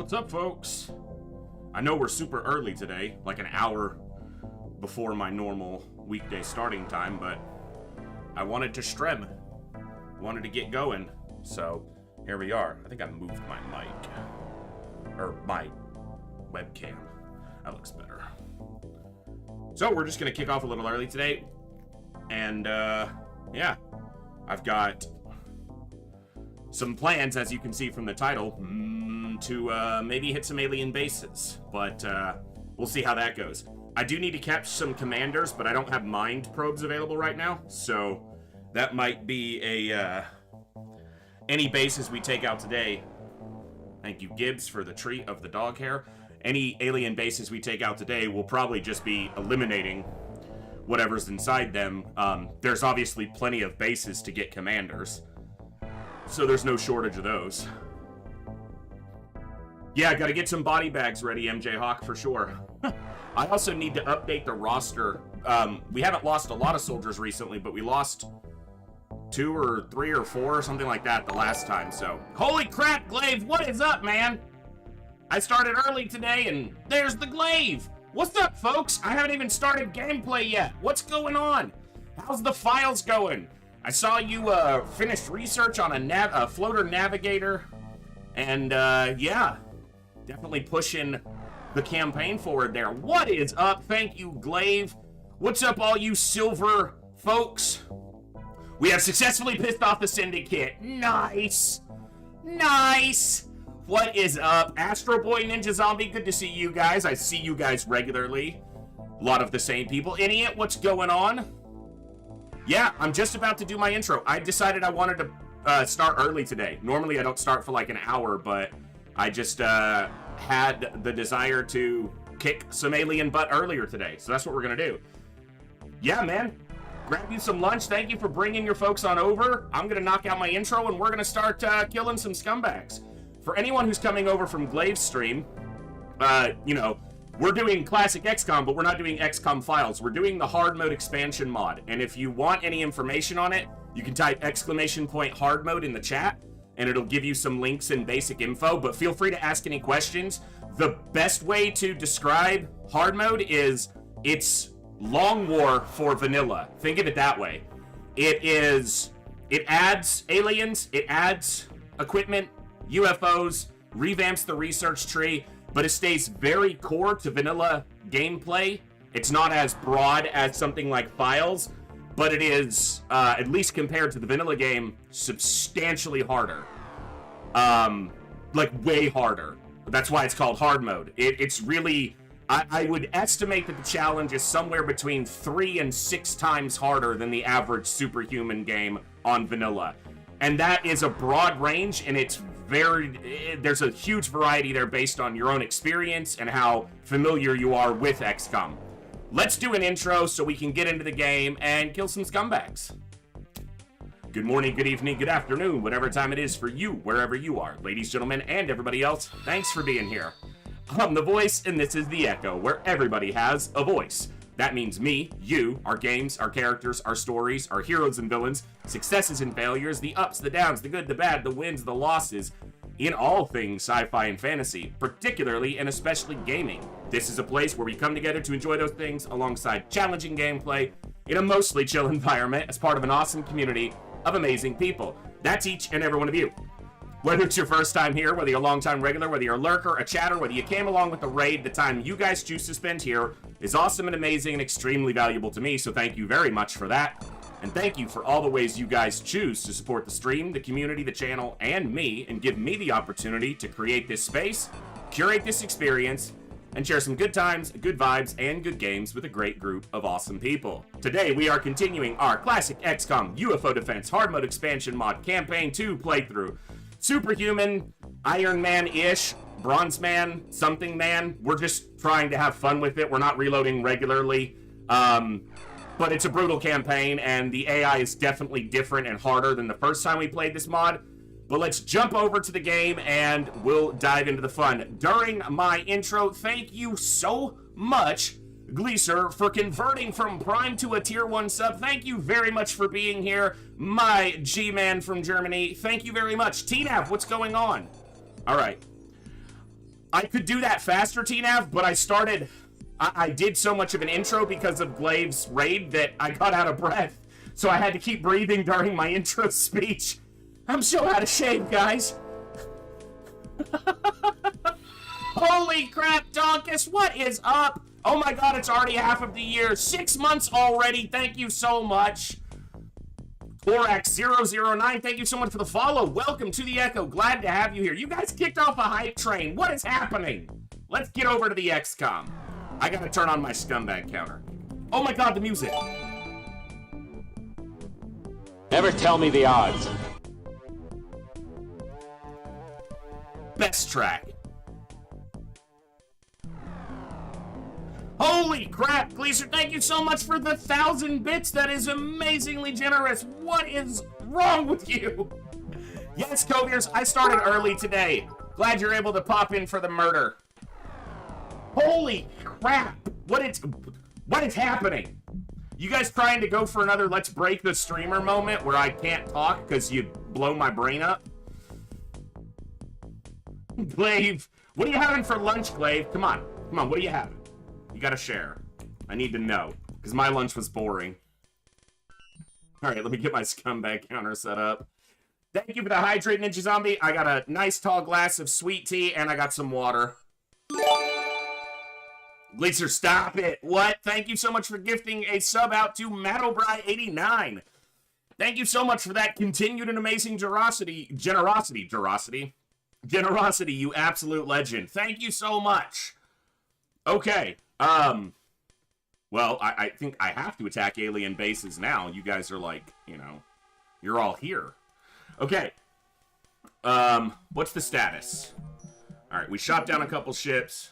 What's up, folks? I know we're super early today, like an hour before my normal weekday starting time, but I wanted to stream. Wanted to get going, so here we are. I think I moved my mic. Or my webcam. That looks better. So we're just gonna kick off a little early today. And, yeah. I've got some plans, as you can see from the title, to maybe hit some alien bases. But we'll see how that goes. I do need to catch some commanders, but I don't have mind probes available right now. So that might be a any bases we take out today. Thank you, Gibbs, for the treat of the dog hair. Any alien bases we take out today will probably just be eliminating whatever's inside them. There's obviously plenty of bases to get commanders, so there's no shortage of those. Yeah, gotta get some body bags ready, MJ Hawk, for sure. I also need to update the roster. We haven't lost a lot of soldiers recently, but we lost 2 or 3 or 4 or something like that the last time, so. Holy crap, Glaive, what is up, man? I started early today, and there's the Glaive. What's up, folks? I haven't even started gameplay yet. What's going on? How's the files going? I saw you finished research on a floater navigator, and yeah, definitely pushing the campaign forward there. What is up? Thank you, Glaive. What's up, all you silver folks? We have successfully pissed off the Syndicate. Nice. Nice. What is up? Astro Boy, Ninja Zombie, good to see you guys. I see you guys regularly. A lot of the same people. Idiot, what's going on? Yeah, I'm just about to do my intro. I decided I wanted to start early today. Normally I don't start for like an hour, but I just had the desire to kick some alien butt earlier today. So that's what we're gonna do. Yeah, man. Grab you some lunch. Thank you for bringing your folks on over. I'm gonna knock out my intro and we're gonna start killing some scumbags. For anyone who's coming over from Glaive's stream, you know, we're doing classic XCOM, but we're not doing XCOM files. We're doing the Hardmode expansion mod. And if you want any information on it, you can type !Hardmode in the chat, and it'll give you some links and basic info, but feel free to ask any questions. The best way to describe Hardmode is it's Long War for vanilla. Think of it that way. It adds aliens, it adds equipment, UFOs, revamps the research tree, but it stays very core to vanilla gameplay. It's not as broad as something like Files, but it is, at least compared to the vanilla game, substantially harder. Like way harder. That's why it's called hard mode. It's really, I would estimate that the challenge is somewhere between 3 and 6 times harder than the average superhuman game on vanilla. And that is a broad range, and it's there's a huge variety there based on your own experience and how familiar you are with XCOM. Let's do an intro so we can get into the game and kill some scumbags. Good morning, good evening, good afternoon, whatever time it is for you, wherever you are. Ladies, gentlemen, and everybody else, thanks for being here. I'm the voice, and this is the Echo, where everybody has a voice. That means me, you, our games, our characters, our stories, our heroes and villains, successes and failures, the ups, the downs, the good, the bad, the wins, the losses, in all things sci-fi and fantasy, particularly and especially gaming. This is a place where we come together to enjoy those things alongside challenging gameplay in a mostly chill environment as part of an awesome community of amazing people. That's each and every one of you. Whether it's your first time here, whether you're a long-time regular, whether you're a lurker, a chatter, whether you came along with the raid, the time you guys choose to spend here is awesome and amazing and extremely valuable to me, so thank you very much for that. And thank you for all the ways you guys choose to support the stream, the community, the channel, and me, and give me the opportunity to create this space, curate this experience, and share some good times, good vibes, and good games with a great group of awesome people. Today, we are continuing our classic XCOM UFO Defense Hard Mode Expansion Mod Campaign 2 playthrough. Superhuman, Iron Man-ish, Bronze Man, something man. We're just trying to have fun with it. We're not reloading regularly. But it's a brutal campaign, and the AI is definitely different and harder than the first time we played this mod. But let's jump over to the game, and we'll dive into the fun. During my intro, thank you so much, Gleaser, for converting from Prime to a Tier 1 sub. Thank you very much for being here. My G-Man from Germany, thank you very much. TNAV, what's going on? All right. I could do that faster, TNAV, but I did so much of an intro because of Glaive's raid that I got out of breath. So I had to keep breathing during my intro speech. I'm so out of shape, guys. Holy crap, Donkus, what is up? Oh my god, it's already half of the year. 6 months already. Thank you so much. Thorax009, thank you so much for the follow. Welcome to the Echo. Glad to have you here. You guys kicked off a hype train. What is happening? Let's get over to the XCOM. I gotta turn on my scumbag counter. Oh my god, the music. Never tell me the odds. Best track. Holy crap, Gleaser, thank you so much for the 1,000 bits. That is amazingly generous. What is wrong with you? Yes, Coviers, I started early today. Glad you're able to pop in for the murder. Holy crap. What is happening? You guys trying to go for another let's break the streamer moment where I can't talk because you blow my brain up? Glaive, what are you having for lunch, Glaive? Come on, what are you having? You gotta share. I need to know, because my lunch was boring. Alright, let me get my scumbag counter set up. Thank you for the hydrate, Ninja Zombie. I got a nice tall glass of sweet tea, and I got some water. Glitzer, stop it. What? Thank you so much for gifting a sub out to Madobry89. Thank you so much for that continued and amazing generosity, you absolute legend. Thank you so much. Okay. Well, I think I have to attack alien bases now. You guys are like, you know, you're all here. Okay. What's the status? Alright, we shot down a couple ships.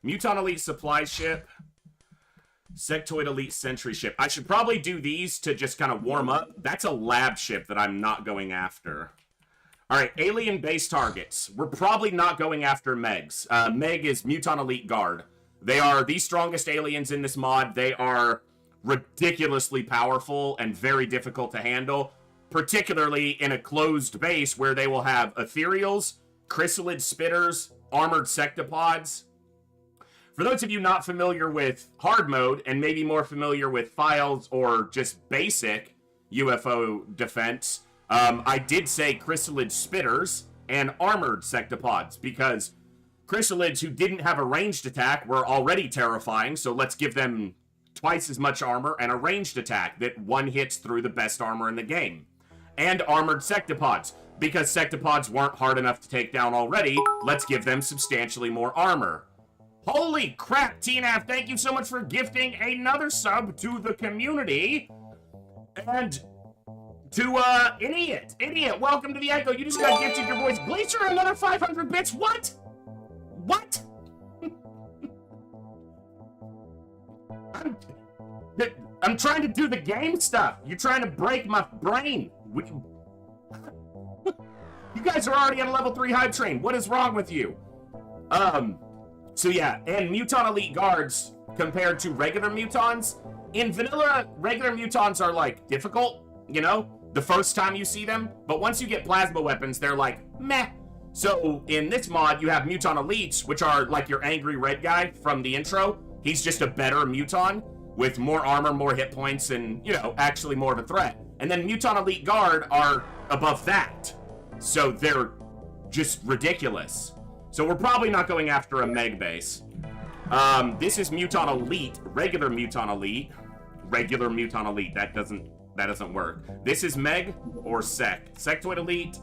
Muton Elite Supply Ship. Sectoid Elite Sentry Ship. I should probably do these to just kind of warm up. That's a lab ship that I'm not going after. Alright, alien base targets. We're probably not going after Megs. Meg is Muton Elite Guard. They are the strongest aliens in this mod. They are ridiculously powerful and very difficult to handle, particularly in a closed base where they will have ethereals, chrysalid spitters, armored sectopods. For those of you not familiar with hard mode and maybe more familiar with files or just basic UFO defense, I did say chrysalid spitters and armored sectopods because chrysalids who didn't have a ranged attack were already terrifying, so let's give them twice as much armor and a ranged attack that one hits through the best armor in the game. And armored sectopods, because sectopods weren't hard enough to take down already, let's give them substantially more armor. Holy crap, TNAF, thank you so much for gifting another sub to the community. And to, Idiot, welcome to the Echo. You just got gifted your voice. Glacier, another 500 bits, what? What? I'm trying to do the game stuff. You're trying to break my brain. You guys are already on a level 3 hype train. What is wrong with you? So yeah, and Muton Elite Guards compared to regular Mutons. In vanilla, regular Mutons are like difficult, you know, the first time you see them. But once you get plasma weapons, they're like, meh. So, in this mod, you have Muton Elites, which are like your angry red guy from the intro. He's just a better Muton with more armor, more hit points, and, you know, actually more of a threat. And then Muton Elite Guard are above that. So, they're just ridiculous. So, we're probably not going after a Meg base. This is Muton Elite, regular Muton Elite. Regular Muton Elite, that doesn't work. This is Meg or Sect. Sectoid Elite.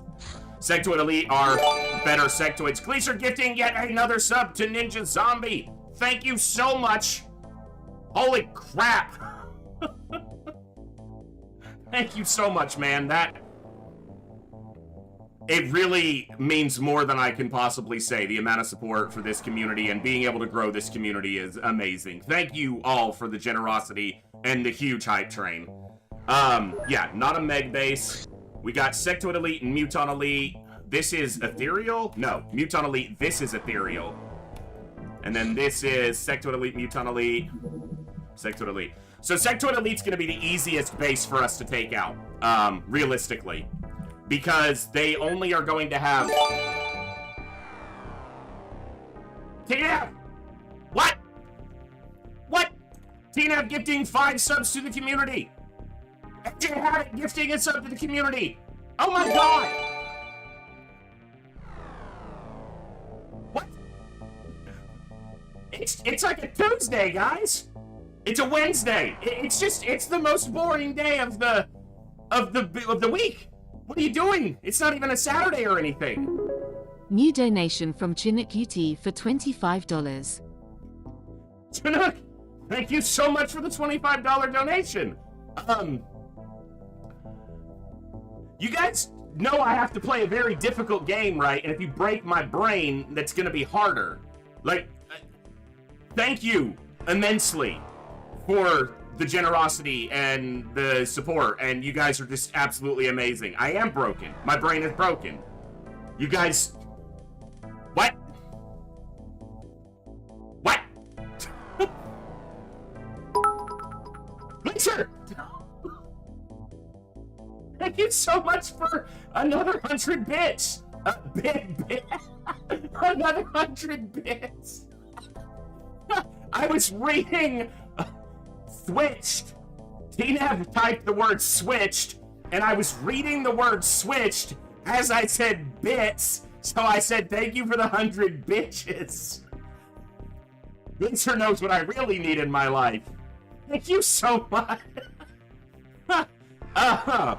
Sectoid Elite are better sectoids. Gleaser gifting yet another sub to Ninja Zombie. Thank you so much. Holy crap. Thank you so much, man. It really means more than I can possibly say. The amount of support for this community and being able to grow this community is amazing. Thank you all for the generosity and the huge hype train. Yeah, not a Meg base. We got Sectoid Elite and Muton Elite. This is Ethereal? No, Muton Elite, this is Ethereal. And then this is Sectoid Elite, Muton Elite, Sectoid Elite. So Sectoid Elite's gonna be the easiest base for us to take out, realistically. Because they only are going to have... TNAV! What? What? TNAV gifting 5 subs to the community. MJ had it gifting a sub to the community. Oh my god! What? It's like a Tuesday, guys. It's a Wednesday. It's the most boring day of the week. What are you doing? It's not even a Saturday or anything. New donation from Chinook UT for $25. Chinook, thank you so much for the $25 donation. You guys know I have to play a very difficult game, right? And if you break my brain, that's gonna be harder. Like, thank you immensely for the generosity and the support, and you guys are just absolutely amazing. I am broken. My brain is broken. You guys... What? What? Glacier! Thank you so much for another 100 bits. Another 100 bits. I was reading switched. TNAV typed the word switched, and I was reading the word switched as I said bits, so I said thank you for the 100 bitches. Winter knows what I really need in my life. Thank you so much. Oh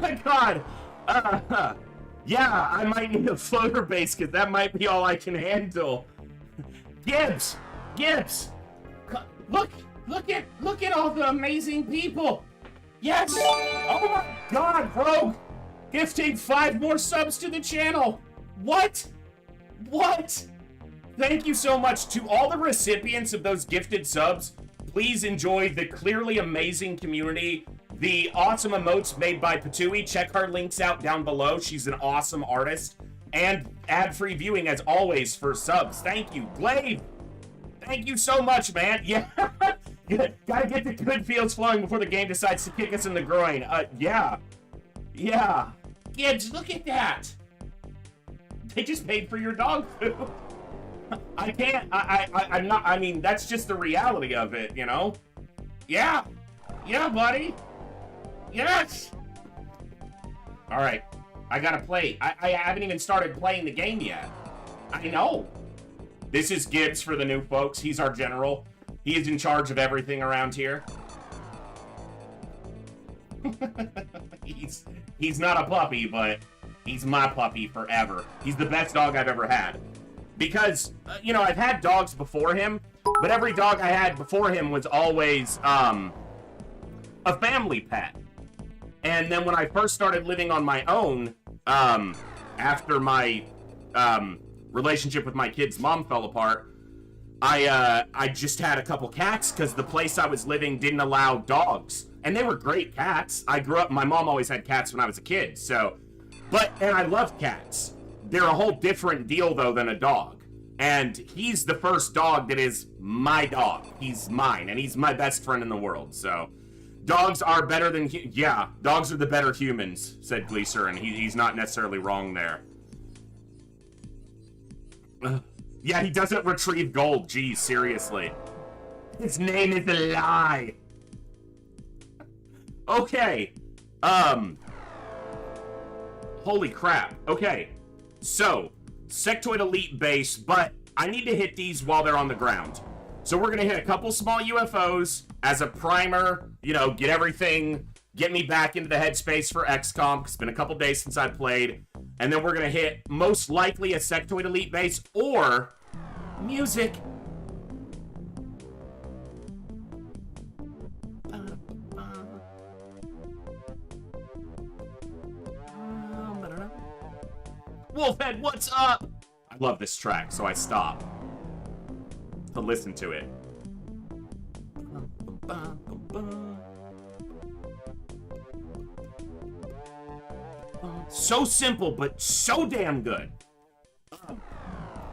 my god. Yeah, I might need a floater base because that might be all I can handle. Gibbs, look at all the amazing people. Yes. Oh my god, Rogue, gifting 5 more subs to the channel. What? Thank you so much to all the recipients of those gifted subs. Please enjoy the clearly amazing community. The awesome emotes made by Patui. Check her links out down below. She's an awesome artist. And ad-free viewing, as always, for subs. Thank you. Glaive, thank you so much, man. Yeah. Gotta get the good feels flowing before the game decides to kick us in the groin. Yeah. Gibbs, look at that. They just paid for your dog food. I can't, I'm not, I mean, that's just the reality of it, you know? Yeah, buddy. Yes! Alright, I gotta play. I haven't even started playing the game yet. I know. This is Gibbs for the new folks. He's our general. He is in charge of everything around here. He's not a puppy, but he's my puppy forever. He's the best dog I've ever had. Because, you know, I've had dogs before him, but every dog I had before him was always, a family pet. And then when I first started living on my own, after my, relationship with my kid's mom fell apart, I just had a couple cats because the place I was living didn't allow dogs. And they were great cats. I grew up, my mom always had cats when I was a kid, so, and I love cats. They're a whole different deal, though, than a dog. And he's the first dog that is my dog. He's mine, and he's my best friend in the world, so... Dogs are better than... Yeah, dogs are the better humans, said Gleaser, and he's not necessarily wrong there. Yeah, he doesn't retrieve gold. Geez, seriously. His name is a lie. Okay. Holy crap. Okay. So, Sectoid Elite base, but I need to hit these while they're on the ground. So we're gonna hit a couple small UFOs as a primer, you know, get me back into the headspace for XCOM, 'cause it's been a couple days since I played. And then we're gonna hit, most likely, a Sectoid Elite base, or music. Wolfhead, what's up? I love this track, so I stop to listen to it. So simple, but so damn good.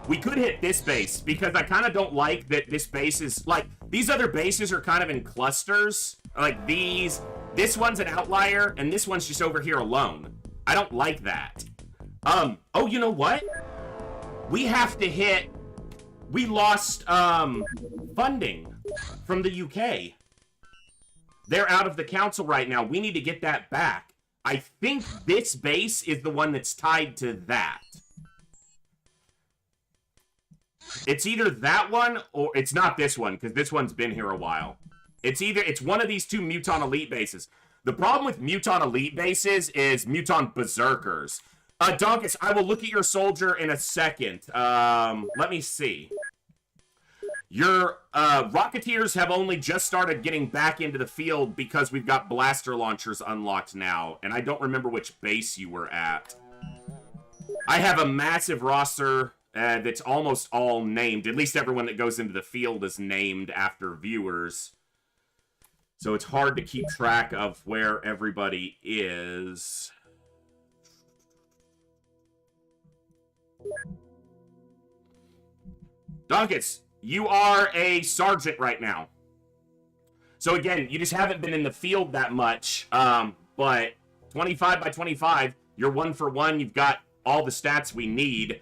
We could hit this base, because I kind of don't like that this base is, like, these other bases are kind of in clusters. Like these. This one's an outlier, and this one's just over here alone. I don't like that. Oh, you know what? We have to hit... We lost, funding from the UK. They're out of the council right now. We need to get that back. I think this base is the one that's tied to that. It's either that one, or it's not this one, because this one's been here a while. It's one of these two Muton Elite bases. The problem with Muton Elite bases is Muton Berserkers. Donkus, I will look at your soldier in a second. Let me see. Your Rocketeers have only just started getting back into the field because we've got blaster launchers unlocked now, and I don't remember which base you were at. I have a massive roster that's almost all named. At least everyone that goes into the field is named after viewers. So it's hard to keep track of where everybody is. Donkus, you are a sergeant right now. So again, you just haven't been in the field that much, but 25 by 25, you're 1 for 1, you've got all the stats we need.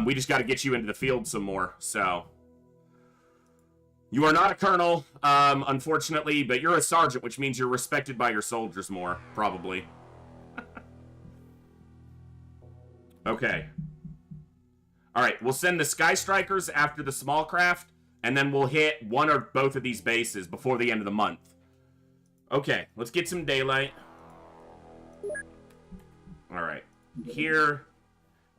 We just got to get you into the field some more, so. You are not a colonel, unfortunately, but you're a sergeant, which means you're respected by your soldiers more, probably. Okay. Alright, we'll send the Sky Strikers after the small craft, and then we'll hit one or both of these bases before the end of the month. Okay, let's get some daylight. Alright, here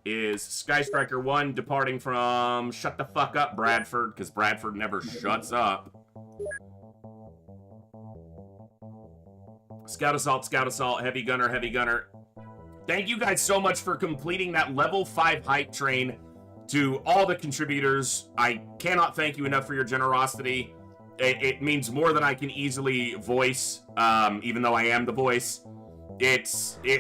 is Sky Striker 1 departing from Shut the Fuck Up, Bradford, because Bradford never shuts up. Scout Assault, Heavy Gunner, Heavy Gunner. Thank you guys so much for completing that level 5 hype train. To all the contributors, I cannot thank you enough for your generosity. It means more than I can easily voice, even though I am the voice.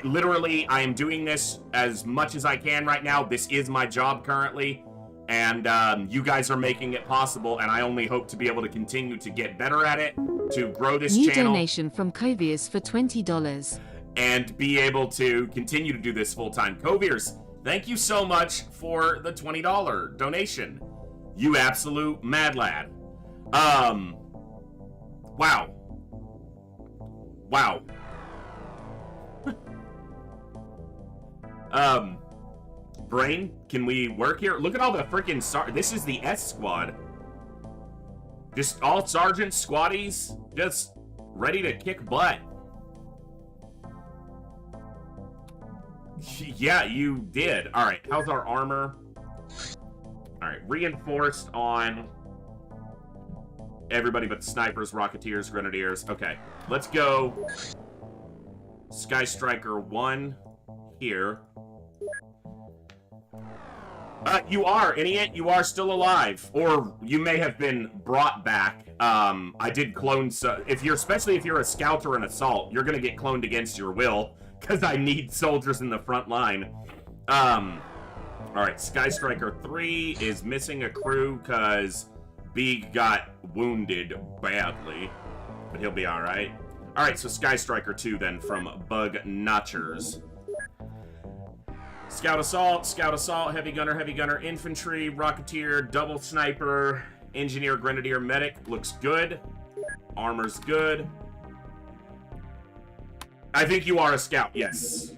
Literally, I am doing this as much as I can right now. This is my job currently, and you guys are making it possible, and I only hope to be able to continue to get better at it, to grow this New channel. donation from Covius for $20. And be able to continue to do this full-time. Coviers, thank you so much for the $20 donation. You absolute mad lad. Wow. Wow. Brain, can we work here? Look at all the freaking this is the S squad. Just all sergeants, squaddies, just ready to kick butt. Yeah, you did. Alright, how's our armor? Alright, reinforced on everybody but the snipers, rocketeers, grenadiers. Okay, let's go Sky Striker 1 here. You are, Idiot. You are still alive. Or you may have been brought back. I did clone, especially if you're a scout or an assault, you're gonna get cloned against your will. Because I need soldiers in the front line. Alright, Sky Striker 3 is missing a crew because Beeg got wounded badly. But he'll be alright. Alright, so Sky Striker 2 then from Bug Notchers. Scout Assault, Heavy Gunner, Infantry, Rocketeer, Double Sniper, Engineer, Grenadier, Medic. Looks good. Armor's good. I think you are a scout, yes.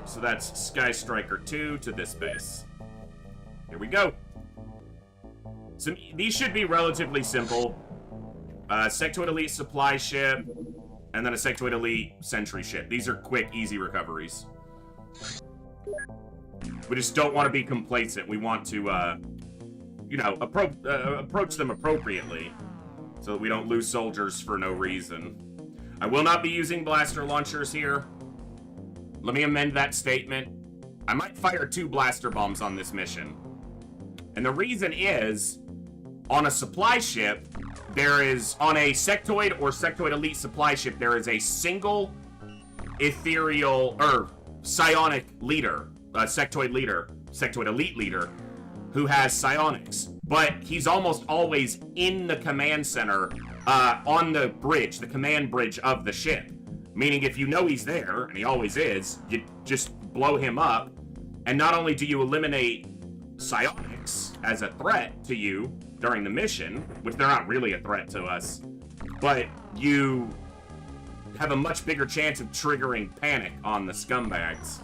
So that's Sky Striker 2 to this base. Here we go. So these should be relatively simple. Sectoid Elite supply ship, and then a Sectoid Elite sentry ship. These are quick, easy recoveries. We just don't want to be complacent. We want to, you know, approach them appropriately so that we don't lose soldiers for no reason. I will not be using blaster launchers here. Let me amend that statement. I might fire 2 blaster bombs on this mission. And the reason is, on a supply ship, there is, on a Sectoid or Sectoid Elite supply ship, there is a single ethereal, psionic leader, Sectoid leader, Sectoid Elite leader, who has psionics. But he's almost always in the command center, on the bridge, the command bridge of the ship. Meaning if you know he's there, and he always is, you just blow him up, and not only do you eliminate psionics as a threat to you during the mission, which they're not really a threat to us, but you have a much bigger chance of triggering panic on the scumbags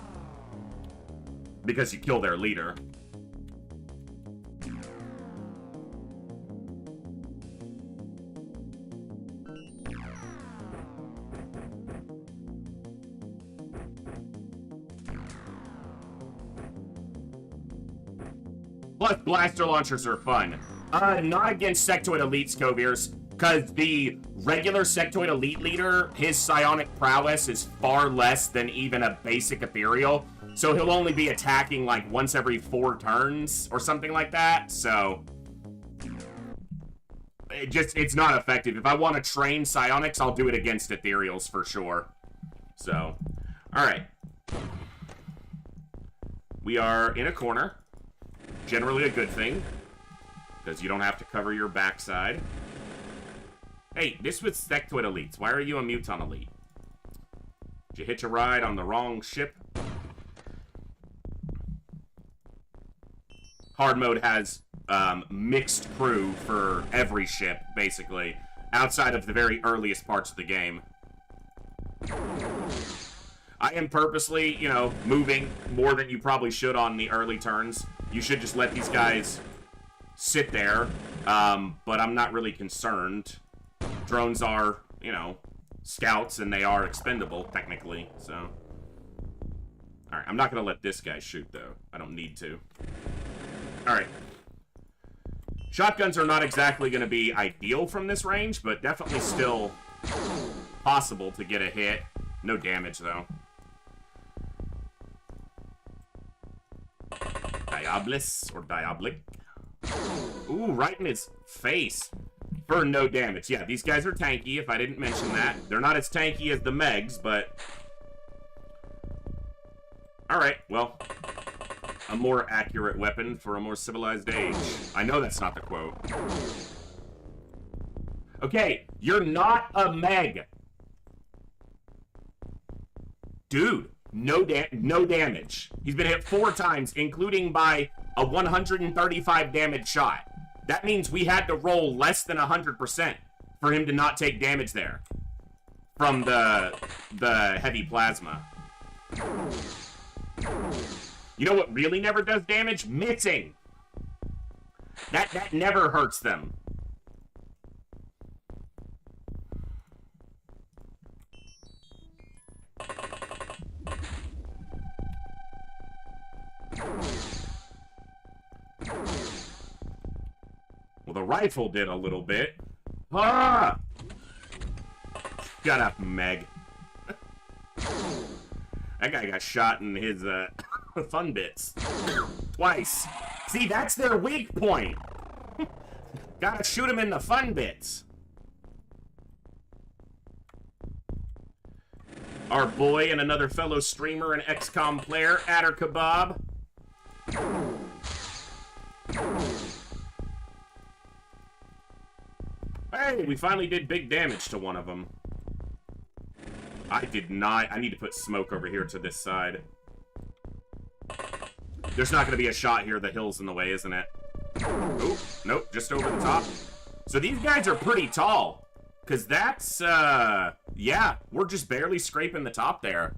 because you kill their leader. Plus, blaster launchers are fun. Not against Sectoid Elites, Coviers, because the regular Sectoid Elite leader, his psionic prowess is far less than even a basic ethereal, so he'll only be attacking like once every 4 turns or something like that, so it's not effective. If I want to train psionics, I'll do it against ethereals for sure. So, alright. We are in a corner. Generally a good thing, because you don't have to cover your backside. Hey, this was Sectoid Elites. Why are you a Muton Elite? Did you hitch a ride on the wrong ship? Hardmode has mixed crew for every ship, basically, outside of the very earliest parts of the game. I am purposely, you know, moving more than you probably should on the early turns. You should just let these guys sit there, but I'm not really concerned. Drones are, you know, scouts, and they are expendable, technically, so. Alright, I'm not going to let this guy shoot, though. I don't need to. Alright. Shotguns are not exactly going to be ideal from this range, but definitely still possible to get a hit. No damage, though. Diablis, or Diabolic. Ooh, right in his face. For no damage. Yeah, these guys are tanky, if I didn't mention that. They're not as tanky as the Megs, but... Alright, well. A more accurate weapon for a more civilized age. I know that's not the quote. Okay, you're not a Meg. Dude. No damage. He's been hit 4 times, including by a 135 damage shot. That means we had to roll less than 100% for him to not take damage there. From the heavy plasma. You know what really never does damage? Missing. That never hurts them. Well, the rifle did a little bit. Ah! Shut up, Meg. That guy got shot in his, fun bits. Twice. See, that's their weak point. Gotta shoot him in the fun bits. Our boy and another fellow streamer and XCOM player, Adder Kebab. Hey, we finally did big damage to one of them. I did not. I need to put smoke over here to this side. There's not going to be a shot here. The hill's in the way, isn't it? Oh, nope, just over the top. So these guys are pretty tall. Because that's, yeah, we're just barely scraping the top there.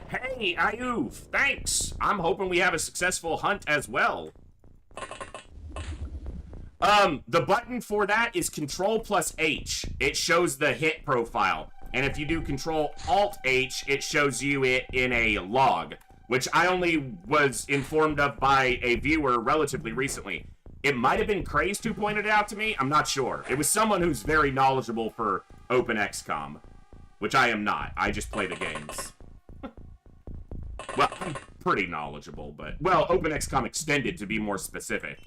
Hey, Ayuv, thanks. I'm hoping we have a successful hunt as well. The button for that is Control plus H. It shows the hit profile. And if you do Control Alt H, it shows you it in a log, which I only was informed of by a viewer relatively recently. It might have been Crazed who pointed it out to me. I'm not sure. It was someone who's very knowledgeable for openxcom, which I am not. I just play the games. Well, I'm pretty knowledgeable, but... Well, openxcom Extended, to be more specific.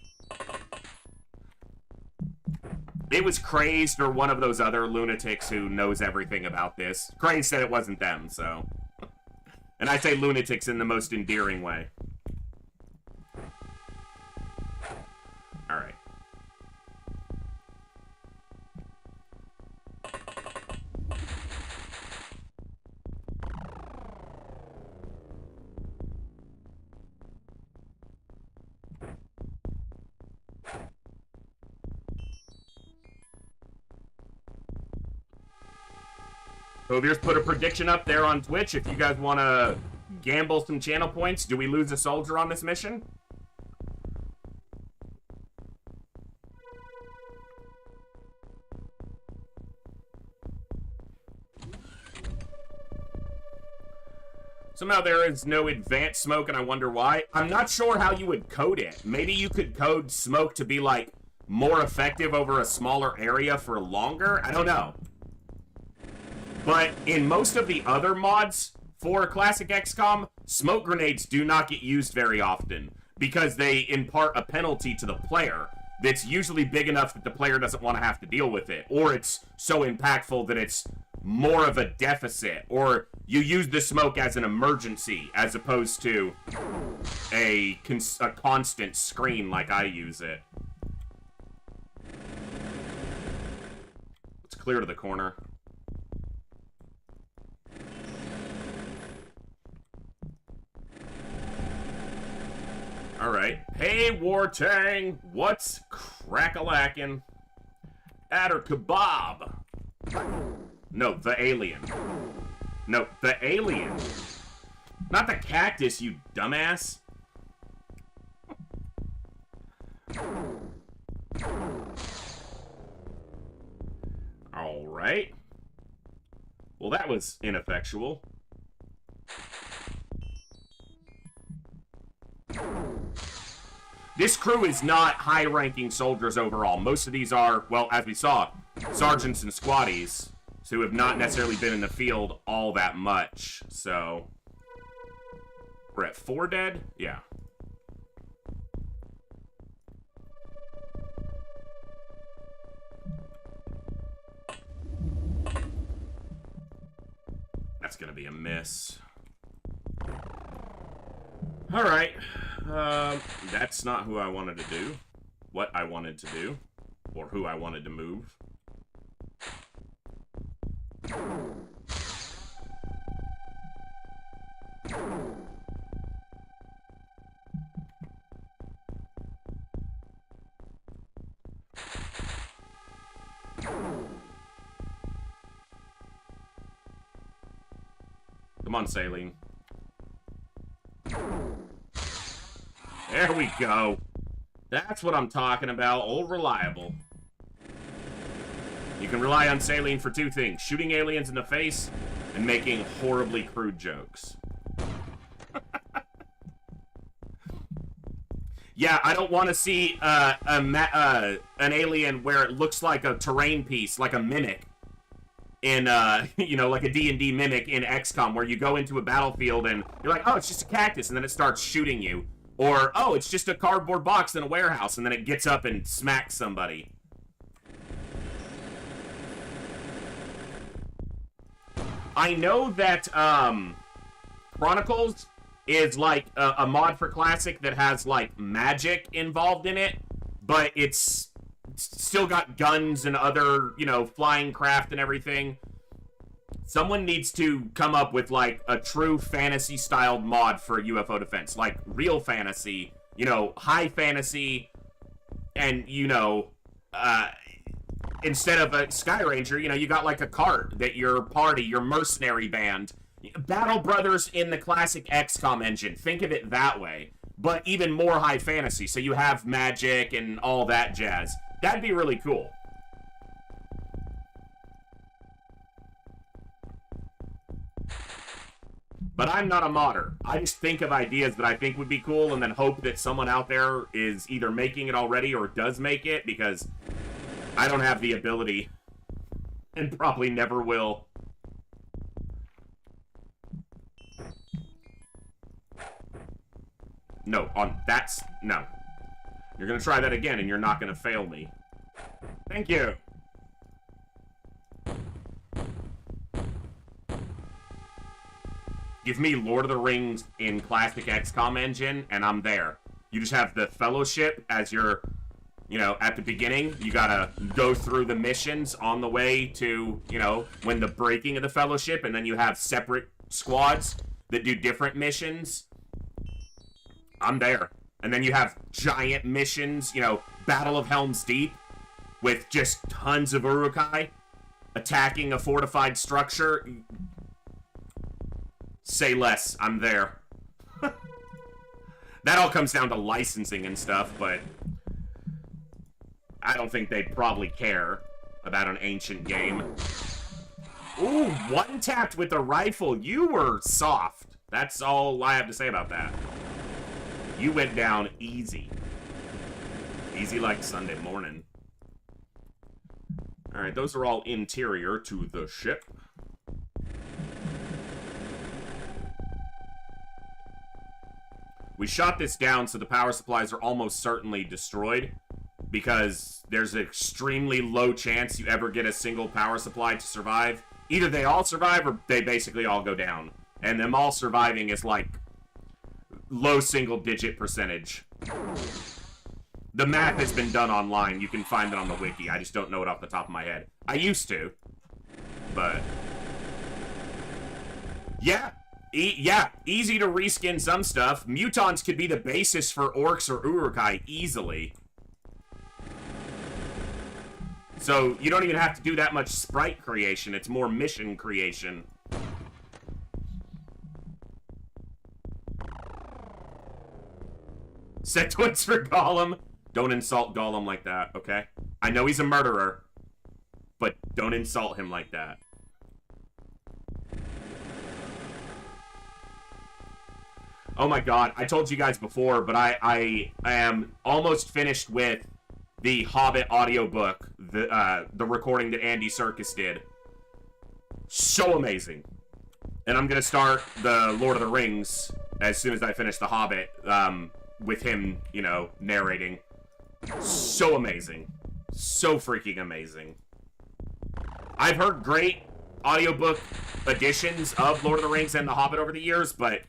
It was Crazed or one of those other lunatics who knows everything about this. Crazed said it wasn't them, so... And I say lunatics in the most endearing way. Alright. So here's put a prediction up there on Twitch if you guys want to gamble some channel points. Do we lose a soldier on this mission? Somehow there is no advanced smoke, and I wonder why. I'm not sure how you would code it. Maybe you could code smoke to be, like, more effective over a smaller area for longer? I don't know. But in most of the other mods for Classic XCOM, smoke grenades do not get used very often because they impart a penalty to the player that's usually big enough that the player doesn't want to have to deal with it, or it's so impactful that it's more of a deficit, or you use the smoke as an emergency as opposed to a constant screen like I use it. Let's clear to the corner. Alright. Hey, Wartang! What's crack-a-lackin'? Adder kebab! No, the alien. No, the alien. Not the cactus, you dumbass. Alright. Well, that was ineffectual. This crew is not high-ranking soldiers overall. Most of these are, well, as we saw, sergeants and squaddies who have not necessarily been in the field all that much. So, we're at 4 dead? Yeah. That's gonna be a miss. Alright. That's not who I wanted to do. What I wanted to do. Or who I wanted to move. Come on, Saline. There we go. That's what I'm talking about. Old reliable. You can rely on Saline for 2 things. Shooting aliens in the face and making horribly crude jokes. Yeah, I don't want to see an alien where it looks like a terrain piece, like a mimic. In, you know, like a D&D mimic in XCOM, where you go into a battlefield and you're like, oh, it's just a cactus, and then it starts shooting you. Or, oh, it's just a cardboard box in a warehouse, and then it gets up and smacks somebody. I know that, Chronicles is, like, a mod for Classic that has, like, magic involved in it, but it's still got guns and other, you know, flying craft and everything. Someone needs to come up with, like, a true fantasy-styled mod for UFO defense. Like, real fantasy, you know, high fantasy, and, you know, instead of a Sky Ranger, you know, you got, like, a cart that your party, your mercenary band, Battle Brothers in the classic XCOM engine. Think of it that way. But even more high fantasy, so you have magic and all that jazz. That'd be really cool. But I'm not a modder. I just think of ideas that I think would be cool and then hope that someone out there is either making it already or does make it, because I don't have the ability and probably never will. No, no. You're gonna try that again and you're not gonna fail me. Thank you. Give me Lord of the Rings in classic XCOM engine, and I'm there. You just have the Fellowship as your, you know, at the beginning. You gotta go through the missions on the way to, you know, when the breaking of the Fellowship, and then you have separate squads that do different missions. I'm there. And then you have giant missions, you know, Battle of Helm's Deep, with just tons of Urukai. attacking a fortified structure, say less. I'm there. That all comes down to licensing and stuff, but I don't think they'd probably care about an ancient game. Ooh, one-tapped with a rifle. You were soft. That's all I have to say about that. You went down easy. Easy like Sunday morning. Alright, those are all interior to the ship. We shot this down so the power supplies are almost certainly destroyed, because there's an extremely low chance you ever get a single power supply to survive. Either they all survive or they basically all go down. And them all surviving is like low single-digit percentage. The math has been done online. You can find it on the wiki. I just don't know it off the top of my head. I used to, but yeah. Yeah, easy to reskin some stuff. Mutons could be the basis for orcs or urukai easily. So you don't even have to do that much sprite creation. It's more mission creation. Set twins for Gollum. Don't insult Gollum like that, okay? I know he's a murderer, but don't insult him like that. Oh my god, I told you guys before, but I am almost finished with the Hobbit audiobook, the recording that Andy Serkis did. So amazing. And I'm gonna start the Lord of the Rings as soon as I finish the Hobbit, with him, you know, narrating. So amazing. So freaking amazing. I've heard great audiobook editions of Lord of the Rings and the Hobbit over the years, but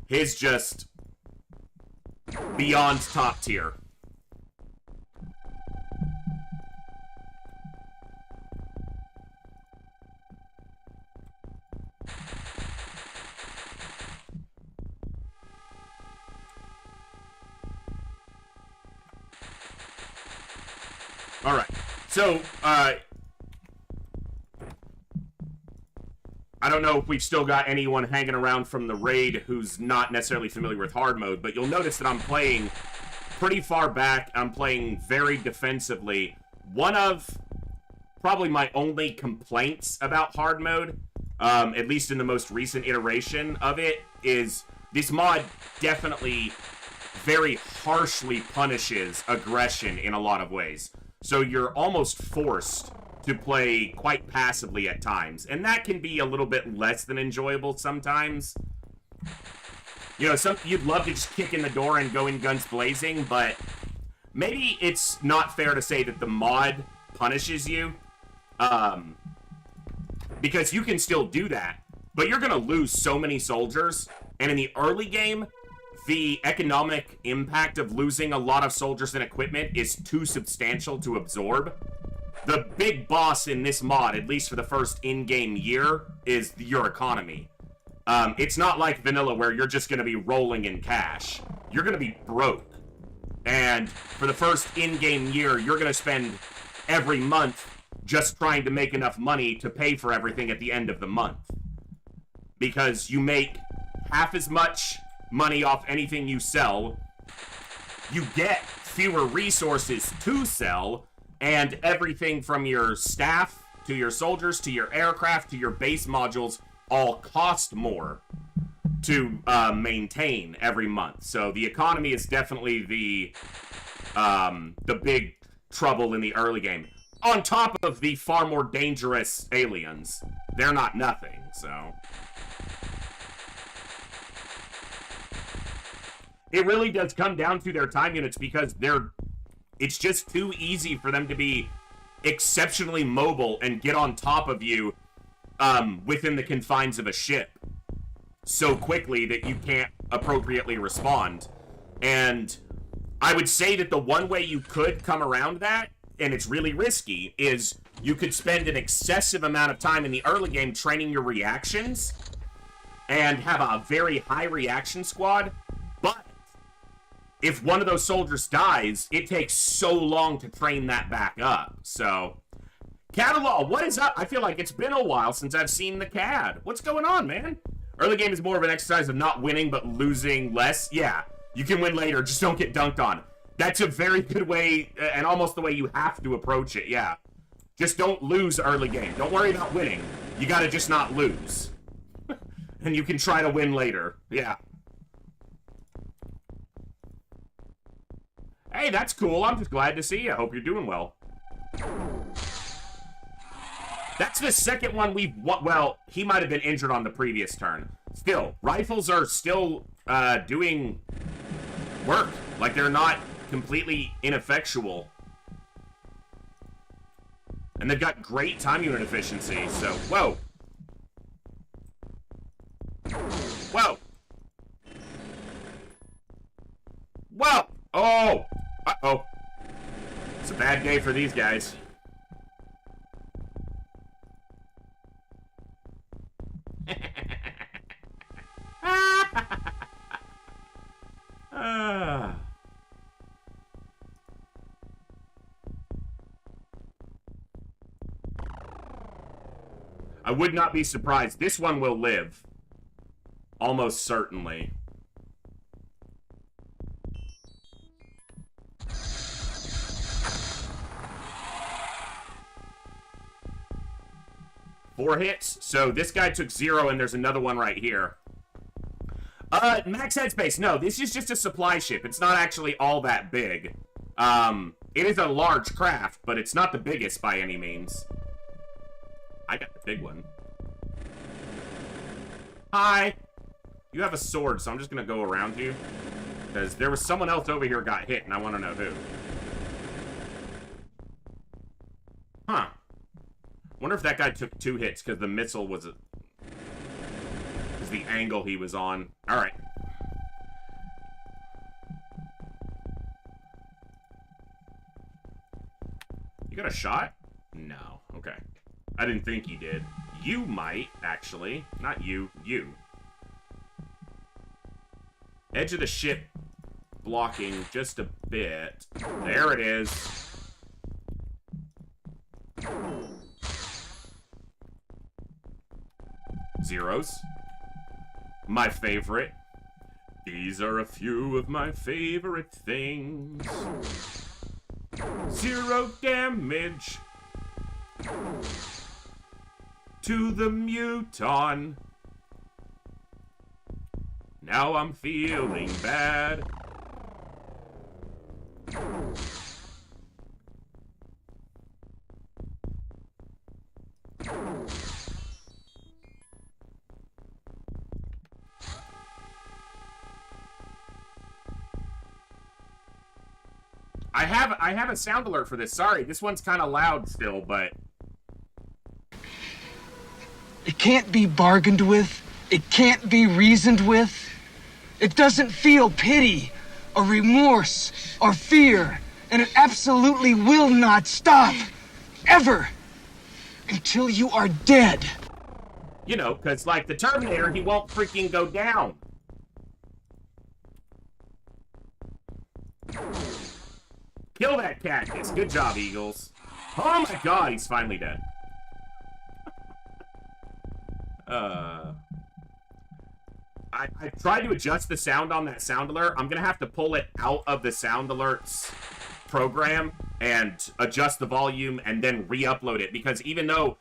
his just beyond top tier. All right. So, I don't know if we've still got anyone hanging around from the raid who's not necessarily familiar with hard mode, but you'll notice that I'm playing pretty far back. I'm playing very defensively. One of probably my only complaints about hard mode, at least in the most recent iteration of it, is this mod definitely very harshly punishes aggression in a lot of ways. So you're almost forced to play quite passively at times. And that can be a little bit less than enjoyable sometimes. You know, you'd love to just kick in the door and go in guns blazing, but maybe it's not fair to say that the mod punishes you. Because you can still do that, but you're gonna lose so many soldiers. And in the early game, the economic impact of losing a lot of soldiers and equipment is too substantial to absorb. The big boss in this mod, at least for the first in-game year, is your economy. It's not like vanilla where you're just going to be rolling in cash. You're going to be broke. And for the first in-game year, you're going to spend every month just trying to make enough money to pay for everything at the end of the month. Because you make half as much money off anything you sell, you get fewer resources to sell, and everything from your staff, to your soldiers, to your aircraft, to your base modules, all cost more to maintain every month. So the economy is definitely the big trouble in the early game. On top of the far more dangerous aliens. They're not nothing, so it really does come down to their time units, because it's just too easy for them to be exceptionally mobile and get on top of you within the confines of a ship so quickly that you can't appropriately respond. And I would say that the one way you could come around that, and it's really risky, is you could spend an excessive amount of time in the early game training your reactions and have a very high reaction squad, but if one of those soldiers dies, it takes so long to train that back up. So Catalog, what is up? I feel like it's been a while since I've seen the CAD. What's going on, man? Early game is more of an exercise of not winning, but losing less. Yeah, you can win later, just don't get dunked on. That's a very good way, and almost the way you have to approach it, yeah. Just don't lose early game. Don't worry about winning. You gotta just not lose. And you can try to win later. Yeah. Hey, that's cool. I'm just glad to see you. I hope you're doing well. That's the second one we've... Well, he might have been injured on the previous turn. Still, rifles are still doing work. Like, they're not completely ineffectual. And they've got great time unit efficiency, so... Whoa. Whoa. Whoa. Oh. Uh-oh. It's a bad day for these guys. I would not be surprised. This one will live. Almost certainly. Four hits. So this guy took 0, and there's another one right here. Max headspace. No, this is just a supply ship. It's not actually all that big. It is a large craft, but it's not the biggest by any means. I got the big one. Hi. You have a sword, so I'm just gonna go around you. Because there was someone else over here got hit, and I want to know who. Huh. Wonder if that guy took 2 hits, because the missile was the angle he was on. Alright. You got a shot? No. Okay. I didn't think he did. You might, actually. Not you. You. Edge of the ship blocking just a bit. There it is. Zeros. My favorite. These are a few of my favorite things. 0 damage to the muton. Now I'm feeling bad. I have a sound alert for this. Sorry, this one's kind of loud still, but... It can't be bargained with. It can't be reasoned with. It doesn't feel pity or remorse or fear, and it absolutely will not stop. Ever. Until you are dead. You know, because like the Terminator, he won't freaking go down. Kill that cactus. Good job, Eagles. Oh my god, he's finally dead. I tried to adjust the sound on that sound alert. I'm gonna have to pull it out of the sound alerts program and adjust the volume and then re-upload it, because even though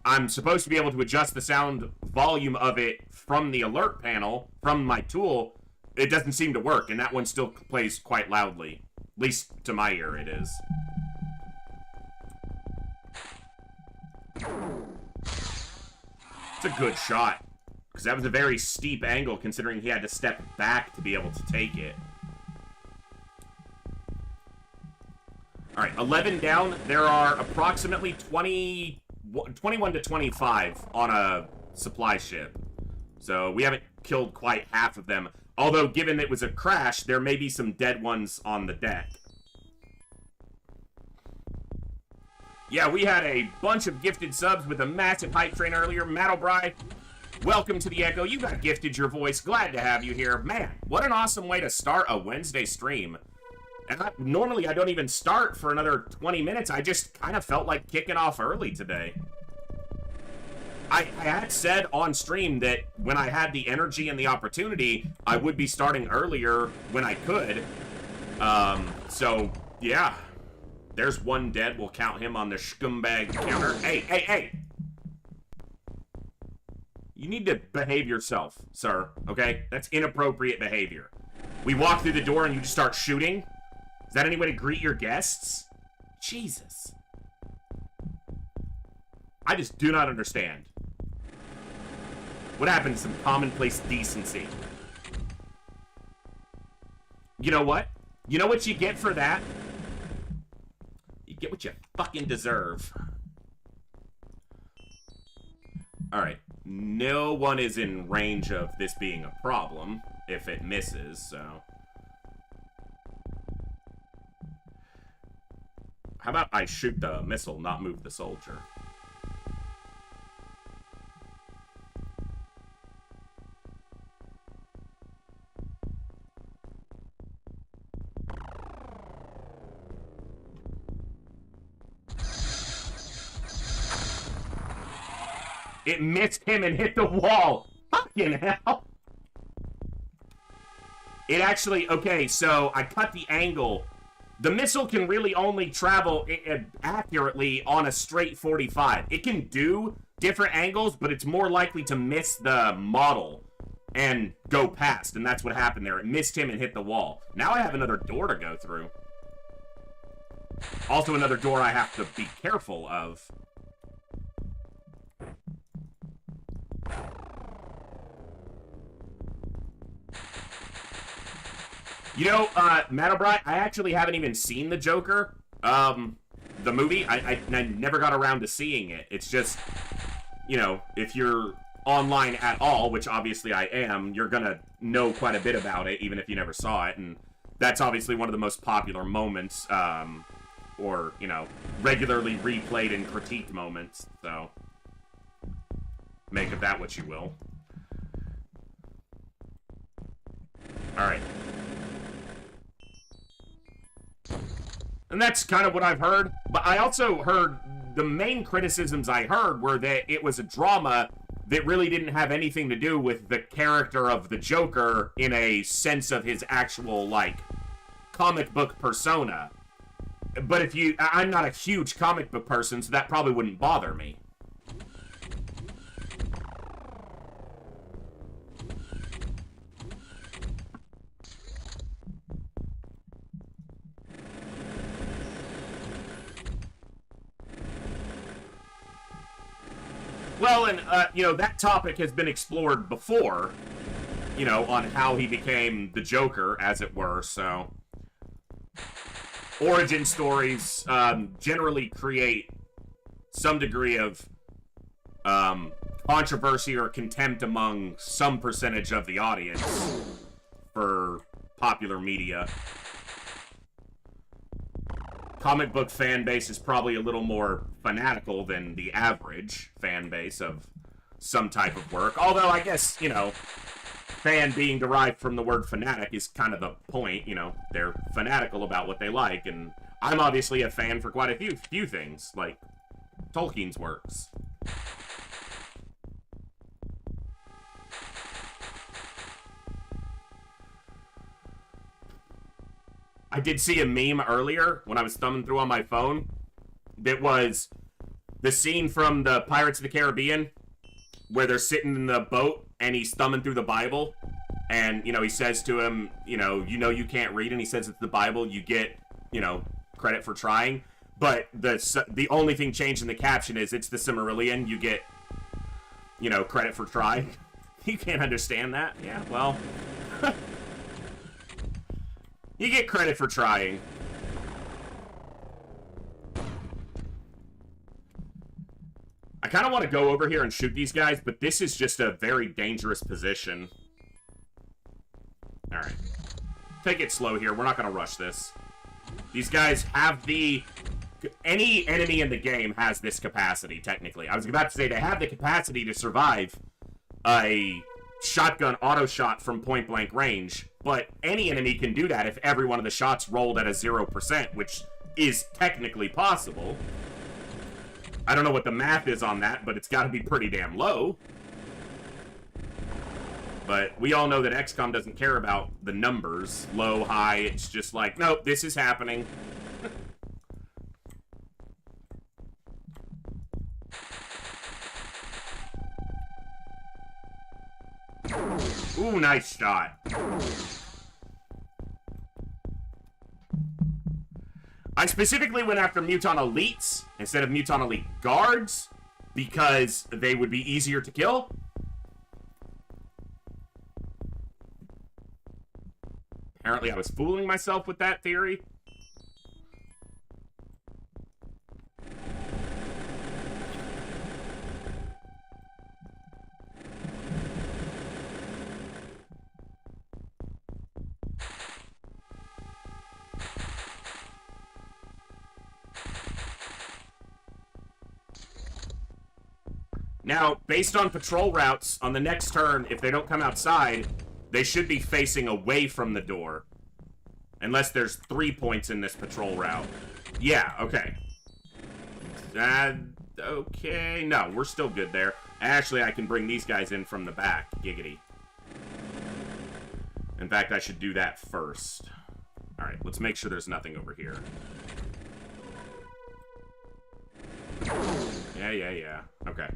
I'm supposed to be able to adjust the sound volume of it from the alert panel, from my tool, it doesn't seem to work, and that one still plays quite loudly. At least to my ear, it is. It's a good shot, because that was a very steep angle considering he had to step back to be able to take it. Alright, 11 down. There are approximately 21 to 25 on a supply ship. So we haven't killed quite half of them. Although, given it was a crash, there may be some dead ones on the deck. Yeah, we had a bunch of gifted subs with a massive hype train earlier. Mattlebride, welcome to the Echo. You got gifted your voice. Glad to have you here. Man, what an awesome way to start a Wednesday stream. And normally I don't even start for another 20 minutes. I just kind of felt like kicking off early today. I had said on stream that when I had the energy and the opportunity, I would be starting earlier when I could. So, yeah. There's one dead. We'll count him on the scumbag counter. Hey, hey, hey! You need to behave yourself, sir, okay? That's inappropriate behavior. We walk through the door and you just start shooting? Is that any way to greet your guests? Jesus. I just do not understand. What happened to some commonplace decency? You know what? You know what you get for that? You get what you fucking deserve. Alright. No one is in range of this being a problem if it misses, so... How about I shoot the missile, not move the soldier? It missed him and hit the wall. Fucking hell. It actually, okay, so I cut the angle. The missile can really only travel accurately on a straight 45. It can do different angles, but it's more likely to miss the model and go past, and that's what happened there. It missed him and hit the wall. Now I have another door to go through. Also another door I have to be careful of. You know, Matt O'Brien, I actually haven't even seen the Joker, the movie. I never got around to seeing it. It's just, you know, if you're online at all, which obviously I am, you're gonna know quite a bit about it, even if you never saw it, and that's obviously one of the most popular moments, or, you know, regularly replayed and critiqued moments, so make of that what you will. Alright. And that's kind of what I've heard, but I also heard the main criticisms I heard were that it was a drama that really didn't have anything to do with the character of the Joker in a sense of his actual, like, comic book persona. But if you... I'm not a huge comic book person, so that probably wouldn't bother me. Well, and, you know, that topic has been explored before, you know, on how he became the Joker, as it were, so... Origin stories, generally create some degree of, controversy or contempt among some percentage of the audience for popular media. Comic book fan base is probably a little more fanatical than the average fan base of some type of work. Although, I guess, you know, fan being derived from the word fanatic is kind of the point, you know. They're fanatical about what they like, and I'm obviously a fan for quite a few things, like Tolkien's works. I did see a meme earlier when I was thumbing through on my phone that was the scene from the Pirates of the Caribbean where they're sitting in the boat and he's thumbing through the Bible and, you know, he says to him, you know you can't read, and he says it's the Bible, you get, you know, credit for trying. But the only thing changed in the caption is it's the Silmarillion, you get, you know, credit for trying. You can't understand that? Yeah, well... You get credit for trying. I kind of want to go over here and shoot these guys, but this is just a very dangerous position. Alright. Take it slow here. We're not going to rush this. These guys have the... Any enemy in the game has this capacity, technically. I was about to say they have the capacity to survive a shotgun auto shot from point-blank range. but any enemy can do that if every one of the shots rolled at a 0%, which is technically possible. I don't know what the math is on that, but it's got to be pretty damn low. But we all know that XCOM doesn't care about the numbers, low, high. It's just like, nope, this is happening. Ooh, nice shot. I specifically went after Muton Elites instead of Muton Elite Guards because they would be easier to kill. Apparently I was fooling myself with that theory. Now, based on patrol routes, on the next turn, if they don't come outside, they should be facing away from the door. Unless there's 3 points in this patrol route. Yeah, okay. Okay, no, we're still good there. Actually, I can bring these guys in from the back. Giggity. In fact, I should do that first. Alright, let's make sure there's nothing over here. Yeah. Okay.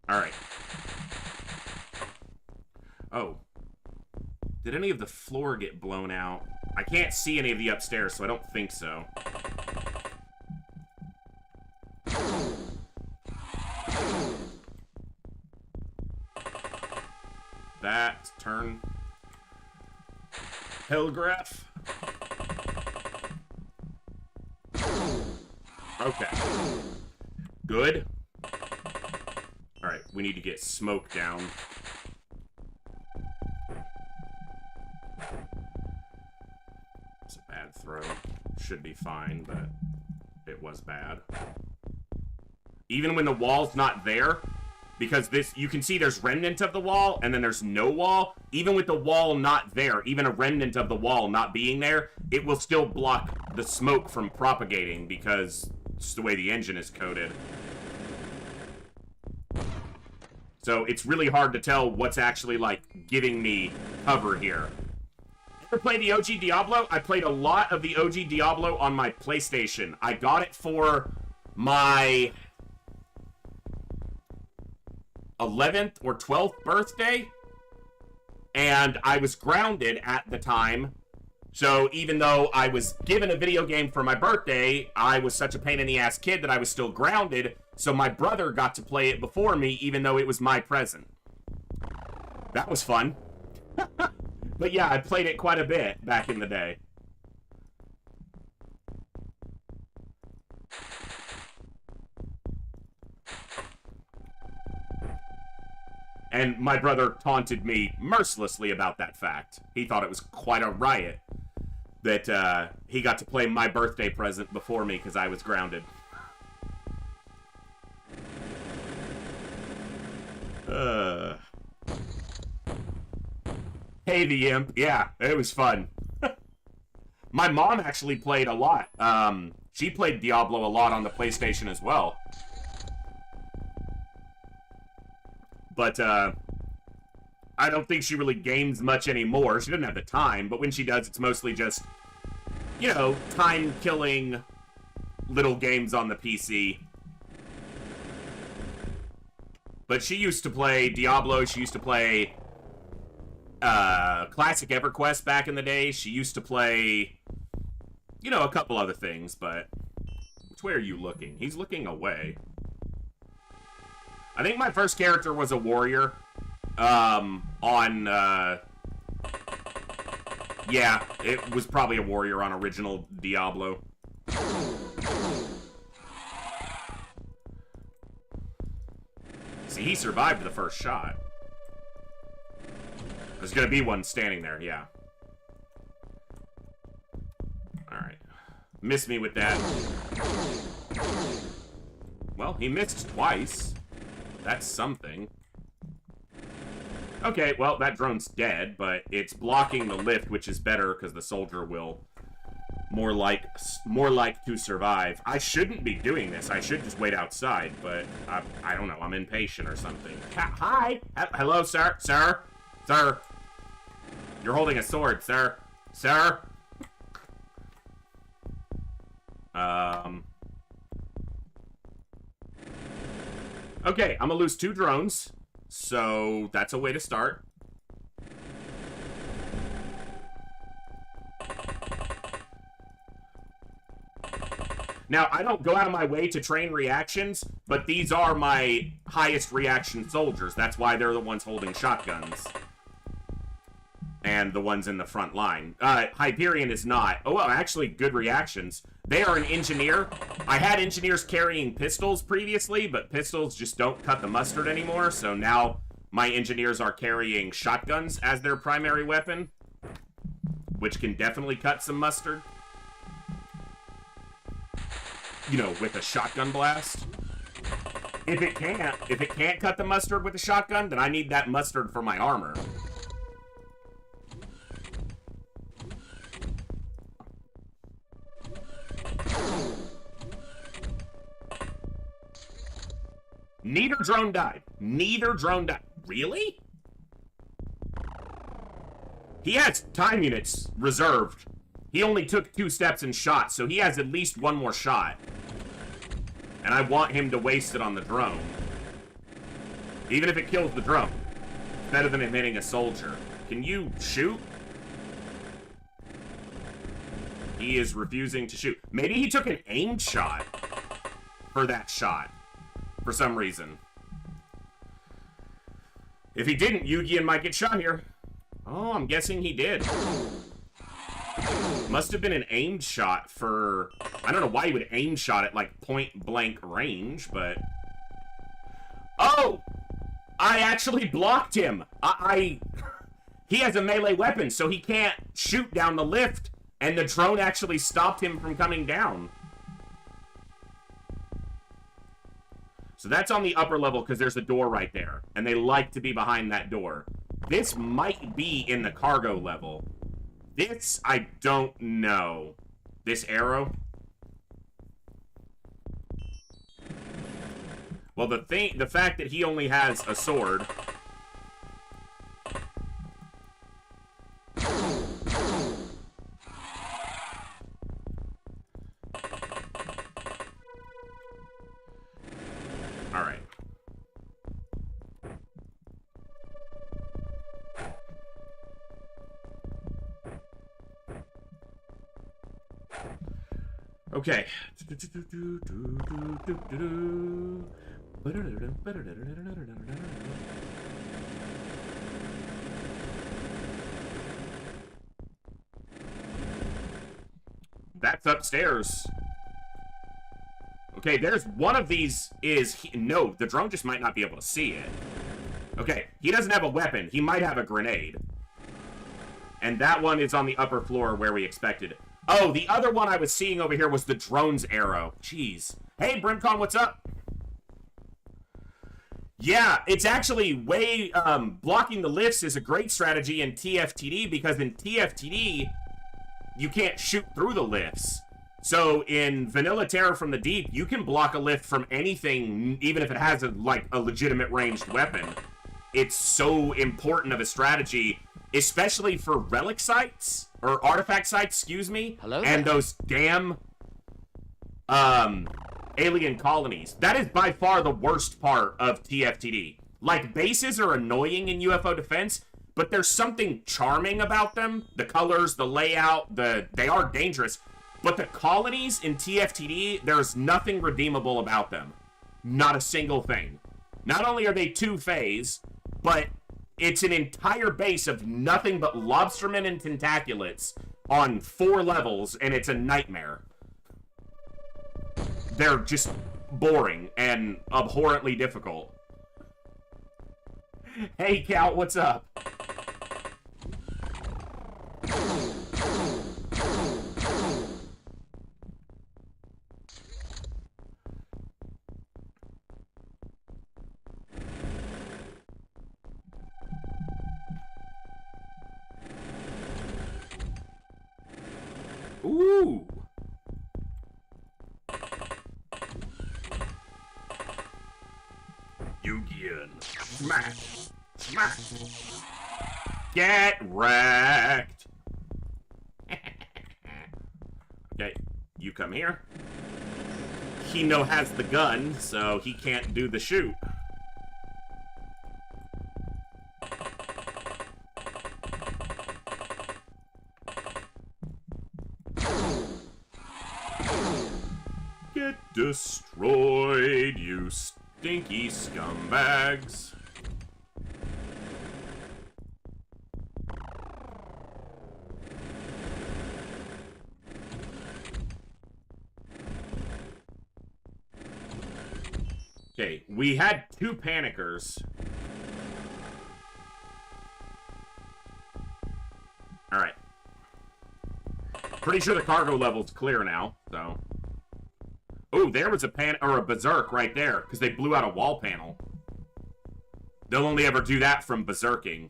Alright. Oh. Did any of the floor get blown out? I can't see any of the upstairs, so I don't think so. That. Turn. Telegraph. Okay. Good. Alright, we need to get smoke down. It's a bad throw. Should be fine, but it was bad. Even when the wall's not there, because this, you can see there's remnant of the wall, and then there's no wall. Even with the wall not there, even a remnant of the wall not being there, it will still block the smoke from propagating, because it's the way the engine is coded. So it's really hard to tell what's actually, like, giving me cover here. Ever play the OG Diablo? I played a lot of the OG Diablo on my PlayStation. I got it for my 11th or 12th birthday, and I was grounded at the time. So even though I was given a video game for my birthday, I was such a pain in the ass kid that I was still grounded, so my brother got to play it before me, even though it was my present. That was fun. But yeah, I played it quite a bit back in the day. And my brother taunted me mercilessly about that fact. He thought it was quite a riot that he got to play my birthday present before me because I was grounded. Hey, the Imp. Yeah, it was fun. My mom actually played a lot. She played Diablo a lot on the PlayStation as well. But, I don't think she really games much anymore. She doesn't have the time, but when she does, it's mostly just, you know, time-killing little games on the PC. But she used to play Diablo, she used to play, classic EverQuest back in the day. She used to play, you know, a couple other things, but... Which way are you looking? He's looking away. I think my first character was a warrior. Yeah, it was probably a warrior on original Diablo. See, he survived the first shot. There's gonna be one standing there, yeah. Alright. Missed me with that. Well, he missed twice. That's something. Okay, well, that drone's dead, but it's blocking the lift, which is better because the soldier will more like to survive. I shouldn't be doing this. I should just wait outside, but I don't know. I'm impatient or something. Hi! Hello, sir? Sir? Sir? You're holding a sword, sir. Sir? Okay, I'm gonna lose 2 drones. So, that's a way to start. Now, I don't go out of my way to train reactions, but these are my highest reaction soldiers. That's why they're the ones holding shotguns. And the ones in the front line. Hyperion is not. Oh, well, actually, good reactions. They are an engineer. I had engineers carrying pistols previously, but pistols just don't cut the mustard anymore, so now my engineers are carrying shotguns as their primary weapon, which can definitely cut some mustard. You know, with a shotgun blast. If it can't cut the mustard with a shotgun, then I need that mustard for my armor. Neither drone died. Neither drone died. Really? He has time units reserved. He only took 2 steps and shot, so he has at least 1 more shot. And I want him to waste it on the drone. Even if it kills the drone. Better than him hitting a soldier. Can you shoot? He is refusing to shoot. Maybe he took an aimed shot for that shot. For some reason. If he didn't, Yugian might get shot here. Oh, I'm guessing he did. Must have been an aimed shot for... I don't know why he would aim shot at, like, point-blank range, but... Oh! I actually blocked him! He has a melee weapon, so he can't shoot down the lift, and the drone actually stopped him from coming down. So that's on the upper level because there's a door right there. And they like to be behind that door. This might be in the cargo level. This, I don't know. This arrow? Well, the fact that he only has a sword... Alright. Okay. That's upstairs. Okay, there's one of these is... no, the drone just might not be able to see it. Okay, he doesn't have a weapon. He might have a grenade. And that one is on the upper floor where we expected. Oh, the other one I was seeing over here was the drone's arrow. Jeez. Hey, Brimcon, what's up? Yeah, it's actually way... blocking the lifts is a great strategy in TFTD because in TFTD, you can't shoot through the lifts. So in Vanilla Terror from the Deep, you can block a lift from anything, even if it has a legitimate ranged weapon. It's so important of a strategy, especially for relic sites, or artifact sites, excuse me. Hello and there. those damn alien colonies. That is by far the worst part of TFTD. Like, bases are annoying in UFO defense, but there's something charming about them. The colors, the layout, they are dangerous. But the colonies in TFTD, there's nothing redeemable about them. Not a single thing. Not only are they 2-phase, but it's an entire base of nothing but lobstermen and tentaculates on 4 levels, and it's a nightmare. They're just boring and abhorrently difficult. Hey, Cal, what's up? Yugian. Smack. Smack. Get wrecked. Okay, you come here. He has the gun, so he can't do the shoot. Get destroyed, you stinky scumbags. Okay, we had 2 panickers. Alright. Pretty sure the cargo level's clear now, so. Oh, there was a berserk right there, because they blew out a wall panel. They'll only ever do that from berserking.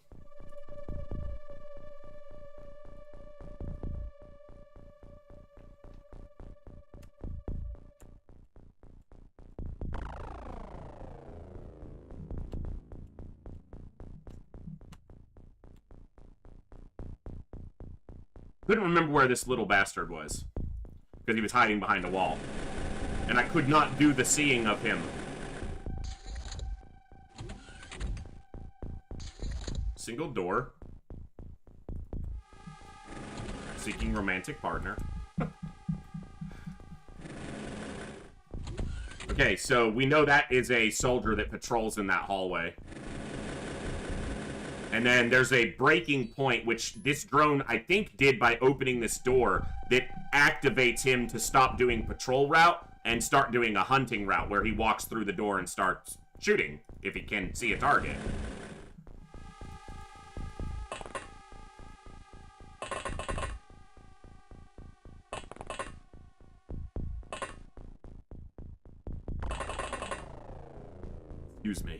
Couldn't remember where this little bastard was, because he was hiding behind a wall. And I could not do the seeing of him. Single door. Seeking romantic partner. Okay, so we know that is a soldier that patrols in that hallway. And then there's a breaking point, which this drone, I think, did by opening this door, that activates him to stop doing patrol route and start doing a hunting route, where he walks through the door and starts shooting, if he can see a target. Excuse me.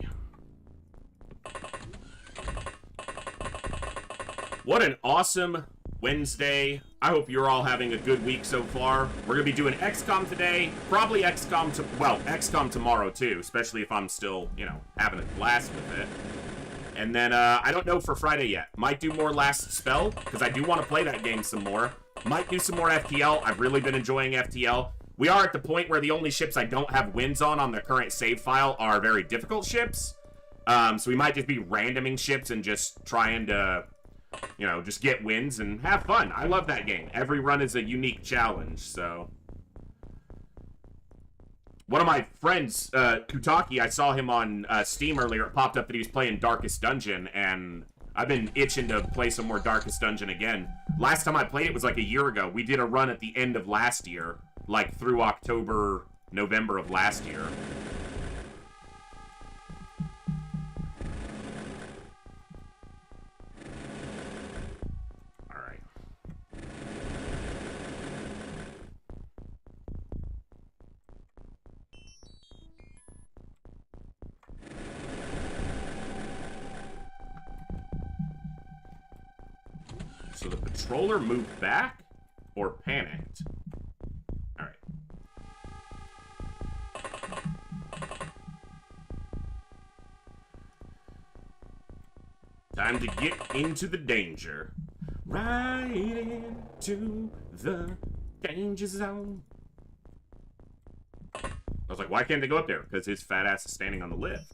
What an awesome Wednesday. I hope you're all having a good week so far. We're going to be doing XCOM today. Probably XCOM tomorrow too, especially if I'm still, having a blast with it. And then, I don't know for Friday yet. Might do more Last Spell, because I do want to play that game some more. Might do some more FTL. I've really been enjoying FTL. We are at the point where the only ships I don't have wins on the current save file are very difficult ships. So we might just be randoming ships and just trying to, just get wins and have fun. I love that game. Every run is a unique challenge, so. One of my friends, Kutaki, I saw him on Steam earlier. It popped up that he was playing Darkest Dungeon, and I've been itching to play some more Darkest Dungeon again. Last time I played it was like a year ago. We did a run at the end of last year, like through October, November of last year. So the patroller moved back or panicked? All right. Time to get into the danger. Right into the danger zone. I was like, why can't they go up there? Because his fat ass is standing on the lift.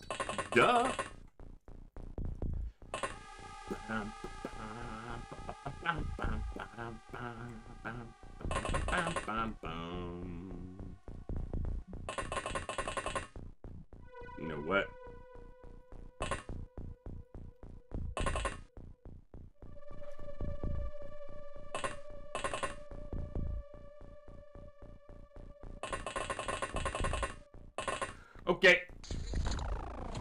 Duh. You know what? Okay.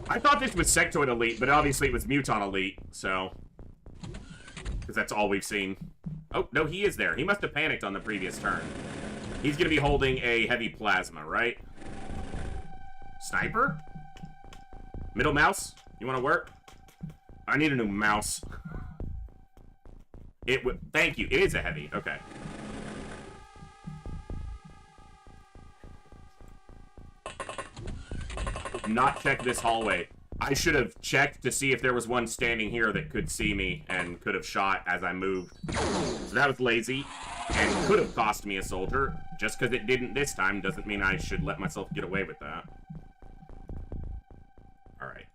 I thought this was Sectoid Elite, but obviously it was Muton Elite, so. Because that's all we've seen. Oh, no, he is there. He must have panicked on the previous turn. He's going to be holding a heavy plasma, right? Sniper? Middle mouse? You want to work? I need a new mouse. Thank you. It is a heavy. Okay. not checked this hallway. I should have checked to see if there was one standing here that could see me and could have shot as I moved. So that was lazy and could have cost me a soldier. Just because it didn't this time doesn't mean I should let myself get away with that. Alright.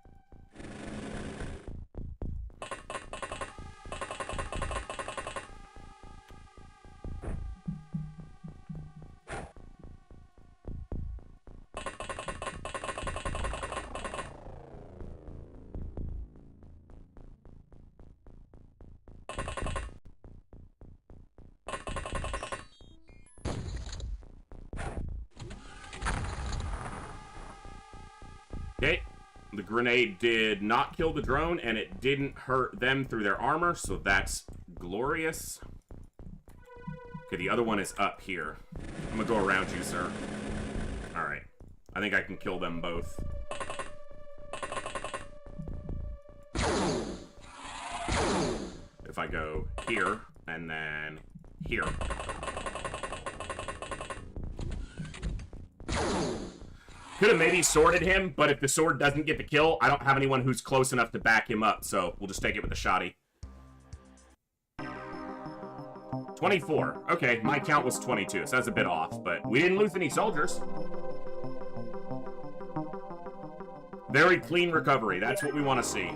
Okay, the grenade did not kill the drone, and it didn't hurt them through their armor, so that's glorious. Okay, the other one is up here. I'm gonna go around you, sir. Alright. I think I can kill them both. If I go here, and then here. Could have maybe sworded him, but if the sword doesn't get the kill, I don't have anyone who's close enough to back him up, so we'll just take it with a shotty. 24. Okay, my count was 22, so that's a bit off, but we didn't lose any soldiers. Very clean recovery. That's what we want to see.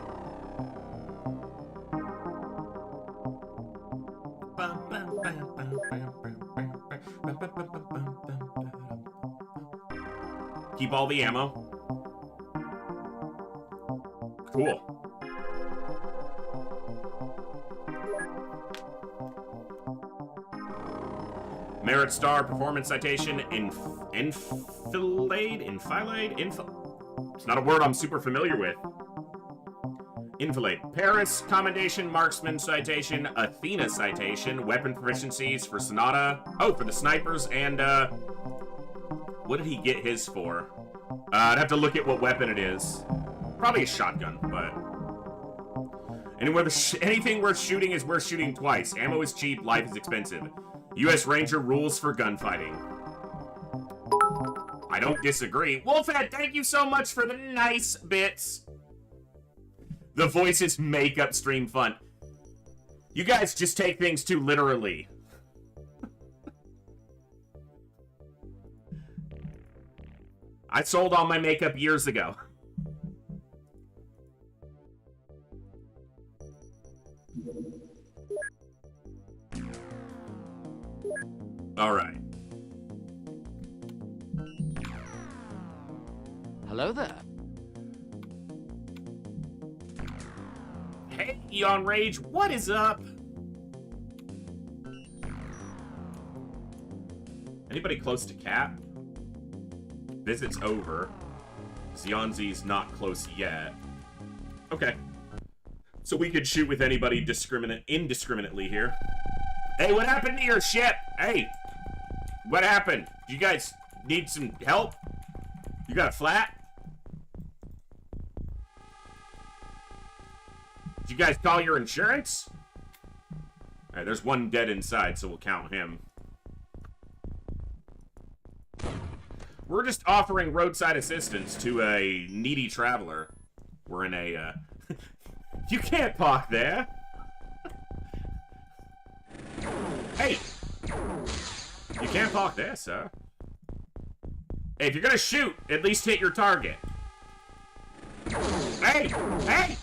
Keep all the ammo. Cool. Merit Star Performance Citation Enfilade? It's not a word I'm super familiar with. Enfilade. Paris Commendation Marksman Citation, Athena Citation, Weapon Proficiencies for Sonata. Oh, for the snipers, and what did he get his for? I'd have to look at what weapon it is. Probably a shotgun, but... anything worth shooting is worth shooting twice. Ammo is cheap, life is expensive. U.S. Ranger rules for gunfighting. I don't disagree. Wolfhead, thank you so much for the nice bits. The voices make up stream fun. You guys just take things too literally. I sold all my makeup years ago. All right. Hello there. Hey, Eon Rage, what is up? Anybody close to Cap? Visit's over. Xionzi's not close yet. Okay. So we could shoot with anybody indiscriminately here. Hey, what happened to your ship? Hey! What happened? You guys need some help? You got a flat? Did you guys call your insurance? Alright, there's one dead inside, so we'll count him. We're just offering roadside assistance to a needy traveler. We're in a, You can't park there! Hey! You can't park there, sir. Hey, if you're gonna shoot, at least hit your target. Hey! Hey!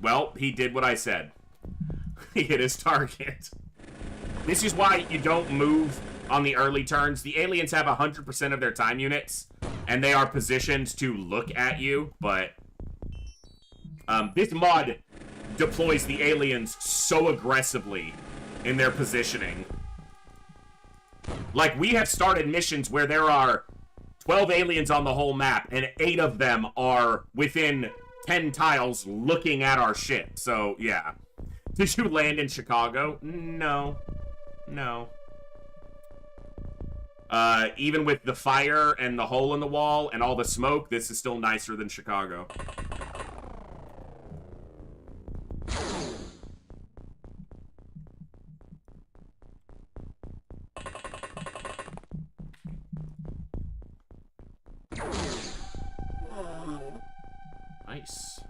Well, he did what I said. He hit his target. This is why you don't move on the early turns. The aliens have 100% of their time units, and they are positioned to look at you, but this mod deploys the aliens so aggressively in their positioning. Like, we have started missions where there are 12 aliens on the whole map, and 8 of them are within 10 tiles looking at our ship. So, yeah. Did you land in Chicago? No. No. Even with the fire and the hole in the wall and all the smoke, this is still nicer than Chicago. Nice.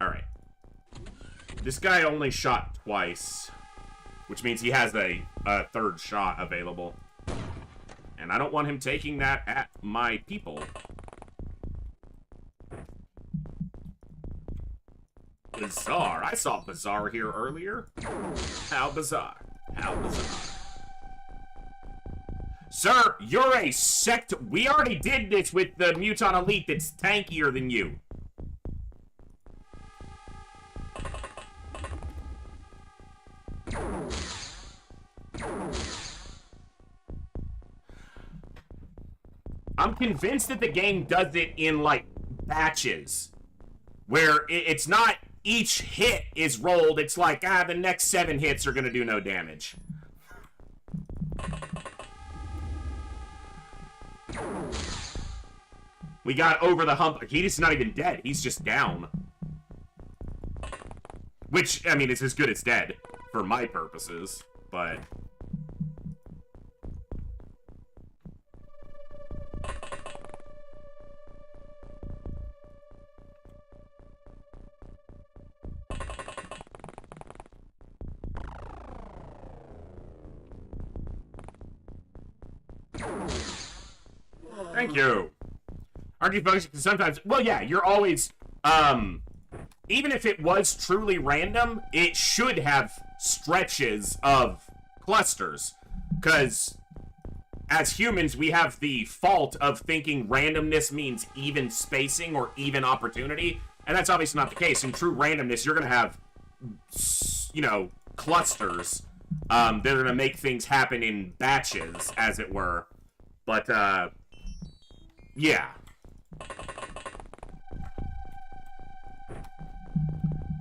Alright. This guy only shot twice, which means he has a third shot available. And I don't want him taking that at my people. Bizarre. I saw Bizarre here earlier. How bizarre. How bizarre. Sir, you're a sect. We already did this with the Muton Elite that's tankier than you. I'm convinced that the game does it in, like, batches. Where it's not each hit is rolled, it's like, the next 7 hits are gonna do no damage. We got over the hump. He's not even dead. He's just down. Which, I mean, is as good as dead, for my purposes, but... Thank you. Aren't you folks? Sometimes, well, yeah, you're always, even if it was truly random, it should have stretches of clusters. Because, as humans, we have the fault of thinking randomness means even spacing or even opportunity. And that's obviously not the case. In true randomness, you're going to have, you know, clusters that are going to make things happen in batches, as it were. But, yeah.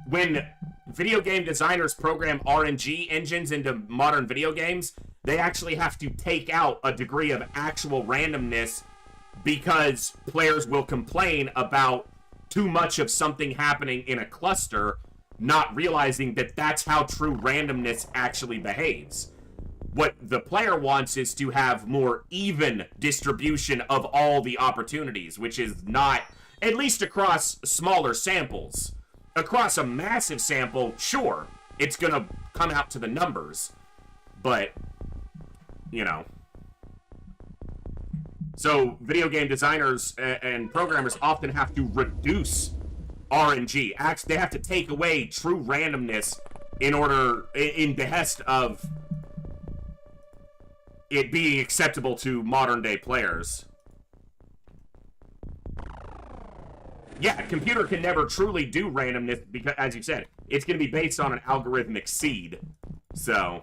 When video game designers program RNG engines into modern video games, they actually have to take out a degree of actual randomness because players will complain about too much of something happening in a cluster, not realizing that that's how true randomness actually behaves. What the player wants is to have more even distribution of all the opportunities, which is not, at least across smaller samples. Across a massive sample, sure, it's gonna come out to the numbers. But, you know. So, video game designers and programmers often have to reduce RNG. They have to take away true randomness in behest of it being acceptable to modern day players. Yeah, a computer can never truly do randomness because, as you said, it's going to be based on an algorithmic seed. So,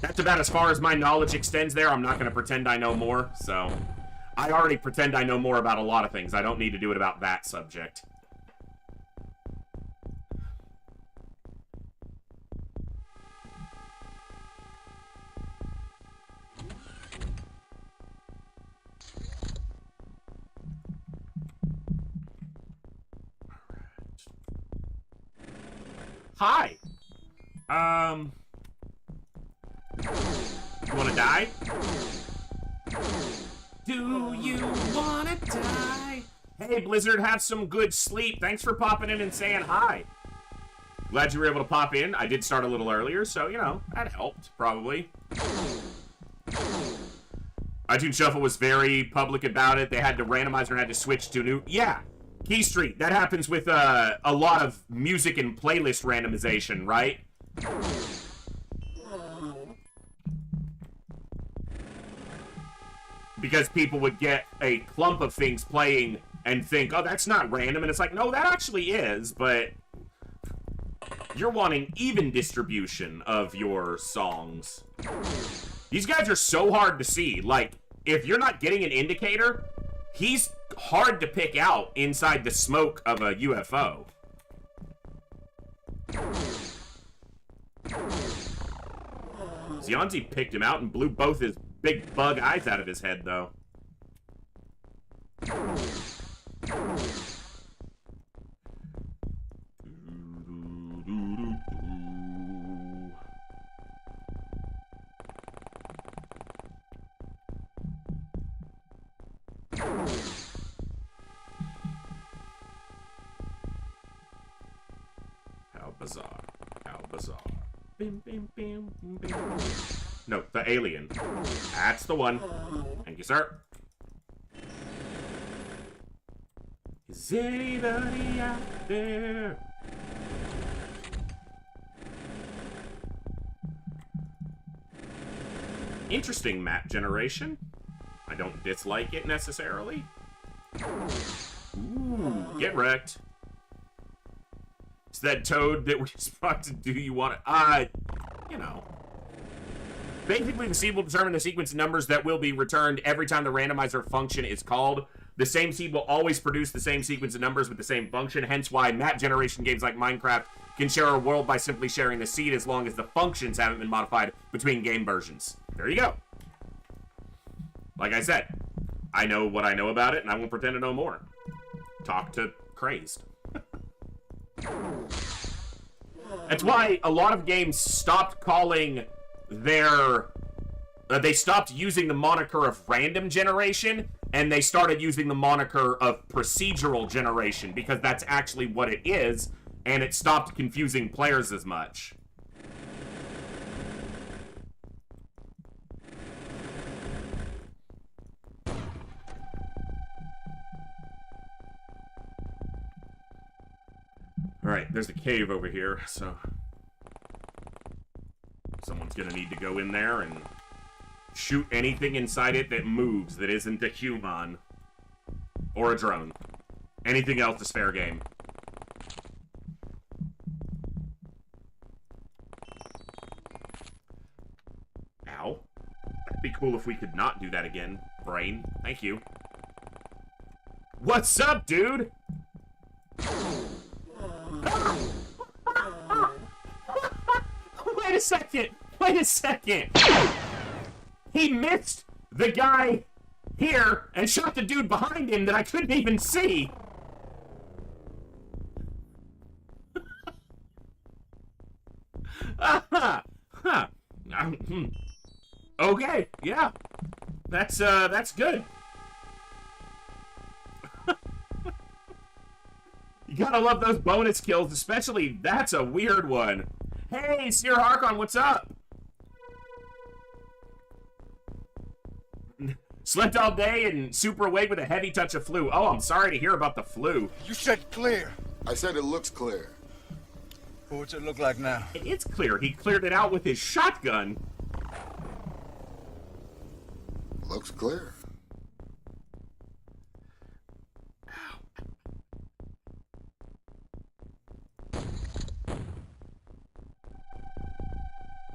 that's about as far as my knowledge extends there. I'm not going to pretend I know more, so... I already pretend I know more about a lot of things. I don't need to do it about that subject. Hi. You wanna die? Do you wanna die? Hey, Blizzard, have some good sleep. Thanks for popping in and saying hi. Glad you were able to pop in. I did start a little earlier, so, you know, that helped, probably. iTunes Shuffle was very public about it. They had to randomize or had to switch to new... Yeah. Key Street, that happens with a lot of music and playlist randomization, right? Because people would get a clump of things playing and think, oh, that's not random, and it's like, no, that actually is, but you're wanting even distribution of your songs. These guys are so hard to see. Like, if you're not getting an indicator, he's hard to pick out inside the smoke of a UFO. Zionzi picked him out and blew both his big bug eyes out of his head, though. How bizarre. How bizarre. Bim, bim, bim, bim. No, the alien. That's the one. Thank you, sir. Is anybody out there? Interesting map generation. I don't dislike it necessarily. Ooh, get wrecked. It's that toad that we just brought to do you want it? You know. Basically, the seed will determine the sequence of numbers that will be returned every time the randomizer function is called. The same seed will always produce the same sequence of numbers with the same function, hence why map generation games like Minecraft can share a world by simply sharing the seed as long as the functions haven't been modified between game versions. There you go. Like I said, I know what I know about it, and I won't pretend to know more. Talk to Crazed. That's why a lot of games stopped calling their... they stopped using the moniker of random generation, and they started using the moniker of procedural generation, because that's actually what it is, and it stopped confusing players as much. Alright, there's a cave over here, so... someone's gonna need to go in there and shoot anything inside it that moves that isn't a human. Or a drone. Anything else is fair game. Ow. That'd be cool if we could not do that again, brain. Thank you. What's up, dude? Wait a second! Wait a second! He missed the guy here and shot the dude behind him that I couldn't even see! Okay, yeah. That's good. You gotta love those bonus kills, especially that's a weird one. Hey, Seer Harkon, what's up? Slept all day and super awake with a heavy touch of flu. Oh, I'm sorry to hear about the flu. You said clear. I said it looks clear. What's it look like now? It is clear. He cleared it out with his shotgun. Looks clear.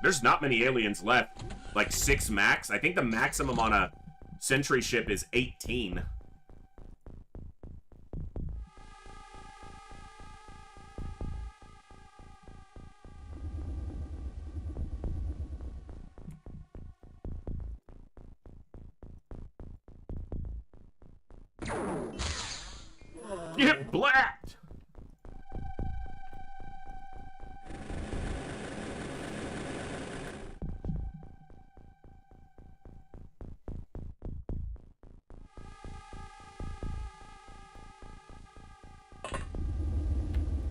There's not many aliens left. Like 6 max. I think the maximum on a sentry ship is 18. Get blacked!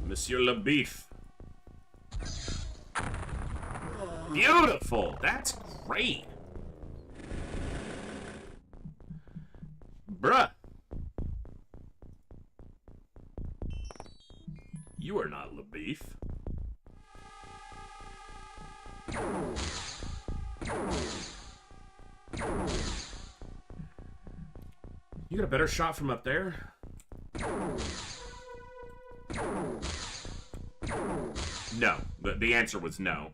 Monsieur Le Beef. Beautiful! That's great! Bruh. You are not Le Beef. You got a better shot from up there? No. The answer was no.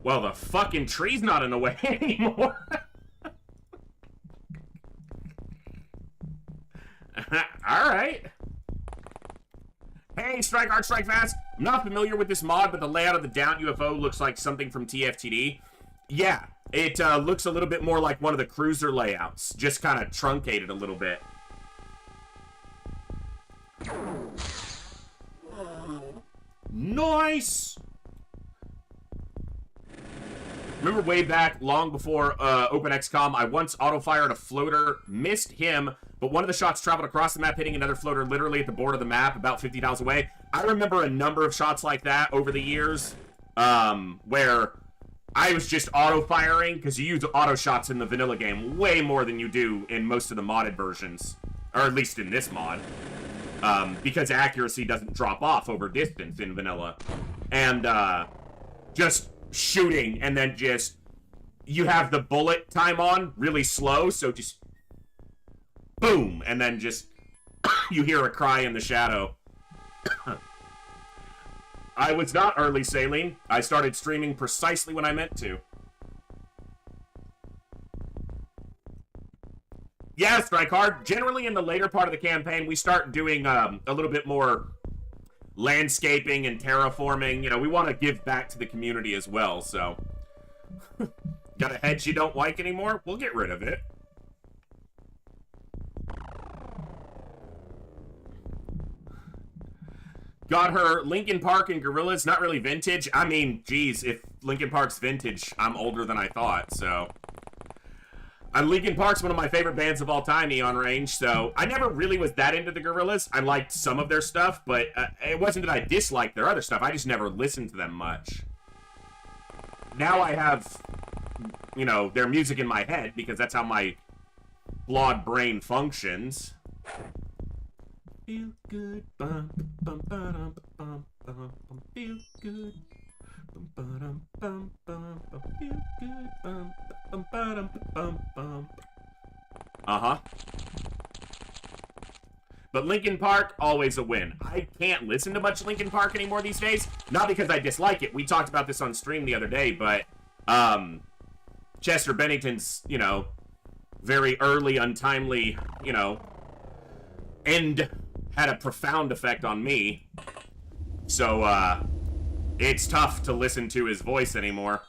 Well, the fucking tree's not in the way anymore. Alright. Hey, Strike Hard, Strike Fast. I'm not familiar with this mod, but the layout of the down UFO looks like something from TFTD. Yeah, it looks a little bit more like one of the cruiser layouts. Just kind of truncated a little bit. Nice! Remember way back, long before openxcom, I once auto-fired a floater, missed him, but one of the shots traveled across the map, hitting another floater literally at the border of the map, about 50 tiles away. I remember a number of shots like that over the years, where I was just auto-firing, because you use auto shots in the vanilla game way more than you do in most of the modded versions, or at least in this mod, because accuracy doesn't drop off over distance in vanilla. And, just shooting, and then just, you have the bullet time on really slow, so just boom, and then just you hear a cry in the shadow. I was not early sailing. I started streaming precisely when I meant to. Yeah, Strike Hard. Generally in the later part of the campaign, we start doing a little bit more landscaping and terraforming. You know, we want to give back to the community as well, so. Got a hedge you don't like anymore? We'll get rid of it. Got her Linkin Park and Gorillaz, not really vintage. I mean, geez, if Linkin Park's vintage, I'm older than I thought, so. Linkin Park's one of my favorite bands of all time, Eon Range, so I never really was that into the Gorillaz. I liked some of their stuff, but it wasn't that I disliked their other stuff. I just never listened to them much. Now I have, you know, their music in my head, because that's how my flawed brain functions. Feel good, bum, bum, bum, bum, bum, bum, feel good. Bum, bum, bum, bum, bum, feel good. Bum, bum, bum, bum, bum. Uh-huh. But Linkin Park, always a win. I can't listen to much Linkin Park anymore these days. Not because I dislike it. We talked about this on stream the other day, but Chester Bennington's, you know, very early, untimely, you know, end had a profound effect on me. So, it's tough to listen to his voice anymore.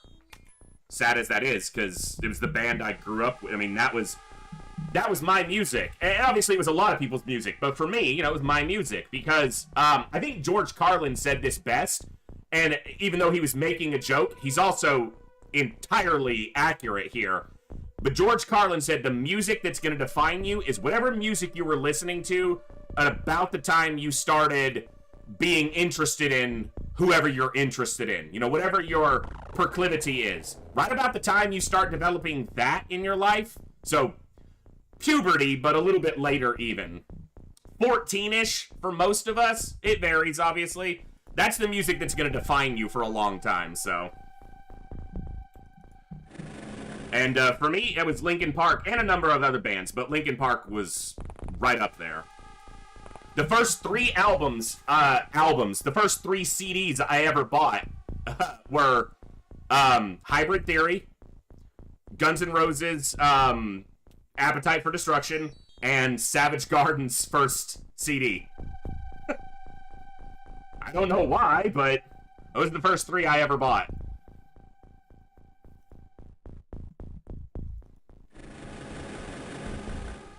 Sad as that is, because it was the band I grew up with. I mean, that was my music. And obviously, it was a lot of people's music. But for me, you know, it was my music. Because I think George Carlin said this best. And even though he was making a joke, he's also entirely accurate here. But George Carlin said the music that's going to define you is whatever music you were listening to at about the time you started being interested in whoever you're interested in. You know, whatever your proclivity is. Right about the time you start developing that in your life. So, puberty, but a little bit later even. 14-ish for most of us. It varies, obviously. That's the music that's going to define you for a long time, so. And for me, it was Linkin Park and a number of other bands, but Linkin Park was right up there. The first three the first three CDs I ever bought were Hybrid Theory, Guns N' Roses, Appetite for Destruction, and Savage Garden's first CD. I don't know why, but those are the first three I ever bought.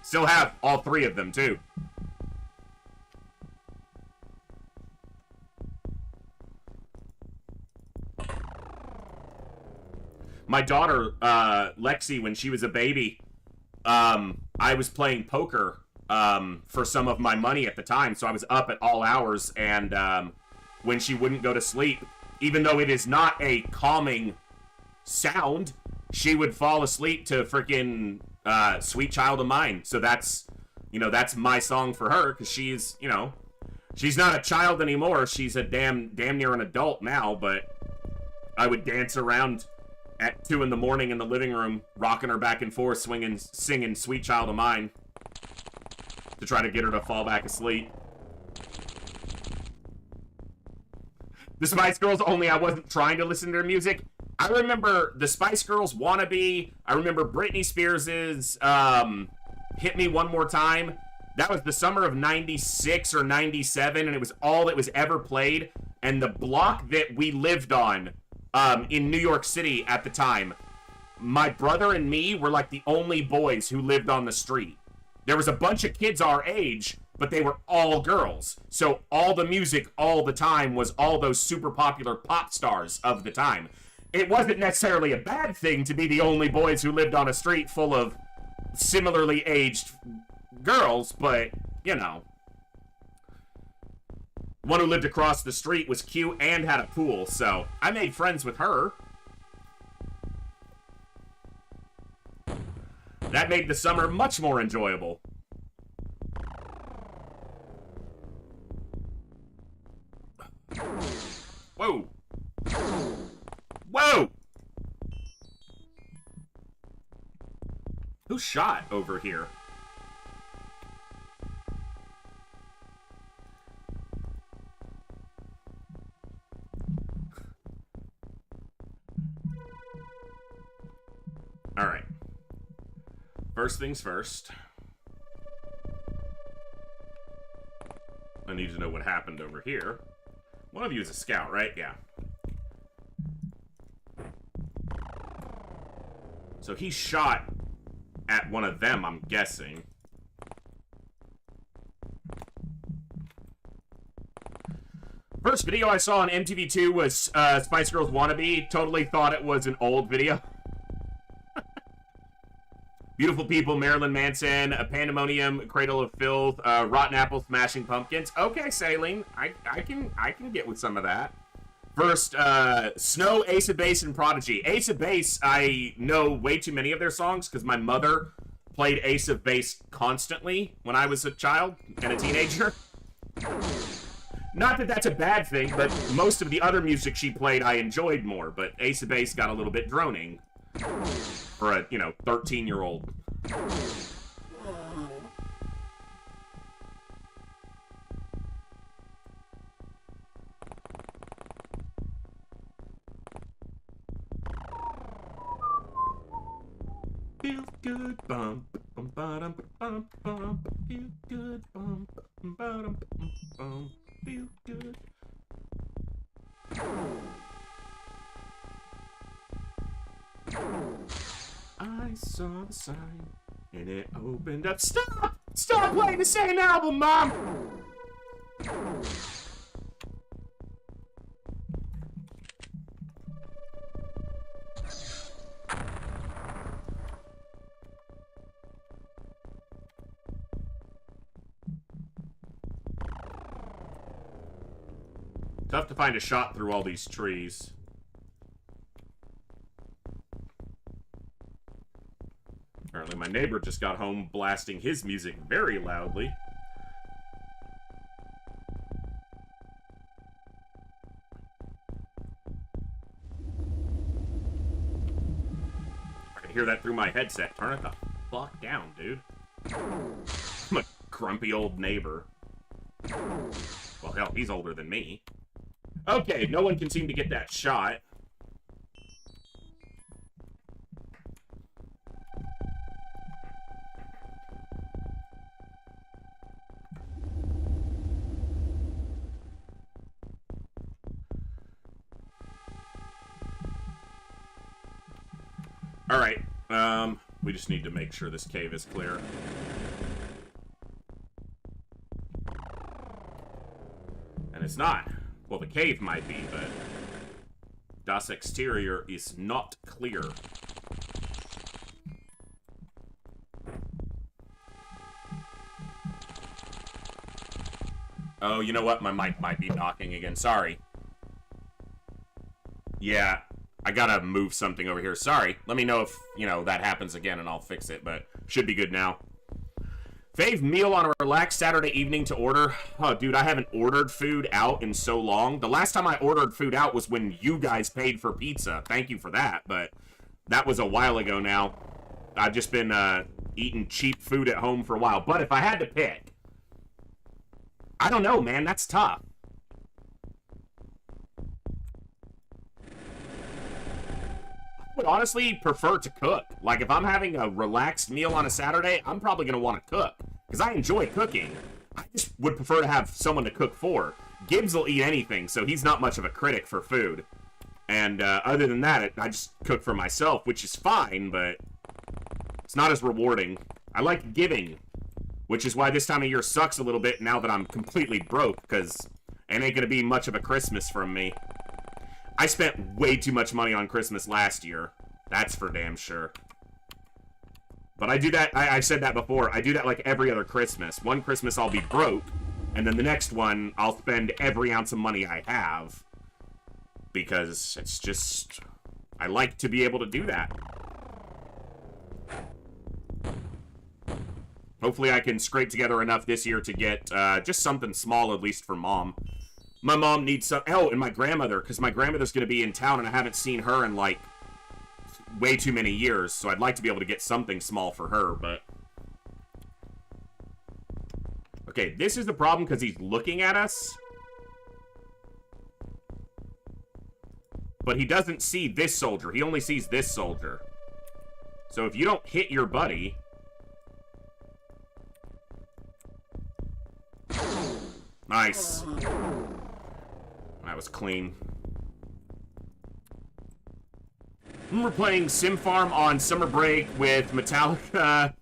Still have all three of them, too. My daughter, Lexi, when she was a baby, I was playing poker for some of my money at the time, so I was up at all hours, and when she wouldn't go to sleep, even though it is not a calming sound, she would fall asleep to freaking Sweet Child of Mine. So that's, you know, that's my song for her, because she's, you know, she's not a child anymore. She's a damn near an adult now, but I would dance around at 2 in the morning in the living room, rocking her back and forth, singing Sweet Child of Mine to try to get her to fall back asleep. The Spice Girls, only I wasn't trying to listen to their music. I remember the Spice Girls Wannabe. I remember Britney Spears's Hit Me One More Time. That was the summer of 96 or 97, and it was all that was ever played. And the block that we lived on in New York City at the time, my brother and me were like the only boys who lived on the street. There was a bunch of kids our age, but they were all girls. So all the music all the time was all those super popular pop stars of the time. It wasn't necessarily a bad thing to be the only boys who lived on a street full of similarly aged girls, but, you know. One who lived across the street was cute and had a pool, so I made friends with her. That made the summer much more enjoyable. Whoa. Whoa! Who shot over here? Alright. First things first. I need to know what happened over here. One of you is a scout, right? Yeah. So he shot at one of them, I'm guessing. First video I saw on MTV2 was Spice Girls Wannabe. Totally thought it was an old video. Beautiful People, Marilyn Manson, a Pandemonium, Cradle of Filth, Rotten Apple, Smashing Pumpkins. Okay, Saline, I can get with some of that. First, Snow, Ace of Base, and Prodigy. Ace of Base, I know way too many of their songs because my mother played Ace of Base constantly when I was a child and a teenager. Not that that's a bad thing, but most of the other music she played I enjoyed more, but Ace of Base got a little bit droning for a, 13-year-old. Feel good, bum, bum, bum, bum, bum, feel good, bum, bum, bum, bum, feel good. I saw the sign and it opened up. Stop! Stop playing the same album, Mom! Tough to find a shot through all these trees. Apparently my neighbor just got home blasting his music very loudly. I can hear that through my headset. Turn it the fuck down, dude. I'm a grumpy old neighbor. Well, hell, he's older than me. Okay, no one can seem to get that shot. Alright, we just need to make sure this cave is clear. And it's not. Well, the cave might be, but das exterior is not clear. Oh, you know what? My mic might be knocking again. Sorry. Yeah, I gotta move something over here. Sorry. Let me know if, that happens again and I'll fix it, but should be good now. Fave meal on a relaxed Saturday evening to order. Oh, dude, I haven't ordered food out in so long. The last time I ordered food out was when you guys paid for pizza. Thank you for that, but that was a while ago now. I've just been eating cheap food at home for a while. But if I had to pick, I don't know, man. That's tough. I would honestly prefer to cook. Like, if I'm having a relaxed meal on a Saturday, I'm probably going to want to cook. Because I enjoy cooking. I just would prefer to have someone to cook for. Gibbs will eat anything, so he's not much of a critic for food. And other than that, I just cook for myself, which is fine, but it's not as rewarding. I like giving, Which is why this time of year sucks a little bit now that I'm completely broke, because it ain't gonna be much of a Christmas from me. I spent way too much money on Christmas last year. That's for damn sure. But I do that, I've said that before, I do that like every other Christmas. One Christmas I'll be broke, and then the next one I'll spend every ounce of money I have. Because it's just, I like to be able to do that. Hopefully I can scrape together enough this year to get just something small, at least for Mom. My mom needs some... Oh, and my grandmother, because my grandmother's going to be in town, and I haven't seen her in, like, way too many years, so I'd like to be able to get something small for her, but... Okay, this is the problem, because he's looking at us. But he doesn't see this soldier. He only sees this soldier. So if you don't hit your buddy... Nice. That was clean. We're playing Sim Farm on summer break with Metallica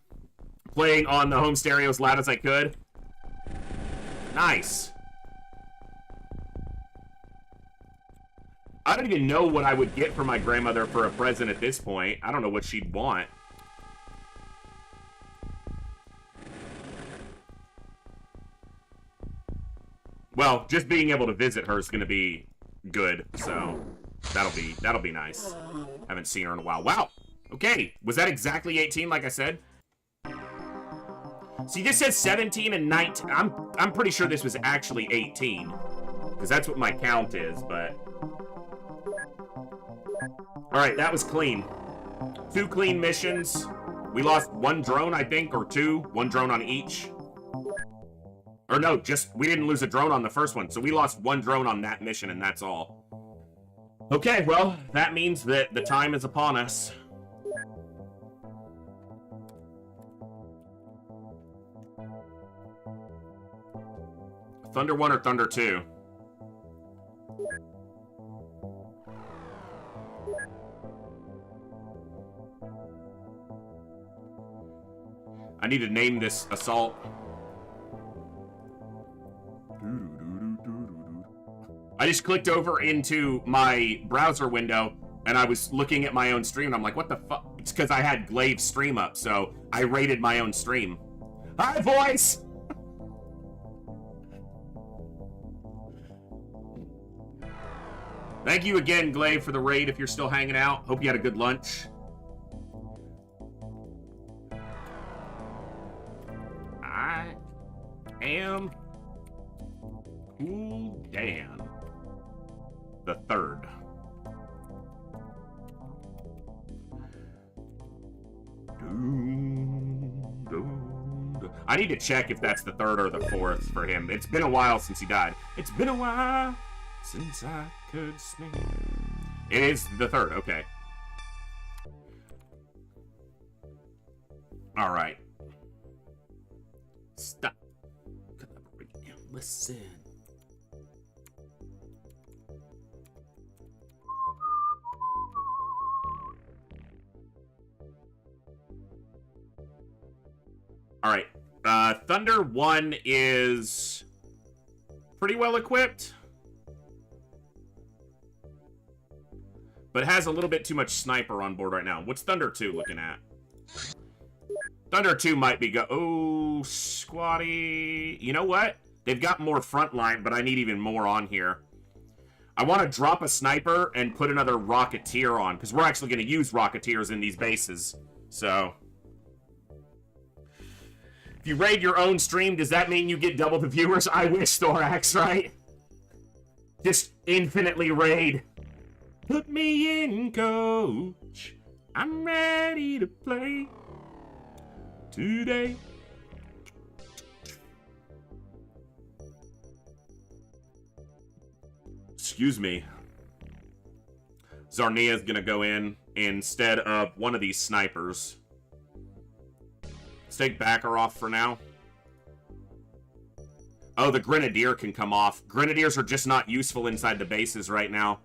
playing on the home stereo as loud as I could. Nice. I don't even know what I would get for my grandmother for a present at this point. I don't know what she'd want. Well, just being able to visit her is going to be good, so that'll be nice. Haven't seen her in a while. Wow. Okay, was that exactly 18 like I said? See, this says 17 and 19. I'm pretty sure this was actually 18, because that's what my count is, but... Alright, that was clean. 2 clean missions. We lost 1 drone, I think, or 2. 1 drone on each. Or no, just, we didn't lose a drone on the first one, so we lost 1 drone on that mission, and that's all. Okay, well, that means that the time is upon us. Thunder 1 or Thunder 2? I need to name this assault. I just clicked over into my browser window, and I was looking at my own stream, and I'm like, what the fuck? It's because I had Glave's stream up, so I rated my own stream. Hi, voice! Thank you again, Glaive, for the raid if you're still hanging out. Hope you had a good lunch. I am Cool Dan the Third. I need to check if that's the 3rd or the 4th for him. It's been a while since he died. It's been a while since I could sing. It is the 3rd, okay. Alright. Stop. Listen. Alright. Thunder 1 is pretty well equipped, but has a little bit too much sniper on board right now. What's Thunder 2 looking at? Thunder 2 might be oh, squatty. You know what? They've got more frontline, but I need even more on here. I want to drop a sniper and put another Rocketeer on, because we're actually going to use Rocketeers in these bases. So, if you raid your own stream, does that mean you get double the viewers? I wish, Thorax, right? Just infinitely raid. Put me in, coach. I'm ready to play today. Excuse me. Zarnia's gonna go in instead of one of these snipers. Let's take Backer off for now. Oh, the Grenadier can come off. Grenadiers are just not useful inside the bases right now.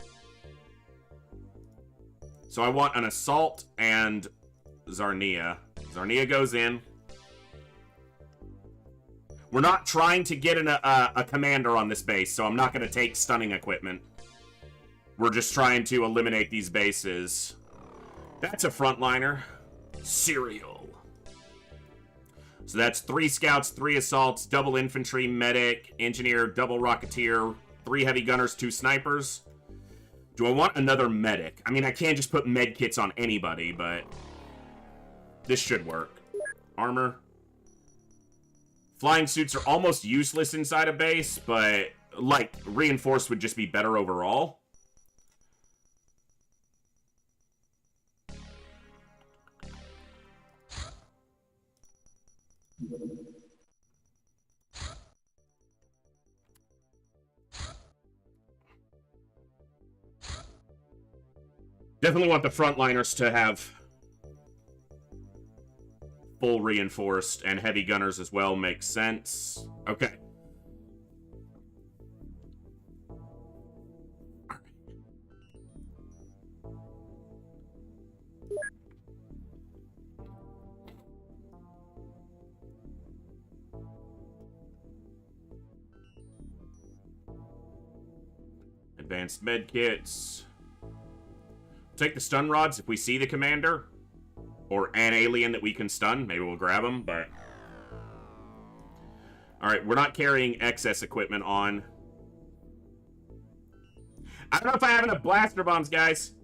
So I want an Assault and Zarnia. Zarnia goes in. We're not trying to get a commander on this base, so I'm not going to take stunning equipment. We're just trying to eliminate these bases. That's a frontliner. Serial. So that's 3 scouts, 3 assaults, double infantry, medic, engineer, double rocketeer, 3 heavy gunners, 2 snipers. Do I want another medic? I mean, I can't just put med kits on anybody, but this should work. Armor. Flying suits are almost useless inside a base, but, like, reinforced would just be better overall. Definitely want the frontliners to have full reinforced, and heavy gunners as well makes sense. Okay. Advanced med kits. Take the stun rods if we see the commander. Or an alien that we can stun. Maybe we'll grab them, but... Alright, we're not carrying excess equipment on. I don't know if I have enough blaster bombs, guys.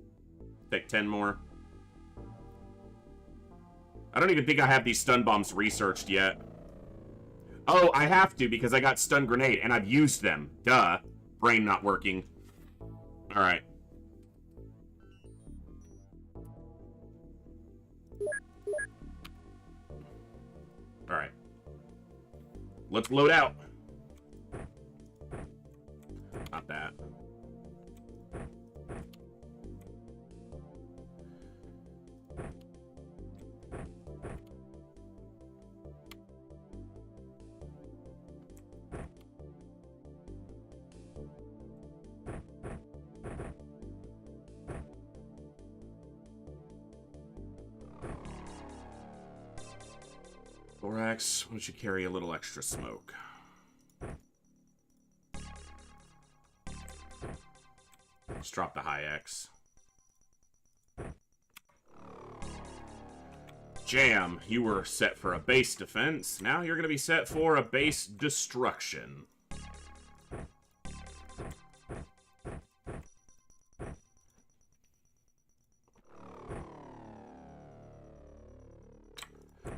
Take 10 more. I don't even think I have these stun bombs researched yet. Oh, I have to because I got stun grenade, and I've used them. Duh. Brain not working. Alright. Alright. Let's load out. Not that. Thorax, why don't you carry a little extra smoke? Let's drop the high X. Jam, you were set for a base defense. Now you're going to be set for a base destruction.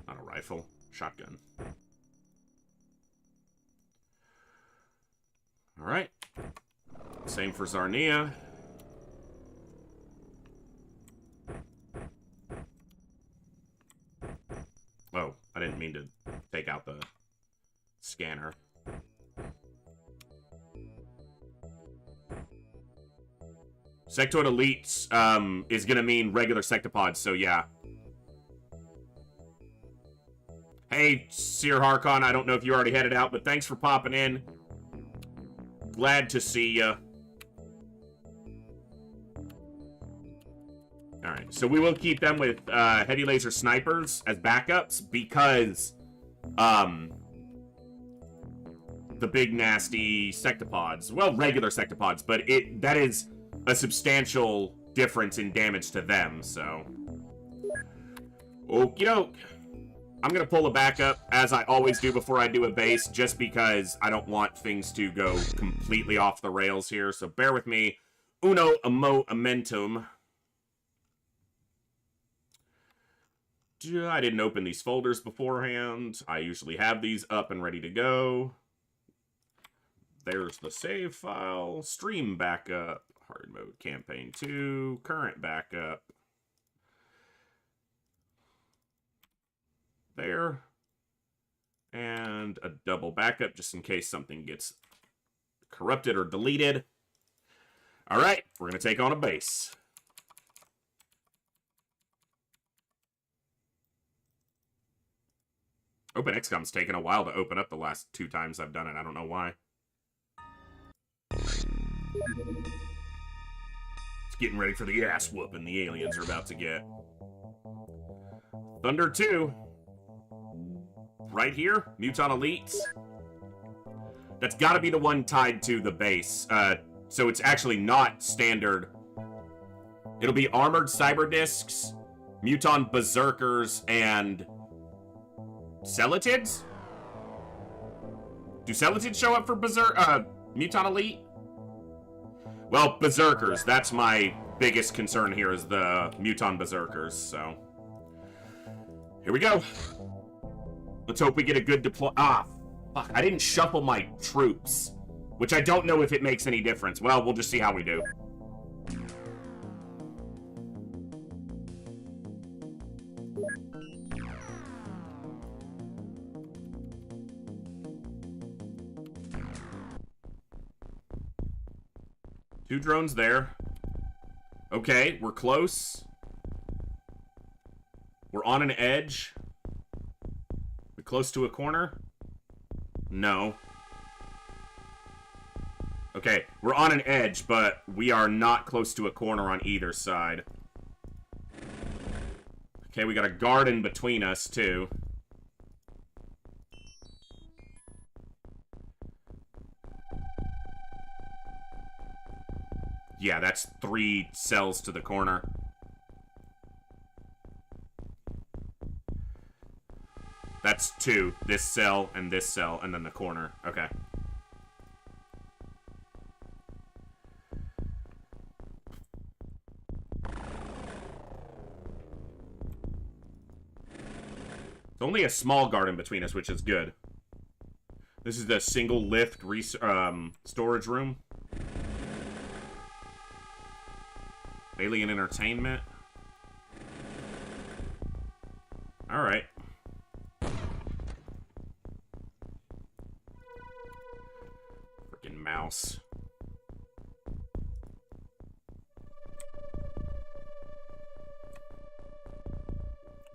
Not a rifle. Shotgun. Alright. Same for Zarnia. Oh, I didn't mean to take out the scanner. Sectoid Elites is going to mean regular sectopods, so yeah. Hey, Seer Harkon, I don't know if you already headed out, but thanks for popping in. Glad to see ya. Alright, so we will keep them with heavy laser snipers as backups because the big nasty sectopods, well, regular sectopods, but that is a substantial difference in damage to them, so. Okie doke. I'm going to pull a backup, as I always do before I do a base, just because I don't want things to go completely off the rails here. So bear with me. Uno momentum. I didn't open these folders beforehand. I usually have these up and ready to go. There's the save file. Stream backup. Hard mode campaign 2. Current backup. There. And a double backup just in case something gets corrupted or deleted. Alright, we're going to take on a base. OpenXCom's taken a while to open up the last 2 times I've done it. I don't know why. It's getting ready for the ass whooping the aliens are about to get. Thunder 2. Right here, Muton Elites. That's got to be the one tied to the base. So it's actually not standard. It'll be armored cyber discs, muton berserkers, and celetids? Do celetids show up for muton elite? Well, berserkers. That's my biggest concern here is the muton berserkers, so. Here we go. Let's hope we get a good deploy. Ah, fuck. I didn't shuffle my troops, which I don't know if it makes any difference. Well, we'll just see how we do. Two drones there. Okay, we're close. We're on an edge. We close to a corner? No. Okay, we're on an edge, but we are not close to a corner on either side. Okay, we got a garden between us, too. Yeah, that's 3 cells to the corner. That's 2. This cell, and then the corner. Okay. It's only a small garden between us, which is good. This is the single lift storage room. Alien entertainment. Alright. Freaking mouse.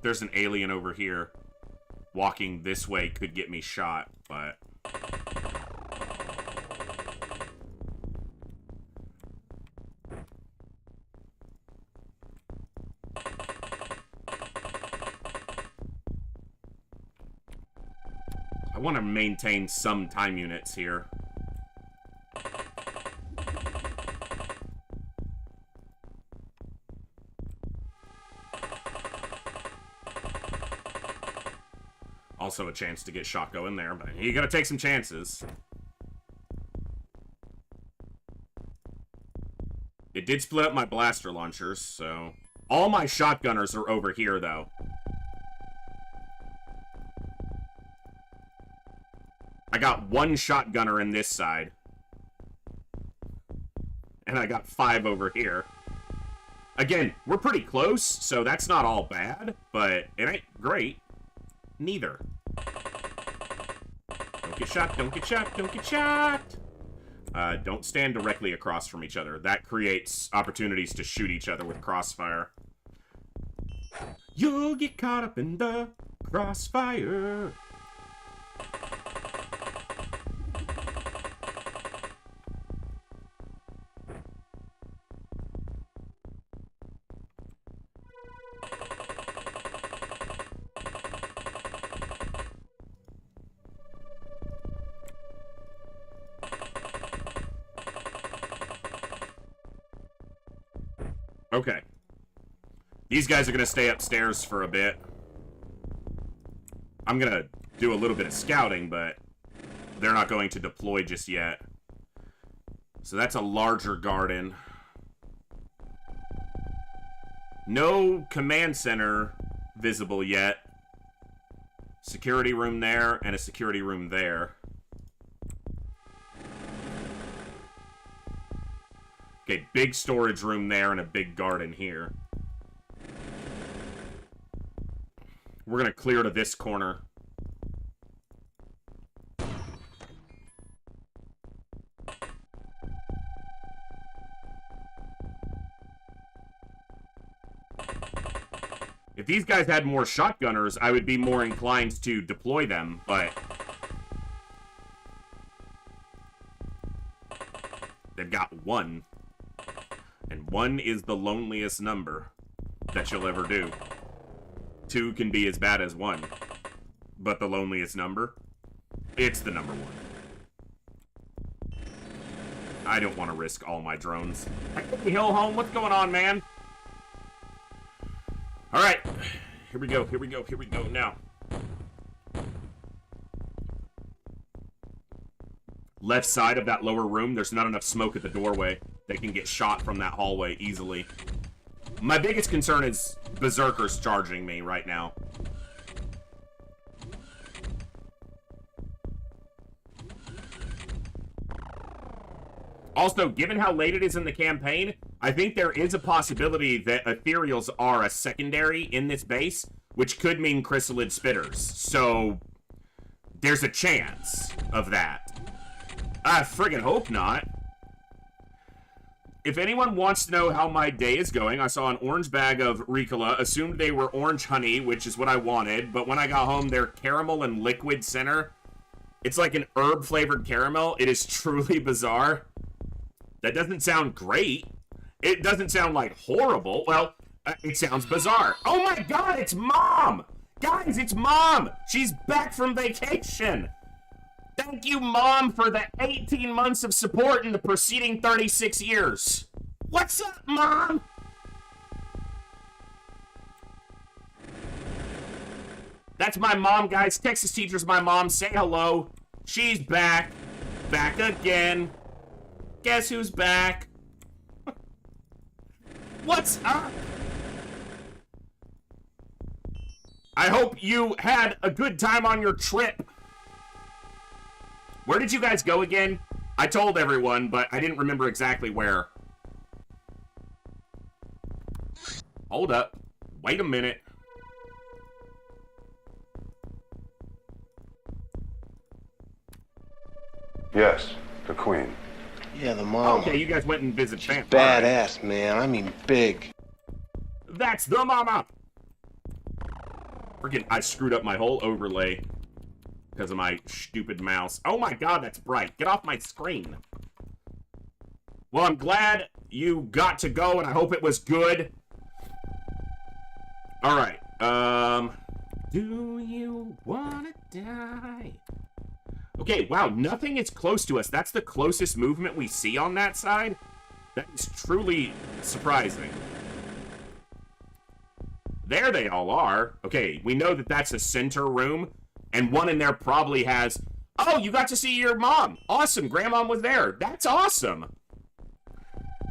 There's an alien over here. Walking this way could get me shot, but... I want to maintain some time units here. Also a chance to get Shotgo in there, but you gotta take some chances. It did split up my blaster launchers, so... All my shotgunners are over here, though. I got 1 shotgunner in this side. And I got 5 over here. Again, we're pretty close, so that's not all bad, but it ain't great. Neither. Don't get shot, don't get shot, don't get shot! Don't stand directly across from each other. That creates opportunities to shoot each other with crossfire. You'll get caught up in the crossfire. Okay. These guys are going to stay upstairs for a bit. I'm going to do a little bit of scouting, but they're not going to deploy just yet. So that's a larger garden. No command center visible yet. Security room there and a security room there. Okay, big storage room there and a big garden here. We're gonna clear to this corner. If these guys had more shotgunners, I would be more inclined to deploy them, but... they've got 1. And 1 is the loneliest number that you'll ever do. 2 can be as bad as 1. But the loneliest number, it's the number 1. I don't want to risk all my drones. Hey, Hill Home, what's going on, man? All right, here we go, here we go, here we go now. Left side of that lower room, there's not enough smoke at the doorway. They can get shot from that hallway easily. My biggest concern is berserkers charging me right now. Also, given how late it is in the campaign, I think there is a possibility that ethereals are a secondary in this base, which could mean chrysalid spitters. So, there's a chance of that. I friggin' hope not. If anyone wants to know how my day is going, I saw an orange bag of Ricola, assumed they were orange honey, which is what I wanted, but when I got home, they're caramel and liquid center. It's like an herb-flavored caramel. It is truly bizarre. That doesn't sound great. It doesn't sound, like, horrible. Well, it sounds bizarre. Oh my god, it's Mom! Guys, it's Mom! She's back from vacation! Thank you, Mom, for the 18 months of support in the preceding 36 years. What's up, Mom? That's my mom, guys. Texas teacher's my mom. Say hello. She's back. Back again. Guess who's back? What's up? I hope you had a good time on your trip. Where did you guys go again? I told everyone, but I didn't remember exactly where. Hold up. Wait a minute. Yes, the Queen. Yeah, the mama. Okay, you guys went and visited She's Fam. badass, man. I mean big. That's the mama! Freaking, I screwed up my whole overlay because of my stupid mouse. Oh my god, that's bright. Get off my screen. Well, I'm glad you got to go, and I hope it was good. Alright, do you wanna die? Okay, wow, nothing is close to us. That's the closest movement we see on that side. That is truly surprising. There they all are. Okay, we know that that's a center room, and one in there probably has... Oh, you got to see your mom. Awesome, Grandma was there. That's awesome.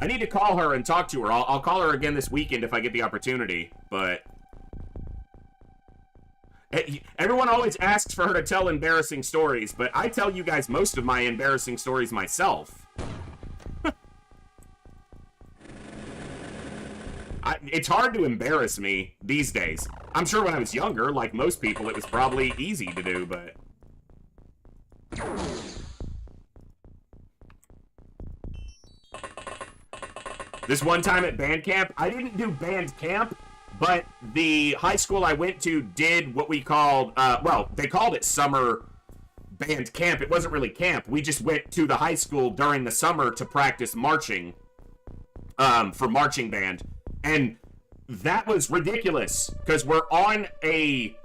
I need to call her and talk to her. I'll call her again this weekend if I get the opportunity, but... Everyone always asks for her to tell embarrassing stories, but I tell you guys most of my embarrassing stories myself. It's hard to embarrass me these days. I'm sure when I was younger, like most people, it was probably easy to do, but... This one time at band camp, I didn't do band camp, but the high school I went to did what we called, well, they called it summer band camp. It wasn't really camp. We just went to the high school during the summer to practice marching, for marching band. And that was ridiculous, because we're on a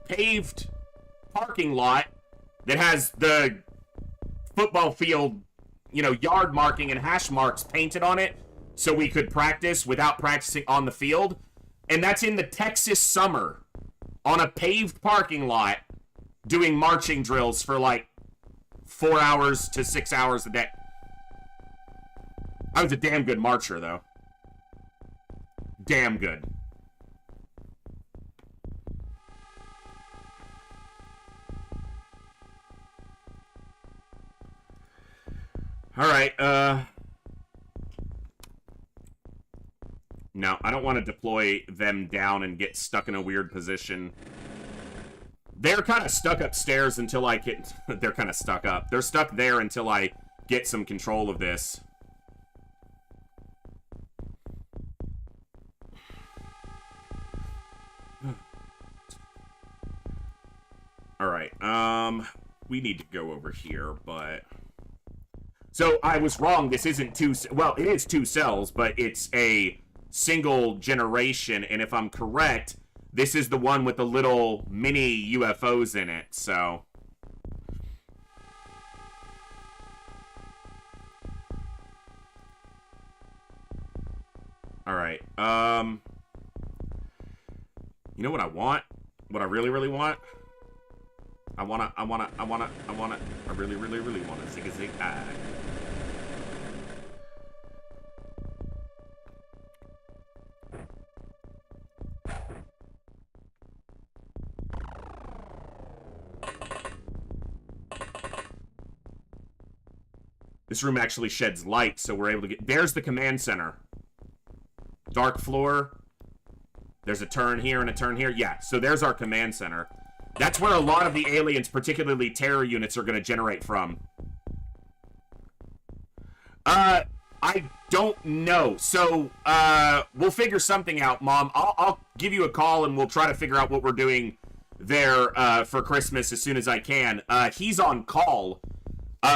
paved parking lot that has the football field, you know, yard marking and hash marks painted on it, so we could practice without practicing on the field. And that's in the Texas summer, on a paved parking lot, doing marching drills for like 4 hours to 6 hours a day. I was a damn good marcher, though. Damn good. Alright, no, I don't want to deploy them down and get stuck in a weird position. They're kind of stuck upstairs until I get... They're kind of stuck up. They're stuck there until I get some control of this. Alright, we need to go over here, but... So, I was wrong, this isn't two... Well, it is 2 cells, but it's a single generation, and if I'm correct, this is the one with the little mini UFOs in it, so... Alright, you know what I want? What I really, really want? I really, really, really want a zig-a-zig-ag. This room actually sheds light, so we're able to get... There's the command center. Dark floor. There's a turn here and a turn here. Yeah, so there's our command center. That's where a lot of the aliens, particularly terror units, are going to generate from. I don't know. So, we'll figure something out, Mom. I'll give you a call and we'll try to figure out what we're doing there for Christmas as soon as I can. He's on call.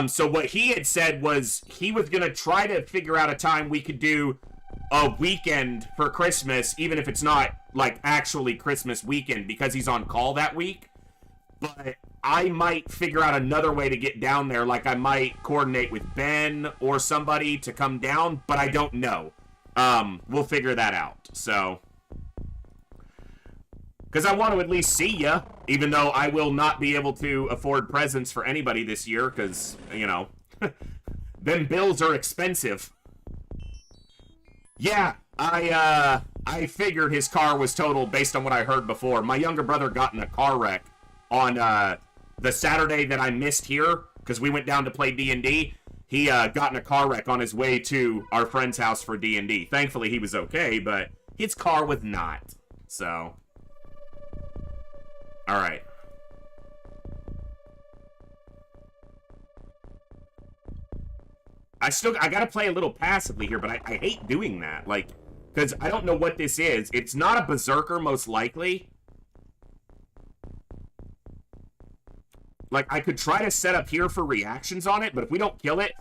So what he had said was he was going to try to figure out a time we could do a weekend for Christmas, even if it's not, like, actually Christmas weekend, because he's on call that week. But I might figure out another way to get down there, like I might coordinate with Ben or somebody to come down, but I don't know. We'll figure that out, so... Because I want to at least see ya, even though I will not be able to afford presents for anybody this year, because, you know, them bills are expensive. Yeah, I figured his car was totaled based on what I heard before. My younger brother got in a car wreck on the Saturday that I missed here, because we went down to play D&D. He got in a car wreck on his way to our friend's house for D&D. Thankfully, he was okay, but his car was not, so... Alright. I gotta play a little passively here, but I hate doing that, like, because I don't know what this is. It's not a berserker, most likely. Like, I could try to set up here for reactions on it, but if we don't kill it,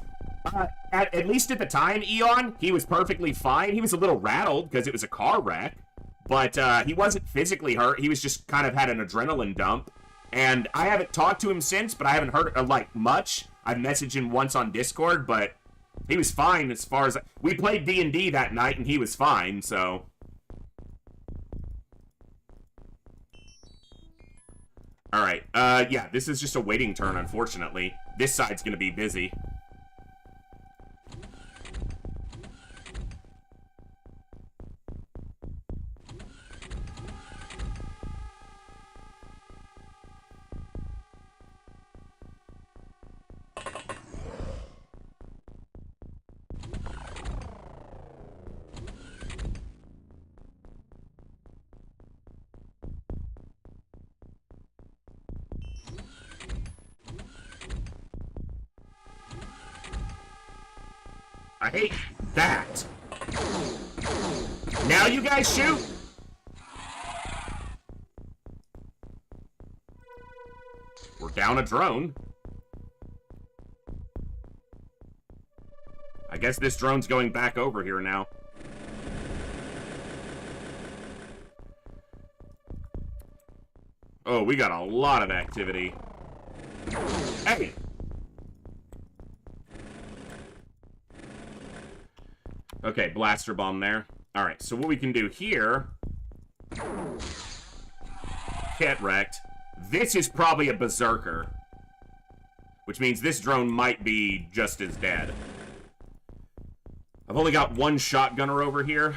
at least at the time, Eon, he was perfectly fine. He was a little rattled, because it was a car wreck, but he wasn't physically hurt. He was just kind of had an adrenaline dump, and I haven't talked to him since, but I haven't heard, like, much. I've messaged him once on Discord, but he was fine as far as... We played D&D that night, and he was fine, so... Alright, yeah, this is just a waiting turn, unfortunately. This side's gonna be busy. I hate that. Now you guys shoot. We're down a drone. I guess this drone's going back over here now. Oh, we got a lot of activity. Hey! Okay, blaster bomb there. Alright, so what we can do here... Get wrecked. This is probably a berserker. Which means this drone might be just as dead. I've only got one shotgunner over here.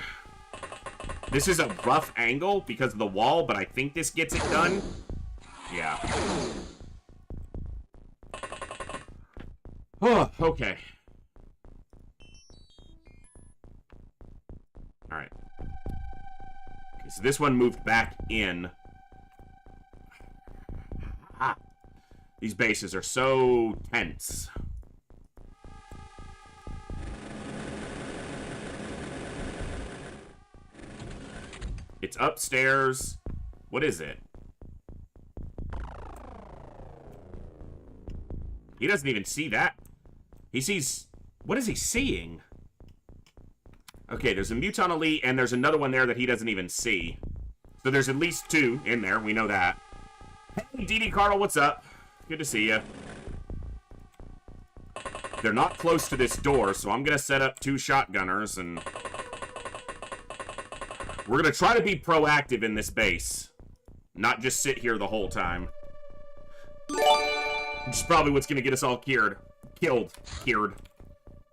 This is a rough angle because of the wall, but I think this gets it done. Yeah. Oh, okay. Alright. Okay, so this one moved back in. Ah. These bases are so tense. It's upstairs. What is it? He doesn't even see that. He sees... What is he seeing? Okay, there's a Muton Elite, and there's another one there that he doesn't even see. So there's at least two in there. We know that. Hey, DD Cardinal, what's up? Good to see you. They're not close to this door, so I'm going to set up two shotgunners and... We're gonna try to be proactive in this base. Not just sit here the whole time. Which is probably what's gonna get us all cured. Killed. Cured.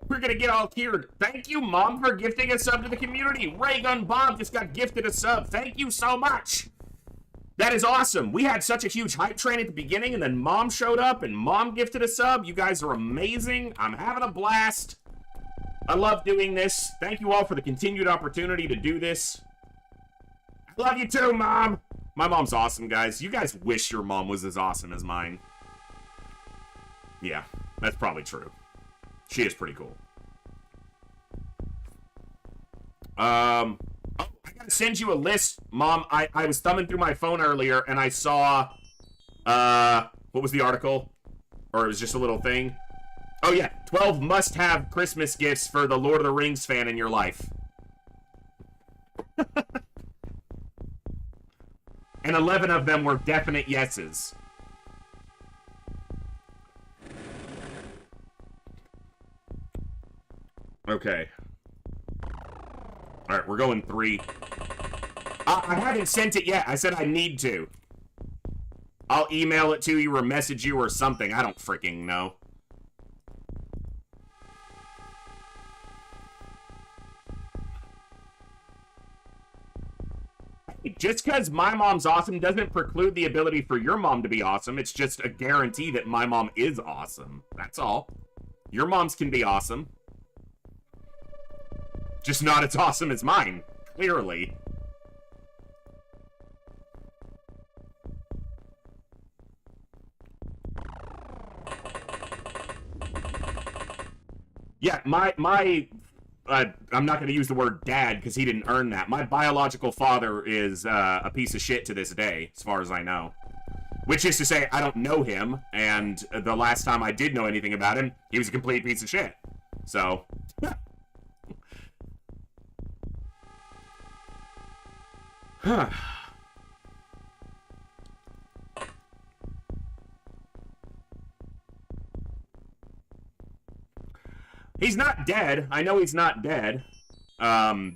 We're gonna get all cured. Thank you, Mom, for gifting a sub to the community. Raygun Bob just got gifted a sub. Thank you so much. That is awesome. We had such a huge hype train at the beginning, and then Mom showed up, and Mom gifted a sub. You guys are amazing. I'm having a blast. I love doing this. Thank you all for the continued opportunity to do this. I love you too, Mom. My mom's awesome, guys. You guys wish your mom was as awesome as mine. Yeah, that's probably true. She is pretty cool. Oh, I gotta send you a list, Mom. I was thumbing through my phone earlier, and I saw, what was the article? Or it was just a little thing. Oh, yeah. 12 must-have Christmas gifts for the Lord of the Rings fan in your life. And 11 of them were definite yeses. Okay. Alright, we're going 3. I haven't sent it yet. I said I need to. I'll email it to you or message you or something. I don't freaking know. Just because my mom's awesome doesn't preclude the ability for your mom to be awesome. It's just a guarantee that my mom is awesome. That's all. Your moms can be awesome. Just not as awesome as mine, clearly. Yeah, I'm not going to use the word dad because he didn't earn that. My biological father is a piece of shit to this day, as far as I know. Which is to say, I don't know him, and the last time I did know anything about him, he was a complete piece of shit. So... He's not dead. I know he's not dead.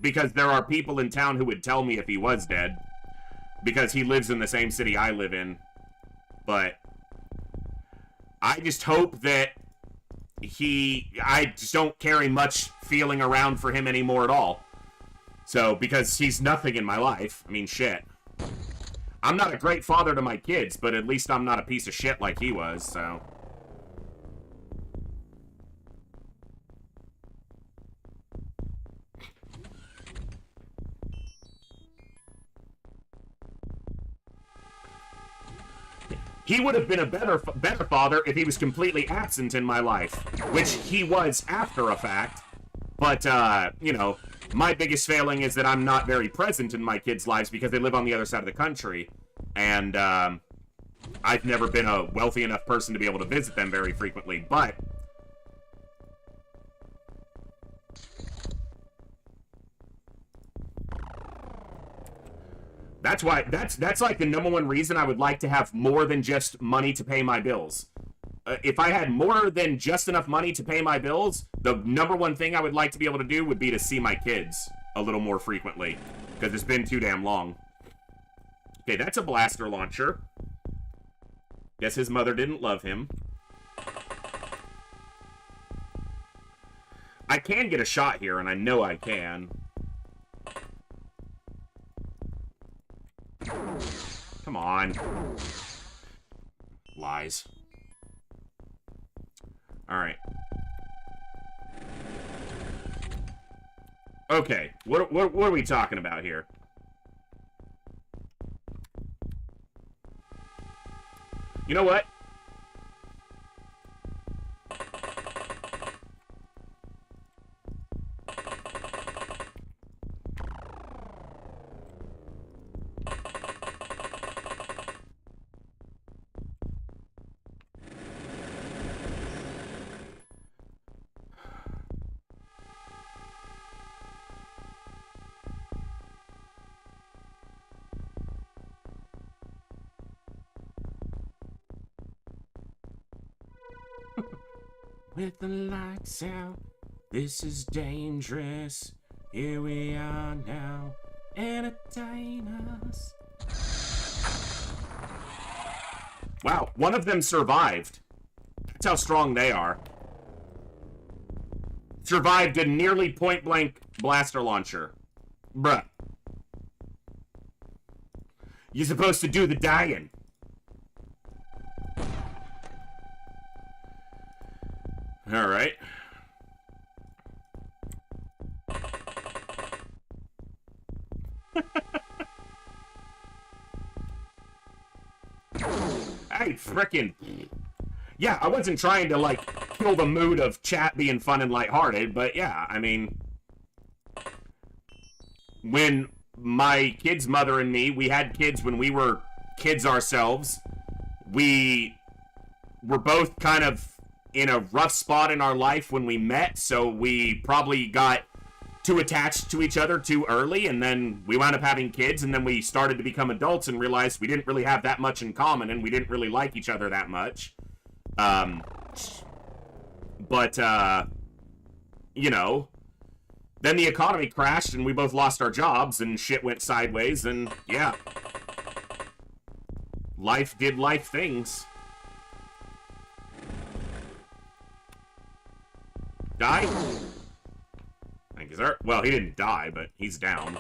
Because there are people in town who would tell me if he was dead. Because he lives in the same city I live in. But I just hope that I just don't carry much feeling around for him anymore at all. So, because he's nothing in my life. I mean, shit. I'm not a great father to my kids, but at least I'm not a piece of shit like he was, so... He would have been a better father if he was completely absent in my life, which he was after a fact. But, you know, my biggest failing is that I'm not very present in my kids' lives because they live on the other side of the country. And, I've never been a wealthy enough person to be able to visit them very frequently, but... That's why, that's like the #1 reason I would like to have more than just money to pay my bills. If I had more than just enough money to pay my bills, the #1 thing I would like to be able to do would be to see my kids a little more frequently. Because it's been too damn long. Okay, that's a blaster launcher. Guess his mother didn't love him. I can get a shot here, and I know I can. Come on. Lies. Alright. Okay, what are we talking about here? You know what? With the lights out, this is dangerous. Here we are now, Entertain us. Wow, one of them survived. That's how strong they are. Survived a nearly point-blank blaster launcher. Bruh. You're supposed to do the dying. Alright. Hey, frickin'. Yeah, I wasn't trying to, like, kill the mood of chat being fun and lighthearted, but yeah, I mean... When my kid's mother and me, we had kids when we were kids ourselves, we were both kind of in a rough spot in our life when we met, so we probably got too attached to each other too early, and then we wound up having kids, and then we started to become adults and realized we didn't really have that much in common, and we didn't really like each other that much. You know, then the economy crashed, and we both lost our jobs, and shit went sideways, and yeah. Life did life things. Die? Thank you, sir. Well, he didn't die, but he's down.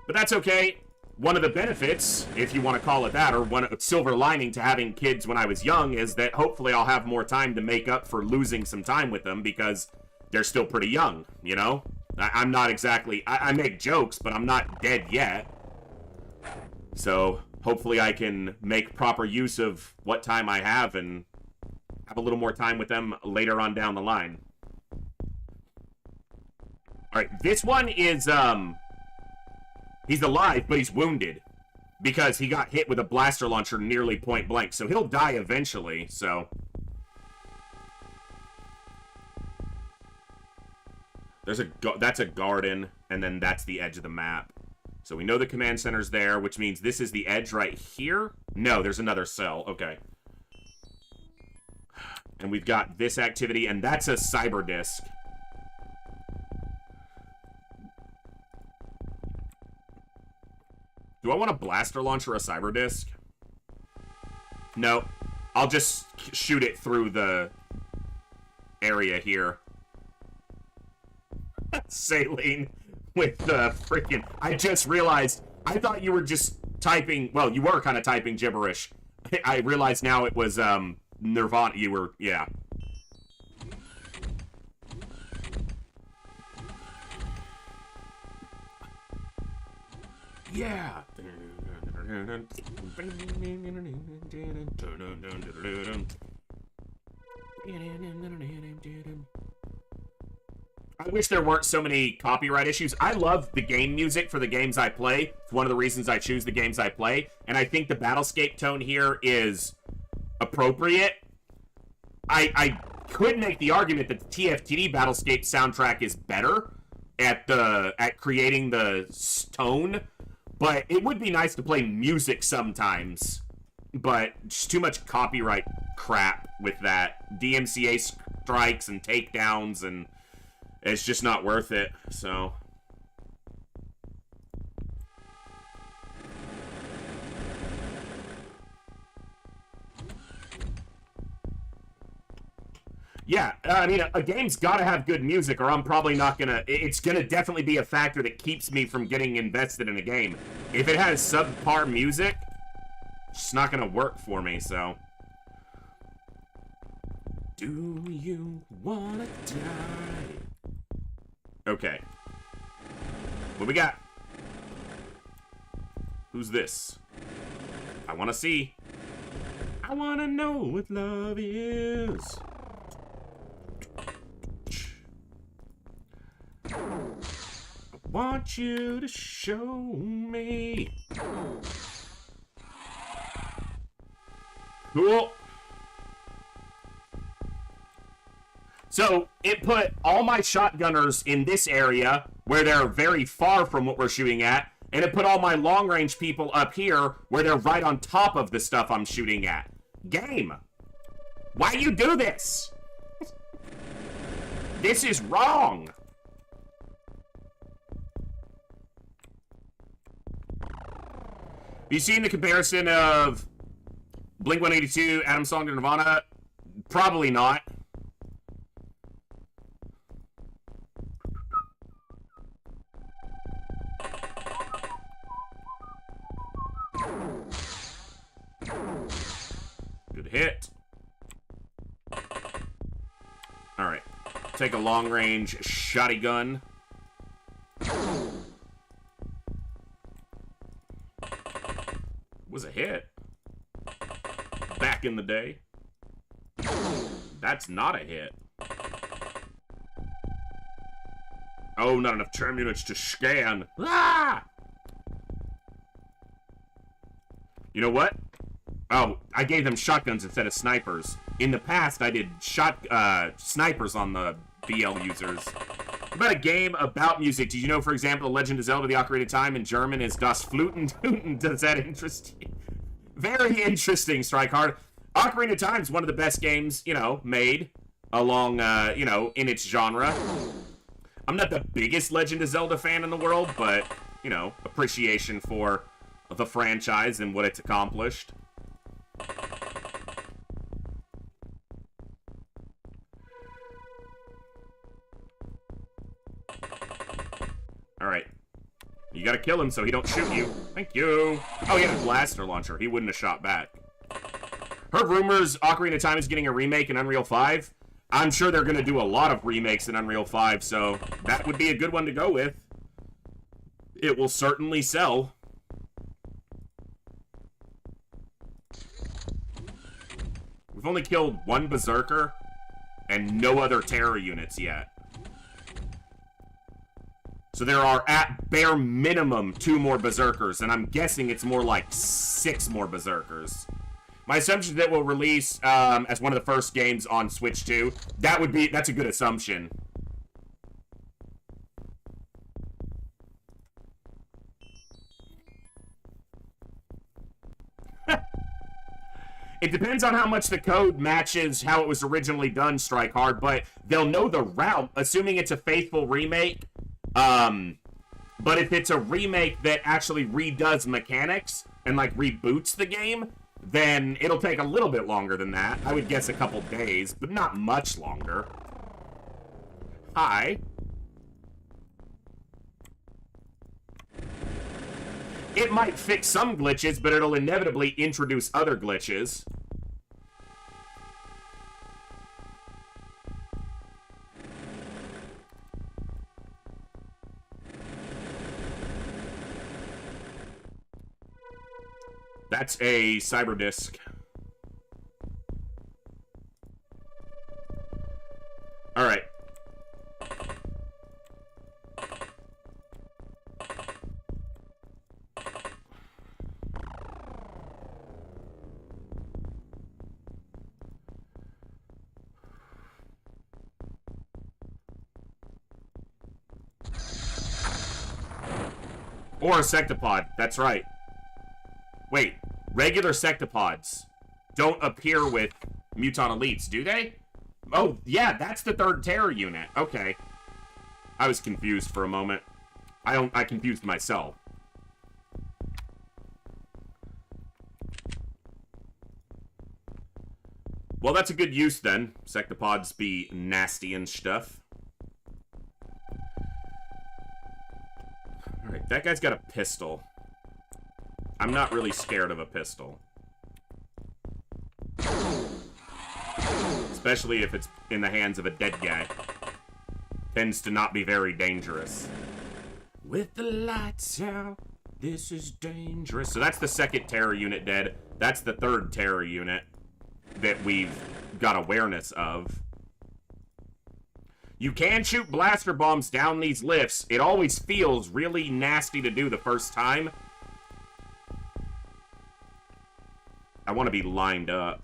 But that's okay. One of the benefits, if you want to call it that, or one silver lining to having kids when I was young, is that hopefully I'll have more time to make up for losing some time with them, because they're still pretty young, you know? I'm not exactly... I make jokes, but I'm not dead yet. So, hopefully I can make proper use of what time I have and have a little more time with them later on down the line. Alright, this one is, he's alive, but he's wounded. Because he got hit with a blaster launcher nearly point blank. So he'll die eventually, so... That's a garden, and then that's the edge of the map. So we know the command center's there, which means this is the edge right here? No, there's another cell. Okay. And we've got this activity, and that's a cyber disk. Do I want a blaster launcher or a cyber disk? No. I'll just shoot it through the area here. Saline with the freaking... I just realized, I thought you were just typing... Well, you were kind of typing gibberish. I realized now it was, Nirvana. You were... Yeah. Yeah. I wish there weren't so many copyright issues. I love the game music for the games I play. It's one of the reasons I choose the games I play. And I think the Battlescape tone here is appropriate. I could make the argument that the TFTD Battlescape soundtrack is better at creating the tone. But it would be nice to play music sometimes. But just too much copyright crap with that. DMCA strikes and takedowns, and it's just not worth it, so... Yeah, I mean, a game's gotta have good music, or I'm probably not gonna... It's gonna definitely be a factor that keeps me from getting invested in a game. If it has subpar music, it's just not gonna work for me, so... Do you wanna die? Okay. What we got? Who's this? I wanna see. I wanna know what love is. I want you to show me. Cool. So, it put all my shotgunners in this area, where they're very far from what we're shooting at, and it put all my long-range people up here, where they're right on top of the stuff I'm shooting at. Game! Why you do this? This is wrong! you seen the comparison of Blink-182, Adam Song to Nirvana? Probably not. Good hit. Alright. Take a long-range shotty was a hit. Back in the day. That's not a hit. Oh, not enough term units to scan. Ah! You know what? Oh, I gave them shotguns instead of snipers. In the past, I did snipers on the BL users. About a game about music. Did you know, for example, The Legend of Zelda: The Ocarina of Time in German is Das Fluten Tuten? Does that interest you? Very interesting, Strike Hard. Ocarina of Time is one of the best games, you know, made along, you know, in its genre. I'm not the biggest Legend of Zelda fan in the world, but, you know, appreciation for the franchise and what it's accomplished. Alright. You gotta kill him so he don't shoot you. Thank you. Oh, he had a blaster launcher. He wouldn't have shot back. Heard rumors Ocarina of Time is getting a remake in Unreal 5. I'm sure they're gonna do a lot of remakes in Unreal 5, so that would be a good one to go with. It will certainly sell. We've only killed one Berserker and no other terror units yet. So there are, at bare minimum, 2 more Berserkers, and I'm guessing it's more like 6 more Berserkers. My assumption is that we'll release as one of the first games on Switch 2. That's a good assumption. It depends on how much the code matches how it was originally done, Strike Hard, but they'll know the route, assuming it's a faithful remake. But if it's a remake that actually redoes mechanics and, like, reboots the game, then it'll take a little bit longer than that. I would guess a couple days, but not much longer. Hi. It might fix some glitches, but it'll inevitably introduce other glitches. That's a cyber disk. All right. Or a sectopod. That's right. Wait. Regular sectopods don't appear with Muton Elites, do they? Oh, yeah, that's the 3rd terror unit. Okay. I was confused for a moment. I confused myself. Well, that's a good use then. Sectopods be nasty and stuff. Alright, that guy's got a pistol. I'm not really scared of a pistol. Especially if it's in the hands of a dead guy. Tends to not be very dangerous. With the lights out, this is dangerous. So that's the 2nd terror unit dead. That's the 3rd terror unit that we've got awareness of. You can shoot blaster bombs down these lifts. It always feels really nasty to do the first time. I want to be lined up.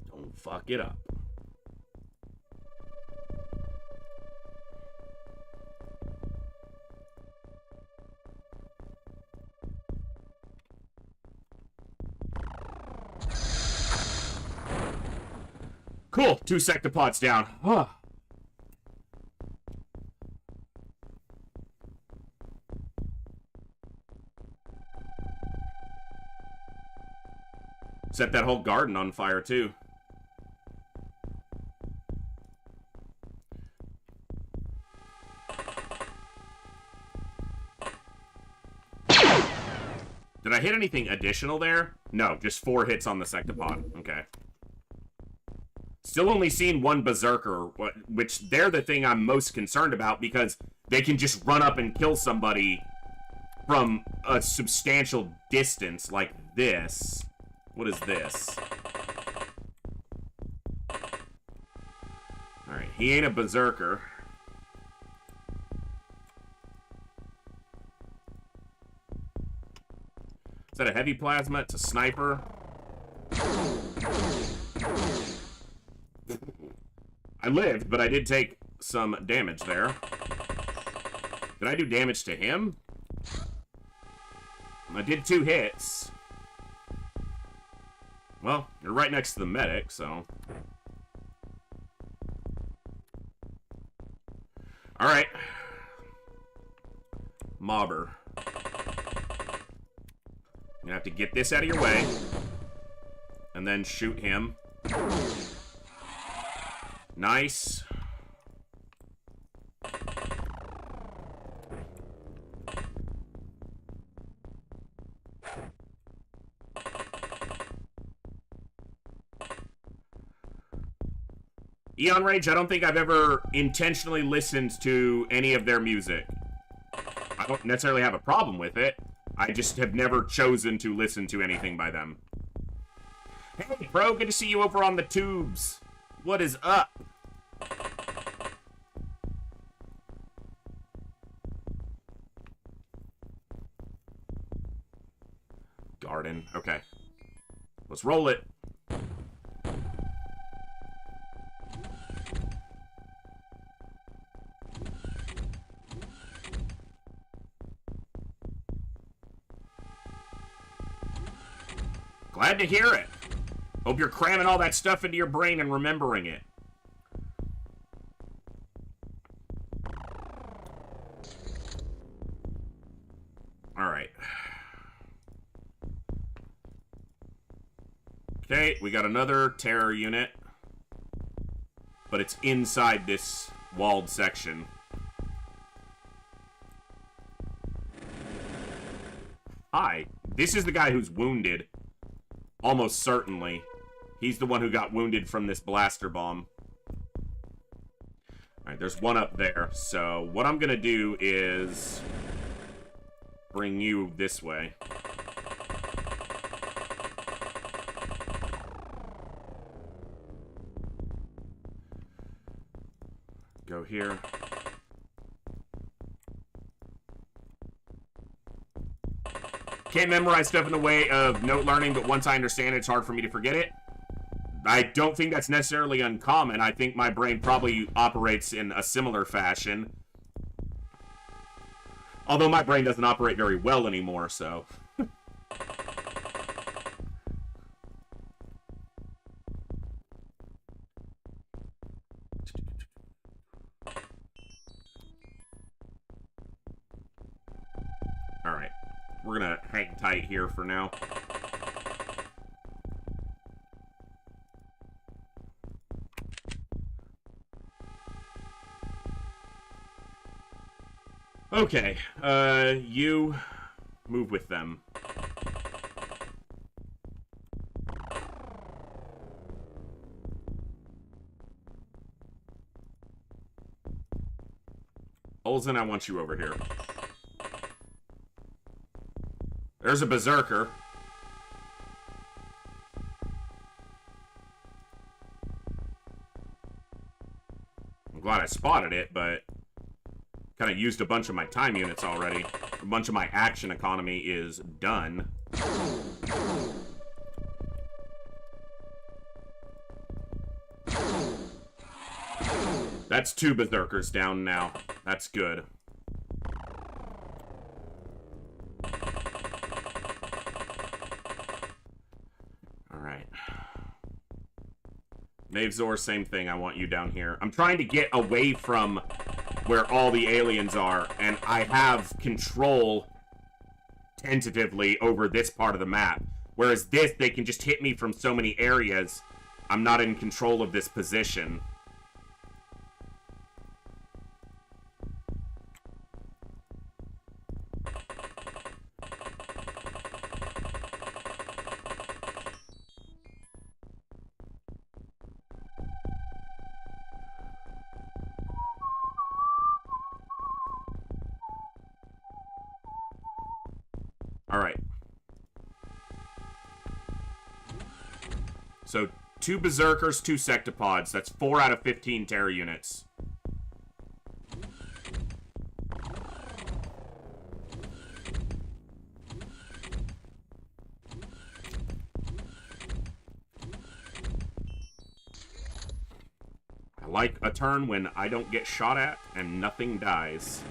Don't fuck it up. Cool. 2 sectopods down. Set that whole garden on fire, too. Did I hit anything additional there? No, just 4 hits on the sectopod. Okay. Still only seen 1 berserker, which they're the thing I'm most concerned about because they can just run up and kill somebody from a substantial distance like this. What is this? Alright, he ain't a berserker. Is that a heavy plasma? It's a sniper. I lived, but I did take some damage there. Did I do damage to him? I did 2 hits. Well, you're right next to the medic, so... Alright. Mobber. You're gonna have to get this out of your way. And then shoot him. Nice. Eon Rage, I don't think I've ever intentionally listened to any of their music. I don't necessarily have a problem with it. I just have never chosen to listen to anything by them. Hey, bro, good to see you over on the tubes. What is up? Garden. Okay. Let's roll it. Glad to hear it. Hope you're cramming all that stuff into your brain and remembering it. Alright. Okay, we got another terror unit. But it's inside this walled section. Hi. This is the guy who's wounded. Almost certainly. He's the one who got wounded from this blaster bomb. Alright, there's one up there. So, what I'm gonna do is... bring you this way. Go here. Can't memorize stuff in the way of note learning, but once I understand it, it's hard for me to forget it. I don't think that's necessarily uncommon. I think my brain probably operates in a similar fashion. Although my brain doesn't operate very well anymore, so... Alright. We're gonna hang tight here for now. Okay, you move with them. Olsen, I want you over here. There's a berserker. I'm glad I spotted it, but kind of used a bunch of my time units already. A bunch of my action economy is done. That's 2 berserkers down now. That's good. Alright. Mavzor, same thing. I want you down here. I'm trying to get away from where all the aliens are, and I have control tentatively over this part of the map. Whereas this, they can just hit me from so many areas. I'm not in control of this position. Alright. So, 2 Berserkers, 2 Sectopods. That's 4 out of 15 Terror units. I like a turn when I don't get shot at and nothing dies.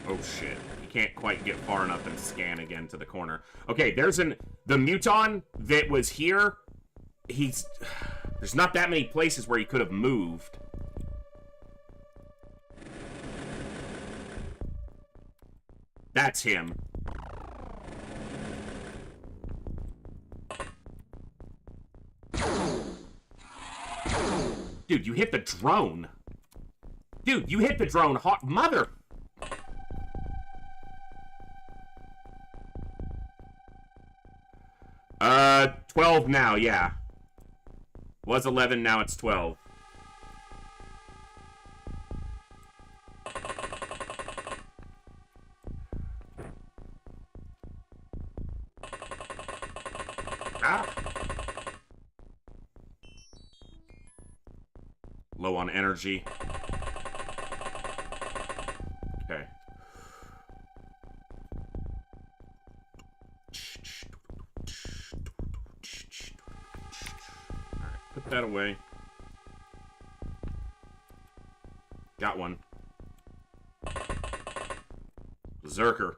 Oh shit. He can't quite get far enough and scan again to the corner. Okay, there's the Muton that was here. There's not that many places where he could have moved. That's him. Dude, you hit the drone. Dude, you hit the drone hot mother. 12 now, yeah. Was 11, now it's 12. Ah. Low on energy. Okay. Put that away. Got one. Berserker.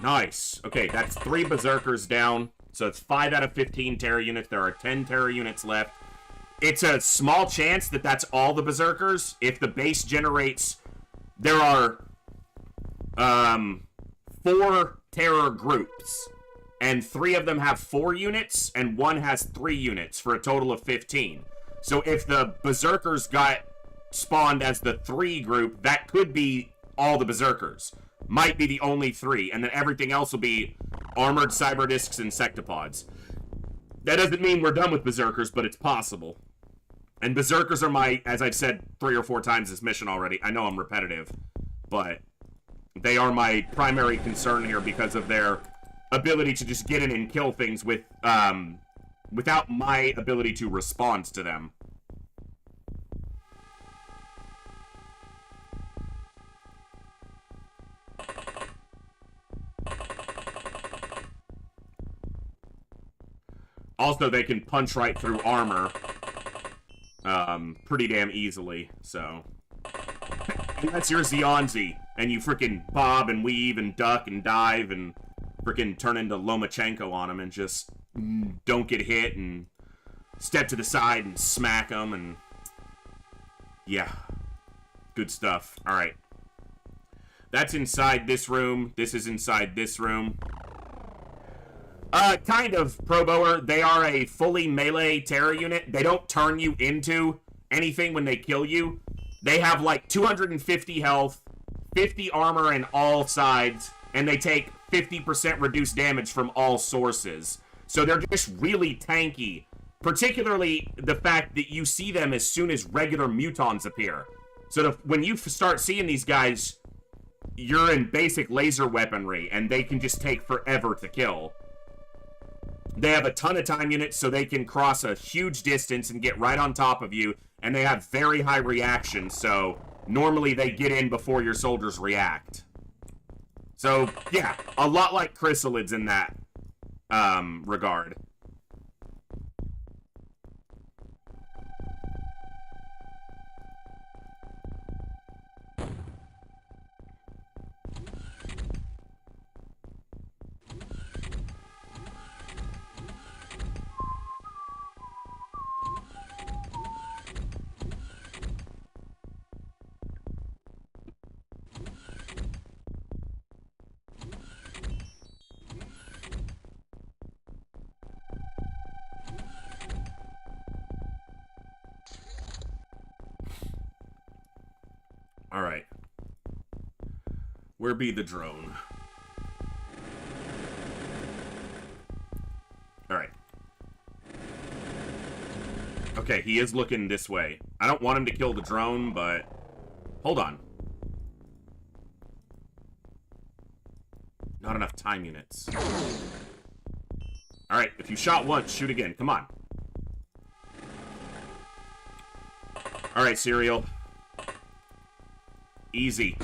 Nice. Okay, that's 3 Berserkers down. So it's 5 out of 15 Terror units. There are 10 Terror units left. It's a small chance that that's all the Berserkers. If the base generates... There are... 4 terror groups, and 3 of them have 4 units, and 1 has 3 units, for a total of 15. So if the Berserkers got spawned as the 3 group, that could be all the Berserkers. Might be the only 3, and then everything else will be armored cyberdiscs and sectopods. That doesn't mean we're done with Berserkers, but it's possible. And Berserkers are my, as I've said 3 or 4 times this mission already, I know I'm repetitive, but... they are my primary concern here because of their ability to just get in and kill things with, without my ability to respond to them. Also, they can punch right through armor, pretty damn easily, so... And that's your Zionzi, and you freaking bob and weave and duck and dive and freaking turn into Lomachenko on them and just don't get hit and step to the side and smack them and... yeah. Good stuff. Alright. That's inside this room. This is inside this room. Kind of, Pro-Boer. They are a fully melee terror unit. They don't turn you into anything when they kill you. They have like 250 health, 50 armor in all sides, and they take 50% reduced damage from all sources. So they're just really tanky. Particularly the fact that you see them as soon as regular mutons appear. So when you start seeing these guys, you're in basic laser weaponry, and they can just take forever to kill. They have a ton of time units, so they can cross a huge distance and get right on top of you. And they have very high reaction, so normally they get in before your soldiers react. So, yeah, a lot like chrysalids in that regard. Alright. Where be the drone? Alright. Okay, he is looking this way. I don't want him to kill the drone, but... Hold on. Not enough time units. Alright, if you shot once, shoot again. Come on. Alright, Serial. Easy.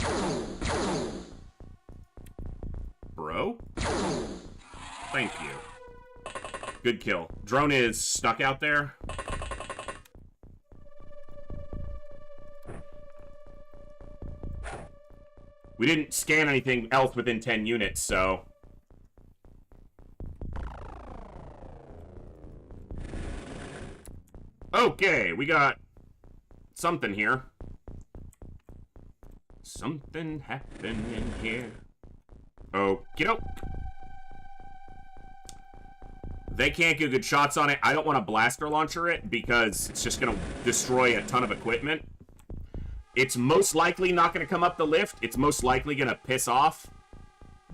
Bro? Thank you. Good kill. Drone is stuck out there. We didn't scan anything else within 10 units, so... Okay, we got something here. Something happening here. Okey-doke. They can't get good shots on it. I don't want to blaster launcher it because it's just going to destroy a ton of equipment. It's most likely not going to come up the lift. It's most likely going to piss off.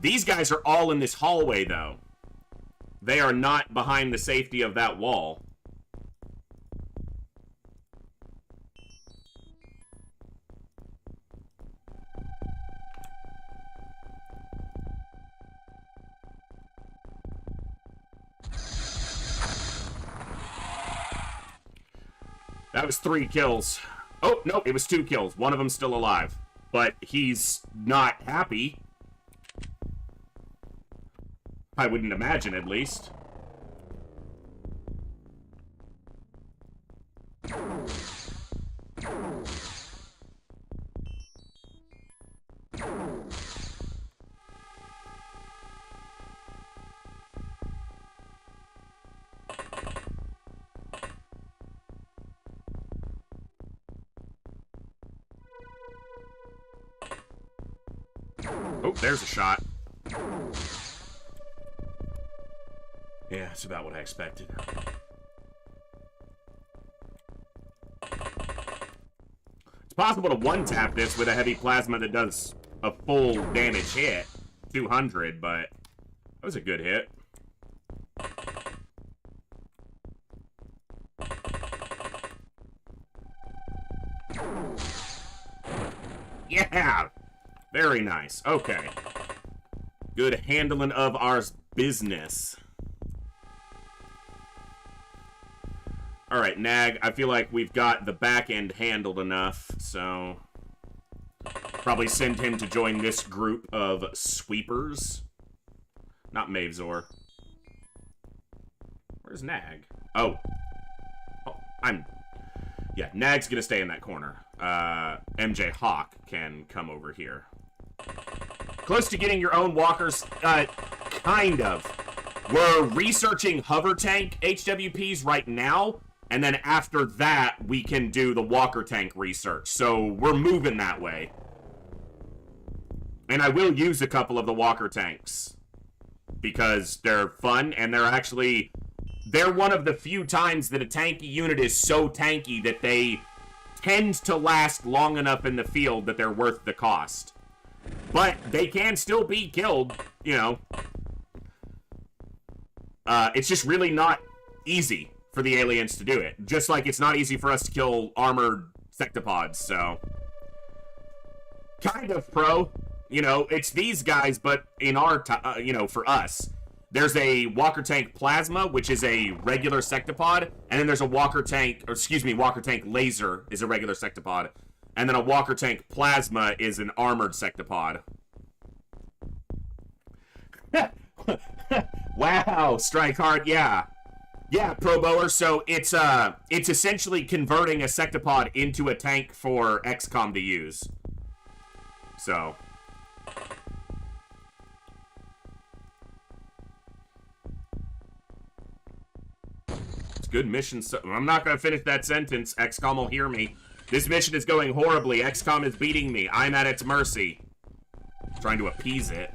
These guys are all in this hallway, though. They are not behind the safety of that wall. That was 3 kills. Oh, no, it was 2 kills. One of them still alive. But he's not happy. I wouldn't imagine, at least. Oh, there's a shot. Yeah, that's about what I expected. It's possible to one-tap this with a heavy plasma that does a full damage hit. 200, but that was a good hit. Yeah! Very nice. Okay. Good handling of our business. Alright, Nag, I feel like we've got the back end handled enough, so... Probably send him to join this group of sweepers. Not Mavzor. Where's Nag? Oh. Yeah, Nag's gonna stay in that corner. MJ Hawk can come over here. Close to getting your own walkers, kind of. We're researching hover tank HWPs right now, and then after that, we can do the walker tank research. So we're moving that way. And I will use a couple of the walker tanks because they're fun, and they're one of the few times that a tanky unit is so tanky that they tend to last long enough in the field that they're worth the cost. But they can still be killed, you know. It's just really not easy for the aliens to do it. Just like it's not easy for us to kill armored sectopods, so... Kind of pro. You know, it's these guys, but in our, you know, for us. There's a walker tank plasma, which is a regular sectopod, and then there's a walker tank laser is a regular sectopod, and then a walker tank plasma is an armored sectopod. Wow, strike hard, yeah. Yeah, Pro Bower, so it's essentially converting a sectopod into a tank for XCOM to use. So... Good mission. So I'm not going to finish that sentence. XCOM will hear me. This mission is going horribly. XCOM is beating me. I'm at its mercy. Trying to appease it.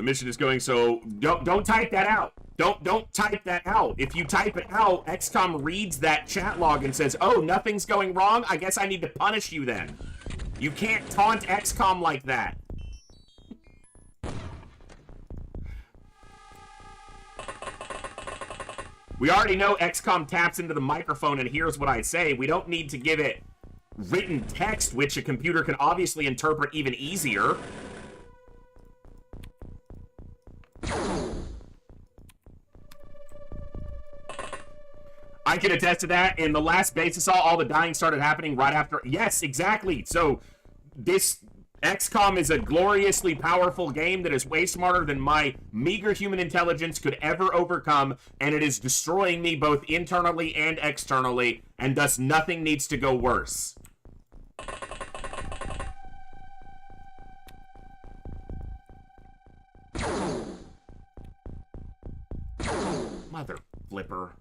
mission is going, so don't type that out. Don't type that out. If you type it out, XCOM reads that chat log and says, oh, nothing's going wrong? I guess I need to punish you then. You can't taunt XCOM like that. We already know XCOM taps into the microphone and hears what I say. We don't need to give it written text, which a computer can obviously interpret even easier. I can attest to that. In the last base assault, all the dying started happening right after. Yes, exactly. So this XCOM is a gloriously powerful game that is way smarter than my meager human intelligence could ever overcome, and it is destroying me both internally and externally, and thus nothing needs to go worse. Mother flipper.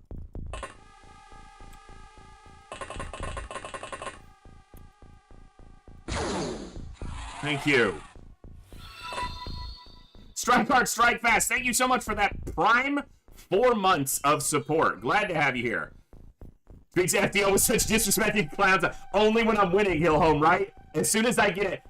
Thank you. Strike hard, strike fast. Thank you so much for that prime 4 months of support. Glad to have you here. Big FDL with such disrespecting clowns. Only when I'm winning, he'll home, right? As soon as I get it,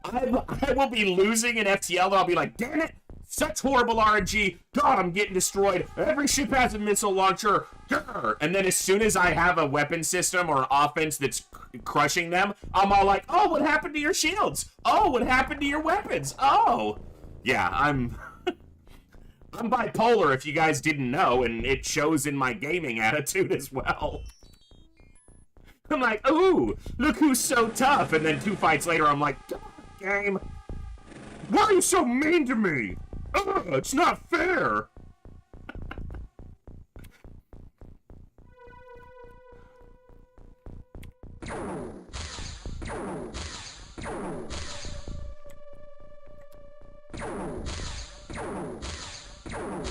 I will be losing in FTL, and I'll be like, damn it, such horrible RNG. God, I'm getting destroyed. Every ship has a missile launcher. Grr. And then as soon as I have a weapon system or an offense that's crushing them, I'm all like, oh, what happened to your shields? Oh, what happened to your weapons? Oh. Yeah, I'm bipolar, if you guys didn't know, and it shows in my gaming attitude as well. I'm like, ooh, look who's so tough. And then 2 fights later, I'm like, game, why are you so mean to me? Ugh, it's not fair.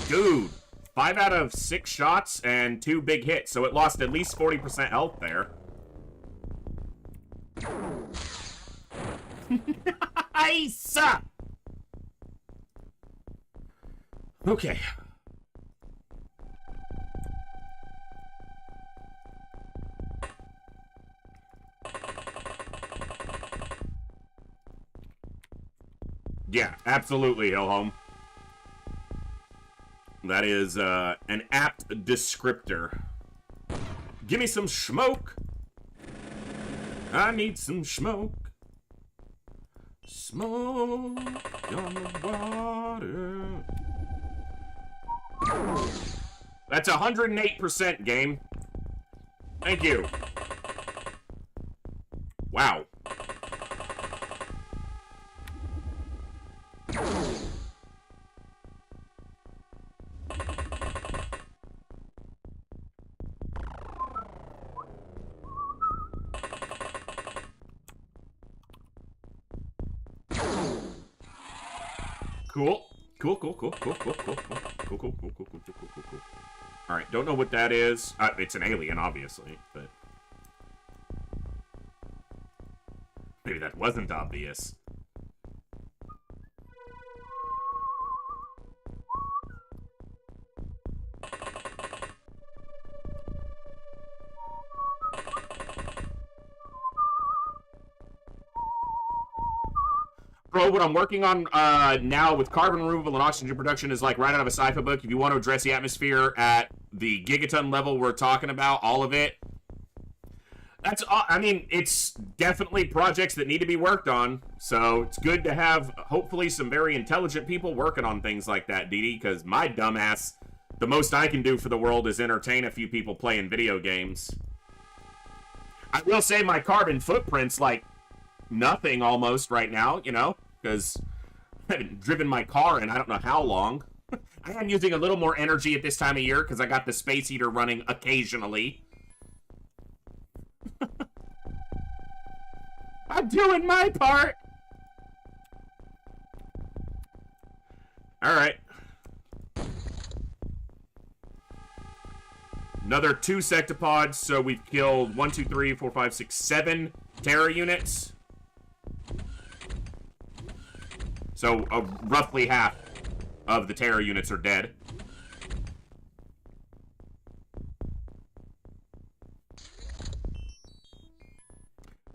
Dude, 5 out of 6 shots and 2 big hits, so it lost at least 40% health there. Nice! Okay. Yeah, absolutely, Hillhome. That is an apt descriptor. Give me some smoke. I need some smoke. Smoke on the water. That's 108% game. Thank you. Wow. Cool. Cool. Alright, don't know what that is. It's an alien, obviously, but... maybe that wasn't obvious. Bro, what I'm working on now with carbon removal and oxygen production is like right out of a sci-fi book. If you want to address the atmosphere at the gigaton level we're talking about, all of it, that's I mean, it's definitely projects that need to be worked on. So it's good to have, hopefully, some very intelligent people working on things like that, Dee, because my dumbass, the most I can do for the world is entertain a few people playing video games. I will say my carbon footprint's like nothing almost right now, you know, because I haven't driven my car in I don't know how long. I am using a little more energy at this time of year because I got the space heater running occasionally. I'm doing my part. Alright. Another 2 sectopods, so we've killed 1, 2, 3, 4, 5, 6, 7 Terra units. So, roughly half. of the terror units are dead.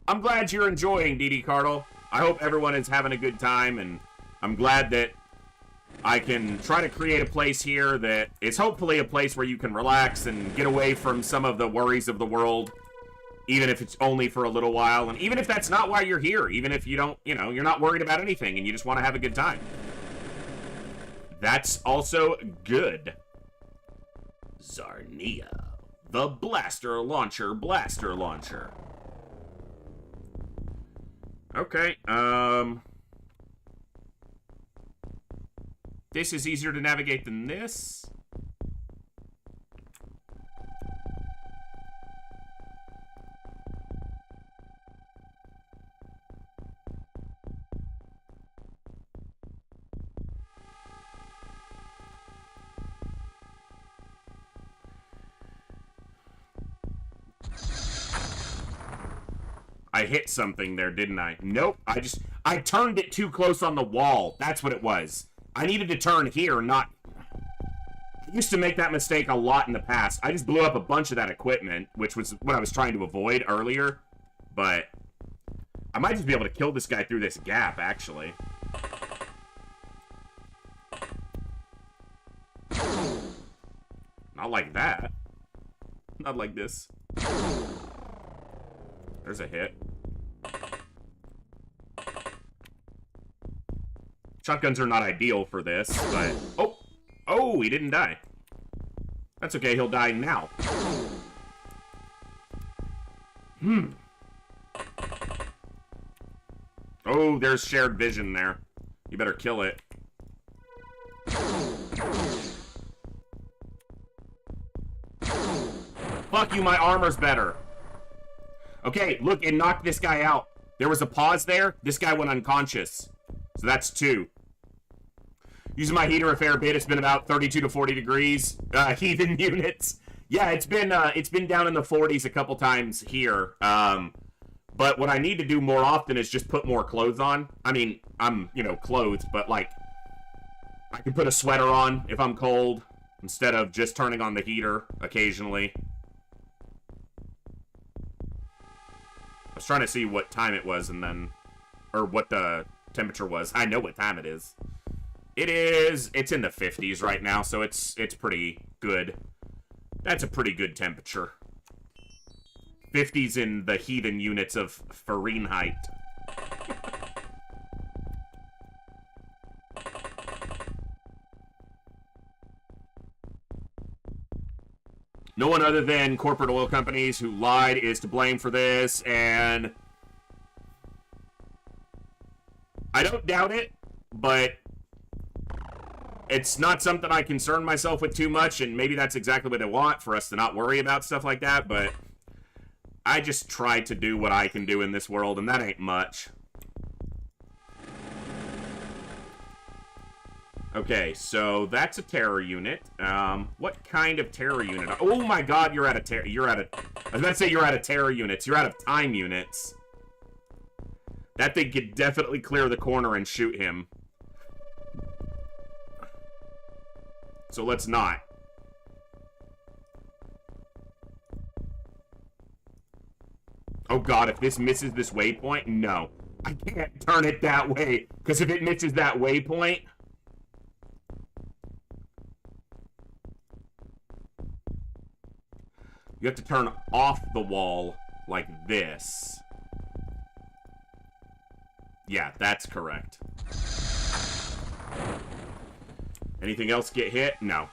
I'm glad you're enjoying, DD Cardle. I hope everyone is having a good time, and I'm glad that I can try to create a place here that is hopefully a place where you can relax and get away from some of the worries of the world, even if it's only for a little while, and even if that's not why you're here, even if you don't, you know, you're not worried about anything and you just want to have a good time. That's also good. Zarnia, the blaster launcher. Okay, this is easier to navigate than this. I hit something there, didn't I? Nope, I turned it too close on the wall. That's what it was. I needed to turn here, not... I used to make that mistake a lot in the past. I just blew up a bunch of that equipment, which was what I was trying to avoid earlier. But I might just be able to kill this guy through this gap, actually. Not like that. Not like this. There's a hit. Shotguns are not ideal for this, but... Oh! Oh, he didn't die. That's okay, he'll die now. Oh, there's shared vision there. You better kill it. Fuck you, my armor's better. Okay, look, it knocked this guy out. There was a pause there. This guy went unconscious. So that's 2. Using my heater a fair bit. It's been about 32 to 40 degrees. Heathen units. Yeah, it's been down in the 40s a couple times here. But what I need to do more often is just put more clothes on. I mean, I'm, you know, clothes, but like, I can put a sweater on if I'm cold instead of just turning on the heater occasionally. I was trying to see what time it was and then, or what the temperature was. I know what time it is. It's in the 50s right now, so it's pretty good. That's a pretty good temperature. 50s in the heathen units of Fahrenheit. No one other than corporate oil companies who lied is to blame for this, and I don't doubt it, but it's not something I concern myself with too much, and maybe that's exactly what I want, for us to not worry about stuff like that, but I just try to do what I can do in this world, and that ain't much. Okay, so that's a terror unit. What kind of terror unit? Oh my god, you're out of I was about to say you're out of terror units. You're out of time units. That thing could definitely clear the corner and shoot him. So let's not. Oh god, if this misses this waypoint, no. I can't turn it that way, because if it misses that waypoint... You have to turn off the wall like this. Yeah, that's correct. Anything else get hit? No.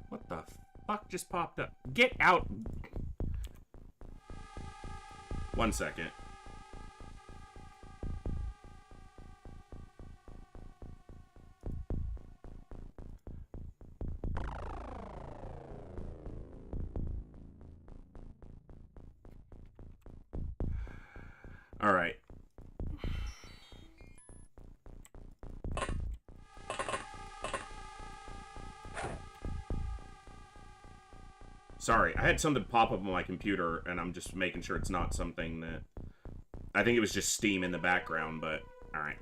What the fuck just popped up? Get out! 1 second. Alright. Sorry, I had something pop up on my computer, and I'm just making sure it's not something that... I think it was just Steam in the background, but... Alright.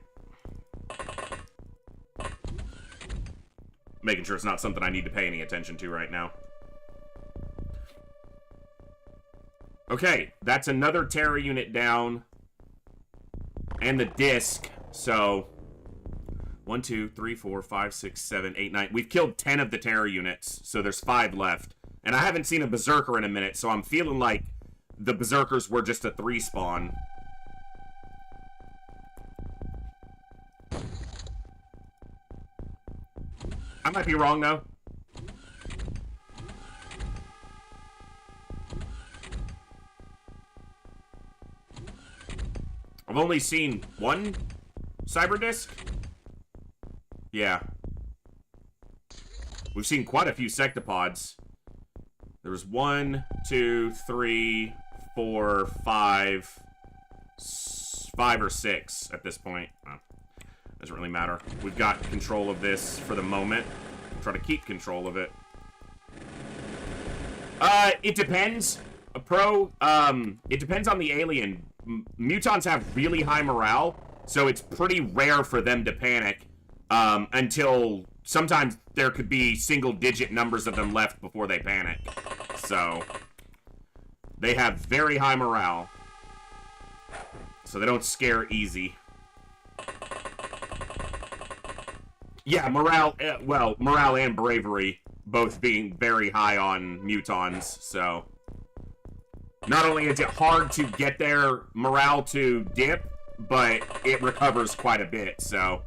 Making sure it's not something I need to pay any attention to right now. Okay, that's another Terra unit down. And the disc, so... 1, 2, 3, 4, 5, 6, 7, 8, 9. We've killed 10 of the Terra units, so there's 5 left. And I haven't seen a Berserker in a minute, so I'm feeling like the Berserkers were just a 3 spawn. I might be wrong, though. I've only seen 1 cyber disc. Yeah. We've seen quite a few sectopods. There was 1, 2, 3, 4, 5, 5 or 6 at this point. Oh, doesn't really matter. We've got control of this for the moment. Try to keep control of it. It depends. It depends on the alien. Mutons have really high morale, so it's pretty rare for them to panic until sometimes there could be single-digit numbers of them left before they panic. So they have very high morale, so they don't scare easy. Yeah, morale, well, morale and bravery both being very high on Mutons, so... Not only is it hard to get their morale to dip, but it recovers quite a bit, so...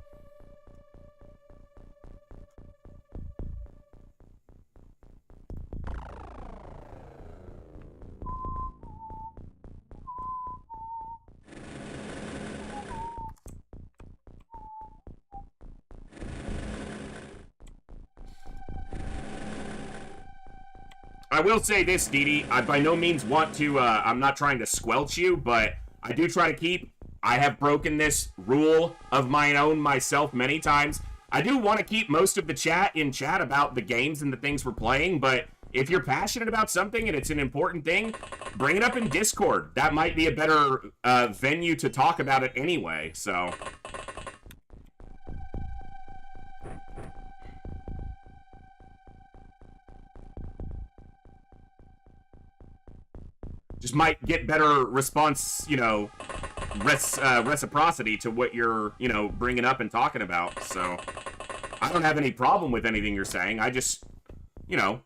I will say this, Dee Dee, I by no means want to, I'm not trying to squelch you, but I do try to keep, I have broken this rule of my own myself many times. I do want to keep most of the chat in chat about the games and the things we're playing, but if you're passionate about something and it's an important thing, bring it up in Discord. That might be a better venue to talk about it anyway, so... Just might get better response, you know, reciprocity to what you're, you know, bringing up and talking about. So, I don't have any problem with anything you're saying. I just, you know,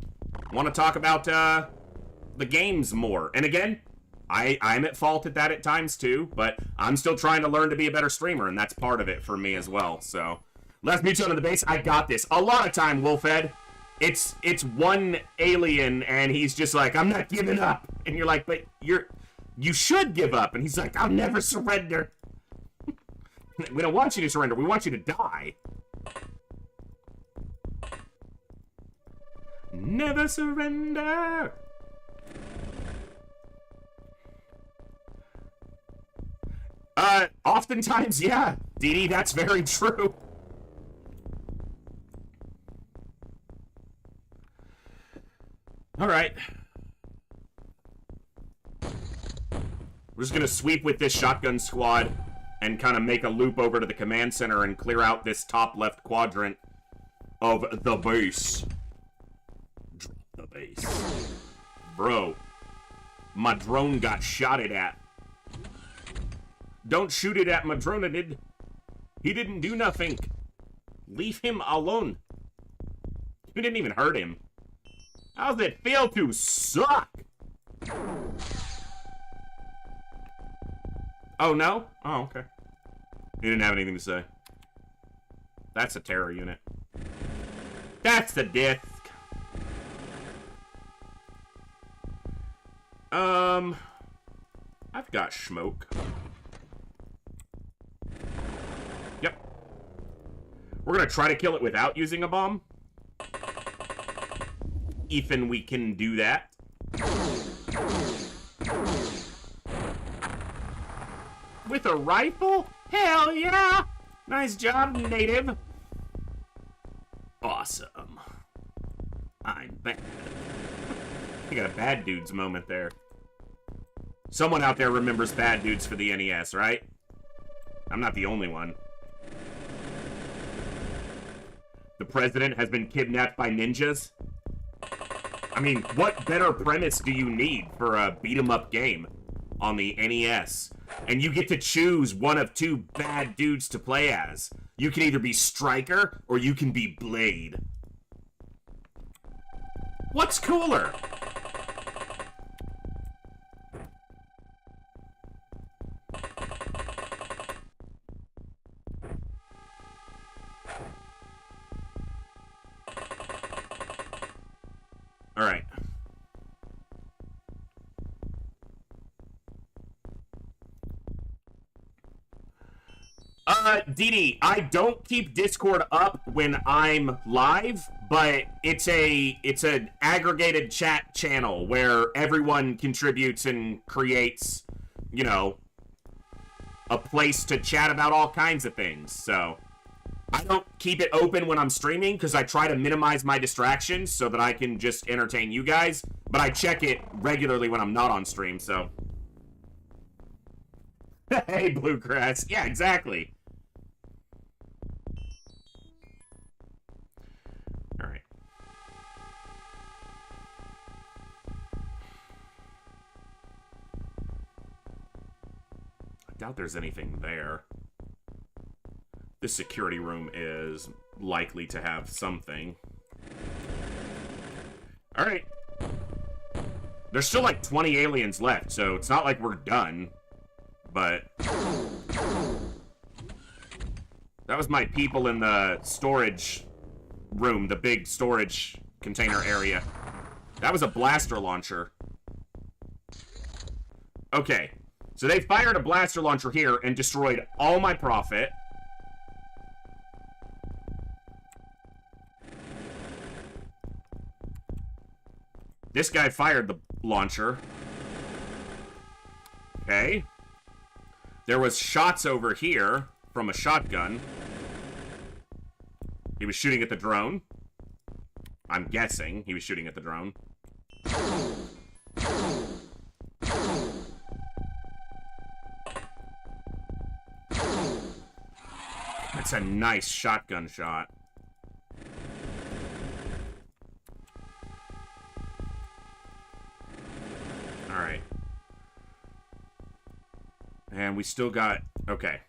want to talk about the games more. And again, I'm at fault at that at times too, but I'm still trying to learn to be a better streamer, and that's part of it for me as well. So, last Muton on the base, I got this. A lot of time, Wolfhead. It's one alien, and he's just like, I'm not giving up. And you're like, but you should give up. And he's like, I'll never surrender. We don't want you to surrender. We want you to die. Never surrender. Oftentimes, yeah. Dee Dee, that's very true. Alright. We're just gonna sweep with this shotgun squad and kind of make a loop over to the command center and clear out this top left quadrant of the base. Drop the base. Bro. My drone got shotted at. Don't shoot it at my drone, he didn't do nothing. Leave him alone. You didn't even hurt him. How's it feel to suck? Oh, no? Oh, okay. He didn't have anything to say. That's a terror unit. That's the disc. I've got smoke. Yep. We're gonna try to kill it without using a bomb. Even we can do that. with a rifle? Hell yeah! Nice job, native. Awesome. I'm bad. I got a bad dudes moment there. Someone out there remembers bad dudes for the NES, right? I'm not the only one. The president has been kidnapped by ninjas. I mean, what better premise do you need for a beat-em-up game on the NES? And you get to choose one of two bad dudes to play as. You can either be Striker, or you can be Blade. What's cooler? All right. Dee, I don't keep Discord up when I'm live, but it's an aggregated chat channel where everyone contributes and creates, you know, a place to chat about all kinds of things. So I don't keep it open when I'm streaming because I try to minimize my distractions so that I can just entertain you guys, but I check it regularly when I'm not on stream, so. Hey, Bluegrass. Yeah, exactly. All right. I doubt there's anything there. This security room is likely to have something. All right. There's still like 20 aliens left, so it's not like we're done. But that was my people in the storage room, the big storage container area. That was a blaster launcher. Okay, so they fired a blaster launcher here and destroyed all my profit. This guy fired the launcher. Okay. There was shots over here from a shotgun. He was shooting at the drone. I'm guessing he was shooting at the drone. That's a nice shotgun shot. Alright. And we still got... Okay.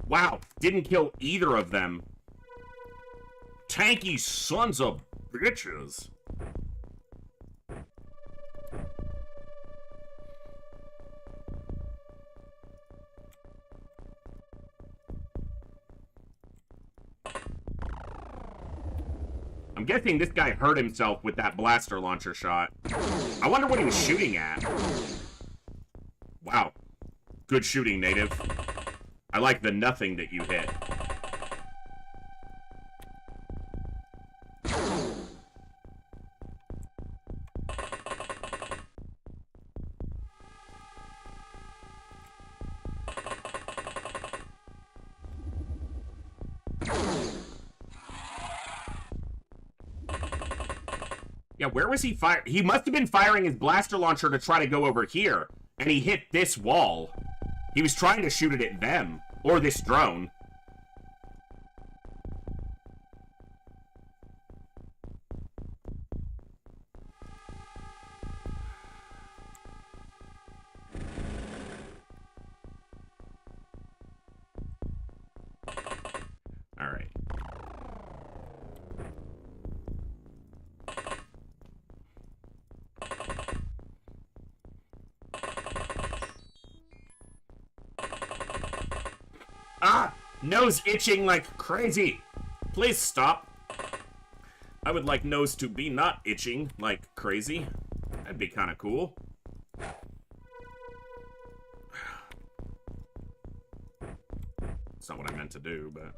Wow, didn't kill either of them. Tanky sons of bitches. I'm guessing this guy hurt himself with that blaster launcher shot. I wonder what he was shooting at. Wow. Good shooting, native. I like the nothing that you hit. Yeah, where was he firing? He must have been firing his blaster launcher to try to go over here, and he hit this wall. He was trying to shoot it at them, or this drone. All right. Ah! Nose itching like crazy. Please stop. I would like nose to be not itching like crazy. That'd be kind of cool. It's not what I meant to do, but...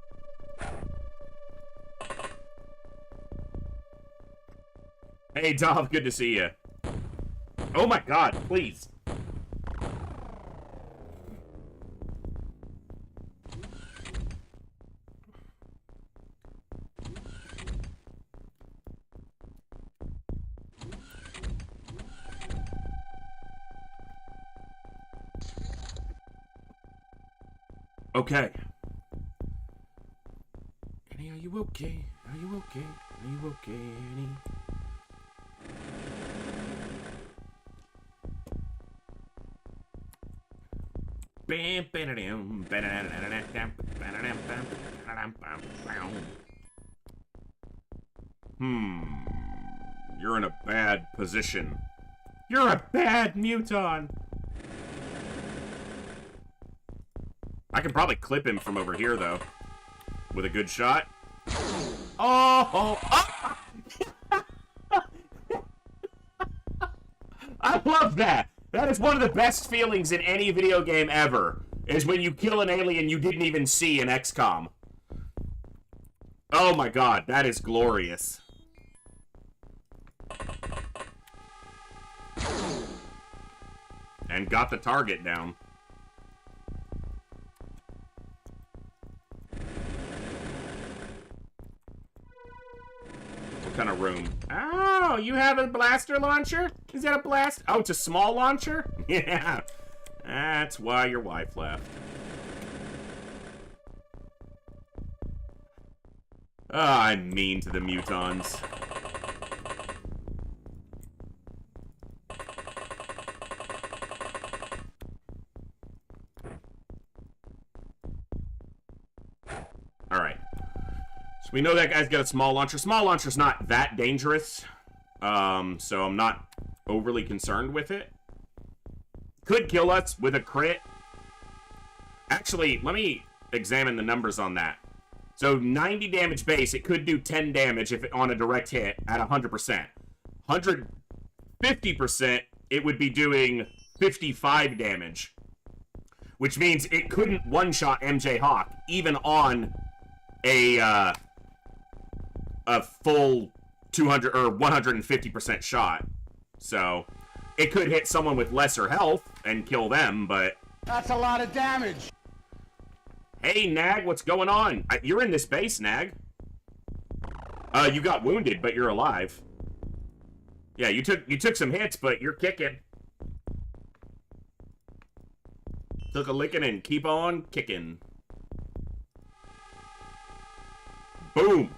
Hey, Dov, good to see you. Oh my god, please. Okay. Annie, are you okay? Are you okay? Are you okay, Annie? You're in a bad position. You're a bad muton. I can probably clip him from over here, though. With a good shot. Oh! I love that! That is one of the best feelings in any video game ever, is when you kill an alien you didn't even see in XCOM. Oh my god, that is glorious. And got the target down. What kind of room? Oh, you have a blaster launcher? Is that a blast? Oh, it's a small launcher? Yeah. That's why your wife left. Oh, I'm mean to the mutons. Alright. So we know that guy's got a small launcher. Small launcher's not that dangerous. So I'm not overly concerned with it. Could kill us with a crit. Actually, let me examine the numbers on that. So 90 damage base, it could do 10 damage if it, on a direct hit at 100%. 150%, it would be doing 55 damage. Which means it couldn't one-shot MJ Hawk, even on a full 200 or 150% shot. So it could hit someone with lesser health and kill them, but... That's a lot of damage! Hey, Nag, what's going on? You're in this base, Nag. You got wounded, but you're alive. Yeah, you took some hits, but you're kicking. Took a licking and keep on kicking. Boom!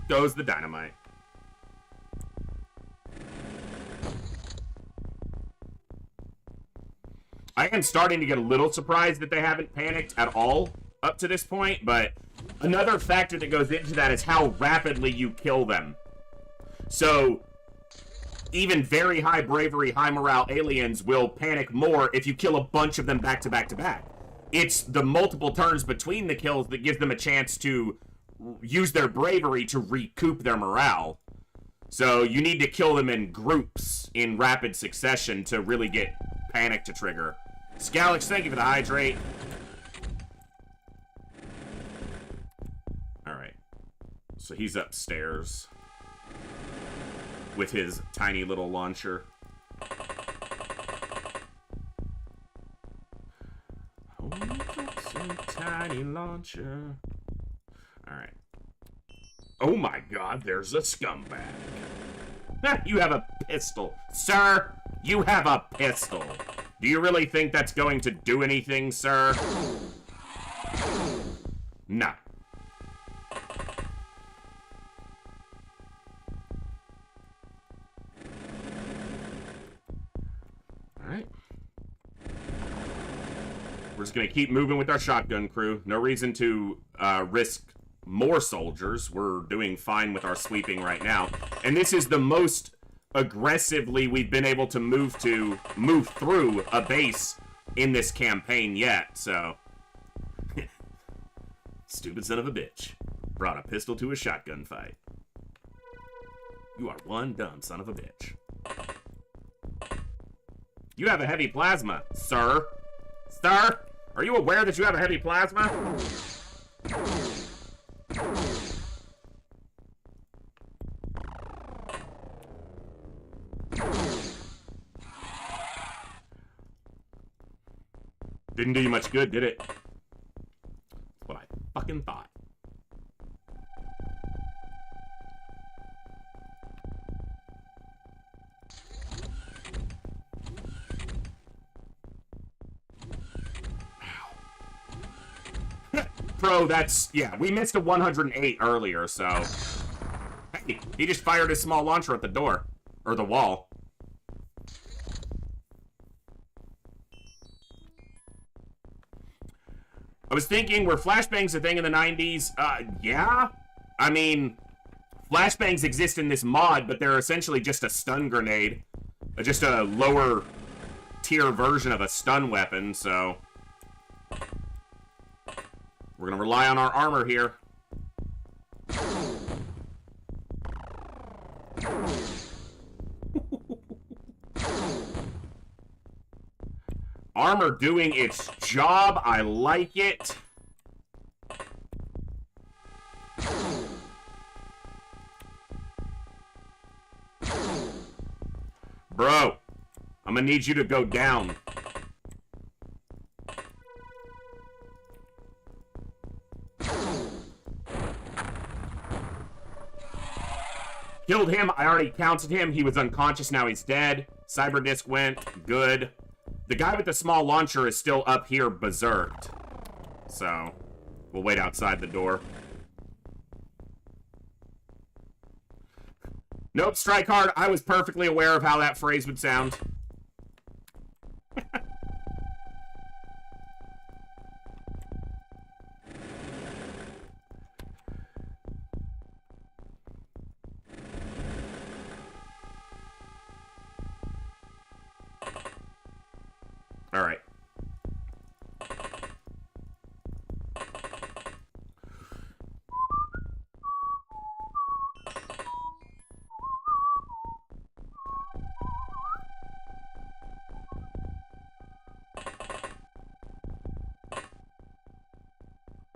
Goes the dynamite. I am starting to get a little surprised that they haven't panicked at all up to this point, but another factor that goes into that is how rapidly you kill them. So, even very high bravery, high morale aliens will panic more if you kill a bunch of them back to back to back. It's the multiple turns between the kills that gives them a chance to use their bravery to recoup their morale. So, you need to kill them in groups in rapid succession to really get panic to trigger. Scalix, thank you for the hydrate. Alright. So he's upstairs with his tiny little launcher. Oh, it's a tiny launcher. Alright. Oh my god, there's a scumbag. You have a pistol. Sir, you have a pistol. Do you really think that's going to do anything, sir? No. Alright. We're just gonna keep moving with our shotgun crew. No reason to risk more soldiers. We're doing fine with our sweeping right now. And this is the most aggressively we've been able to move through a base in this campaign yet, so. Stupid son of a bitch. Brought a pistol to a shotgun fight. You are one dumb son of a bitch. You have a heavy plasma, sir. Sir, are you aware that you have a heavy plasma? Didn't do you much good, did it? That's what I fucking thought. Bro, that's... Yeah, we missed a 108 earlier, so... Hey, he just fired his small launcher at the door. Or the wall. I was thinking, were flashbangs a thing in the 90s? Yeah. I mean, flashbangs exist in this mod, but they're essentially just a stun grenade. Just a lower tier version of a stun weapon, so... We're gonna rely on our armor here. Armor doing its job. I like it. Bro, I'm gonna need you to go down. Killed him. I already counted him. He was unconscious. Now he's dead. Cyber disc went. Good. The guy with the small launcher is still up here berserked. So, we'll wait outside the door. Nope, strike hard. I was perfectly aware of how that phrase would sound. All right.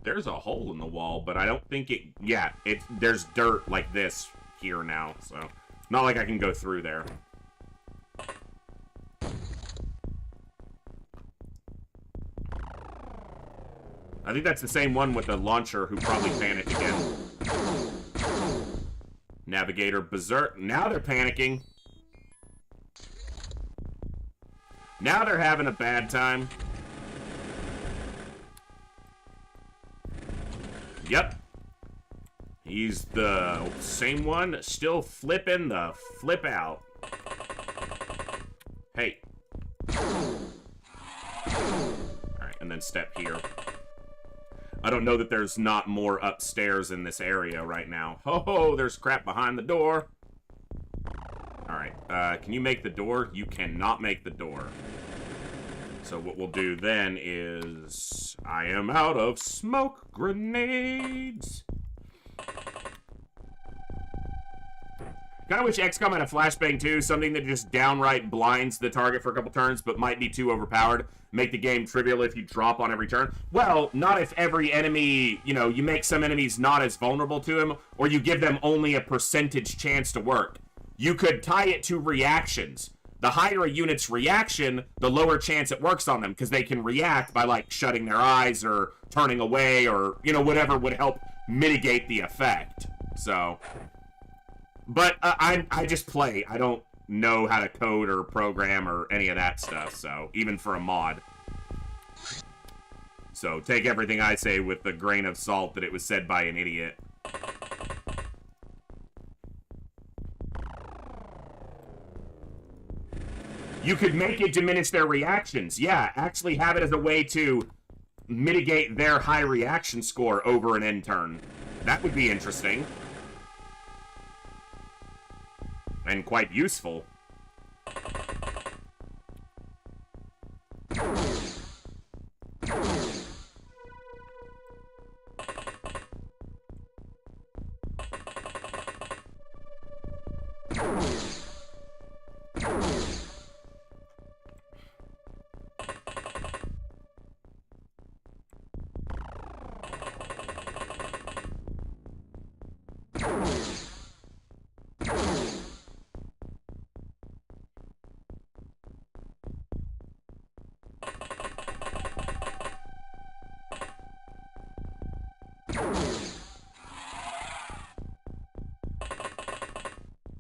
There's a hole in the wall, but I don't think it... Yeah, there's dirt like this here now, so... Not like I can go through there. I think that's the same one with the launcher who probably panicked again. Navigator berserk. Now they're panicking. Now they're having a bad time. Yep. He's the same one, still flipping the flip out. Hey. Alright, and then step here. I don't know that there's not more upstairs in this area right now. Ho, there's crap behind the door. Alright, can you make the door? You cannot make the door. So what we'll do then is... I am out of smoke grenades. Kind of wish XCOM had a flashbang too, something that just downright blinds the target for a couple turns, but might be too overpowered. Make the game trivial if you drop on every turn. Well, not if every enemy, you know, you make some enemies not as vulnerable to him, or you give them only a percentage chance to work. You could tie it to reactions. The higher a unit's reaction, the lower chance it works on them, because they can react by, like, shutting their eyes or turning away or, you know, whatever would help mitigate the effect. So... But I just play. I don't know how to code or program or any of that stuff, so even for a mod. So take everything I say with a grain of salt that it was said by an idiot. You could make it diminish their reactions. Yeah, actually have it as a way to mitigate their high reaction score over an end turn. That would be interesting. And quite useful.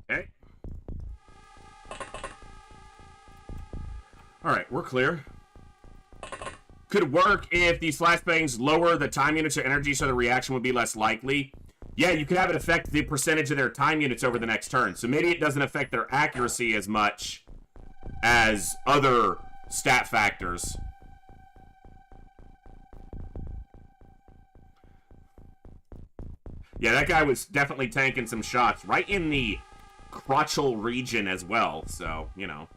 Okay. Alright, we're clear. Could work if these flashbangs lower the time units of energy so the reaction would be less likely. Yeah, you could have it affect the percentage of their time units over the next turn. So maybe it doesn't affect their accuracy as much as other stat factors. Yeah, that guy was definitely tanking some shots right in the crotchal region as well. So, you know.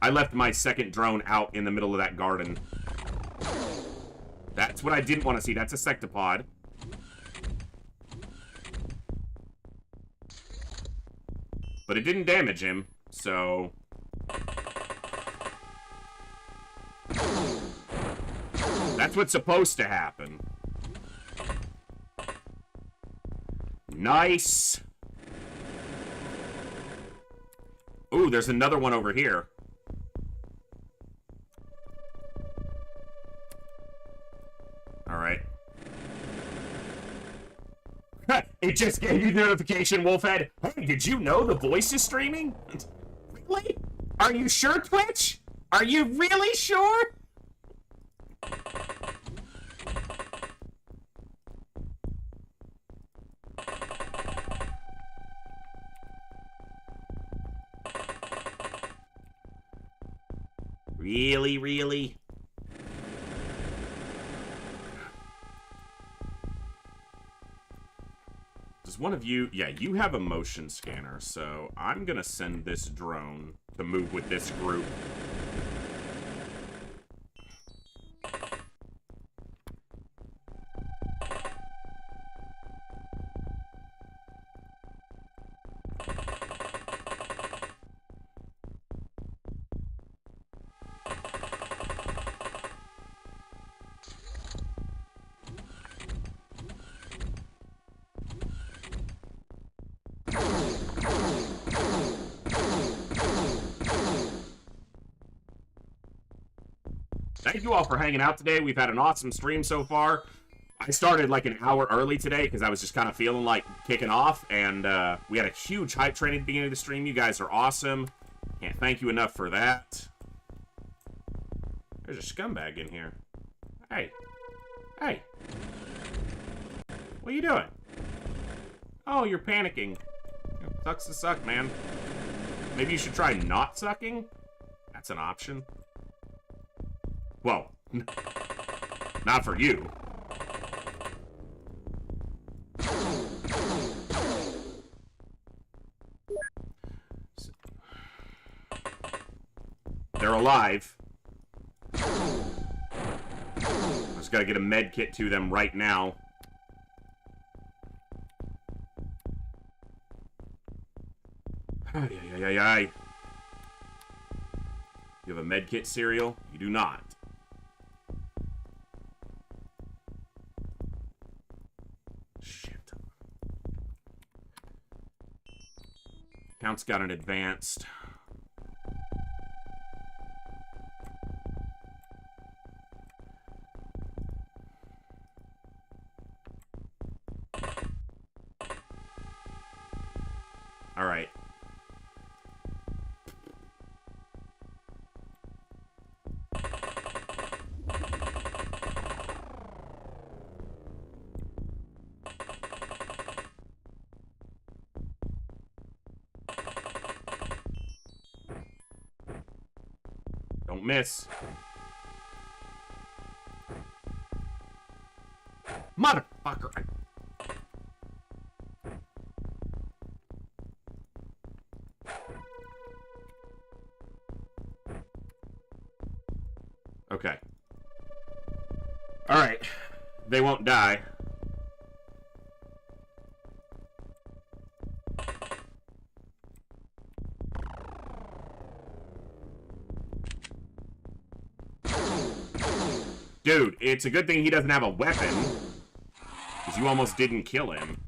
I left my second drone out in the middle of that garden. That's what I didn't want to see. That's a sectopod. But it didn't damage him, so... That's what's supposed to happen. Nice! Ooh, there's another one over here. Alright. It just gave you notification, Wolfhead. Hey, did you know the voice is streaming? Really? Are you sure, Twitch? Are you really sure? Really, really? Does one of you... Yeah, you have a motion scanner, so I'm gonna send this drone to move with this group. Thank you all for hanging out today. We've had an awesome stream so far. I started like an hour early today because I was just kind of feeling like kicking off, and we had a huge hype train at the beginning of the stream. You guys are awesome. Can't thank you enough for that. There's a scumbag in here. Hey. Hey. What are you doing? Oh, you're panicking. Sucks to suck, man. Maybe you should try not sucking? That's an option. Well, not for you. They're alive. I just gotta get a med kit to them right now. Ay, ay, ay, ay, ay. You have a med kit, Serial? You do not. Shit. Count's got an advanced. All right. Don't miss. Motherfucker. Okay. All right. They won't die. Dude, it's a good thing he doesn't have a weapon, because you almost didn't kill him.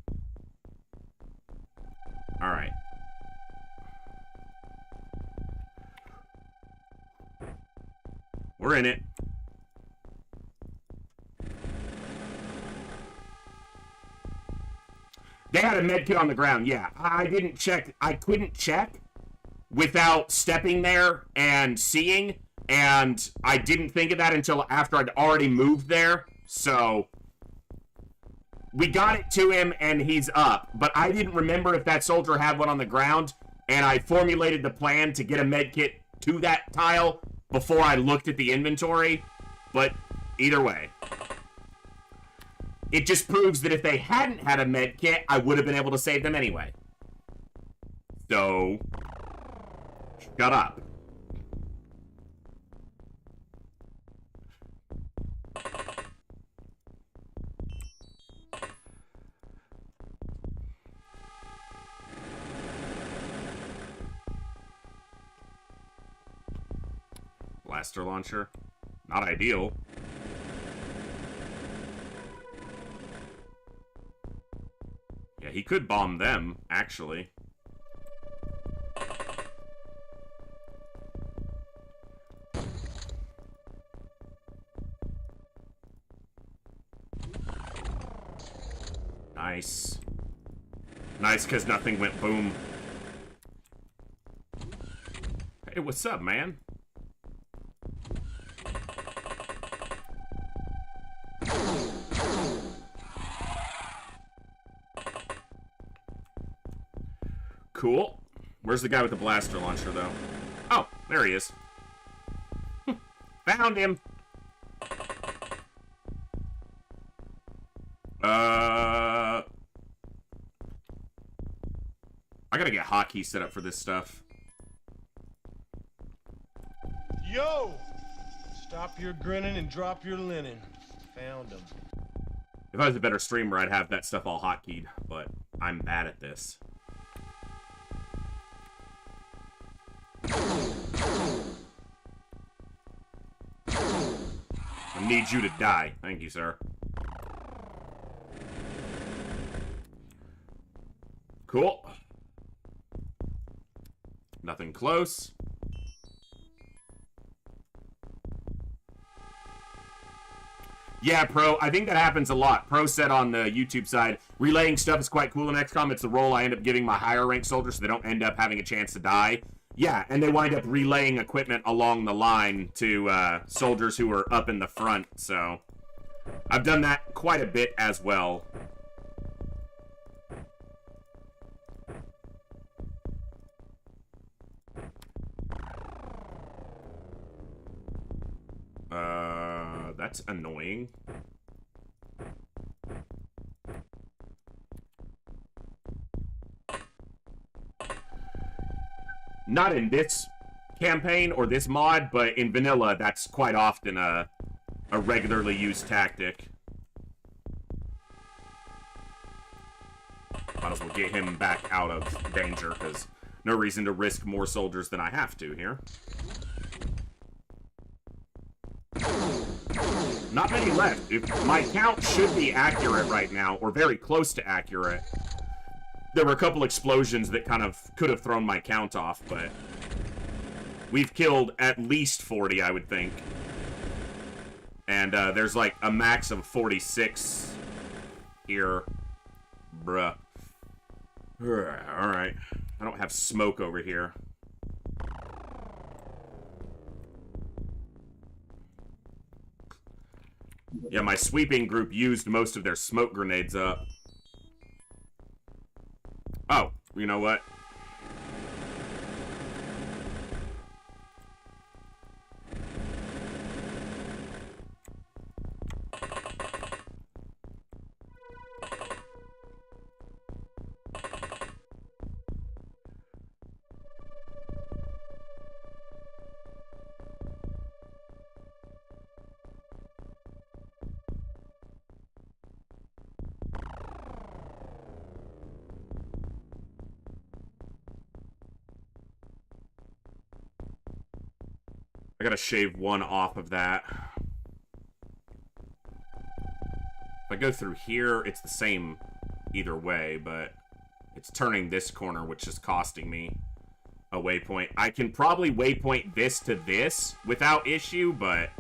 Alright. We're in it. They had a medkit on the ground, yeah. I didn't check. I couldn't check without stepping there and seeing, and I didn't think of that until after I'd already moved there, so... We got it to him, and he's up, but I didn't remember if that soldier had one on the ground, and I formulated the plan to get a medkit to that tile before I looked at the inventory, but either way. It just proves that if they hadn't had a medkit, I would have been able to save them anyway. So, shut up. Blaster launcher. Not ideal. Yeah, he could bomb them, actually. Nice. Nice, because nothing went boom. Hey, what's up, man? Cool. Where's the guy with the blaster launcher, though? Oh, there he is. Found him. I gotta get hotkey set up for this stuff. Yo! Stop your grinning and drop your linen. Found him. If I was a better streamer, I'd have that stuff all hotkeyed, but I'm bad at this. I need you to die. Thank you, sir. Cool. Nothing close. Yeah, Pro, I think that happens a lot. Pro said on the YouTube side, relaying stuff is quite cool in XCOM. It's the role I end up giving my higher ranked soldiers so they don't end up having a chance to die. Yeah, and they wind up relaying equipment along the line to soldiers who are up in the front, so... I've done that quite a bit as well. That's annoying. Not in this campaign or this mod, but in vanilla, that's quite often a regularly used tactic. Might as well get him back out of danger, because no reason to risk more soldiers than I have to here. Not many left. My count should be accurate right now, or very close to accurate. There were a couple explosions that kind of could have thrown my count off, but we've killed at least 40, I would think. And there's like a max of 46 here. Bruh. Alright. I don't have smoke over here. Yeah, my sweeping group used most of their smoke grenades up. Oh, you know what? I gotta shave one off of that. If I go through here, it's the same either way, but it's turning this corner, which is costing me a waypoint. I can probably waypoint this to this without issue, but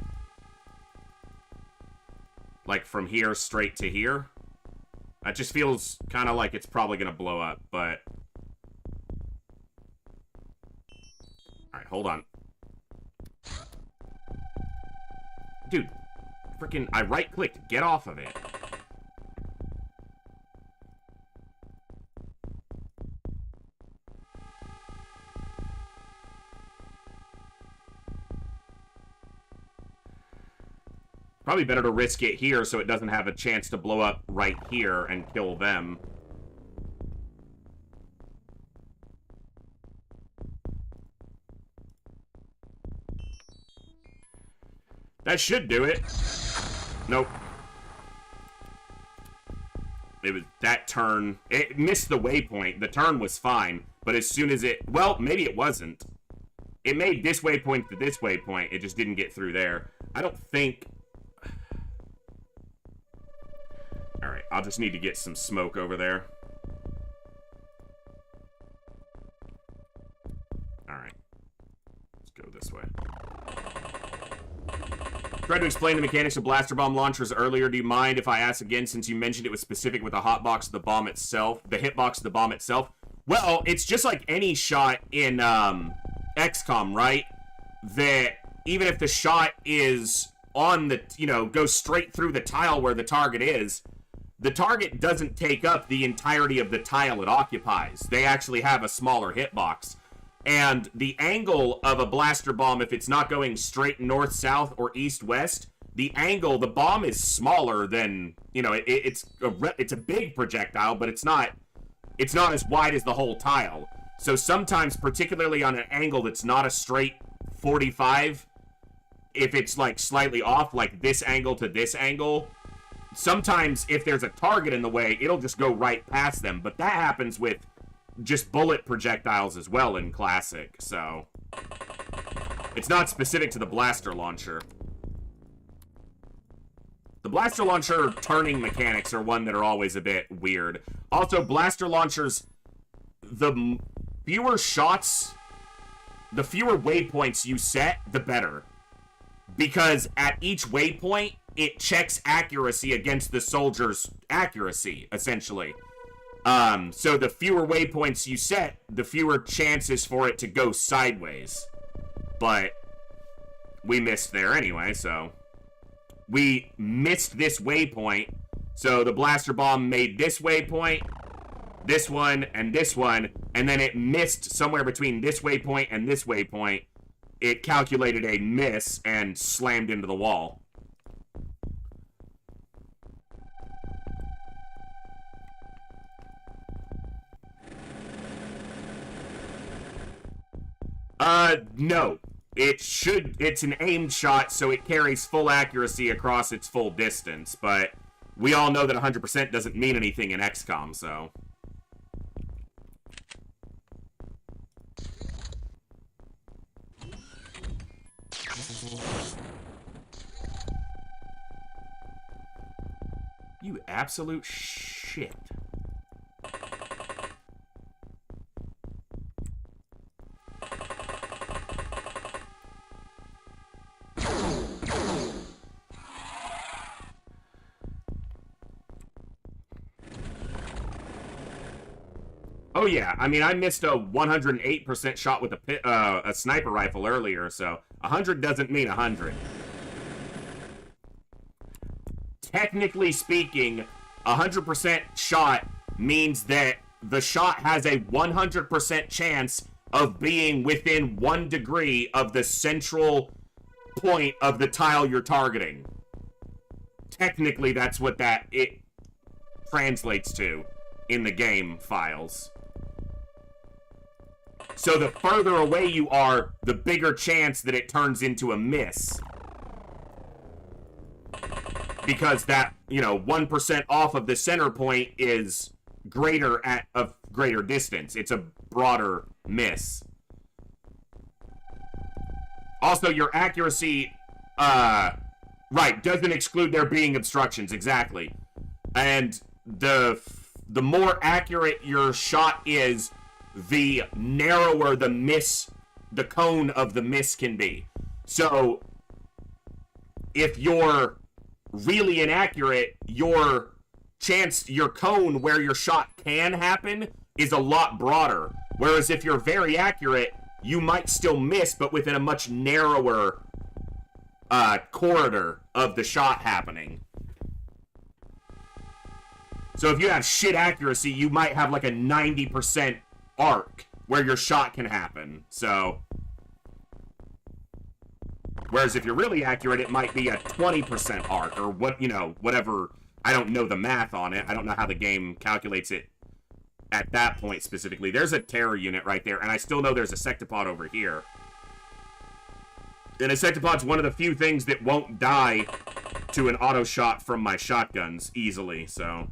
like from here straight to here, That just feels kind of like it's probably going to blow up, but... Alright, hold on. Dude, freaking, I right-clicked. Get off of it. Probably better to risk it here so it doesn't have a chance to blow up right here and kill them. That should do it. Nope. It was that turn. It missed the waypoint. The turn was fine, but as soon as it... Well, maybe it wasn't. It made this waypoint to this waypoint. It just didn't get through there. I don't think... Alright, I'll just need to get some smoke over there. Alright. Let's go this way. Tried to explain the mechanics of blaster bomb launchers earlier. Do you mind if I ask again, since you mentioned it was specific with the hotbox of the bomb itself, the hitbox of the bomb itself? Well, it's just like any shot in XCOM, right? That even if the shot is on the, you know, goes straight through the tile where the target is, the target doesn't take up the entirety of the tile it occupies. They actually have a smaller hitbox. And the angle of a blaster bomb, if it's not going straight north-south or east-west, the angle, the bomb is smaller than, you know, it's a big projectile, but it's not as wide as the whole tile. So sometimes, particularly on an angle that's not a straight 45, if it's like slightly off, like this angle to this angle, sometimes if there's a target in the way, it'll just go right past them. But that happens with just bullet projectiles as well in Classic, so it's not specific to the blaster launcher. The blaster launcher turning mechanics are one that are always a bit weird. Also, blaster launchers, the fewer shots, the fewer waypoints you set, the better. Because at each waypoint, it checks accuracy against the soldier's accuracy, essentially. So the fewer waypoints you set, the fewer chances for it to go sideways. But we missed there anyway, so... We missed this waypoint, so the blaster bomb made this waypoint, this one, and then it missed somewhere between this waypoint and this waypoint. It calculated a miss and slammed into the wall. No. It's an aimed shot, so it carries full accuracy across its full distance, but we all know that 100% doesn't mean anything in XCOM, so... You absolute shit. Oh yeah, I mean, I missed a 108% shot with a sniper rifle earlier, so 100 doesn't mean 100. Technically speaking, 100% shot means that the shot has a 100% chance of being within 1 degree of the central point of the tile you're targeting. Technically, that's what it translates to in the game files. So the further away you are, the bigger chance that it turns into a miss. Because that, 1% off of the center point is greater at a greater distance. It's a broader miss. Also, your accuracy, right, doesn't exclude there being obstructions, exactly. And the more accurate your shot is, the narrower the cone of the miss can be. So, if you're really inaccurate, your chance, your cone where your shot can happen is a lot broader. Whereas if you're very accurate, you might still miss, but within a much narrower corridor of the shot happening. So if you have shit accuracy, you might have like a 90% arc where your shot can happen. So, whereas if you're really accurate, it might be a 20% arc or what, you know, whatever. I don't know the math on it. I don't know how the game calculates it at that point specifically. There's a terror unit right there, and I still know there's a sectopod over here. And a sectopod's one of the few things that won't die to an auto shot from my shotguns easily, so.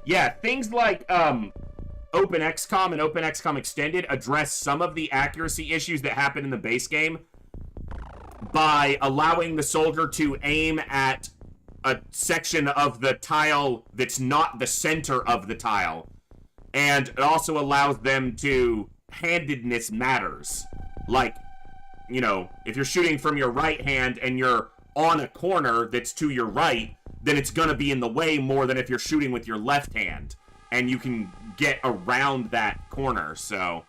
Yeah, things like openxcom and openxcom extended address some of the accuracy issues that happen in the base game by allowing the soldier to aim at a section of the tile that's not the center of the tile. And it also allows them to handedness matters. Like, you know, if you're shooting from your right hand and you're on a corner that's to your right, then it's gonna be in the way more than if you're shooting with your left hand. And you can get around that corner, so.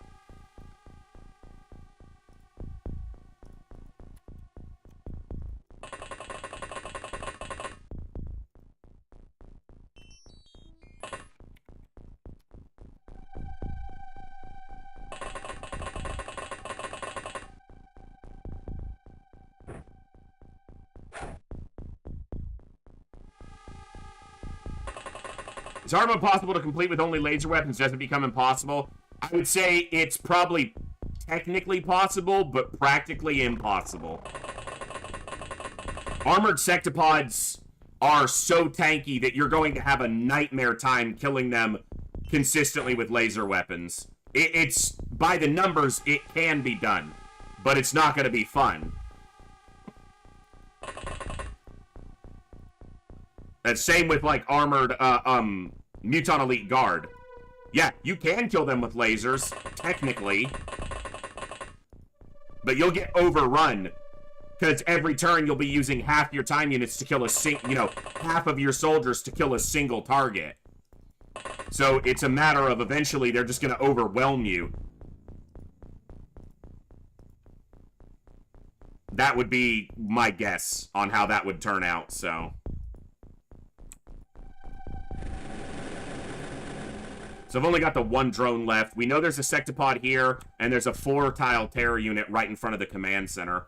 Is Hardmode possible to complete with only laser weapons? Does it become impossible? I would say it's probably technically possible, but practically impossible. Armored sectopods are so tanky that you're going to have a nightmare time killing them consistently with laser weapons. It's, by the numbers, it can be done, but it's not going to be fun. And same with, like, armored, Muton Elite Guard. Yeah, you can kill them with lasers, technically. But you'll get overrun. Because every turn you'll be using half your time units to kill half of your soldiers to kill a single target. So it's a matter of eventually they're just going to overwhelm you. That would be my guess on how that would turn out, so. So I've only got the one drone left. We know there's a sectopod here, and there's a 4-tile terror unit right in front of the command center.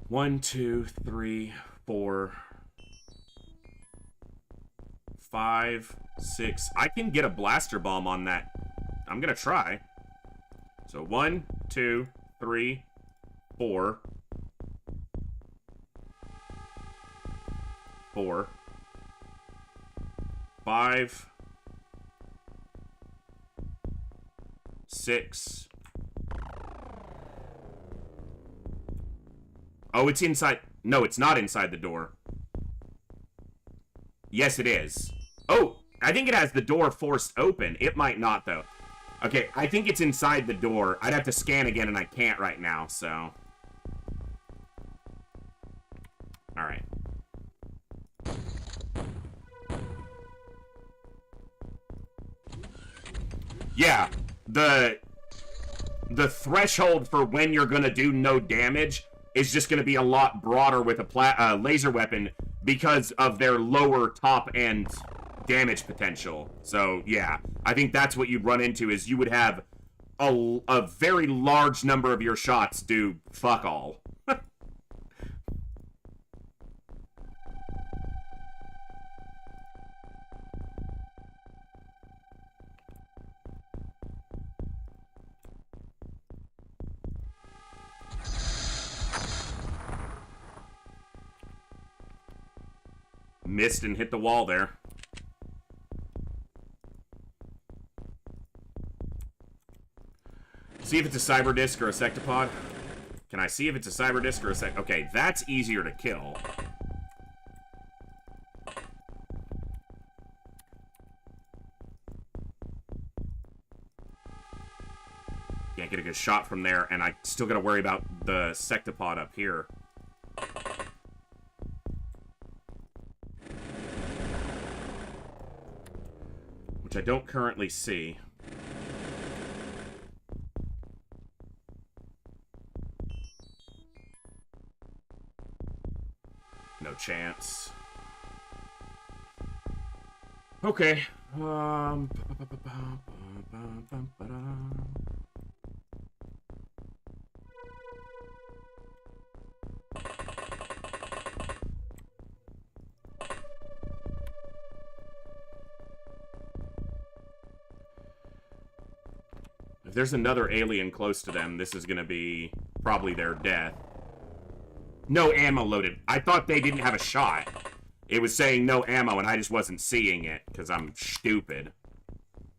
One, two, three, 4, 5, 6. I can get a blaster bomb on that. I'm gonna try. So 1, 2, 3, 4, 4, 5, 6. Oh, it's inside. No, it's not inside the door. Yes, it is. Oh, I think it has the door forced open. It might not, though. Okay, I think it's inside the door. I'd have to scan again, and I can't right now, so. Alright. Yeah, the threshold for when you're gonna do no damage is just gonna be a lot broader with a laser weapon because of their lower top end damage potential. So yeah, I think that's what you'd run into, is you would have a very large number of your shots do fuck all. Missed and hit the wall there. See if it's a cyber disc or a sectopod. Can I see if it's a cyber disc or a sec? Okay, that's easier to kill. Can't get a good shot from there, and I still gotta worry about the sectopod up here. Which I don't currently see. No chance. Okay. If there's another alien close to them, this is gonna be probably their death. No ammo loaded. I thought they didn't have a shot. It was saying no ammo, and I just wasn't seeing it, because I'm stupid.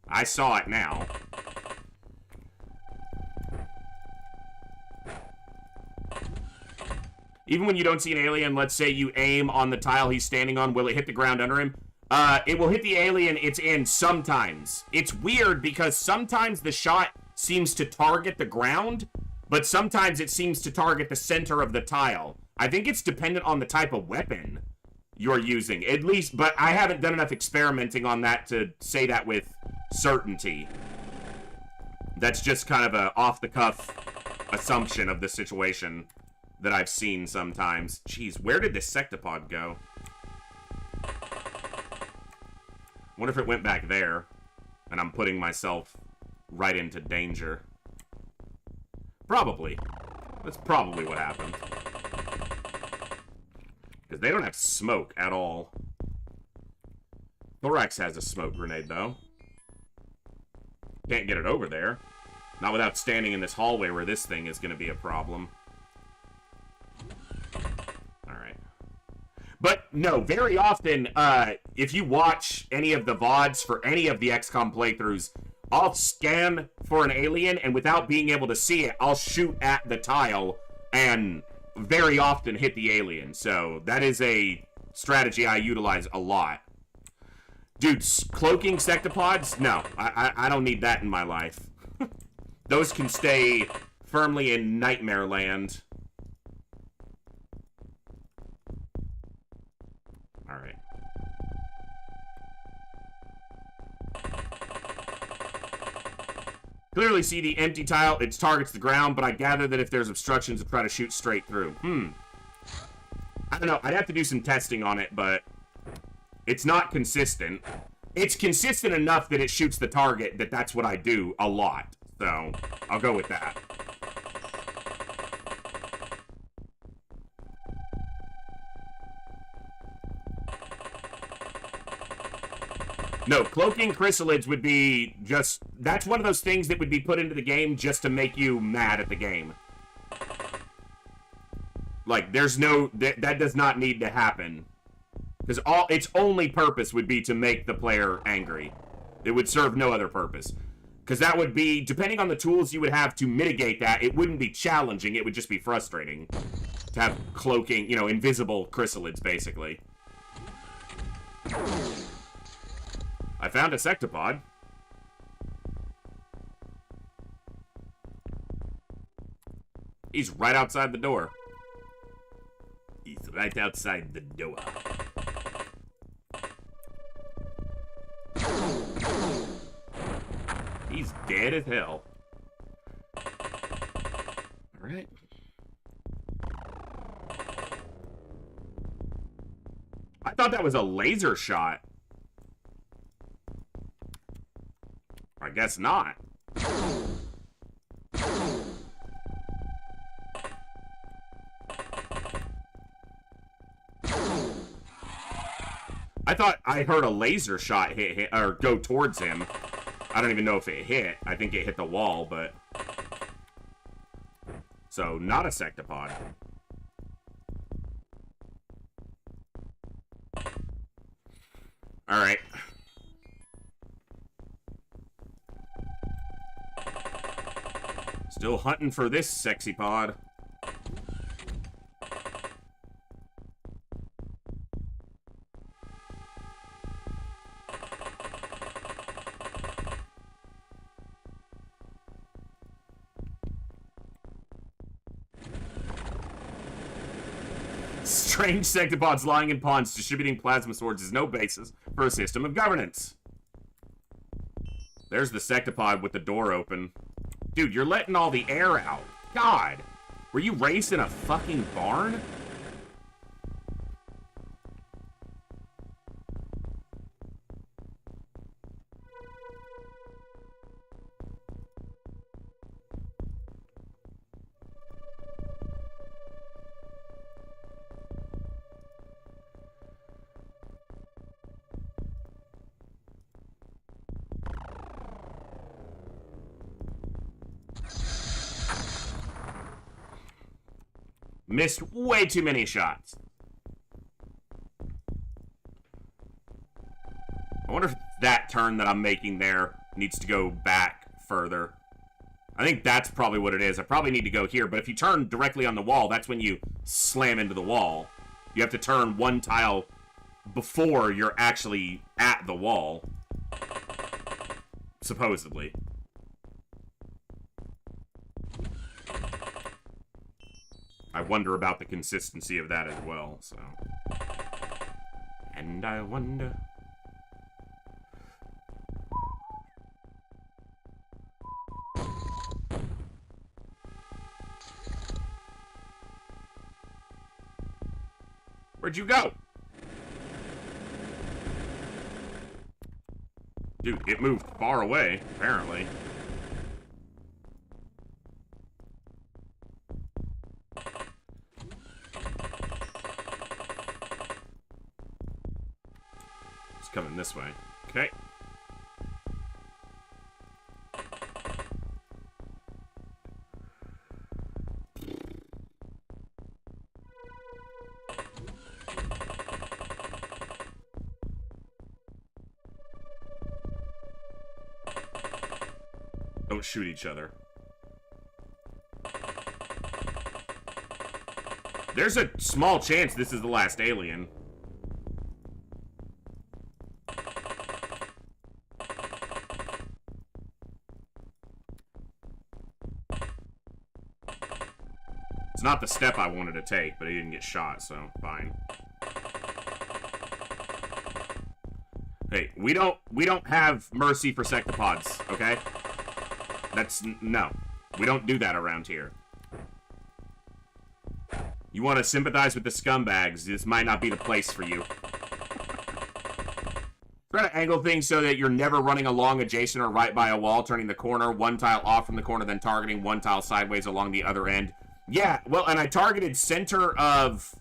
I saw it now. Even when you don't see an alien, let's say you aim on the tile he's standing on, will it hit the ground under him? It will hit the alien it's in sometimes. It's weird because sometimes the shot seems to target the ground, but sometimes it seems to target the center of the tile. I think it's dependent on the type of weapon you're using, at least, but I haven't done enough experimenting on that to say that with certainty. That's just kind of a off-the-cuff assumption of the situation that I've seen sometimes. Jeez, where did this sectopod go? Wonder if it went back there, and I'm putting myself right into danger. Probably. That's probably what happened. Because they don't have smoke at all. Thorax has a smoke grenade, though. Can't get it over there. Not without standing in this hallway where this thing is going to be a problem. Alright. But, no, very often, if you watch any of the VODs for any of the XCOM playthroughs, I'll scan for an alien, and without being able to see it, I'll shoot at the tile, and very often hit the alien. So, that is a strategy I utilize a lot. Dude, cloaking sectopods? No, I don't need that in my life. Those can stay firmly in nightmare land. Alright. Clearly see the empty tile, it targets the ground, but I gather that if there's obstructions, it'll try to shoot straight through. I don't know, I'd have to do some testing on it, but it's not consistent. It's consistent enough that it shoots the target that that's what I do a lot. So, I'll go with that. No, cloaking chrysalids would be just... That's one of those things that would be put into the game just to make you mad at the game. Like, there's no... That does not need to happen. Because its only purpose would be to make the player angry. It would serve no other purpose. Because that would be... Depending on the tools you would have to mitigate that, it wouldn't be challenging, it would just be frustrating. To have cloaking, you know, invisible chrysalids, basically. I found a sectopod. He's right outside the door. He's right outside the door. He's dead as hell. Alright. I thought that was a laser shot. I guess not. I thought I heard a laser shot hit or go towards him. I don't even know if it hit. I think it hit the wall, but... So, not a sectopod. Alright. Still hunting for this sexy pod. Strange sectopods lying in ponds distributing plasma swords is no basis for a system of governance. There's the sectopod with the door open. Dude, you're letting all the air out. God! Were you raised in a fucking barn? Missed way too many shots. I wonder if that turn that I'm making there needs to go back further. I think that's probably what it is. I probably need to go here, but if you turn directly on the wall, that's when you slam into the wall. You have to turn one tile before you're actually at the wall. Supposedly. I wonder about the consistency of that as well, so. And I wonder. Where'd you go? Dude, it moved far away, apparently. Coming this way. Okay. Don't shoot each other. There's a small chance this is the last alien. It's not the step I wanted to take, but he didn't get shot, so fine. Hey, we don't have mercy for sectopods, okay? No. We don't do that around here. You want to sympathize with the scumbags, this might not be the place for you. Try to angle things so that you're never running along adjacent or right by a wall, turning the corner one tile off from the corner, then targeting one tile sideways along the other end. Yeah, well, and I targeted center of,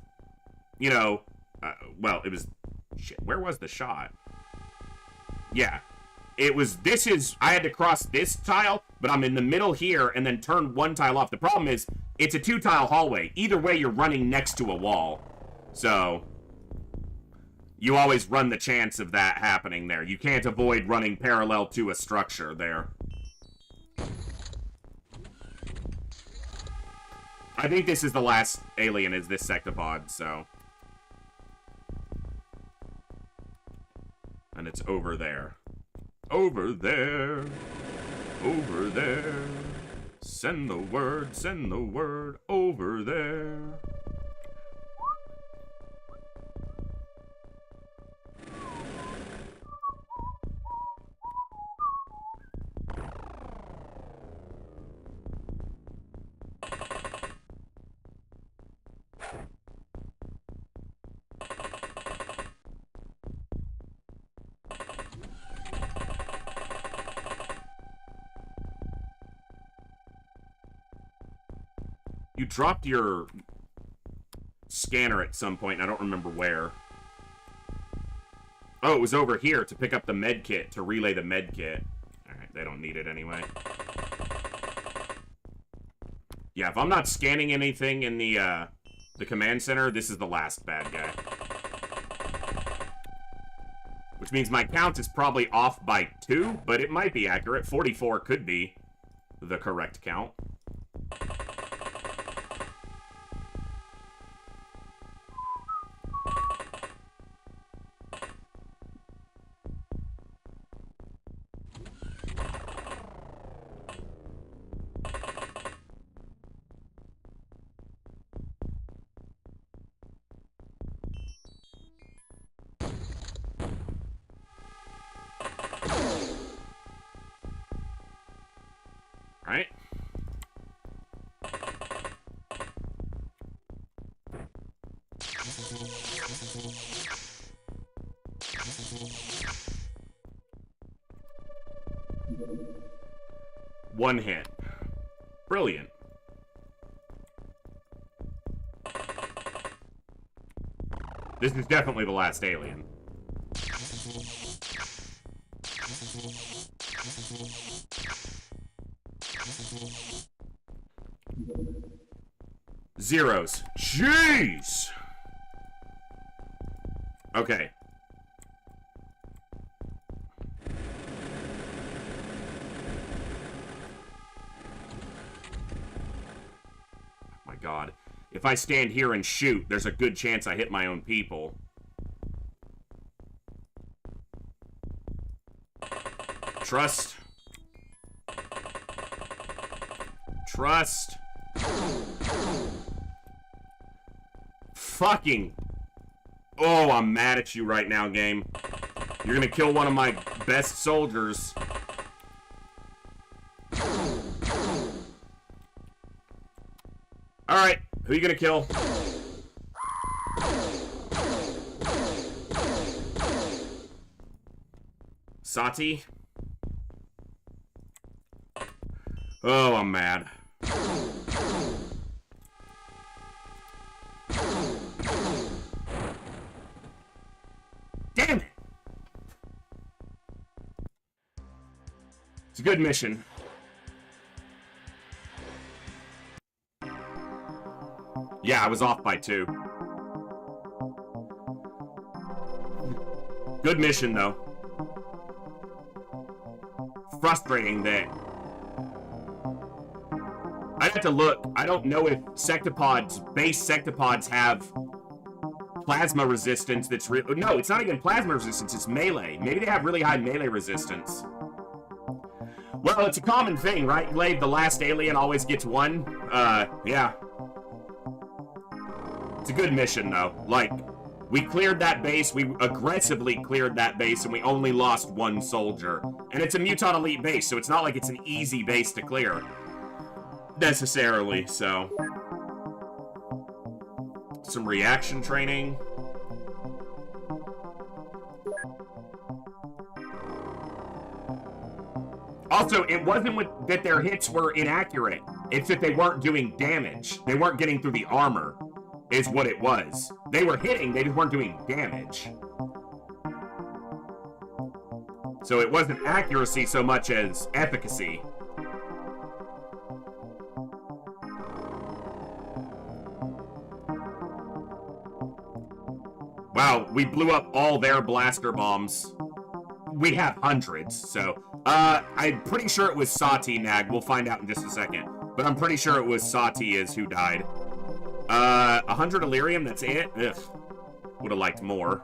you know, well, it was, shit, where was the shot? Yeah, it was, I had to cross this tile, but I'm in the middle here and then turn one tile off. The problem is, it's a 2-tile hallway. Either way, you're running next to a wall. So, you always run the chance of that happening there. You can't avoid running parallel to a structure there. I think this is the last alien, is this sectopod, so. And it's over there. Over there. Over there. Send the word, over there. You dropped your scanner at some point, and I don't remember where. Oh, it was over here to pick up the med kit, to relay the med kit. Alright, they don't need it anyway. Yeah, if I'm not scanning anything in the command center, this is the last bad guy. Which means my count is probably off by 2, but it might be accurate. 44 could be the correct count. Right? One hit. Brilliant. This is definitely the last alien. Zeros. Jeez! Okay. My God. If I stand here and shoot, there's a good chance I hit my own people. Trust. Trust. Fucking. Oh, I'm mad at you right now, game. You're gonna kill one of my best soldiers. Alright, who are you gonna kill? Sati? Oh, I'm mad. Damn it! It's a good mission. Yeah, I was off by 2. Good mission, though. Frustrating that... I'd have to look. I don't know if sectopods, base sectopods have plasma resistance that's real. No, it's not even plasma resistance, it's melee. Maybe they have really high melee resistance. Well, it's a common thing, right, Glade? The last alien always gets 1. Yeah. It's a good mission, though. Like, we cleared that base, we aggressively cleared that base, and we only lost 1 soldier. And it's a Mutant Elite base, so it's not like it's an easy base to clear. Necessarily, so. Some reaction training. Also, it wasn't that their hits were inaccurate. It's that they weren't doing damage. They weren't getting through the armor, is what it was. They were hitting, they just weren't doing damage. So it wasn't accuracy so much as efficacy. Wow, we blew up all their blaster bombs. We have hundreds, so... I'm pretty sure it was Sati, Nag. We'll find out in just a second. But I'm pretty sure it was Sati is who died. 100 Illyrium, that's it? Ugh. Would've liked more.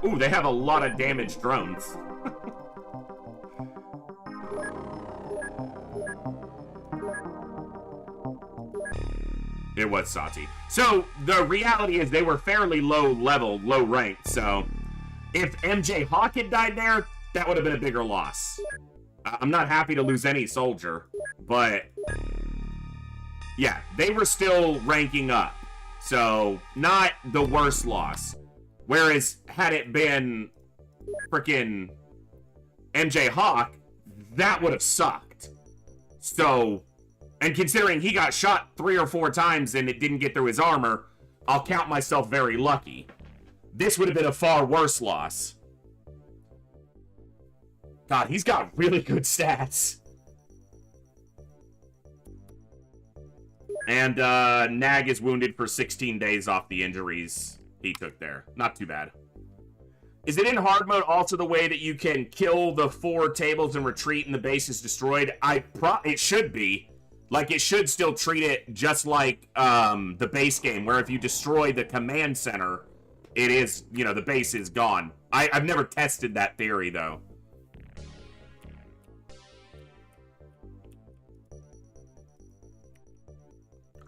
Ooh, they have a lot of damaged drones. It was Sati. So, the reality is they were fairly low level, low ranked, so if MJ Hawk had died there, that would have been a bigger loss. I'm not happy to lose any soldier, but yeah, they were still ranking up, so not the worst loss. Whereas, had it been frickin' MJ Hawk, that would have sucked. So, and considering he got shot 3 or 4 times and it didn't get through his armor, I'll count myself very lucky. This would have been a far worse loss. God, he's got really good stats. And, Nag is wounded for 16 days off the injuries he took there. Not too bad. Is it in hard mode also the way that you can kill the 4 tables and retreat and the base is destroyed? It should be. Like, it should still treat it just like the base game, where if you destroy the command center, it is, you know, the base is gone. I've never tested that theory, though.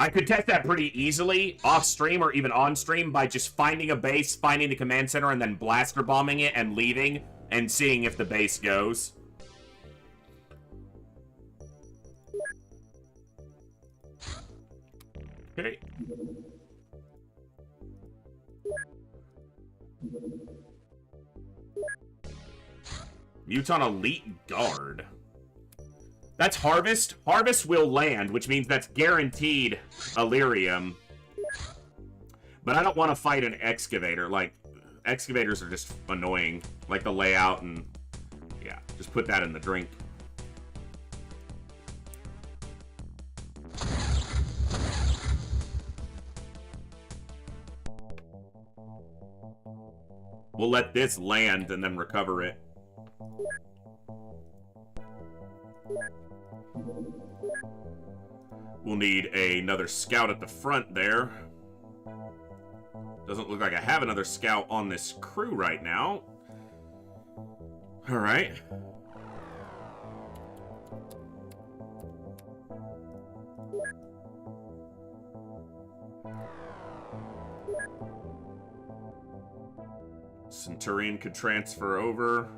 I could test that pretty easily off stream or even on stream by just finding a base, finding the command center, and then blaster bombing it and leaving and seeing if the base goes. Okay. Muton Elite Guard. That's Harvest. Harvest will land, which means that's guaranteed Illyrium. But I don't want to fight an excavator. Like, excavators are just annoying. Like the layout and... yeah, just put that in the drink. We'll let this land and then recover it. We'll need another scout at the front there. Doesn't look like I have another scout on this crew right now. Alright. Centurion could transfer over.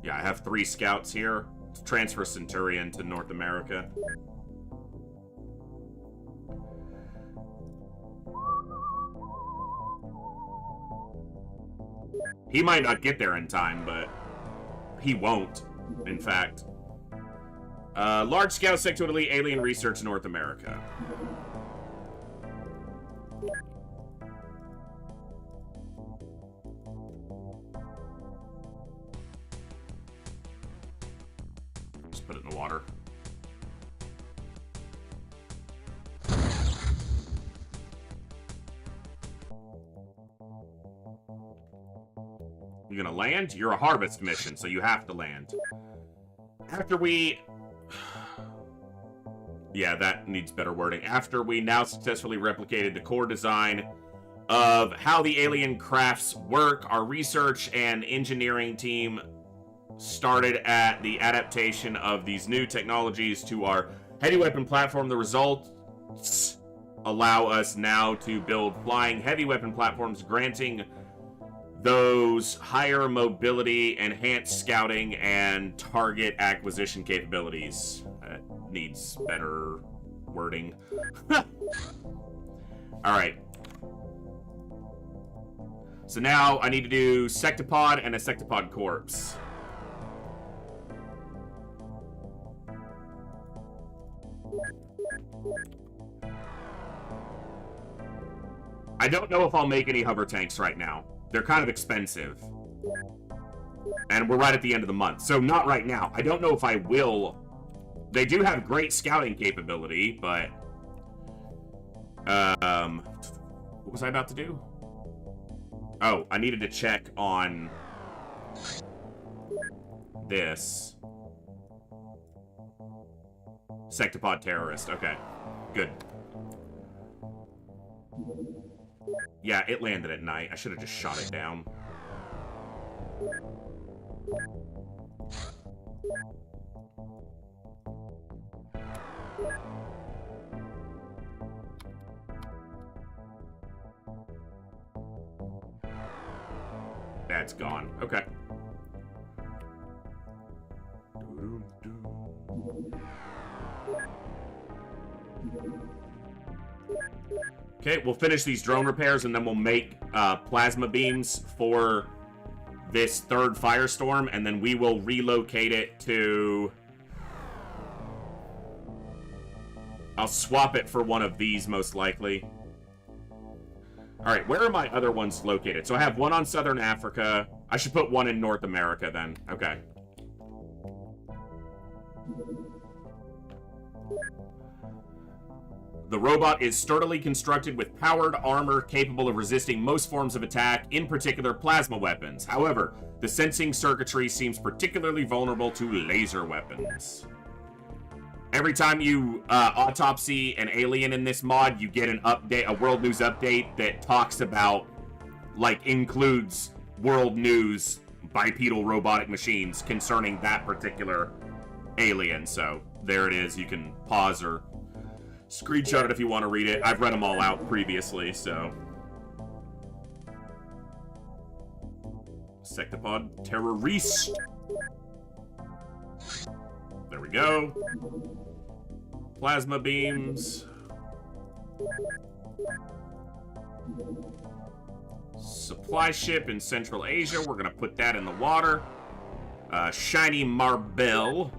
Yeah, I have 3 scouts here. Let's transfer Centurion to North America. He might not get there in time, but he won't, in fact. Large Scout Sectoidally Alien Research North America. Just put it in the water. You gonna land? You're a harvest mission, so you have to land. After we... yeah, that needs better wording. After we now successfully replicated the core design of how the alien crafts work, our research and engineering team started at the adaptation of these new technologies to our heavy weapon platform. The results allow us now to build flying heavy weapon platforms, granting those higher mobility, enhanced scouting, and target acquisition capabilities. That needs better wording. Alright. So now I need to do Sectopod and a Sectopod corpse. I don't know if I'll make any hover tanks right now. They're kind of expensive. And we're right at the end of the month. So not right now. I don't know if I will. They do have great scouting capability, but... what was I about to do? Oh, I needed to check on... this. Sectopod terrorist. Okay. Good. Yeah, it landed at night. I should have just shot it down. That's gone. Okay. Okay, we'll finish these drone repairs and then we'll make plasma beams for this third firestorm, and then we will relocate it to... I'll swap it for one of these, most likely. Alright, where are my other ones located? So I have one on Southern Africa. I should put one in North America then. Okay. The robot is sturdily constructed with powered armor capable of resisting most forms of attack, in particular plasma weapons. However, the sensing circuitry seems particularly vulnerable to laser weapons. Every time you autopsy an alien in this mod, you get an update, a world news update that talks about, like, includes world news, bipedal robotic machines concerning that particular alien. So there it is. You can pause or Screenshot it if you want to read it. I've read them all out previously, so. Sectopod terrorist. There we go. Plasma beams. Supply ship in Central Asia. We're gonna put that in the water. Shiny Marble.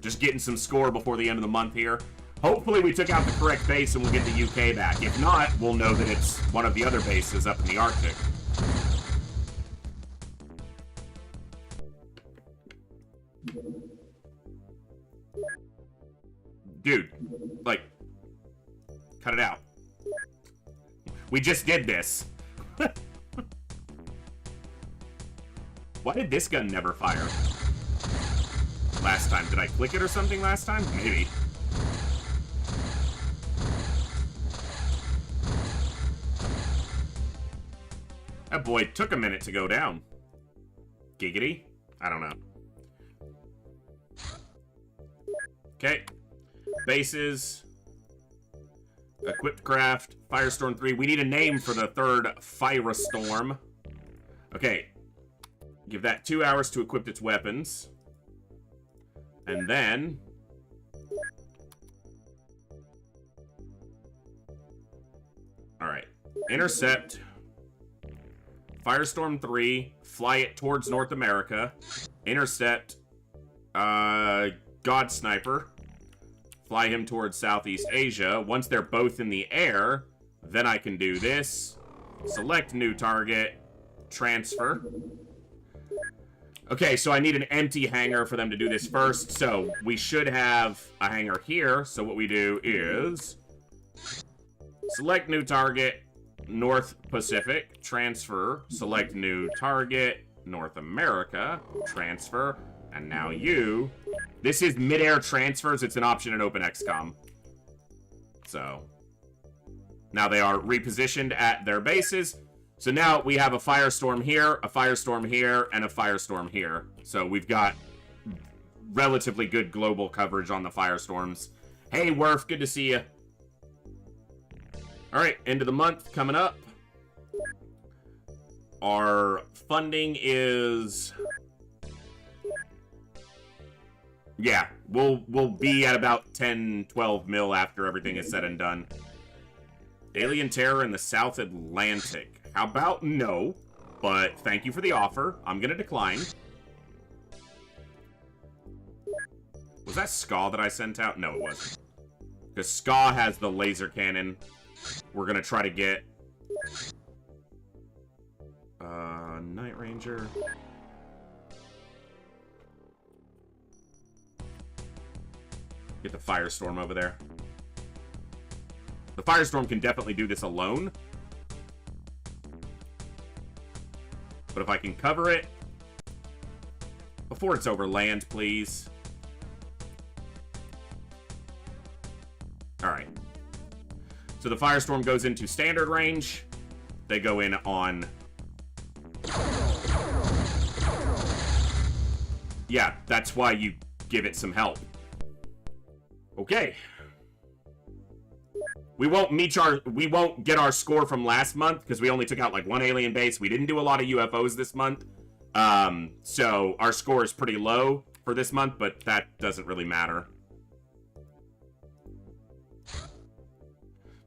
Just getting some score before the end of the month here. Hopefully we took out the correct base and we'll get the UK back. If not, we'll know that it's one of the other bases up in the Arctic. Dude, like, cut it out. We just did this. Why did this gun never fire? Last time. Did I click it or something last time? Maybe. That boy took a minute to go down. Giggity? I don't know. Okay. Bases. Equipped craft. Firestorm 3. We need a name for the third Firestorm. Okay. Give that 2 hours to equip its weapons. And then... Alright. Intercept. Firestorm 3. Fly it towards North America. Intercept. God Sniper. Fly him towards Southeast Asia. Once they're both in the air, then I can do this. Select new target. Transfer. Okay, so I need an empty hangar for them to do this first. So we should have a hangar here. So what we do is select new target, North Pacific, transfer, select new target, North America, transfer, and now you. This is mid-air transfers. It's an option in openxcom. So now they are repositioned at their bases. So now we have a Firestorm here, a Firestorm here, and a Firestorm here. So we've got relatively good global coverage on the Firestorms. Hey, Werf, good to see you. All right, end of the month coming up. Our funding is... Yeah, we'll be at about 10, 12 mil after everything is said and done. Alien Terror in the South Atlantic. How about no? But thank you for the offer. I'm gonna decline. Was that Ska that I sent out? No, it wasn't. Because Ska has the laser cannon. We're gonna try to get... Night Ranger... Get the Firestorm over there. The Firestorm can definitely do this alone. But if I can cover it before it's over land, please. Alright. So the Firestorm goes into standard range. They go in on... Yeah, that's why you give it some help. Okay. We won't get our score from last month because we only took out like one alien base. We didn't do a lot of UFOs this month. So our score is pretty low for this month, but that doesn't really matter.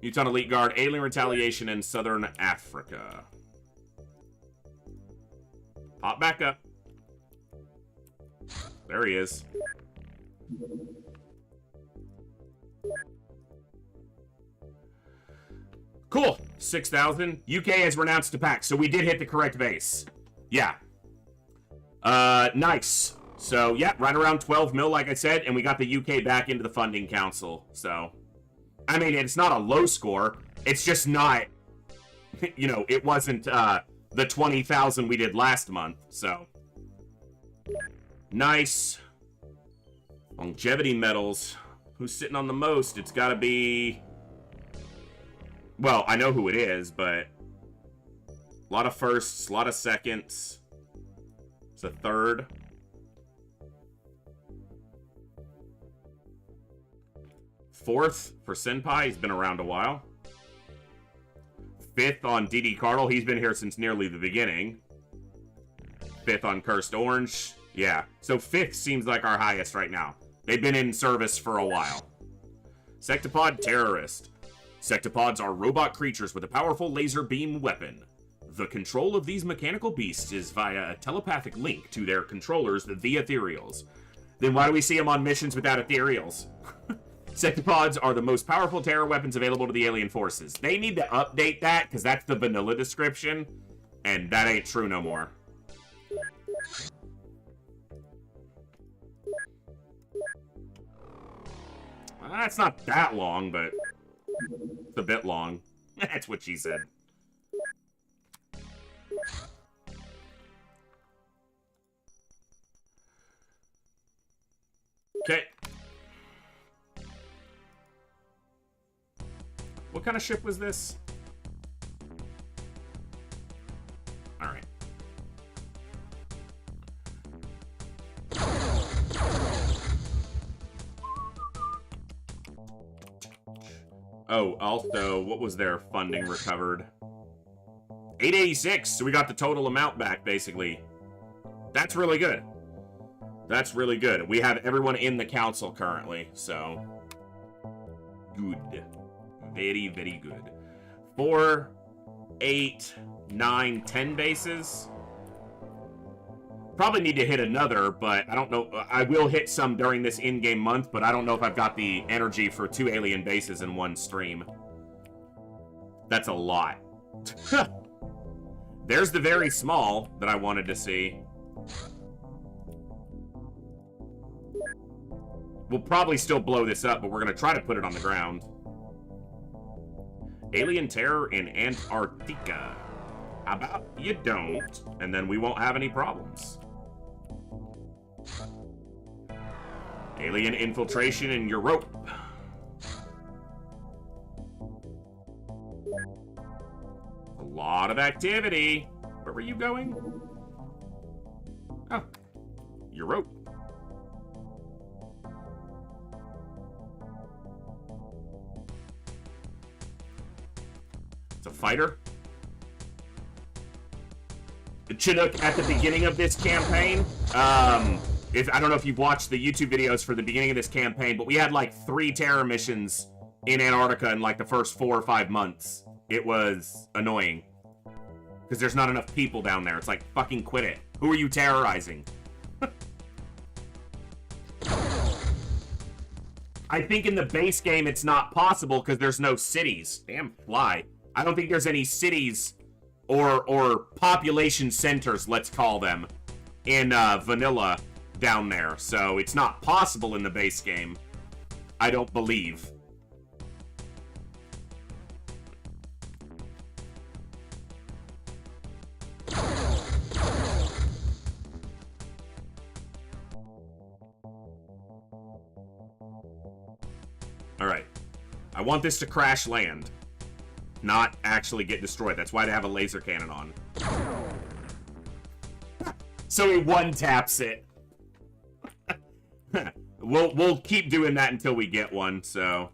Muton Elite Guard, Alien Retaliation in Southern Africa. Pop back up. There he is. Cool. 6,000. UK has renounced a pact, so we did hit the correct base. Yeah. Nice. So, yeah, right around 12 mil, like I said, and we got the UK back into the funding council. So, I mean, it's not a low score. It's just not, you know, it wasn't the 20,000 we did last month. So, nice. Longevity medals. Who's sitting on the most? It's got to be... Well, I know who it is, but... A lot of firsts, a lot of seconds. It's a third. 4th for Senpai. He's been around a while. 5th on DD Cardle. He's been here since nearly the beginning. 5th on Cursed Orange. Yeah. So 5th seems like our highest right now. They've been in service for a while. Sectopod Terrorist. Sectopods are robot creatures with a powerful laser beam weapon. The control of these mechanical beasts is via a telepathic link to their controllers, the Ethereals. Then why do we see them on missions without Ethereals? Sectopods are the most powerful terror weapons available to the alien forces. They need to update that, because that's the vanilla description, and that ain't true no more. That's not that long, but it's a bit long. That's what she said. Okay. What kind of ship was this? Alright. Oh, also, what was their funding recovered? 886, so we got the total amount back, basically. That's really good. That's really good. We have everyone in the council currently, so... Good. Very, very good. 4, 8, 9, 10 bases. Probably need to hit another, but I don't know. I will hit some during this in-game month, but I don't know if I've got the energy for 2 alien bases in one stream. That's a lot. There's the very small that I wanted to see. We'll probably still blow this up, but we're going to try to put it on the ground. Alien terror in Antarctica. How about you don't, and then we won't have any problems. Alien infiltration in Europe. A lot of activity. Where were you going? Oh, Europe. It's a fighter. Chinook at the beginning of this campaign. I don't know if you've watched the YouTube videos for the beginning of this campaign, but we had like 3 terror missions in Antarctica in like the first 4 or 5 months. It was annoying. Because there's not enough people down there. It's like, fucking quit it. Who are you terrorizing? I think in the base game it's not possible because there's no cities. Damn fly. I don't think there's any cities or population centers, let's call them, in vanilla down there. So it's not possible in the base game. I don't believe. Alright. I want this to crash land. Not actually get destroyed. That's why they have a laser cannon on. So he one-taps it. We'll keep doing that until we get one, so...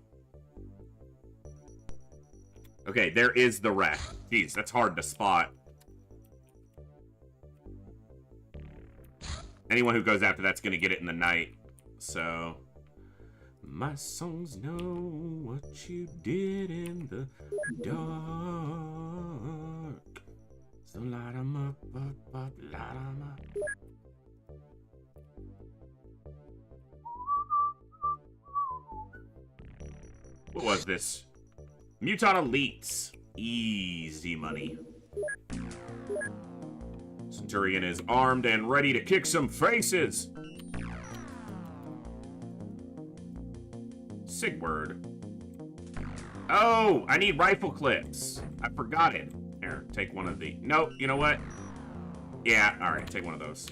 Okay, there is the wreck. Jeez, that's hard to spot. Anyone who goes after that's gonna get it in the night, so... My songs know what you did in the dark. So light 'em up, light 'em up. What was this? Mutant Elites. Easy money. Centurion is armed and ready to kick some faces. Sigward. Oh, I need rifle clips. I forgot it. Here, take one of the... Nope, you know what? Yeah, alright, take one of those.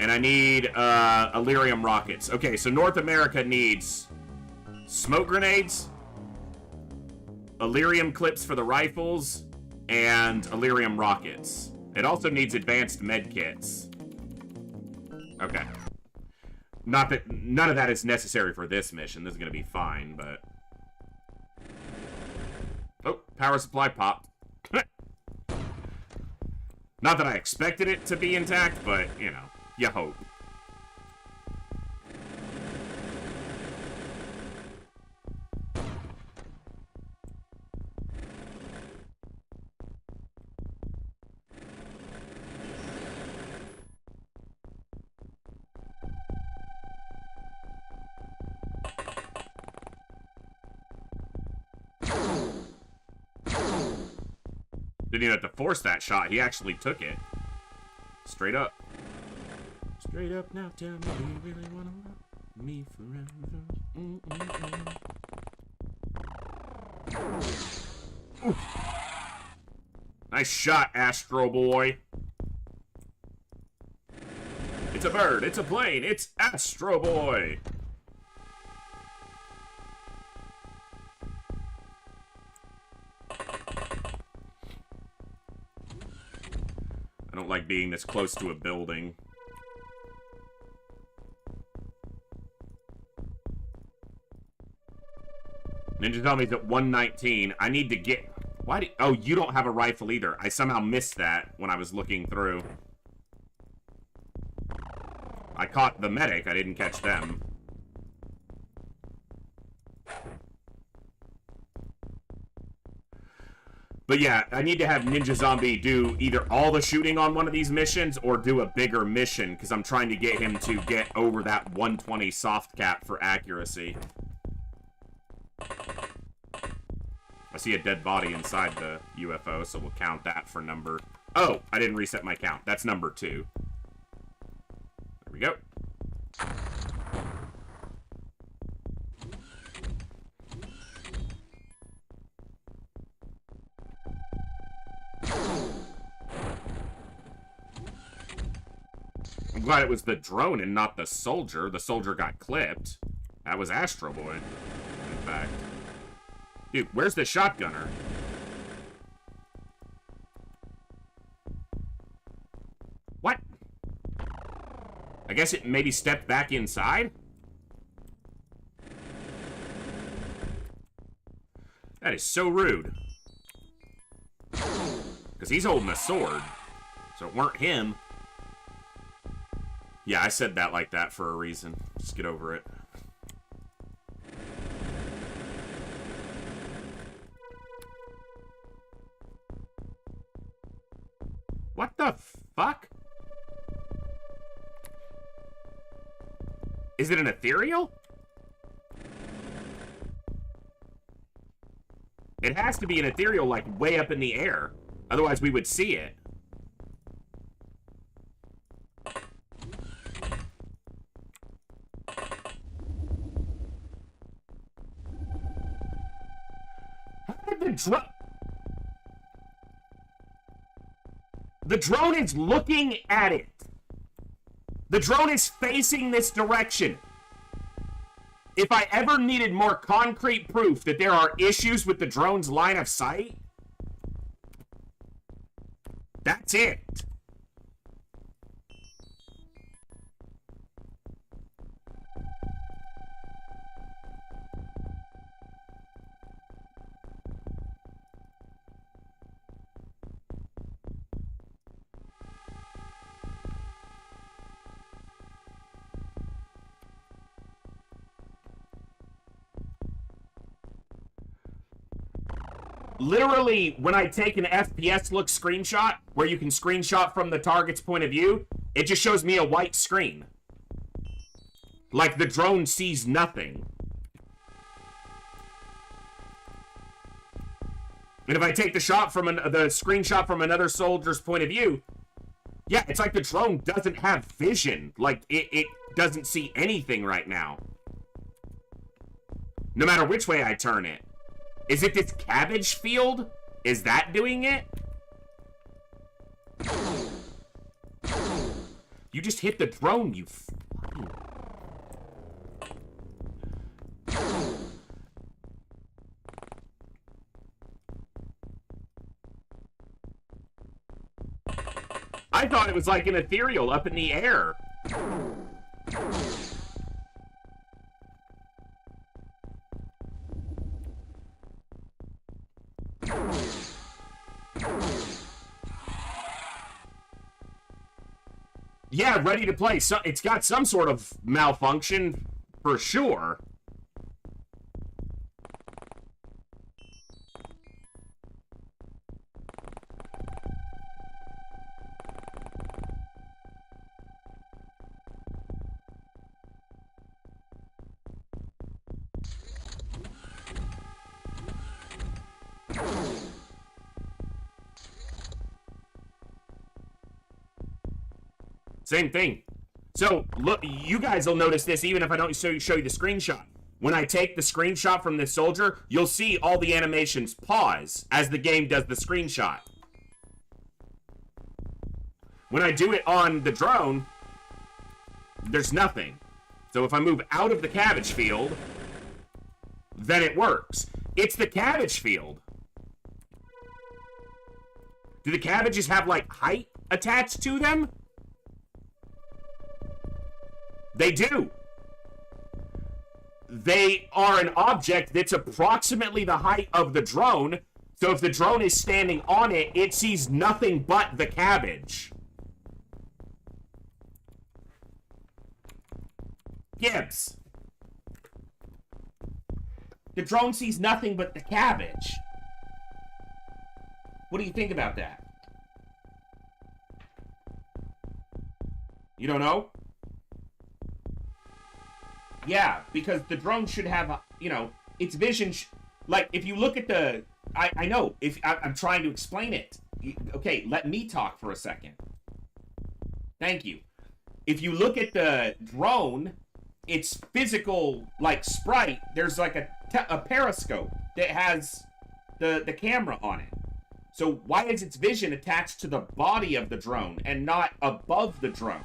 And I need Illyrium rockets. Okay, so North America needs smoke grenades, Illyrium clips for the rifles, and Illyrium rockets. It also needs advanced med kits. Okay. Not that none of that is necessary for this mission. This is gonna be fine, but... Oh, power supply popped. Not that I expected it to be intact, but, you know, you hope. Didn't even have to force that shot. He actually took it. Straight up. Straight up now, tell me, do you really wanna love me forever? Nice shot, Astro Boy. It's a bird, it's a plane, it's Astro Boy. I don't like being this close to a building. Ninja Tommy's at 119. I need to get... Why do... Oh, you don't have a rifle either. I somehow missed that when I was looking through. I caught the medic. I didn't catch them. But yeah, I need to have Ninja Zombie do either all the shooting on one of these missions or do a bigger mission, because I'm trying to get him to get over that 120 soft cap for accuracy. I see a dead body inside the UFO, so we'll count that for number... Oh, I didn't reset my count. That's number 2. There we go. I'm glad it was the drone and not the soldier. The soldier got clipped. That was Astro Boy, in fact. Dude, where's the shotgunner? What? I guess it maybe stepped back inside? That is so rude. Because he's holding a sword. So it weren't him. Yeah, I said that like that for a reason. Just get over it. What the fuck? Is it an ethereal? It has to be an ethereal, like, way up in the air. Otherwise, we would see it. The drone is looking at it. The drone is facing this direction. If I ever needed more concrete proof that there are issues with the drone's line of sight, that's it. Literally, when I take an FPS look screenshot, where you can screenshot from the target's point of view, it just shows me a white screen. Like the drone sees nothing. And if I take the shot from the screenshot from another soldier's point of view, yeah, it's like the drone doesn't have vision. Like, it doesn't see anything right now. No matter which way I turn it. Is it this cabbage field? Is that doing it? You just hit the drone, you fucking... I thought it was like an ethereal up in the air. Yeah, ready to play. So it's got some sort of malfunction for sure. Same thing. So, look, you guys will notice this even if I don't show you the screenshot. When I take the screenshot from this soldier, you'll see all the animations pause as the game does the screenshot. When I do it on the drone, there's nothing. So if I move out of the cabbage field, then it works. It's the cabbage field. Do the cabbages have, like, height attached to them? They do. They are an object that's approximately the height of the drone, so if the drone is standing on it, it sees nothing but the cabbage. Gibbs. The drone sees nothing but the cabbage. What do you think about that? You don't know? Yeah, because the drone should have, its vision, like, if you look at the, I know, I'm trying to explain it. Okay, let me talk for a second. Thank you. If you look at the drone, its physical, like, sprite, there's, like, a periscope that has the camera on it. So why is its vision attached to the body of the drone and not above the drone?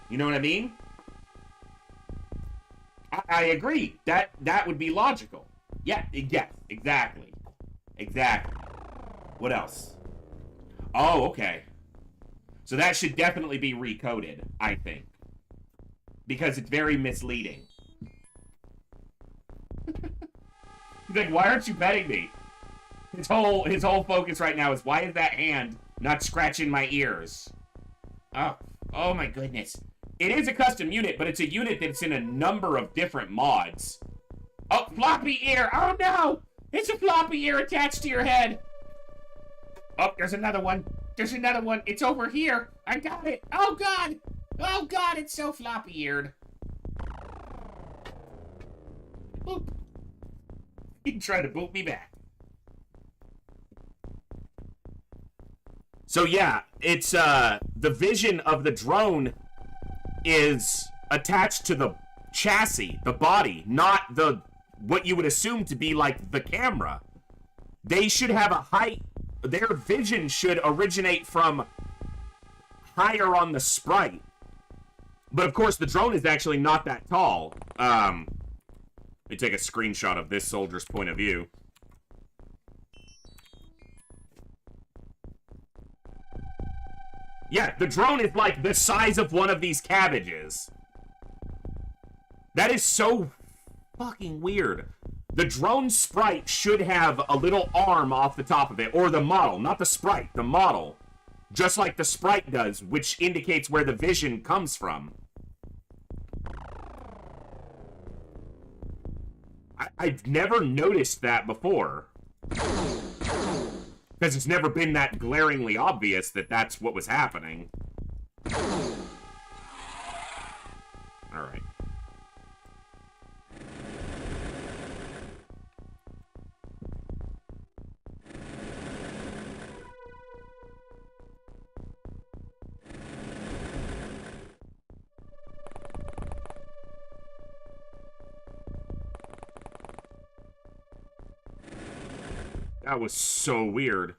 You know what I mean? I agree. That would be logical. Yeah, yes, exactly. Exactly. What else? Oh, okay. So that should definitely be recoded, I think. Because it's very misleading. He's like, why aren't you betting me? His whole focus right now is, why is that hand not scratching my ears? Oh my goodness. It is a custom unit, but it's a unit that's in a number of different mods. Oh, floppy ear! Oh no! It's a floppy ear attached to your head! Oh, there's another one. There's another one. It's over here. I got it. Oh god! Oh god, it's so floppy-eared. Boop. He tried to boot me back. So yeah, it's, the vision of the drone is attached to the chassis, the body, not what you would assume to be like the camera. They should have a height, their vision should originate from higher on the sprite. But of course the drone is actually not that tall. Let me take a screenshot of this soldier's point of view. Yeah, the drone is like the size of one of these cabbages. That is so fucking weird. The drone sprite should have a little arm off the top of it, or the model, not the sprite, the model. Just like the sprite does, which indicates where the vision comes from. I've never noticed that before. Because it's never been that glaringly obvious that that's what was happening. Alright. That was so weird.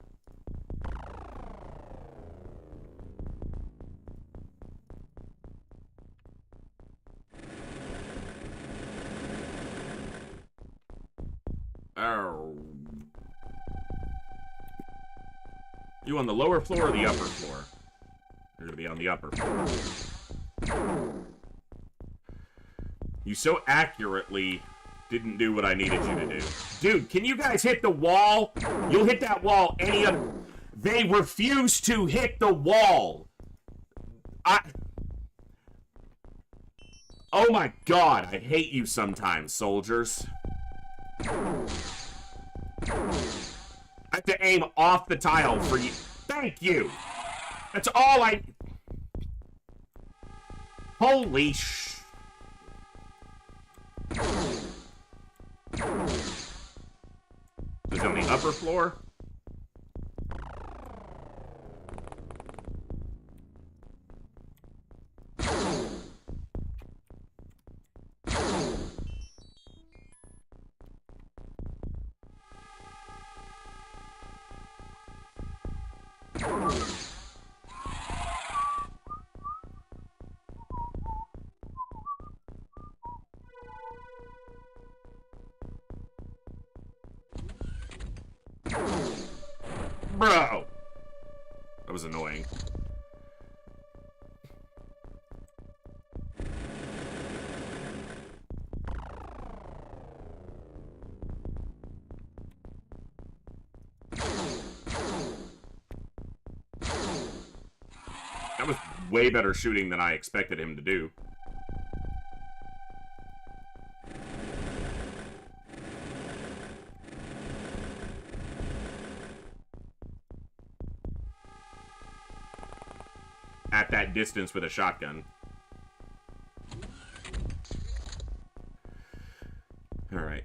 Oh. You on the lower floor or the upper floor? You're gonna be on the upper floor. You so accurately didn't do what I needed you to do. Dude, can you guys hit the wall? You'll hit that wall any of... They refuse to hit the wall. Oh my god, I hate you sometimes, soldiers. I have to aim off the tile for you. Thank you. That's all I... Holy sh... Is it on the upper floor? Bro! That was annoying. That was way better shooting than I expected him to do. At that distance with a shotgun. All right.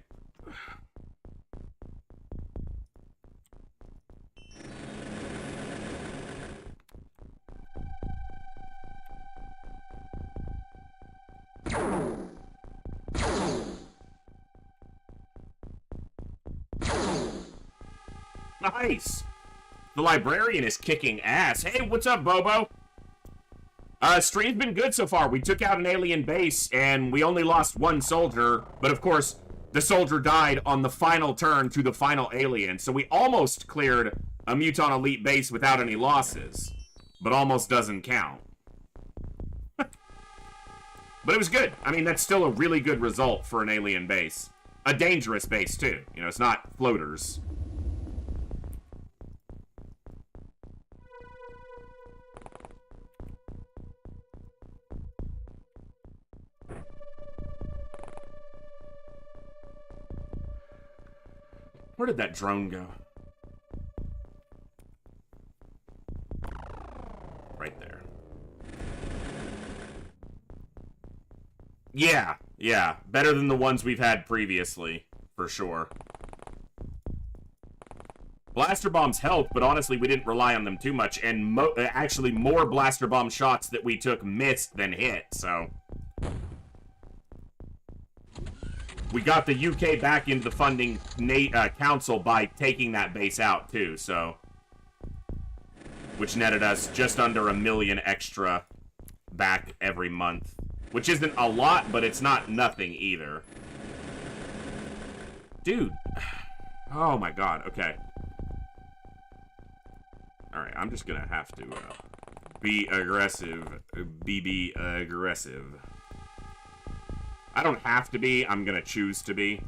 Nice. The librarian is kicking ass. Hey, what's up, Bobo? Stream's been good so far. We took out an alien base, and we only lost one soldier. But, of course, the soldier died on the final turn to the final alien. So we almost cleared a Muton Elite base without any losses. But almost doesn't count. But it was good. I mean, that's still a really good result for an alien base. A dangerous base, too. You know, it's not floaters. Where did that drone go? Right there. Yeah, yeah. Better than the ones we've had previously, for sure. Blaster bombs helped, but honestly, we didn't rely on them too much, and actually more blaster bomb shots that we took missed than hit, so... We got the UK back into the funding council by taking that base out, too, so... Which netted us just under $1 million extra back every month. Which isn't a lot, but it's not nothing either. Dude. Oh my god, okay. Alright, I'm just gonna have to be aggressive. Be aggressive. I don't have to be, I'm gonna choose to be.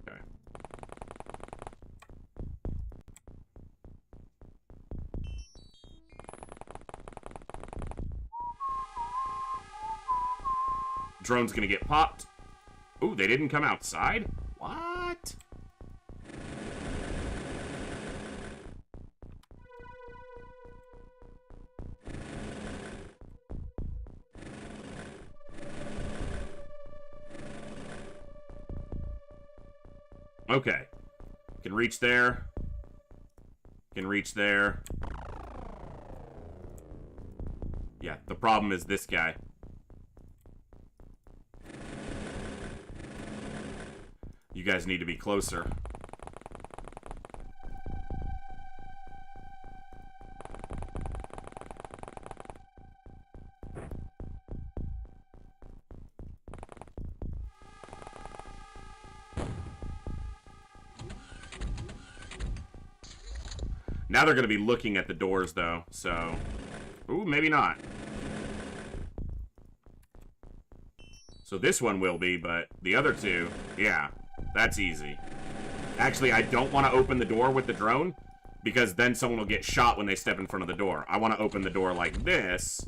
Okay. Drone's gonna get popped. Ooh, they didn't come outside? What? Okay. Can reach there. Can reach there. Yeah, the problem is this guy. You guys need to be closer. Now they're going to be looking at the doors, though, so... Ooh, maybe not. So this one will be, but the other two, yeah. That's easy. Actually, I don't want to open the door with the drone, because then someone will get shot when they step in front of the door. I want to open the door like this.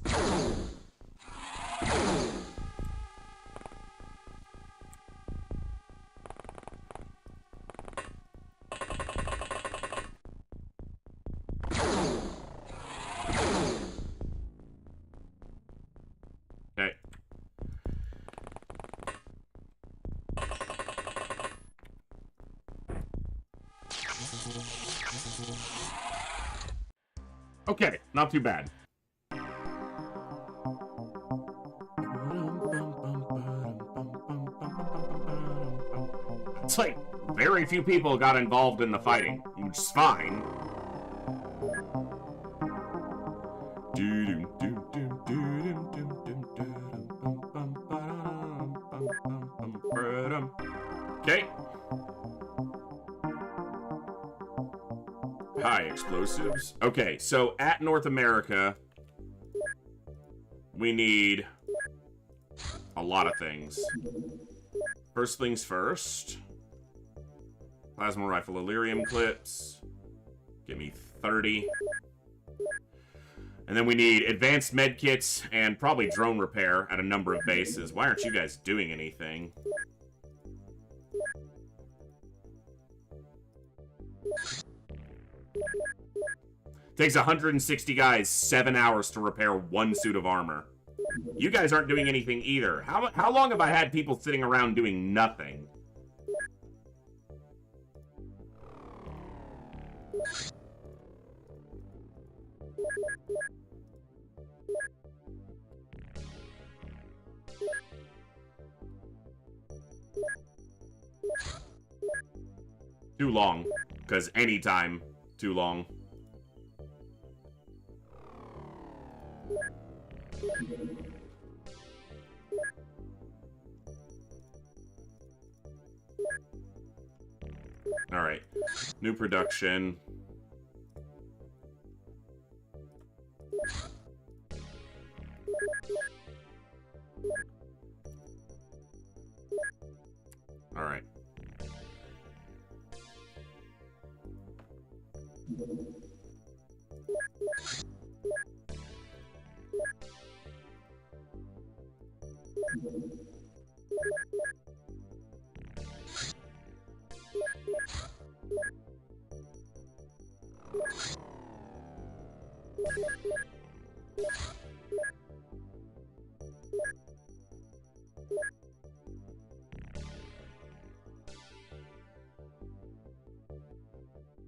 Okay. Okay, not too bad. It's like very few people got involved in the fighting, which is fine. Okay. High explosives. Okay, so at North America, we need a lot of things. First things first. Plasma rifle Illyrium clips. Give me 30. And then we need advanced med kits and probably drone repair at a number of bases. Why aren't you guys doing anything? Takes 160 guys 7 hours to repair one suit of armor. You guys aren't doing anything either. How long have I had people sitting around doing nothing? Too long, because anytime too long. All right, new production. All right.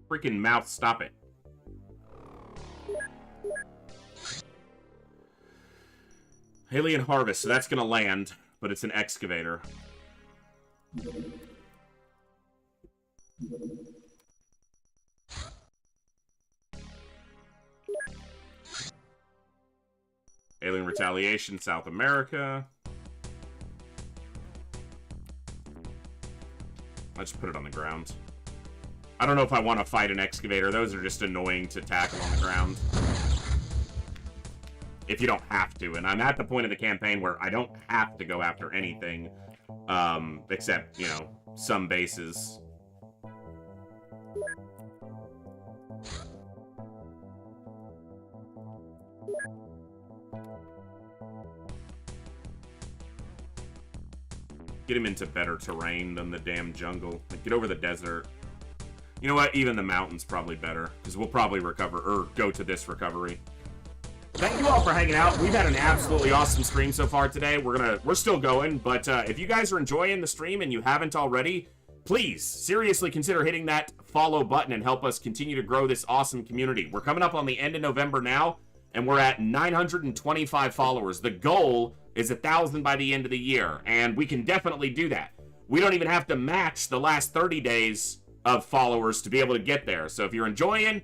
Freaking mouth, stop it. Alien Harvest, so that's gonna land, but it's an excavator. Alien Retaliation, South America. Let's put it on the ground. I don't know if I want to fight an excavator. Those are just annoying to tackle on the ground. If you don't have to. And I'm at the point of the campaign where I don't have to go after anything. Except, you know, some bases. Get him into better terrain than the damn jungle. Like, get over the desert. You know what? Even the mountain's probably better, because we'll probably recover, or go to this recovery. Thank you all for hanging out. We've had an absolutely awesome stream so far today. We're still going, but if you guys are enjoying the stream and you haven't already, please seriously consider hitting that follow button and help us continue to grow this awesome community. We're coming up on the end of November now, and we're at 925 followers. The goal is 1,000 by the end of the year, and we can definitely do that. We don't even have to match the last 30 days of followers to be able to get there. So if you're enjoying,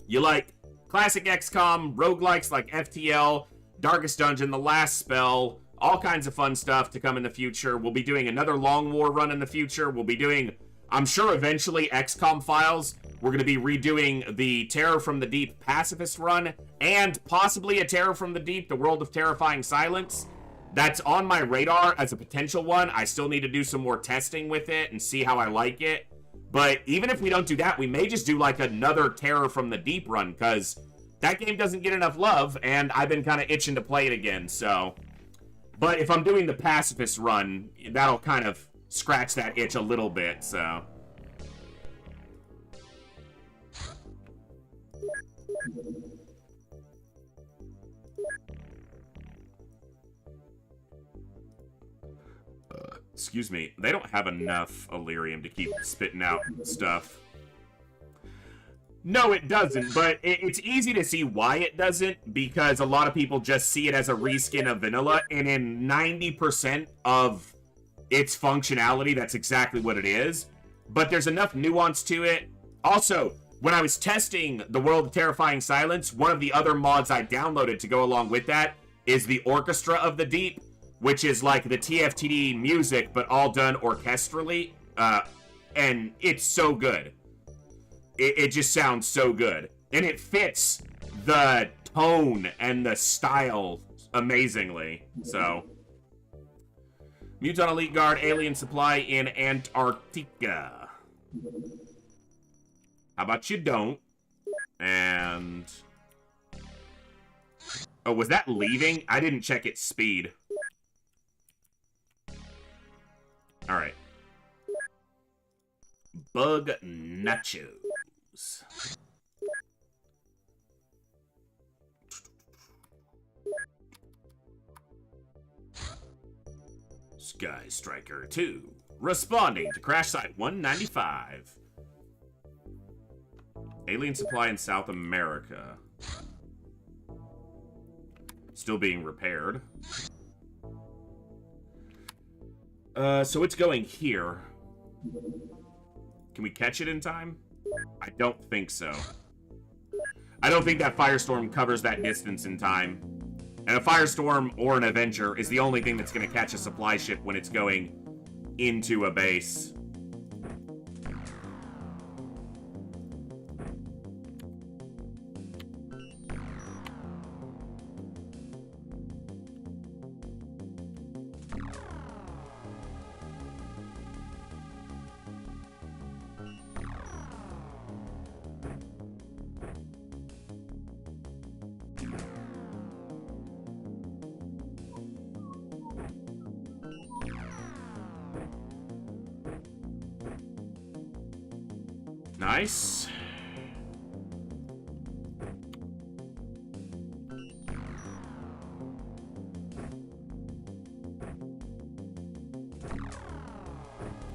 you like classic XCOM, roguelikes like FTL, Darkest Dungeon, The Last Spell, all kinds of fun stuff to come in the future. We'll be doing another Long War run in the future. We'll be doing, I'm sure eventually, XCOM Files. We're going to be redoing the Terror from the Deep Pacifist run, and possibly a Terror from the Deep, The World of Terrifying Silence. That's on my radar as a potential one. I still need to do some more testing with it and see how I like it. But even if we don't do that, we may just do like another Terror from the Deep run, because that game doesn't get enough love, and I've been kind of itching to play it again, so. But if I'm doing the Pacifist run, that'll kind of scratch that itch a little bit, so. Excuse me, they don't have enough Illyrium to keep spitting out stuff. No, it doesn't, but it's easy to see why it doesn't, because a lot of people just see it as a reskin of vanilla, and in 90% of its functionality, that's exactly what it is. But there's enough nuance to it. Also, when I was testing the World of Terrifying Silence, one of the other mods I downloaded to go along with that is the Orchestra of the Deep, which is like the TFTD music, but all done orchestrally, and it's so good. It just sounds so good. And it fits the tone and the style amazingly, so. Muton Elite Guard, Alien Supply in Antarctica. How about you don't? And... oh, was that leaving? I didn't check its speed. Alright. Bug Nachos. Sky Striker 2. Responding to crash site 195. Alien supply in South America. Still being repaired. So it's going here. Can we catch it in time? I don't think so. I don't think that Firestorm covers that distance in time. And a Firestorm or an Avenger is the only thing that's going to catch a supply ship when it's going into a base. Nice.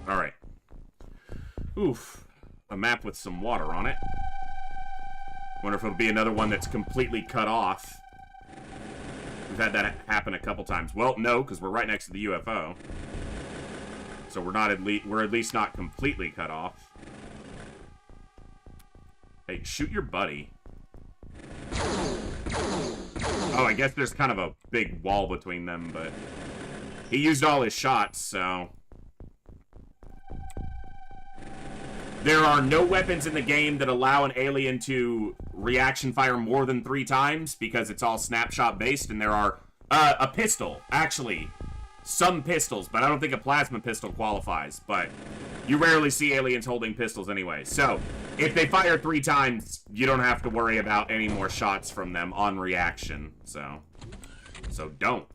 All right. Oof. A map with some water on it. Wonder if it'll be another one that's completely cut off. We've had that happen a couple times. Well, no, because we're right next to the UFO. So we're not we're at least not completely cut off. Hey, shoot your buddy. Oh, I guess there's kind of a big wall between them, but he used all his shots, so. There are no weapons in the game that allow an alien to reaction fire more than 3 times because it's all snapshot based, and there are a pistol, actually. Some pistols, but I don't think a plasma pistol qualifies, but you rarely see aliens holding pistols anyway. So, if they fire 3 times, you don't have to worry about any more shots from them on reaction, so don't.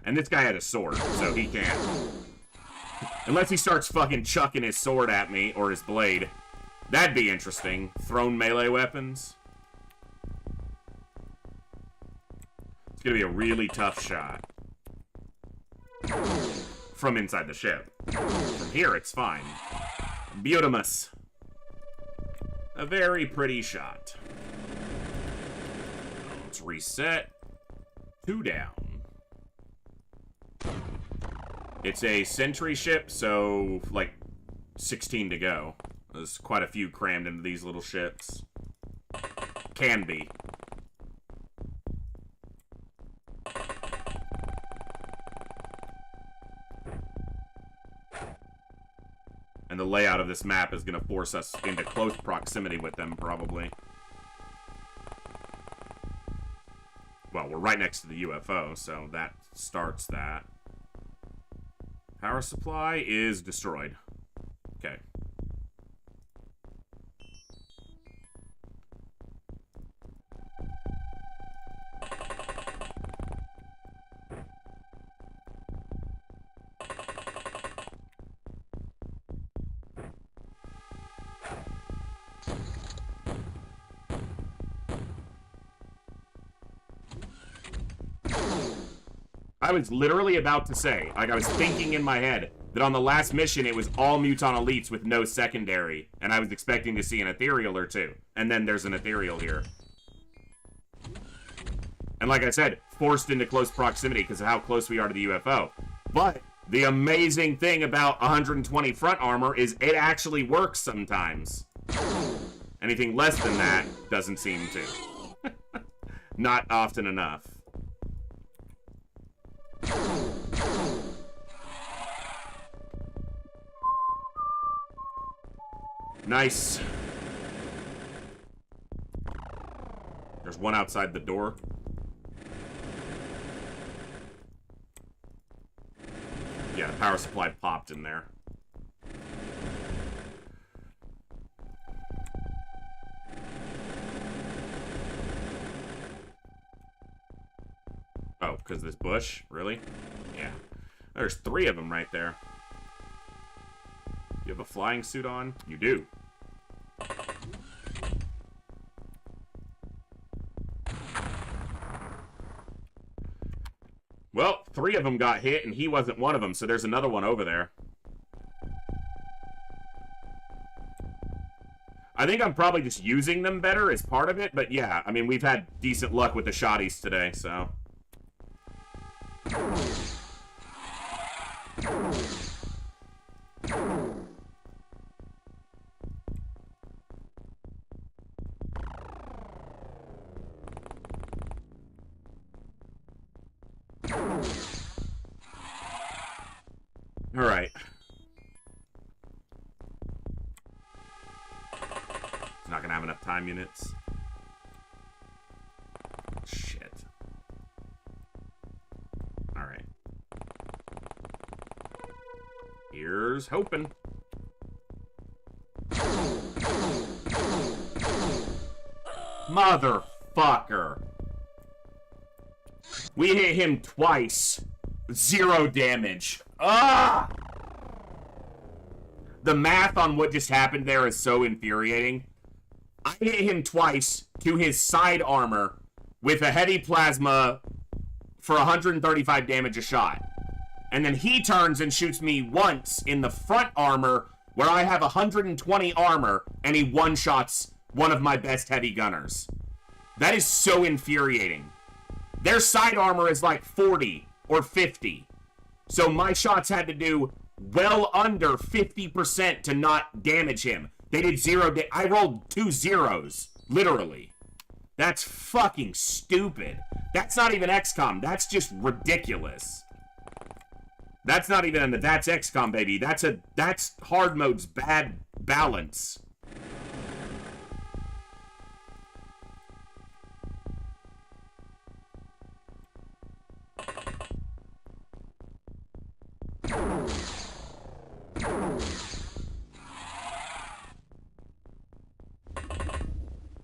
And this guy had a sword, so he can't. Unless he starts fucking chucking his sword at me, or his blade. That'd be interesting. Thrown melee weapons. It's gonna be a really tough shot. From inside the ship. From here, it's fine. Beautimus. A very pretty shot. Let's reset. 2 down. It's a sentry ship, so, like, 16 to go. There's quite a few crammed into these little ships. Can be. And the layout of this map is going to force us into close proximity with them, probably. Well, we're right next to the UFO, so that starts that. Power supply is destroyed. Okay. I was literally about to say, like I was thinking in my head, that on the last mission it was all Muton Elites with no secondary, and I was expecting to see an ethereal or two. And then there's an ethereal here. And like I said, forced into close proximity because of how close we are to the UFO. But the amazing thing about 120 front armor is it actually works sometimes. Anything less than that doesn't seem to. Not often enough. Nice. There's one outside the door. Yeah, the power supply popped in there. Oh, because this bush? Really? Yeah. There's 3 of them right there. You have a flying suit on? You do. Well, 3 of them got hit, and he wasn't one of them, so there's another one over there. I think I'm probably just using them better as part of it, but yeah, I mean, we've had decent luck with the shotties today, so... Alright. It's not gonna have enough time units. Shit. Alright. Here's hoping. Motherfucker. We hit him twice. 0 damage. Ah! The math on what just happened there is so infuriating. I hit him twice to his side armor with a heavy plasma for 135 damage a shot. And then he turns and shoots me once in the front armor where I have 120 armor and he one-shots one of my best heavy gunners. That is so infuriating. Their side armor is like 40 or 50. So my shots had to do well under 50% to not damage him. They did 0 I rolled 2 zeros, literally. That's fucking stupid. That's not even XCOM. That's just ridiculous. That's not even that's XCOM, baby. That's hard mode's bad balance.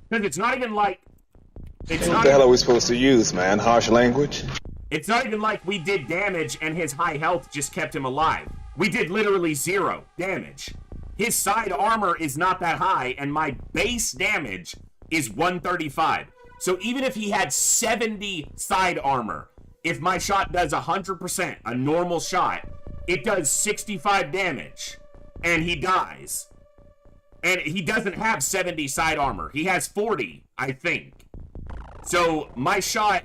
Because it's not even like... What the hell are we supposed to use, man? Harsh language? It's not even like we did damage and his high health just kept him alive. We did literally 0 damage. His side armor is not that high, and my base damage is 135. So even if he had 70 side armor, if my shot does 100%, a normal shot, it does 65 damage, and he dies. And he doesn't have 70 side armor. He has 40, I think. So my shot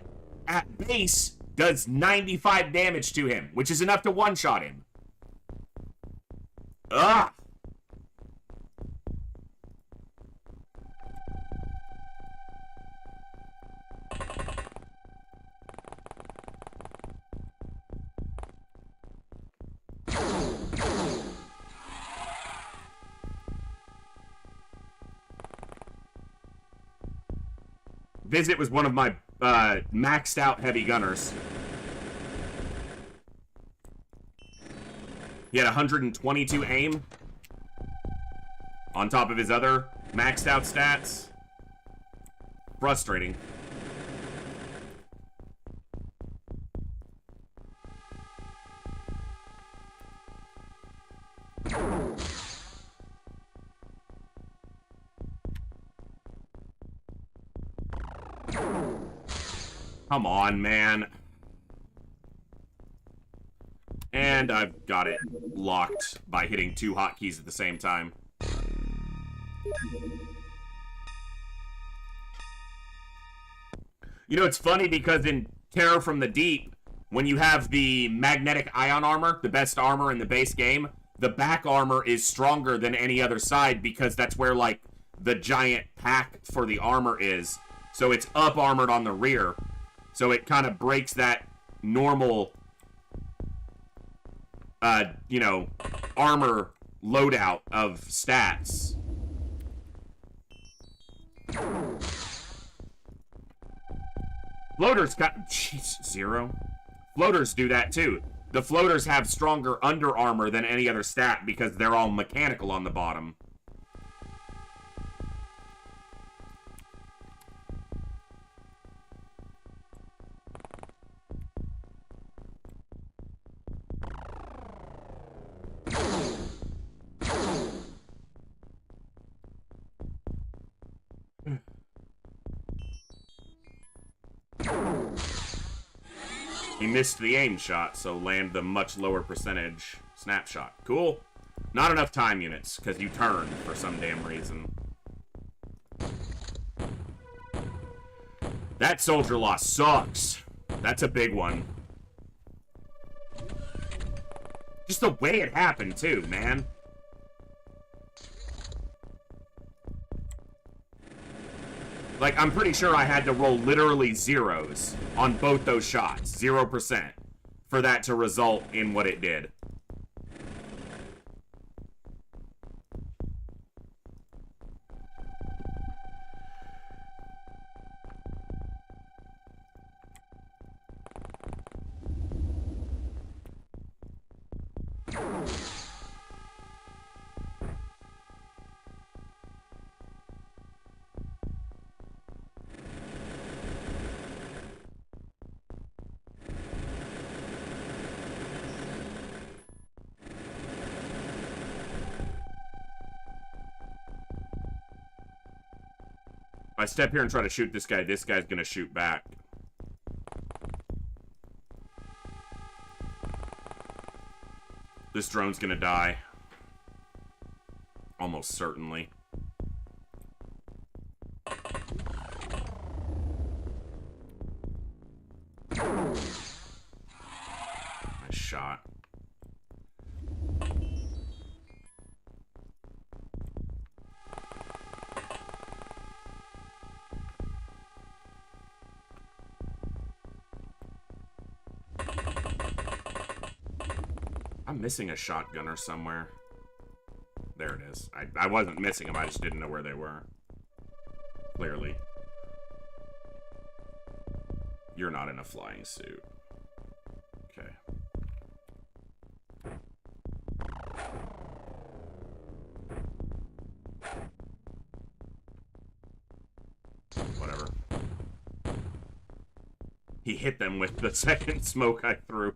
at base does 95 damage to him, which is enough to one-shot him. Ugh! Visit was one of my maxed out heavy gunners. He had 122 aim on top of his other maxed out stats. Frustrating. Come on, man. And I've got it locked by hitting two hotkeys at the same time. You know, it's funny because in Terror from the Deep, when you have the magnetic ion armor, the best armor in the base game, the back armor is stronger than any other side because that's where, like, the giant pack for the armor is. So it's up armored on the rear. So it kind of breaks that normal, you know, armor loadout of stats. Floaters got... Jeez, 0. Floaters do that too. The floaters have stronger under armor than any other stat because they're all mechanical on the bottom. He missed the aim shot, so land the much lower percentage snapshot. Cool. Not enough time units, because you turned for some damn reason. That soldier loss sucks. That's a big one. Just the way it happened, too, man. Like, I'm pretty sure I had to roll literally zeros on both those shots. 0%. For that to result in what it did. If I step here and try to shoot this guy's gonna shoot back. This drone's gonna die. Almost certainly. Nice shot. I'm missing a shotgunner somewhere. There it is. I wasn't missing them, I just didn't know where they were. Clearly. You're not in a flying suit. Okay. Whatever. He hit them with the second smoke I threw.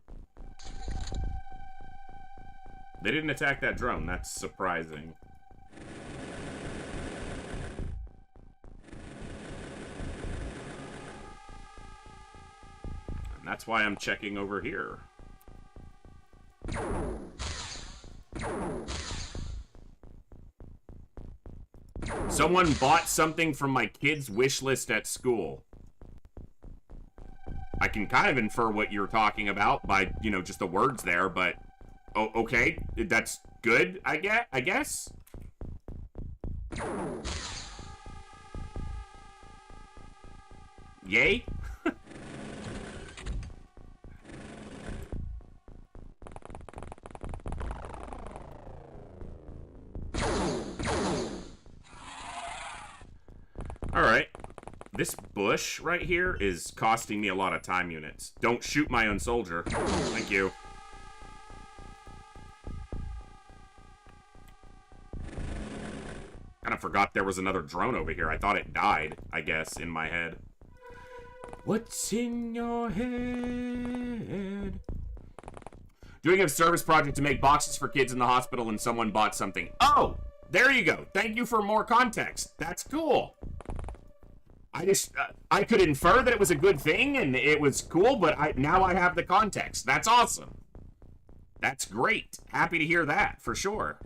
They didn't attack that drone. That's surprising. And that's why I'm checking over here. Someone bought something from my kid's wish list at school. I can kind of infer what you're talking about by, you know, just the words there, but... Oh, okay. That's good, I guess? Yay? Alright. This bush right here is costing me a lot of time units. Don't shoot my own soldier. Thank you. Kind of forgot there was another drone over here. I thought it died, I guess, in my head. What's in your head? Doing a service project to make boxes for kids in the hospital and someone bought something. Oh, there you go. Thank you for more context. That's cool. I could infer that it was a good thing and it was cool, but now I have the context. That's awesome. That's great. Happy to hear that, for sure.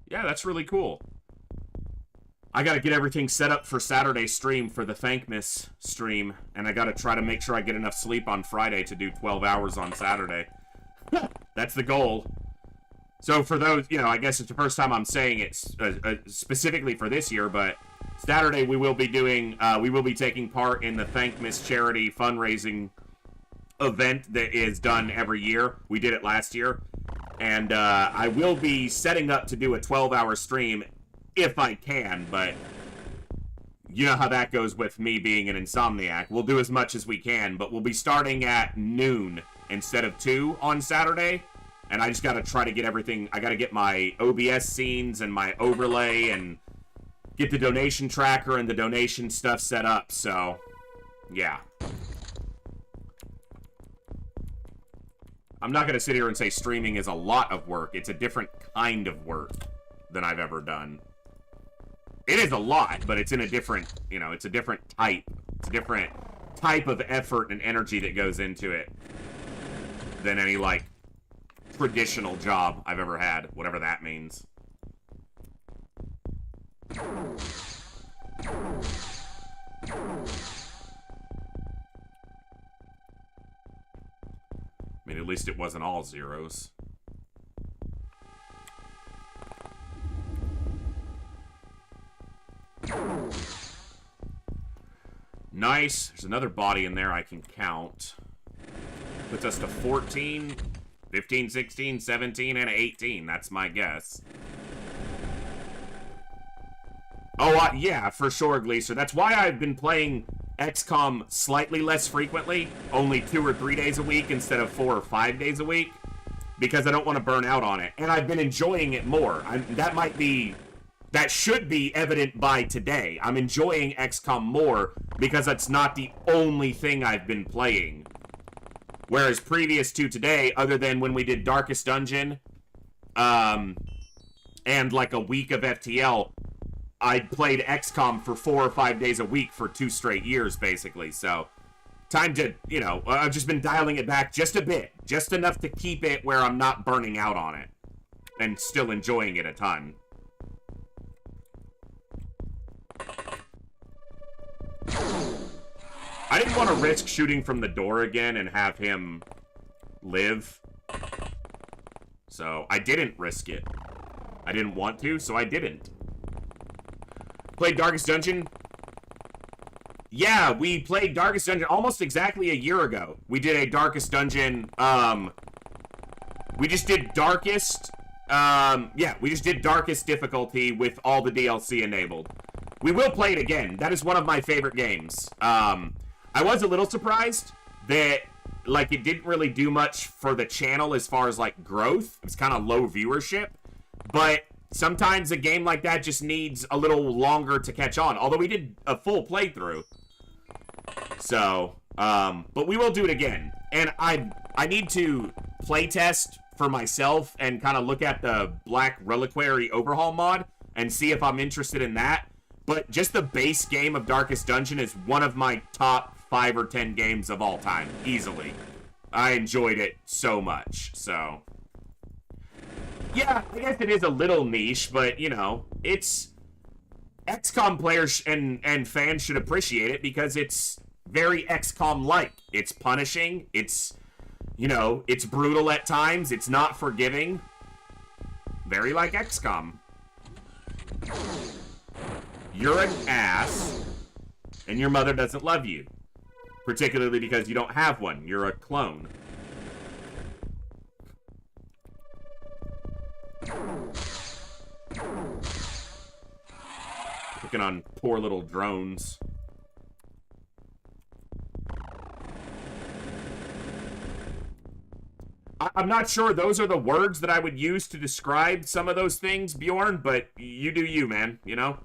Yeah, that's really cool. I gotta get everything set up for Saturday's stream for the Thankmas stream, and I gotta try to make sure I get enough sleep on Friday to do 12 hours on Saturday. That's the goal. So for those, you know, I guess it's the first time I'm saying it specifically for this year, but Saturday we will be doing, we will be taking part in the Thankmas charity fundraising event that is done every year. We did it last year. And I will be setting up to do a 12-hour stream if I can, but you know how that goes with me being an insomniac. We'll do as much as we can, but we'll be starting at noon instead of 2 on Saturday. And I just got to try to get everything. I got to get my OBS scenes and my overlay and get the donation tracker and the donation stuff set up. So, yeah. I'm not going to sit here and say streaming is a lot of work. It's a different kind of work than I've ever done. It is a lot, but it's in a different, you know, it's a different type. It's a different type of effort and energy that goes into it than any, like, traditional job I've ever had, whatever that means. I mean, at least it wasn't all zeros. Nice. There's another body in there I can count. Puts us to 14, 15, 16, 17, and 18. That's my guess. Oh, yeah, for sure, Gleaser. That's why I've been playing XCOM slightly less frequently, only 2 or 3 days a week instead of 4 or 5 days a week, because I don't want to burn out on it. And I've been enjoying it more. That should be evident by today. I'm enjoying XCOM more because that's not the only thing I've been playing. Whereas previous to today, other than when we did Darkest Dungeon, and like a week of FTL, I played XCOM for 4 or 5 days a week for 2 straight years, basically. So, time to, you know, I've just been dialing it back just a bit. Just enough to keep it where I'm not burning out on it. And still enjoying it a ton. I didn't want to risk shooting from the door again and have him live. So, I didn't risk it. I didn't want to, so I didn't. Played Darkest Dungeon? Yeah, we played Darkest Dungeon almost exactly a year ago. We did a Darkest Dungeon, we just did Darkest, yeah, we just did Darkest difficulty with all the DLC enabled. We will play it again. That is one of my favorite games. I was a little surprised that, like, it didn't really do much for the channel as far as, like, growth. It's kind of low viewership, but sometimes a game like that just needs a little longer to catch on. Although we did a full playthrough. So, but we will do it again. And I need to playtest for myself and kind of look at the Black Reliquary Overhaul mod and see if I'm interested in that. But just the base game of Darkest Dungeon is one of my top 5 or 10 games of all time. Easily. I enjoyed it so much, so... Yeah, I guess it is a little niche, but, you know, it's... XCOM players and fans should appreciate it because it's very XCOM-like. It's punishing, it's You know, it's brutal at times. It's not forgiving. Very like XCOM. You're an ass, and your mother doesn't love you. Particularly because you don't have one. You're a clone. Picking on poor little drones. I'm not sure those are the words that I would use to describe some of those things, Bjorn, but you do you, man, you know?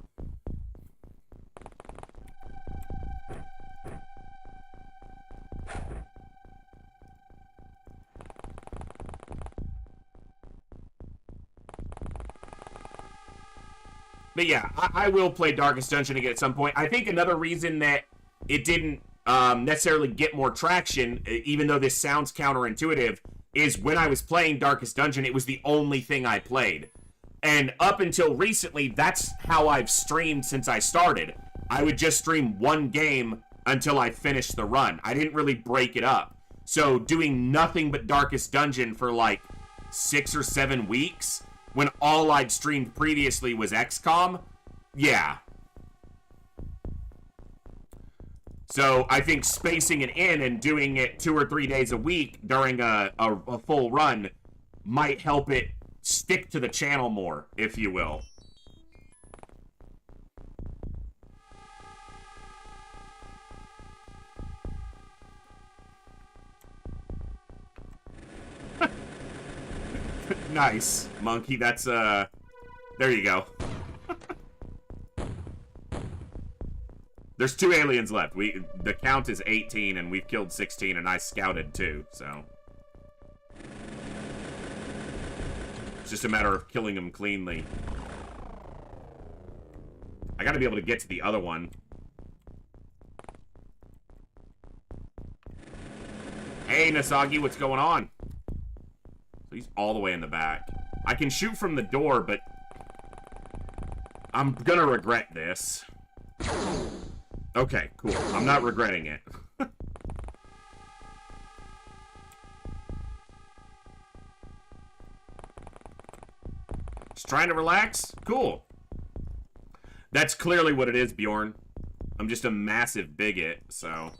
But yeah, I will play Darkest Dungeon again at some point. I think another reason that it didn't necessarily get more traction, even though this sounds counterintuitive, is when I was playing Darkest Dungeon, it was the only thing I played. And up until recently, that's how I've streamed since I started. I would just stream one game until I finished the run. I didn't really break it up. So doing nothing but Darkest Dungeon for like 6 or 7 weeks, when all I'd streamed previously was XCOM, yeah. So I think spacing it in and doing it 2 or 3 days a week during a full run might help it stick to the channel more, if you will. Nice, Monkey. That's, there you go. There's 2 aliens left. The count is 18, and we've killed 16, and I scouted 2, so. It's just a matter of killing them cleanly. I gotta be able to get to the other one. Hey, Nasagi, what's going on? So he's all the way in the back. I can shoot from the door, but I'm gonna regret this. Okay, cool. I'm not regretting it. Just trying to relax? Cool. That's clearly what it is, Bjorn. I'm just a massive bigot, so...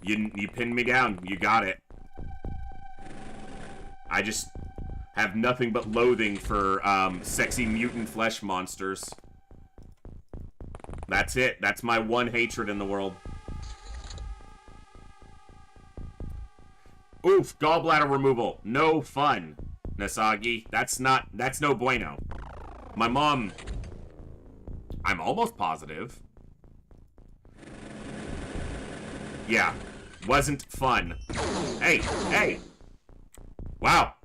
You pinned me down. You got it. I just have nothing but loathing for sexy mutant flesh monsters. That's it. That's my one hatred in the world. Oof, gallbladder removal. No fun, Nasagi. That's no bueno. My mom... I'm almost positive. Yeah, wasn't fun. Hey, hey! Wow.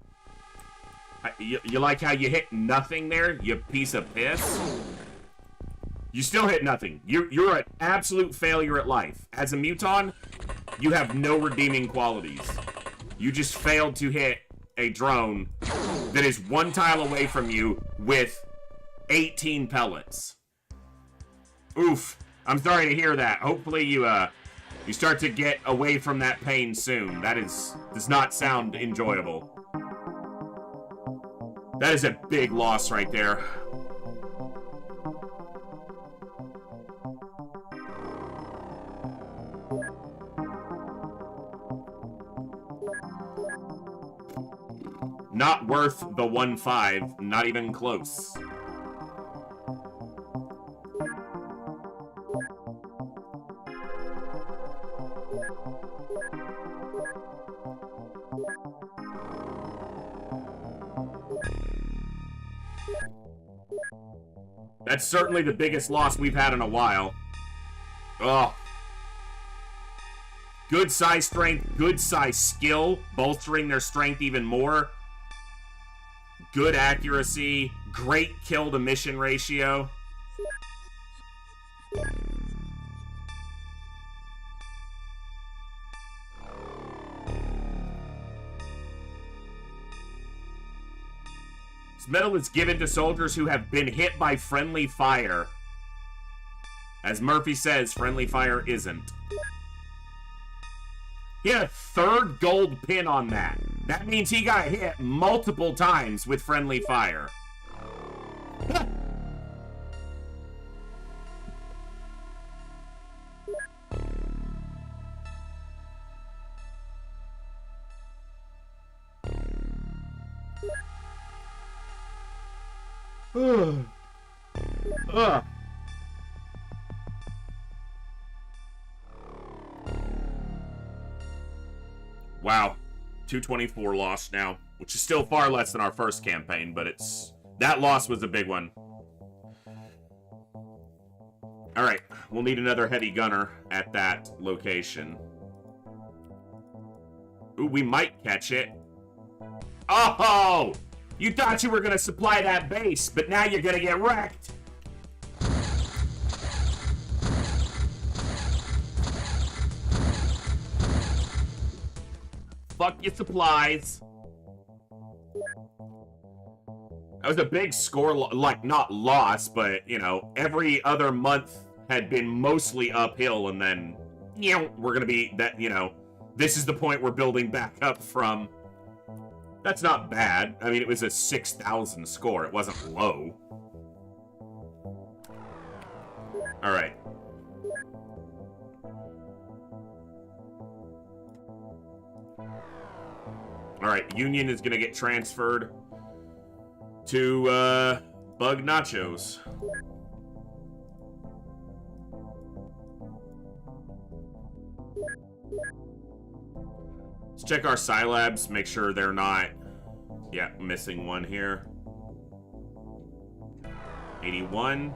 You like how you hit nothing there, you piece of piss? You still hit nothing. You're an absolute failure at life. As a muton, you have no redeeming qualities. You just failed to hit a drone that is 1 tile away from you with 18 pellets. Oof. I'm sorry to hear that. Hopefully you start to get away from that pain soon. That does not sound enjoyable. That is a big loss right there. Not worth the 1-5, not even close. That's certainly the biggest loss we've had in a while. Oh. Good size strength, good size skill, bolstering their strength even more. Good accuracy, great kill to mission ratio. This medal is given to soldiers who have been hit by friendly fire. As Murphy says, friendly fire isn't. He had a 3rd gold pin on that. That means he got hit multiple times with friendly fire. Ugh. Wow, 224 lost now, which is still far less than our first campaign, but that loss was a big one. All right, we'll need another heavy gunner at that location. Ooh, we might catch it. Oh! You thought you were gonna supply that base, but now you're gonna get wrecked. Fuck your supplies. That was a big score, like, not loss, but, you know, every other month had been mostly uphill, and then, you know, we're gonna be, that, you know, this is the point we're building back up from. That's not bad. I mean, it was a 6,000 score. It wasn't low. All right. All right, Union is gonna get transferred to Bug Nachos. Let's check our Scilabs, make sure they're not, yeah, missing one here. 81.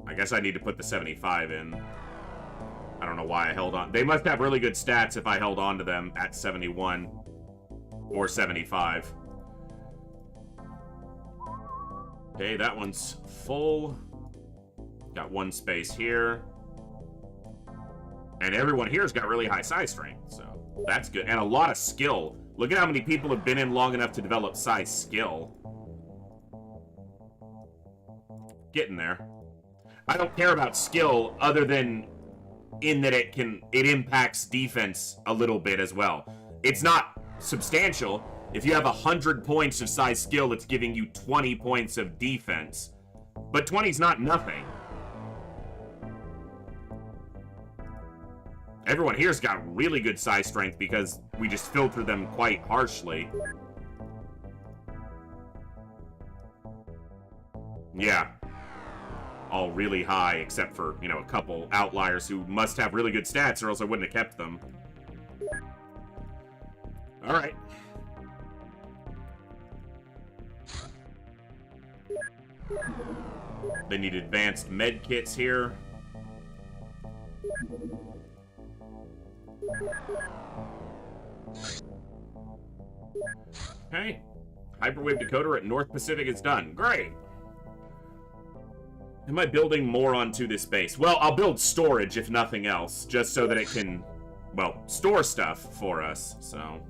I guess I need to put the 75 in. I don't know why I held on. They must have really good stats if I held on to them at 71 or 75. Okay, that one's full. Got one space here. And everyone here's got really high size strength, so that's good. And a lot of skill. Look at how many people have been in long enough to develop size skill. Getting there. I don't care about skill other than in that it impacts defense a little bit as well. It's not substantial. If you have 100 points of size skill, it's giving you 20 points of defense. But 20's not nothing. Everyone here's got really good size strength because we just filter them quite harshly. Yeah. All really high, except for, you know, a couple outliers who must have really good stats or else I wouldn't have kept them. Alright. They need advanced med kits here. Okay. Hyperwave decoder at North Pacific is done. Great. Am I building more onto this base? Well, I'll build storage, if nothing else, just so that it can, well, store stuff for us, so.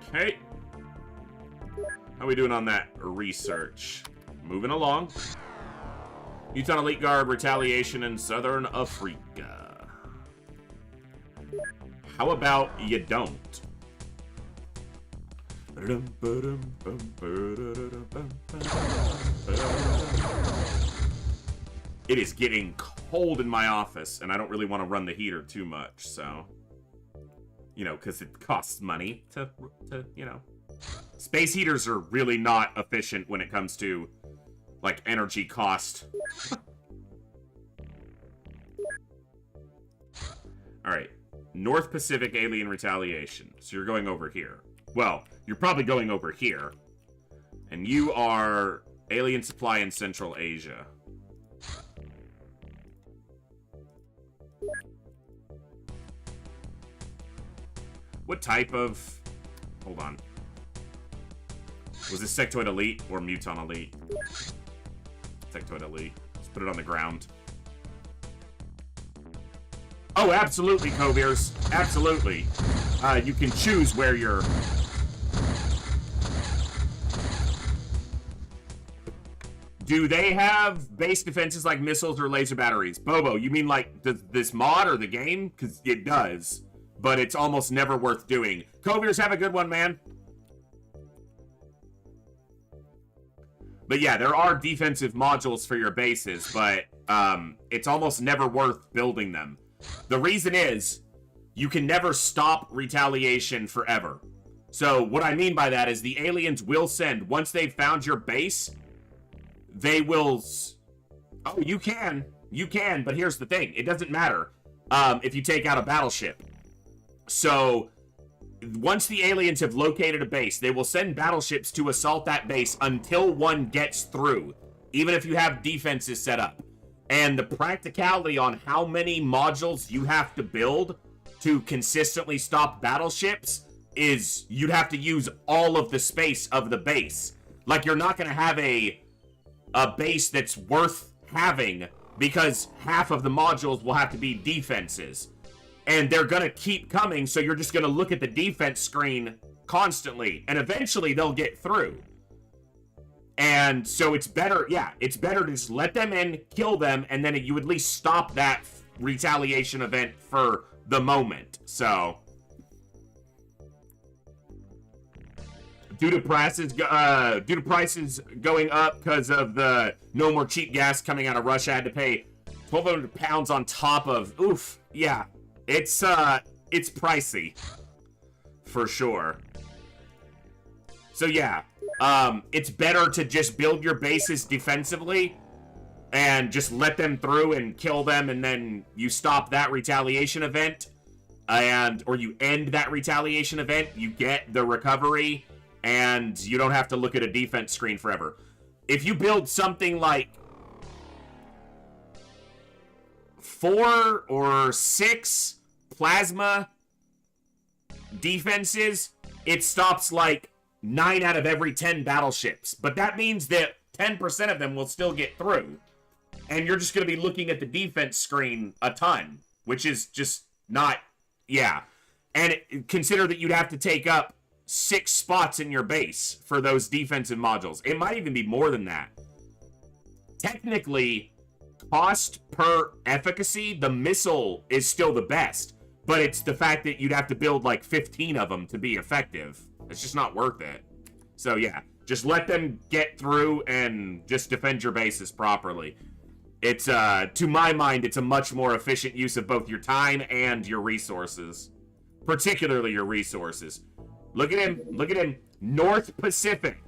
Okay. How are we doing on that research? Moving along. Newton Elite Guard retaliation in Southern Africa. How about you don't? It is getting cold in my office, and I don't really want to run the heater too much, so... You know, because it costs money to, you know... Space heaters are really not efficient when it comes to, like, energy cost. Alright. North Pacific Alien Retaliation. So you're going over here. Well, you're probably going over here. And you are Alien Supply in Central Asia. What type of... Hold on. Was this Sectoid Elite or Muton Elite? Sectoid Elite. Let's put it on the ground. Oh, absolutely, Coviers. Absolutely. You can choose where you're... Do they have base defenses like missiles or laser batteries? Bobo, you mean like this mod or the game? Because it does, but it's almost never worth doing. Coviers, have a good one, man. But yeah, there are defensive modules for your bases, but it's almost never worth building them. The reason is, you can never stop retaliation forever. So what I mean by that is the aliens will send, once they've found your base, they will... Oh, you can, but here's the thing. It doesn't matter if you take out a battleship. So, once the aliens have located a base, they will send battleships to assault that base until one gets through, even if you have defenses set up. And the practicality on how many modules you have to build to consistently stop battleships is you'd have to use all of the space of the base. Like, you're not going to have a base that's worth having because half of the modules will have to be defenses. And they're going to keep coming, so you're just going to look at the defense screen constantly. And eventually they'll get through. And so it's better, yeah, it's better to just let them in, kill them, and then you at least stop that retaliation event for the moment. So, due to prices going up because of the no more cheap gas coming out of Russia, I had to pay 1,200 pounds on top of, oof, yeah, it's pricey, for sure. So yeah, it's better to just build your bases defensively and just let them through and kill them, and then you stop that retaliation event, or you end that retaliation event, you get the recovery, and you don't have to look at a defense screen forever. If you build something like 4 or 6 plasma defenses, it stops like 9 out of every 10 battleships. But that means that 10% of them will still get through. And you're just going to be looking at the defense screen a ton, which is just not, yeah. And consider that you'd have to take up 6 spots in your base for those defensive modules. It might even be more than that. Technically, cost per efficacy, the missile is still the best. But it's the fact that you'd have to build like 15 of them to be effective. It's just not worth it. So yeah, just let them get through and just defend your bases properly. It's, to my mind, it's a much more efficient use of both your time and your resources. Particularly your resources. Look at him, North Pacific.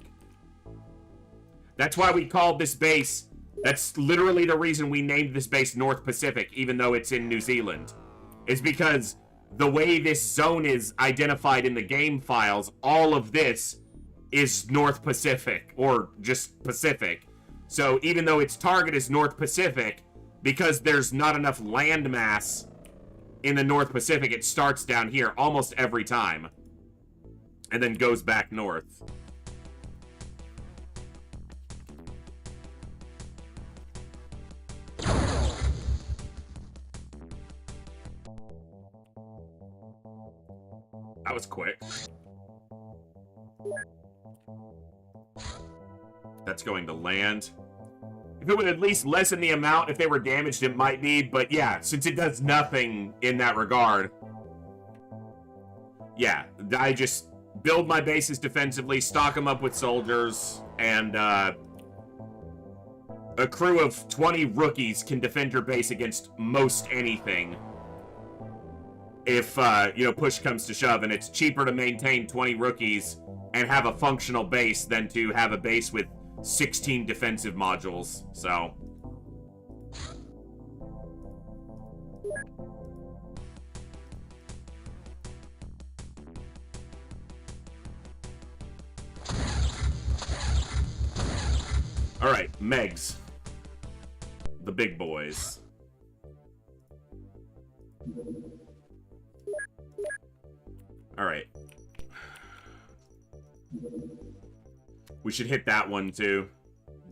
That's why we called this base, that's literally the reason we named this base North Pacific, even though it's in New Zealand. Is because the way this zone is identified in the game files, all of this is North Pacific, or just Pacific. So even though its target is North Pacific, because there's not enough landmass in the North Pacific, it starts down here almost every time. And then goes back north. That was quick. That's going to land. If it would at least lessen the amount, if they were damaged, it might be. But yeah, since it does nothing in that regard. Yeah, I just build my bases defensively, stock them up with soldiers, and a crew of 20 rookies can defend your base against most anything. If, you know, push comes to shove, and it's cheaper to maintain 20 rookies and have a functional base than to have a base with 16 defensive modules, so. Alright, Megs. The big boys. Alright. We should hit that one, too.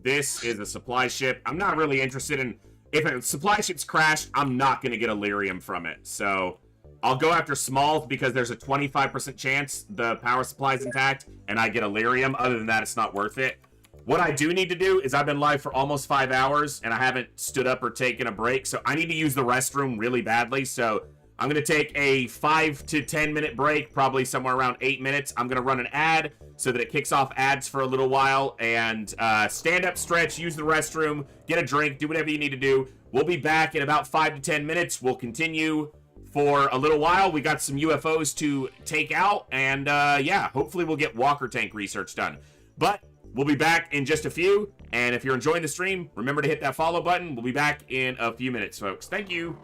This is a supply ship. I'm not really interested in... If a supply ship's crashed, I'm not going to get Illyrium from it. So, I'll go after small because there's a 25% chance the power supply's intact, and I get Illyrium. Other than that, it's not worth it. What I do need to do is I've been live for almost 5 hours and I haven't stood up or taken a break, so I need to use the restroom really badly. So I'm going to take a 5 to 10 minute break, probably somewhere around 8 minutes. I'm going to run an ad so that it kicks off ads for a little while, and stand up, stretch, use the restroom, get a drink, do whatever you need to do. We'll be back in about 5 to 10 minutes. We'll continue for a little while. We got some UFOs to take out, and yeah, hopefully we'll get Walker tank research done. But we'll be back in just a few, and if you're enjoying the stream, remember to hit that follow button. We'll be back in a few minutes, folks. Thank you.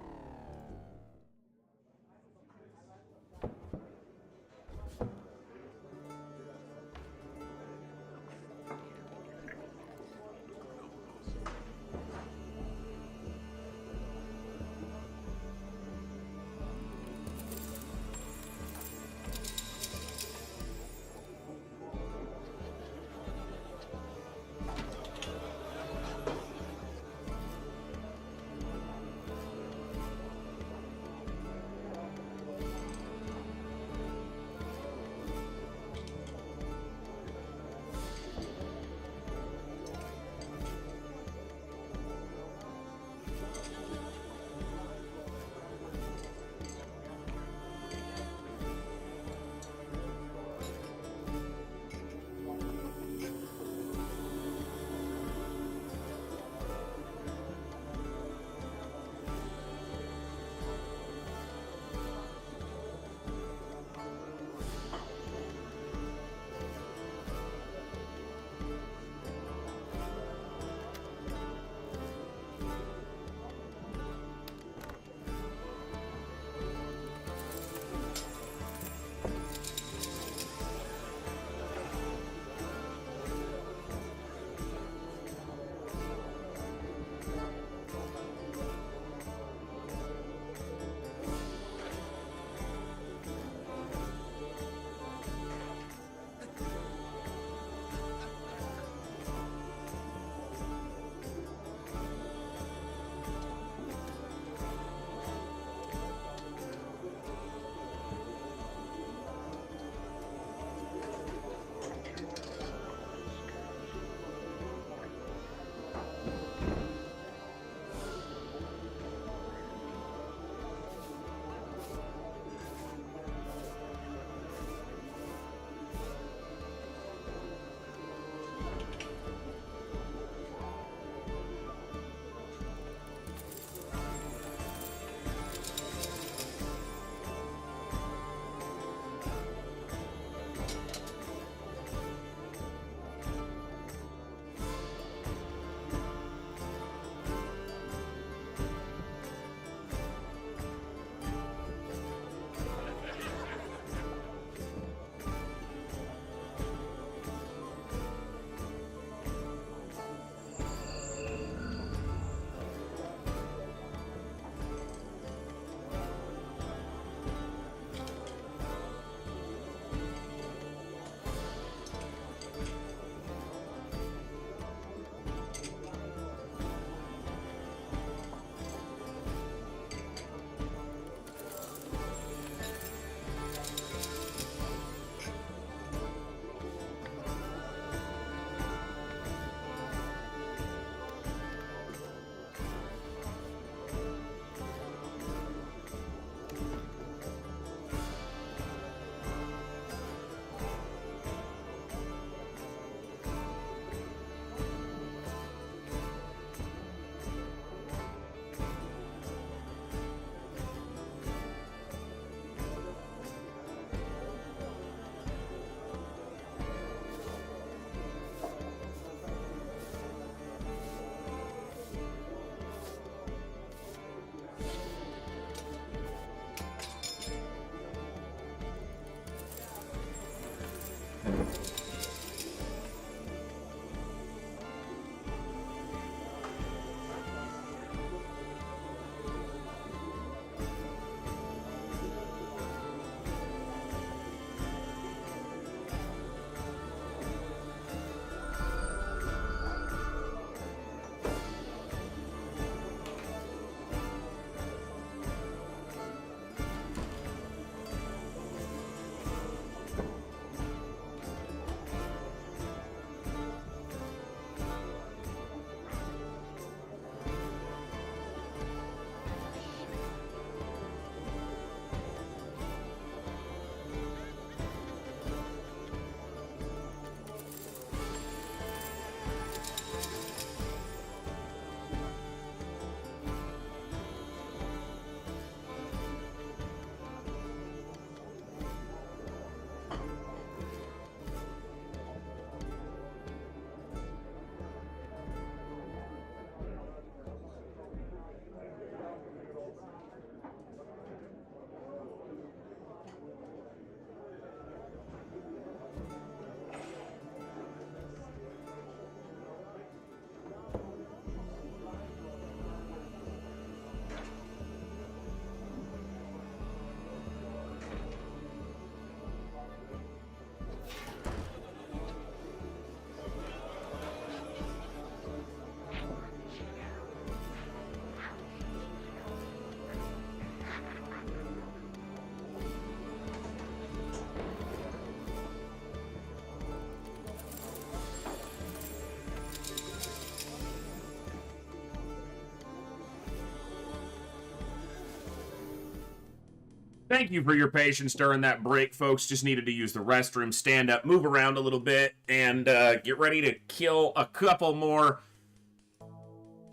Thank you for your patience during that break, folks. Just needed to use the restroom, stand up, move around a little bit, and get ready to kill a couple more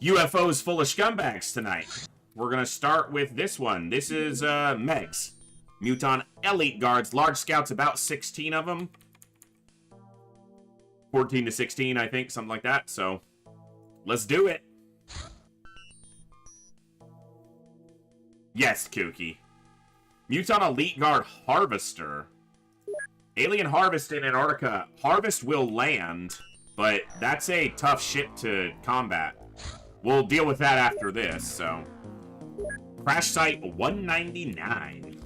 UFOs full of scumbags tonight. We're going to start with this one. This is Megs. Muton Elite Guards. Large scouts, about 16 of them. 14 to 16, I think, something like that. So, let's do it. Yes, Kooky. Muton Elite Guard Harvester. Alien Harvest in Antarctica. Harvest will land, but that's a tough ship to combat. We'll deal with that after this, so. Crash Site 199.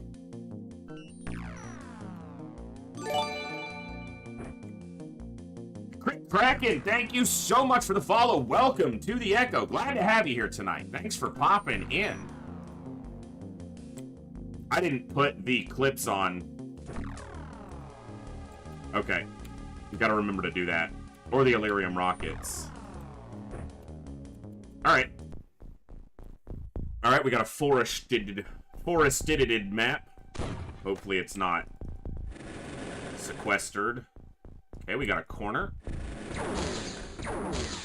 Kraken, thank you so much for the follow. Welcome to the Echo. Glad to have you here tonight. Thanks for popping in. I didn't put the clips on. Okay. You gotta remember to do that. Or the Illyrium rockets. Alright. Alright, we got a forested map. Hopefully it's not sequestered. Okay, we got a corner.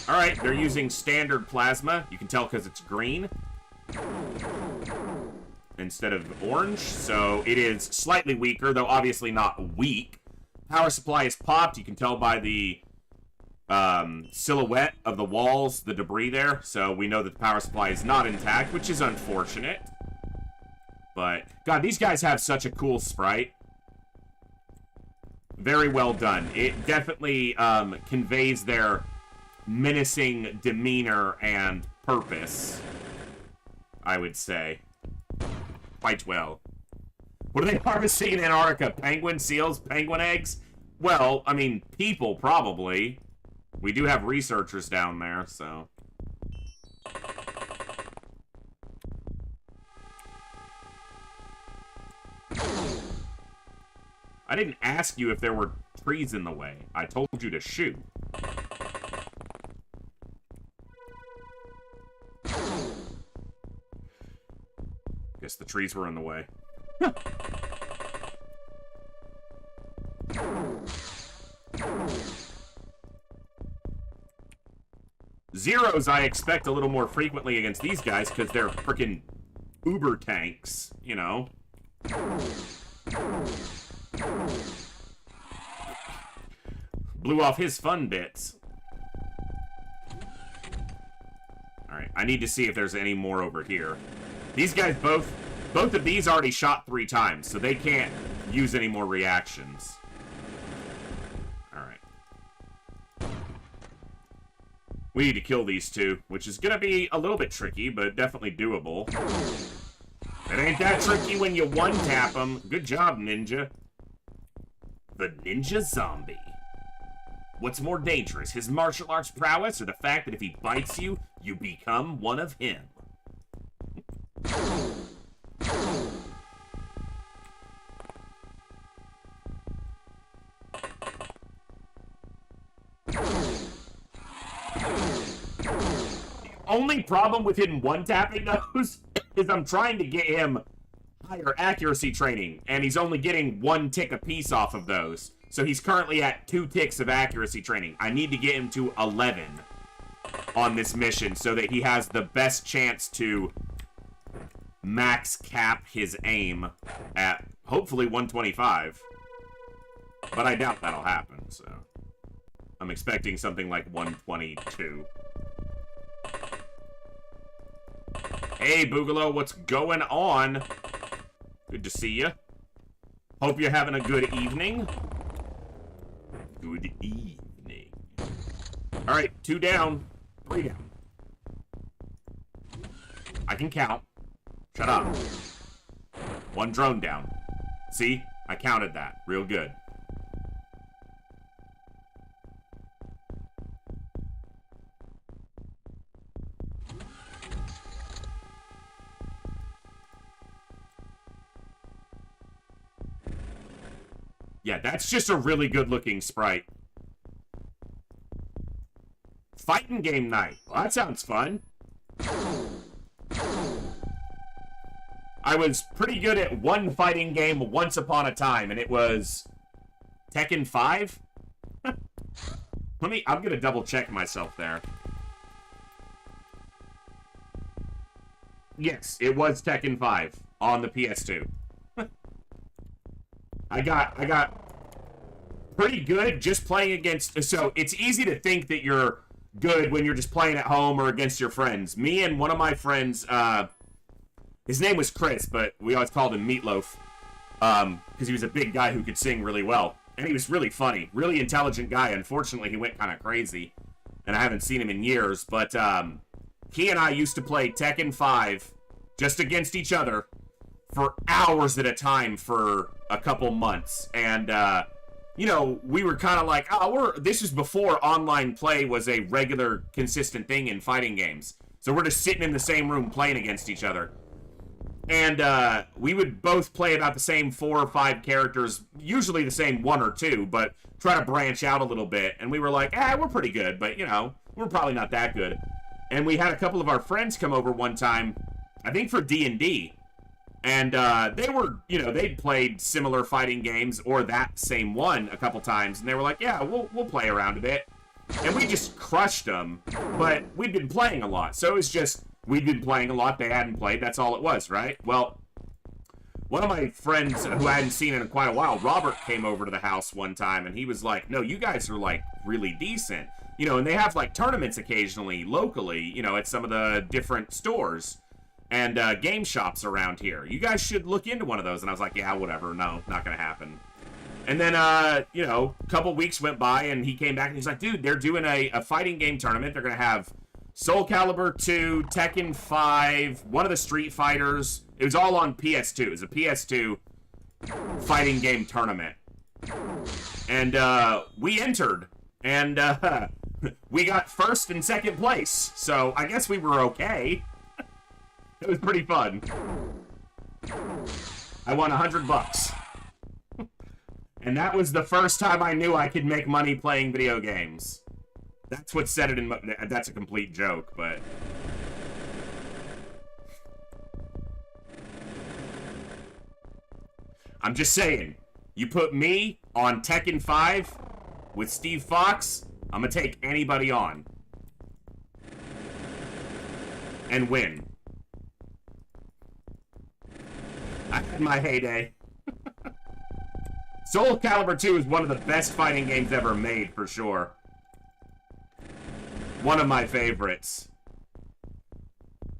Alright, they're using standard plasma. You can tell because it's green instead of orange, so it is slightly weaker, though obviously not weak. Power supply is popped. You can tell by the silhouette of the walls, the debris there, so we know that the power supply is not intact, which is unfortunate. But, God, these guys have such a cool sprite. Very well done. It definitely conveys their menacing demeanor and purpose, I would say. Quite well. What are they harvesting in Antarctica? Penguin seals? Penguin eggs? Well, I mean, people, probably. We do have researchers down there, so. I didn't ask you if there were trees in the way. I told you to shoot. Guess the trees were in the way. Zeros I expect a little more frequently against these guys because they're freaking uber tanks, you know. Blew off his fun bits. Alright, I need to see if there's any more over here. These guys both of these already shot 3 times, so they can't use any more reactions. Alright. We need to kill these two, which is gonna be a little bit tricky, but definitely doable. It ain't that tricky when you one-tap them. Good job, Ninja. The Ninja Zombie. What's more dangerous, his martial arts prowess, or the fact that if he bites you, you become one of him? The only problem with him one-tapping those is I'm trying to get him higher accuracy training, and he's only getting 1 tick apiece off of those. So he's currently at 2 ticks of accuracy training. I need to get him to 11 on this mission so that he has the best chance to max cap his aim at hopefully 125. But I doubt that'll happen, so I'm expecting something like 122. Hey, Boogaloo, what's going on? Good to see you. Hope you're having a good evening. Good evening. Alright, 2 down. 3 down. I can count. Shut up. 1 drone down. See? I counted that. Real good. Yeah, that's just a really good-looking sprite. Fighting game night. Well, that sounds fun. I was pretty good at one fighting game once upon a time, and it was Tekken 5? I'm gonna double check myself there. Yes, it was Tekken 5 on the PS2. I got pretty good just playing against... So, it's easy to think that you're good when you're just playing at home or against your friends. Me and one of my friends, his name was Chris, but we always called him Meatloaf, because he was a big guy who could sing really well. And he was really funny, really intelligent guy. Unfortunately, he went kind of crazy, and I haven't seen him in years. But he and I used to play Tekken 5 just against each other for hours at a time for a couple months. And, you know, we were kind of like, oh, this is before online play was a regular, consistent thing in fighting games. So we're just sitting in the same room playing against each other. And we would both play about the same 4 or 5 characters, usually the same 1 or 2, but try to branch out a little bit. And we were like, we're pretty good, but, you know, we're probably not that good. And we had a couple of our friends come over one time, I think for D&D. And they were, you know, they'd played similar fighting games or that same one a couple times. And they were like, yeah, we'll play around a bit. And we just crushed them. But we'd been playing a lot, so it was just... We'd been playing a lot, they hadn't played, that's all it was, right? Well, one of my friends who I hadn't seen in quite a while, Robert, came over to the house one time, and he was like, no, you guys are, like, really decent. You know, and they have, like, tournaments occasionally, locally, you know, at some of the different stores and game shops around here. You guys should look into one of those. And I was like, yeah, whatever, no, not gonna happen. And then, you know, a couple weeks went by, and he came back, and he's like, dude, they're doing a fighting game tournament. They're gonna have Soul Calibur 2, Tekken 5, one of the Street Fighters. It was all on PS2. It was a PS2 fighting game tournament. And we entered. And we got first and second place. So I guess we were okay. It was pretty fun. I won $100. And that was the first time I knew I could make money playing video games. That's what set it in... That's a complete joke, but... I'm just saying. You put me on Tekken 5 with Steve Fox, I'm gonna take anybody on. And win. I had my heyday. Soul Calibur 2 is one of the best fighting games ever made, for sure. One of my favorites.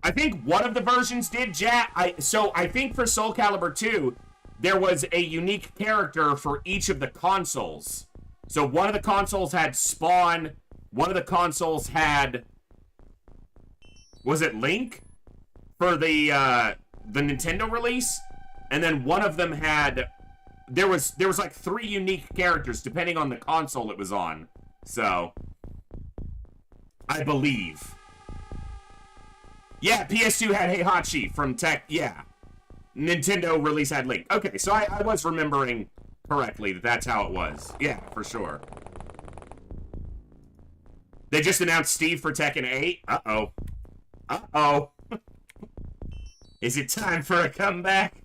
I think one of the versions did, so I think for Soul Calibur 2, there was a unique character for each of the consoles. So one of the consoles had Spawn, one of the consoles had... Was it Link? For the Nintendo release? And then one of them had... There was like 3 unique characters depending on the console it was on. So... I believe. Yeah, PS2 had Heihachi from Tech. Yeah. Nintendo release had Link. Okay, so I was remembering correctly that that's how it was. Yeah, for sure. They just announced Steve for Tekken 8. Uh-oh. Uh-oh. Is it time for a comeback?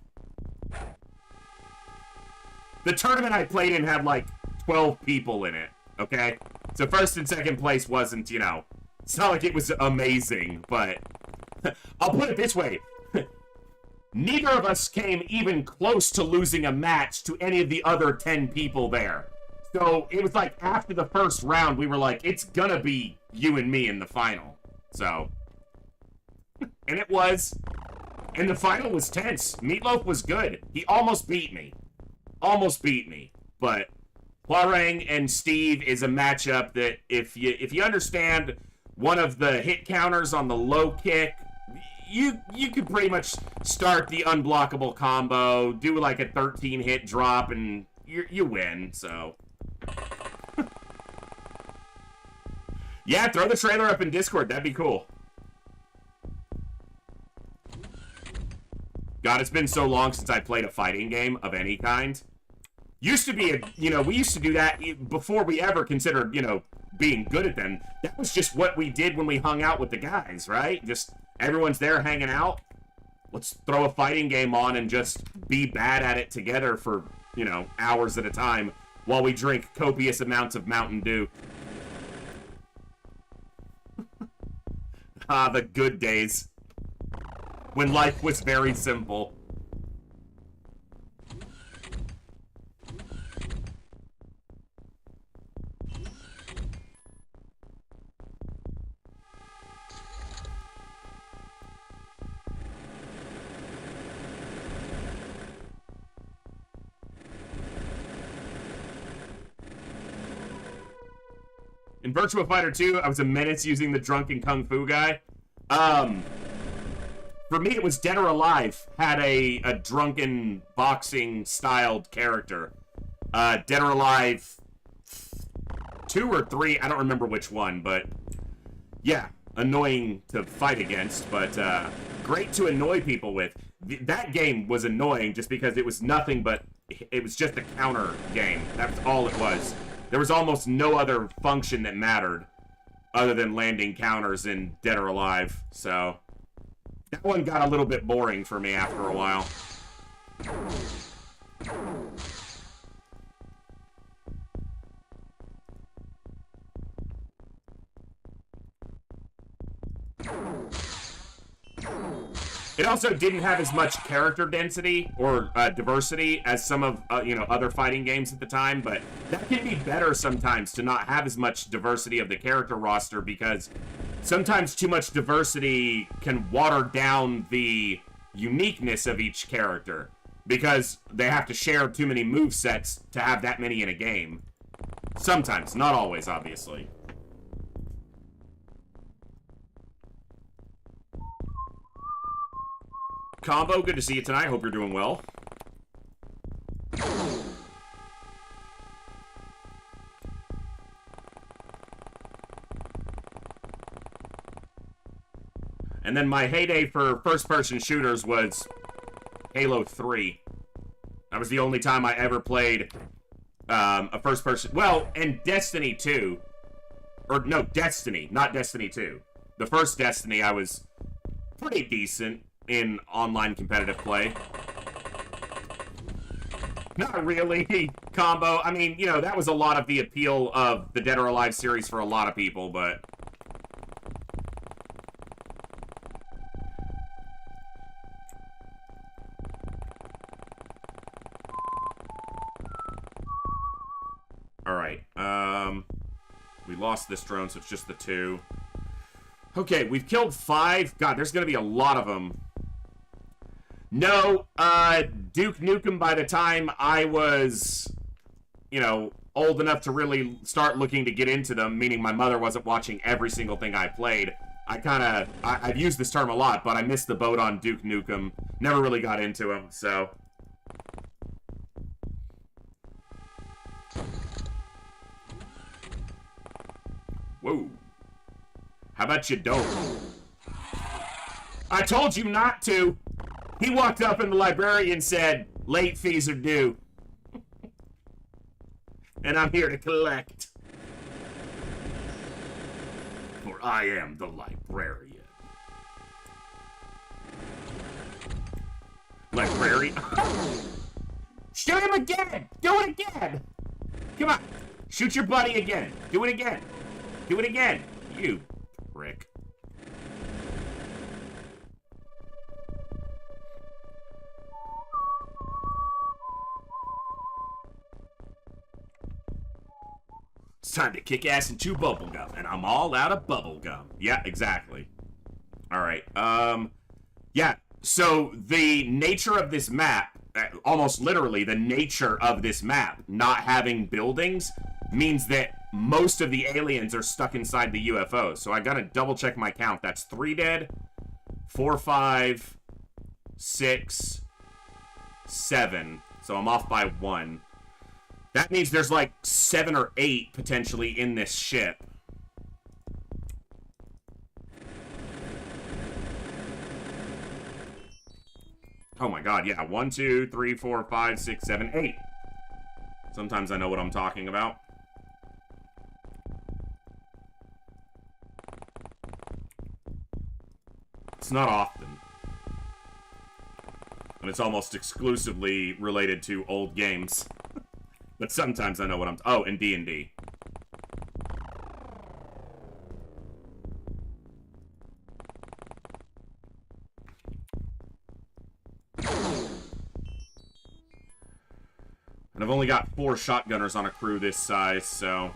The tournament I played in had like 12 people in it, okay? So first and second place wasn't, you know, it's not like it was amazing, but I'll put it this way. Neither of us came even close to losing a match to any of the other 10 people there. So it was like after the first round, we were like, it's gonna be you and me in the final. So, and it was. And the final was tense. Meatloaf was good. He almost beat me. Almost beat me. But Hwarang and Steve is a matchup that if you understand one of the hit counters on the low kick, you could pretty much start the unblockable combo, do like a 13 hit drop, and you win. So yeah, throw the trailer up in Discord. That'd be cool. God, it's been so long since I played a fighting game of any kind. Used to be we used to do that before we ever considered, being good at them. That was just what we did when we hung out with the guys, right? Just everyone's there hanging out. let's throw a fighting game on and just be bad at it together for, you know, hours at a time while we drink copious amounts of Mountain Dew. Ah, the good days. When life was very simple. In Virtua Fighter 2, I was a menace using the drunken kung fu guy. For me, it was Dead or Alive had a drunken boxing-styled character. Dead or Alive 2 or 3, I don't remember which one, but yeah, annoying to fight against, but great to annoy people with. That game was annoying just because it was nothing but, it was just a counter game. That's all it was. There was almost no other function that mattered other than landing counters in Dead or Alive, so that one got a little bit boring for me after a while. It also didn't have as much character density or diversity as some of you know, other fighting games at the time, but that can be better sometimes to not have as much diversity of the character roster, because sometimes too much diversity can water down the uniqueness of each character, because they have to share too many movesets to have that many in a game. Sometimes, not always, obviously. Combo, good to see you tonight. Hope you're doing well. And then my heyday for first-person shooters was Halo 3. That was the only time I ever played a first-person... Well, and Destiny 2. Or, no, Destiny, not Destiny 2. The first Destiny, I was pretty decent in online competitive play. Not really, Combo. I mean, you know, that was a lot of the appeal of the Dead or Alive series for a lot of people, but... Alright, we lost this drone, so it's just the 2. Okay, we've killed 5. God, there's gonna be a lot of them. No, Duke Nukem, by the time I was, you know, old enough to really start looking to get into them, meaning my mother wasn't watching every single thing I played, I've used this term a lot, but I missed the boat on Duke Nukem. Never really got into him, so... Whoa. How about you don't? I told you not to! He walked up in the library and said, late fees are due. And I'm here to collect. For I am the librarian. Librarian? Shoot him again! Do it again! Come on! Shoot your buddy again! Do it again! Do it again! You prick. It's time to kick ass and chew bubblegum, and I'm all out of bubblegum. Yeah, exactly. Alright, yeah, so the nature of this map, almost literally the nature of this map, not having buildings, means that most of the aliens are stuck inside the UFO. So I gotta double check my count. That's 3 dead, 4, 5, 6, 7. So I'm off by 1. That means there's like 7 or 8 potentially in this ship. Oh my god, yeah. 1, 2, 3, 4, 5, 6, 7, 8. Sometimes I know what I'm talking about. It's not often. And it's almost exclusively related to old games. But sometimes I know what I'm... Oh, and D&D. And I've only got 4 shotgunners on a crew this size, so...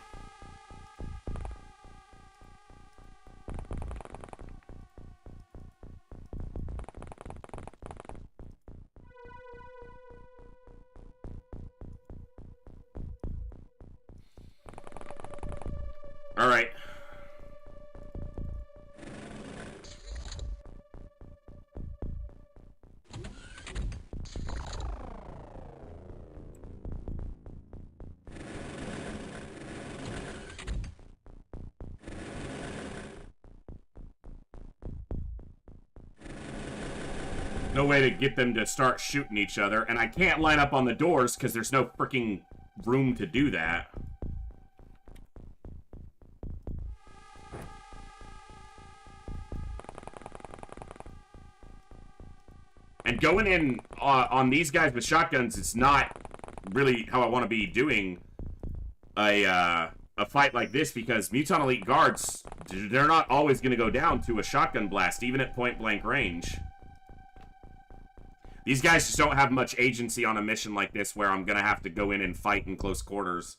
Alright. No way to get them to start shooting each other, and I can't line up on the doors because there's no freaking room to do that. And going in on these guys with shotguns is not really how I want to be doing a fight like this, because Muton Elite Guards, they're not always going to go down to a shotgun blast, even at point-blank range. These guys just don't have much agency on a mission like this where I'm going to have to go in and fight in close quarters.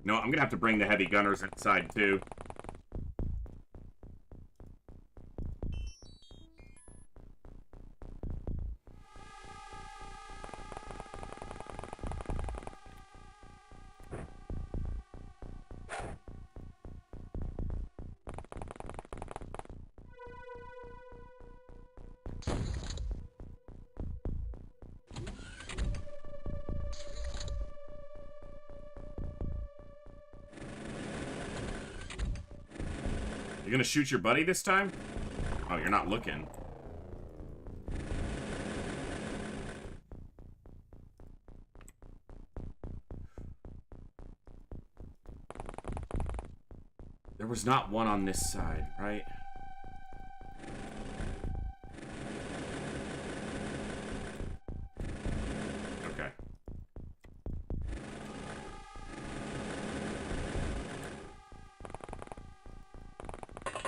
No, I'm going to have to bring the heavy gunners inside too. You gonna shoot your buddy this time? Oh, you're not looking. There was not one on this side, right? Okay.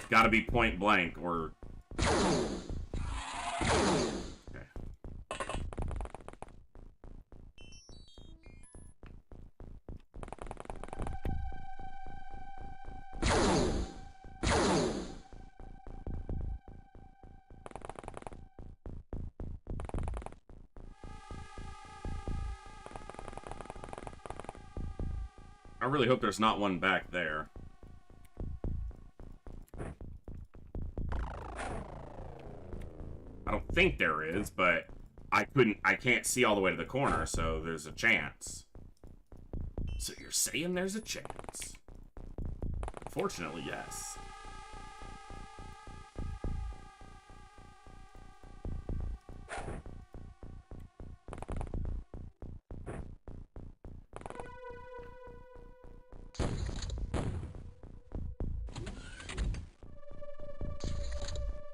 Gotta be point blank, or... Okay. I really hope there's not one back there. I don't think there is, but I can't see all the way to the corner, so there's a chance. So you're saying there's a chance? Fortunately, yes.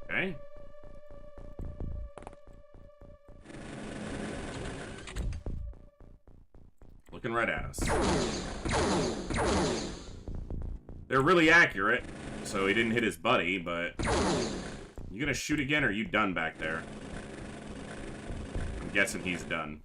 Okay. Looking right at us. They're really accurate, so he didn't hit his buddy, but... You gonna shoot again, or are you done back there? I'm guessing he's done.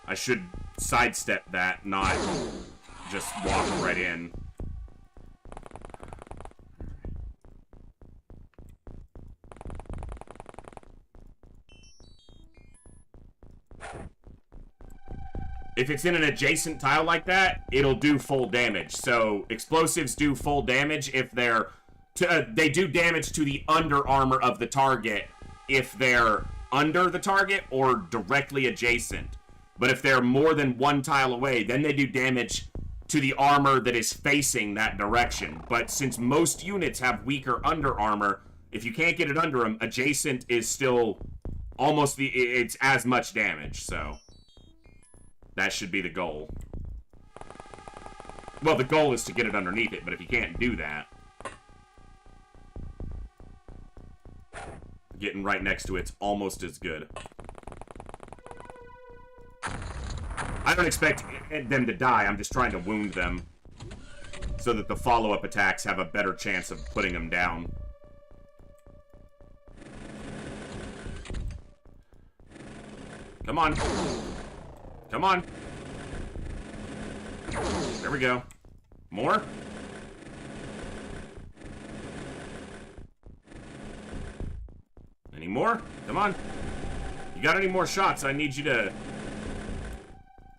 I should sidestep that, not just walk right in. If it's in an adjacent tile like that, it'll do full damage. So explosives do full damage if they're... they do damage to the under armor of the target if they're under the target or directly adjacent. But if they're more than one tile away, then they do damage to the armor that is facing that direction. But since most units have weaker under armor, if you can't get it under them, adjacent is still almost it's as much damage, so that should be the goal. Well, the goal is to get it underneath it, but if you can't do that, getting right next to it's almost as good. I don't expect them to die, I'm just trying to wound them so that the follow-up attacks have a better chance of putting them down. Come on. Come on. There we go. More? Any more? Come on. You got any more shots? I need you to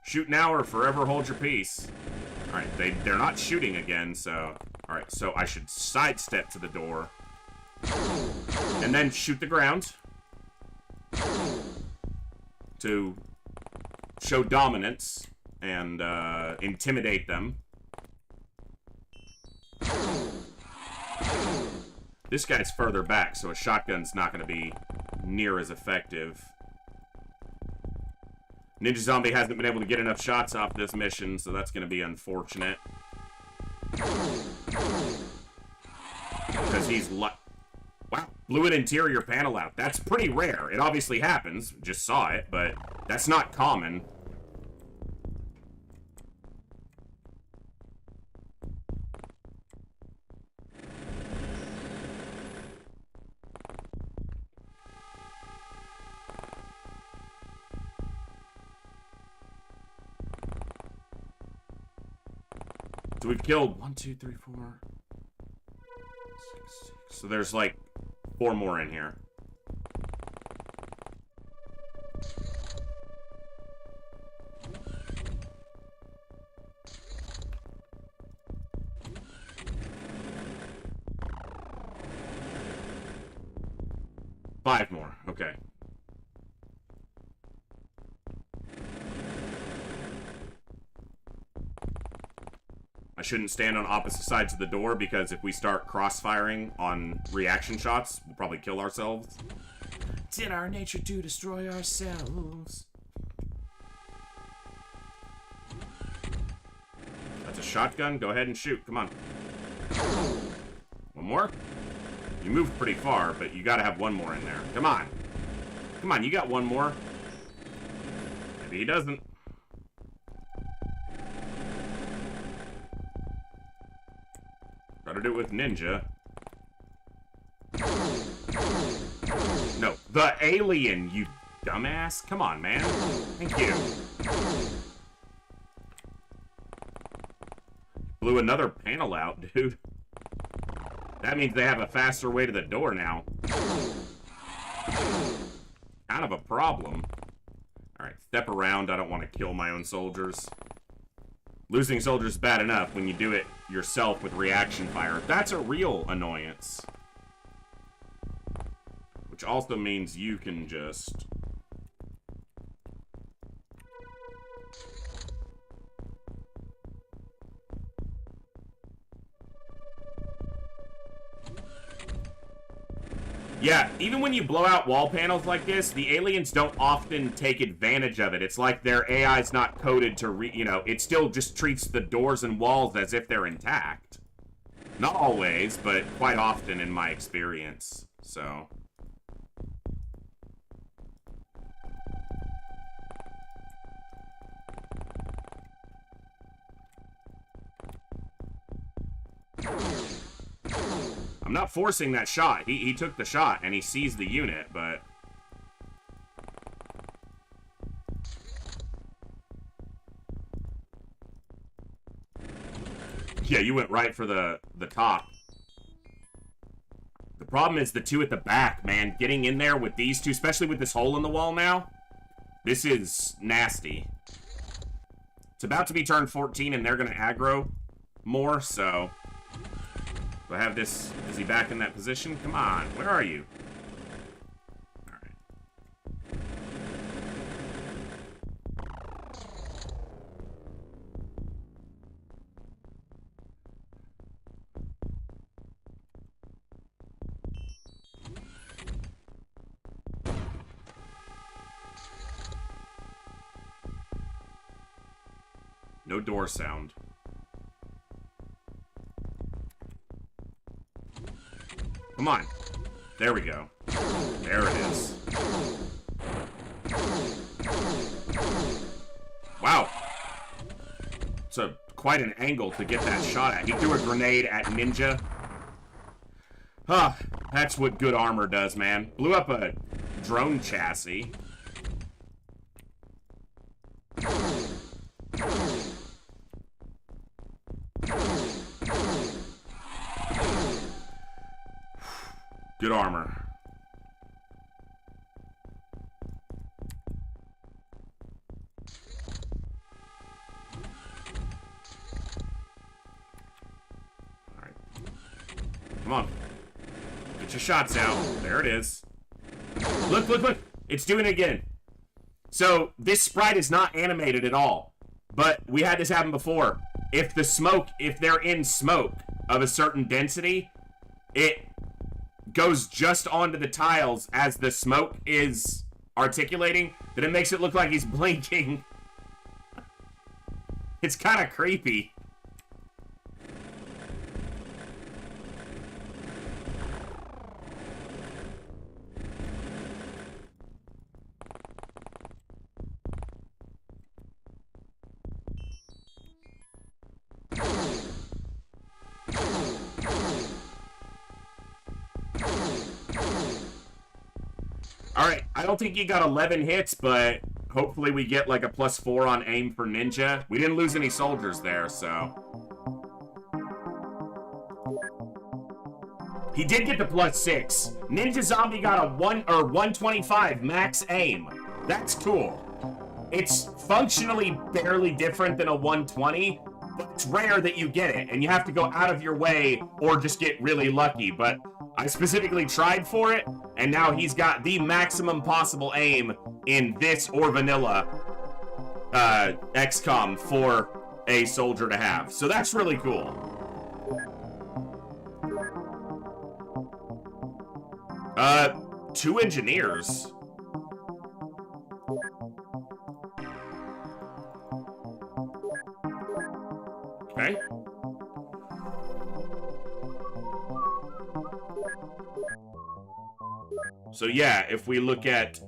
shoot now or forever hold your peace. Alright, they're not shooting again, so... Alright, so I should sidestep to the door. And then shoot the ground. To show dominance and intimidate them. This guy's further back, so a shotgun's not going to be near as effective. Ninja Zombie hasn't been able to get enough shots off this mission, so that's going to be unfortunate. Because he's wow, blew an interior panel out. That's pretty rare. It obviously happens. Just saw it, but that's not common. So we've killed 1, 2, 3, 4, 6. So there's like 4 more in here. Five more. Okay. I shouldn't stand on opposite sides of the door because if we start cross-firing on reaction shots, we'll probably kill ourselves. It's in our nature to destroy ourselves. That's a shotgun. Go ahead and shoot. Come on. One more? You moved pretty far, but you gotta have one more in there. Come on. Come on, you got one more. Maybe he doesn't. Gotta do it with ninja. No, the alien, you dumbass. Come on, man. Thank you. Blew another panel out, dude. That means they have a faster way to the door now. Kind of a problem. Alright, step around. I don't want to kill my own soldiers. Losing soldiers is bad enough when you do it yourself with reaction fire. That's a real annoyance. Which also means you can just... Yeah, even when you blow out wall panels like this, the aliens don't often take advantage of it. It's like their AI's not coded to, it still just treats the doors and walls as if they're intact. Not always, but quite often in my experience, so... I'm not forcing that shot. He took the shot, and he sees the unit, but... Yeah, you went right for the top. The problem is the two at the back, man. Getting in there with these two, especially with this hole in the wall now, this is nasty. It's about to be turn 14, and they're going to aggro more, so... Do I have this? Is he back in that position? Come on, where are you? Alright. No door sound. Come on. There we go. There it is. Wow. It's quite an angle to get that shot at. He threw a grenade at Ninja. Huh. That's what good armor does, man. Blew up a drone chassis. Good armor. Alright. Come on. Get your shots out. There it is. Look, look, look. It's doing it again. So, this sprite is not animated at all. But we had this happen before. If they're in smoke of a certain density, it goes just onto the tiles as the smoke is articulating, then it makes it look like he's blinking. It's kind of creepy. Alright, I don't think he got 11 hits, but hopefully we get like a +4 on aim for Ninja. We didn't lose any soldiers there, so. He did get the +6. Ninja Zombie got a 125 max aim. That's cool. It's functionally barely different than a 120, but it's rare that you get it, and you have to go out of your way or just get really lucky, but I specifically tried for it, and now he's got the maximum possible aim in this or vanilla XCOM for a soldier to have. So that's really cool. Two engineers. Okay. So yeah, if we look at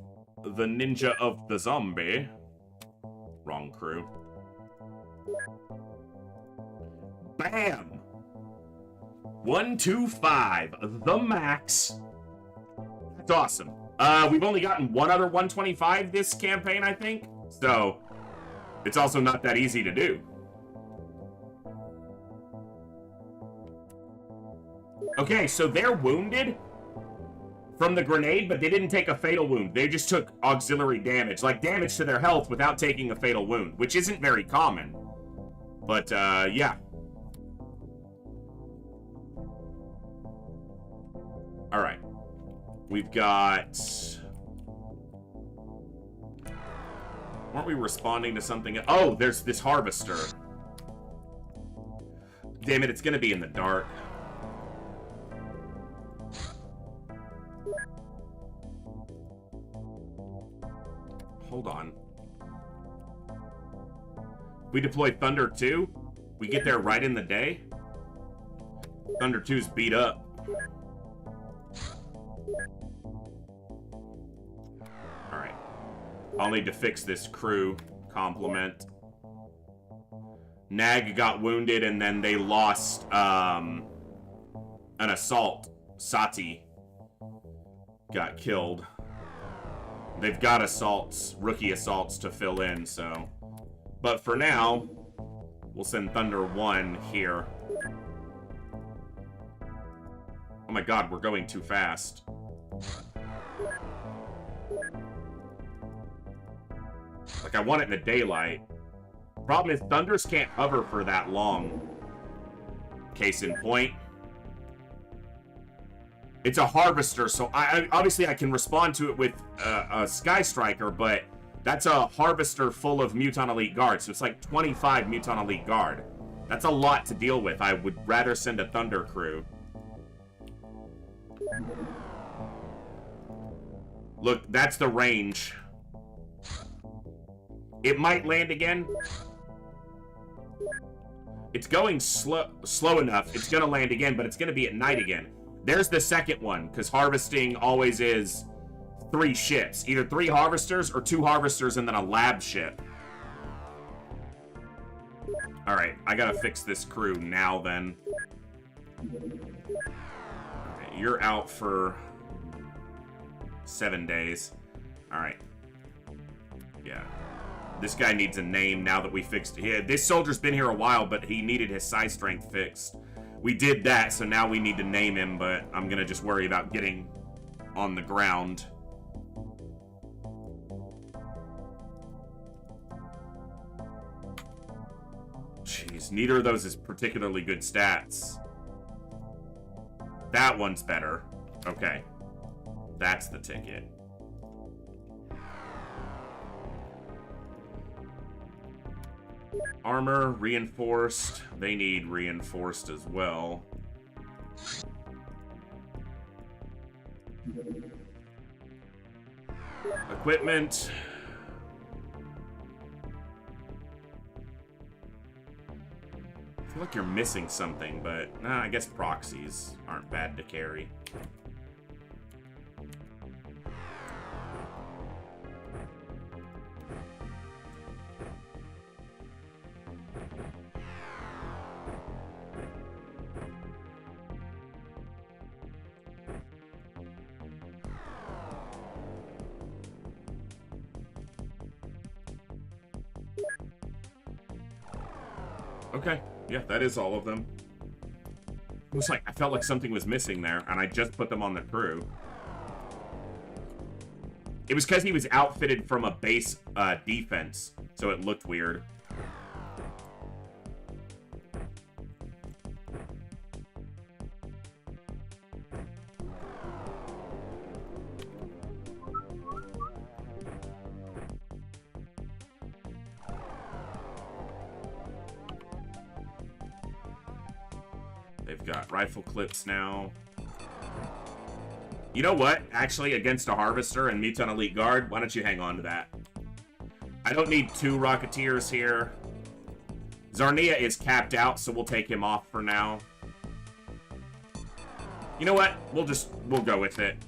the Ninja of the Zombie, wrong crew. Bam! 125, the max. That's awesome. We've only gotten one other 125 this campaign, I think. So, it's also not that easy to do. Okay, so they're wounded from the grenade, but they didn't take a fatal wound. They just took auxiliary damage, like damage to their health without taking a fatal wound, which isn't very common. But, yeah. Alright. We've got... Weren't we responding to something? Oh, there's this harvester. Damn it, it's gonna be in the dark. Hold on. We deploy Thunder 2. We get there right in the day. Thunder 2's beat up. Alright. I'll need to fix this crew complement. Nag got wounded and then they lost an assault. Sati got killed. They've got assaults, rookie assaults to fill in, so. But for now, we'll send Thunder 1 here. Oh my god, we're going too fast. Like, I want it in the daylight. Problem is, Thunders can't hover for that long. Case in point. It's a harvester, so obviously I can respond to it with a Sky Striker, but that's a harvester full of Muton Elite Guard, so it's like 25 Muton Elite Guard. That's a lot to deal with. I would rather send a Thunder crew. Look, that's the range. It might land again. It's going slow enough. It's gonna land again, but it's gonna be at night again. There's the second one, because harvesting always is 3 ships. Either 3 harvesters or 2 harvesters and then a lab ship. Alright, I gotta fix this crew now then. Okay, you're out for 7 days. Alright. Yeah. This guy needs a name now that we fixed it. Yeah, this soldier's been here a while, but he needed his psi strength fixed. We did that, so now we need to name him, but I'm gonna just worry about getting on the ground. Jeez, neither of those is particularly good stats. That one's better. Okay. That's the ticket. Armor, reinforced. They need reinforced as well. Equipment. I feel like you're missing something, but nah, I guess proxies aren't bad to carry. Okay, yeah, that is all of them. It was like, I felt like something was missing there, and I just put them on the crew. It was because he was outfitted from a base defense, so it looked weird. They've got rifle clips now. You know what? Actually, against a Harvester and Muton Elite Guard, why don't you hang on to that? I don't need 2 Rocketeers here. Zarnia is capped out, so we'll take him off for now. You know what? We'll go with it.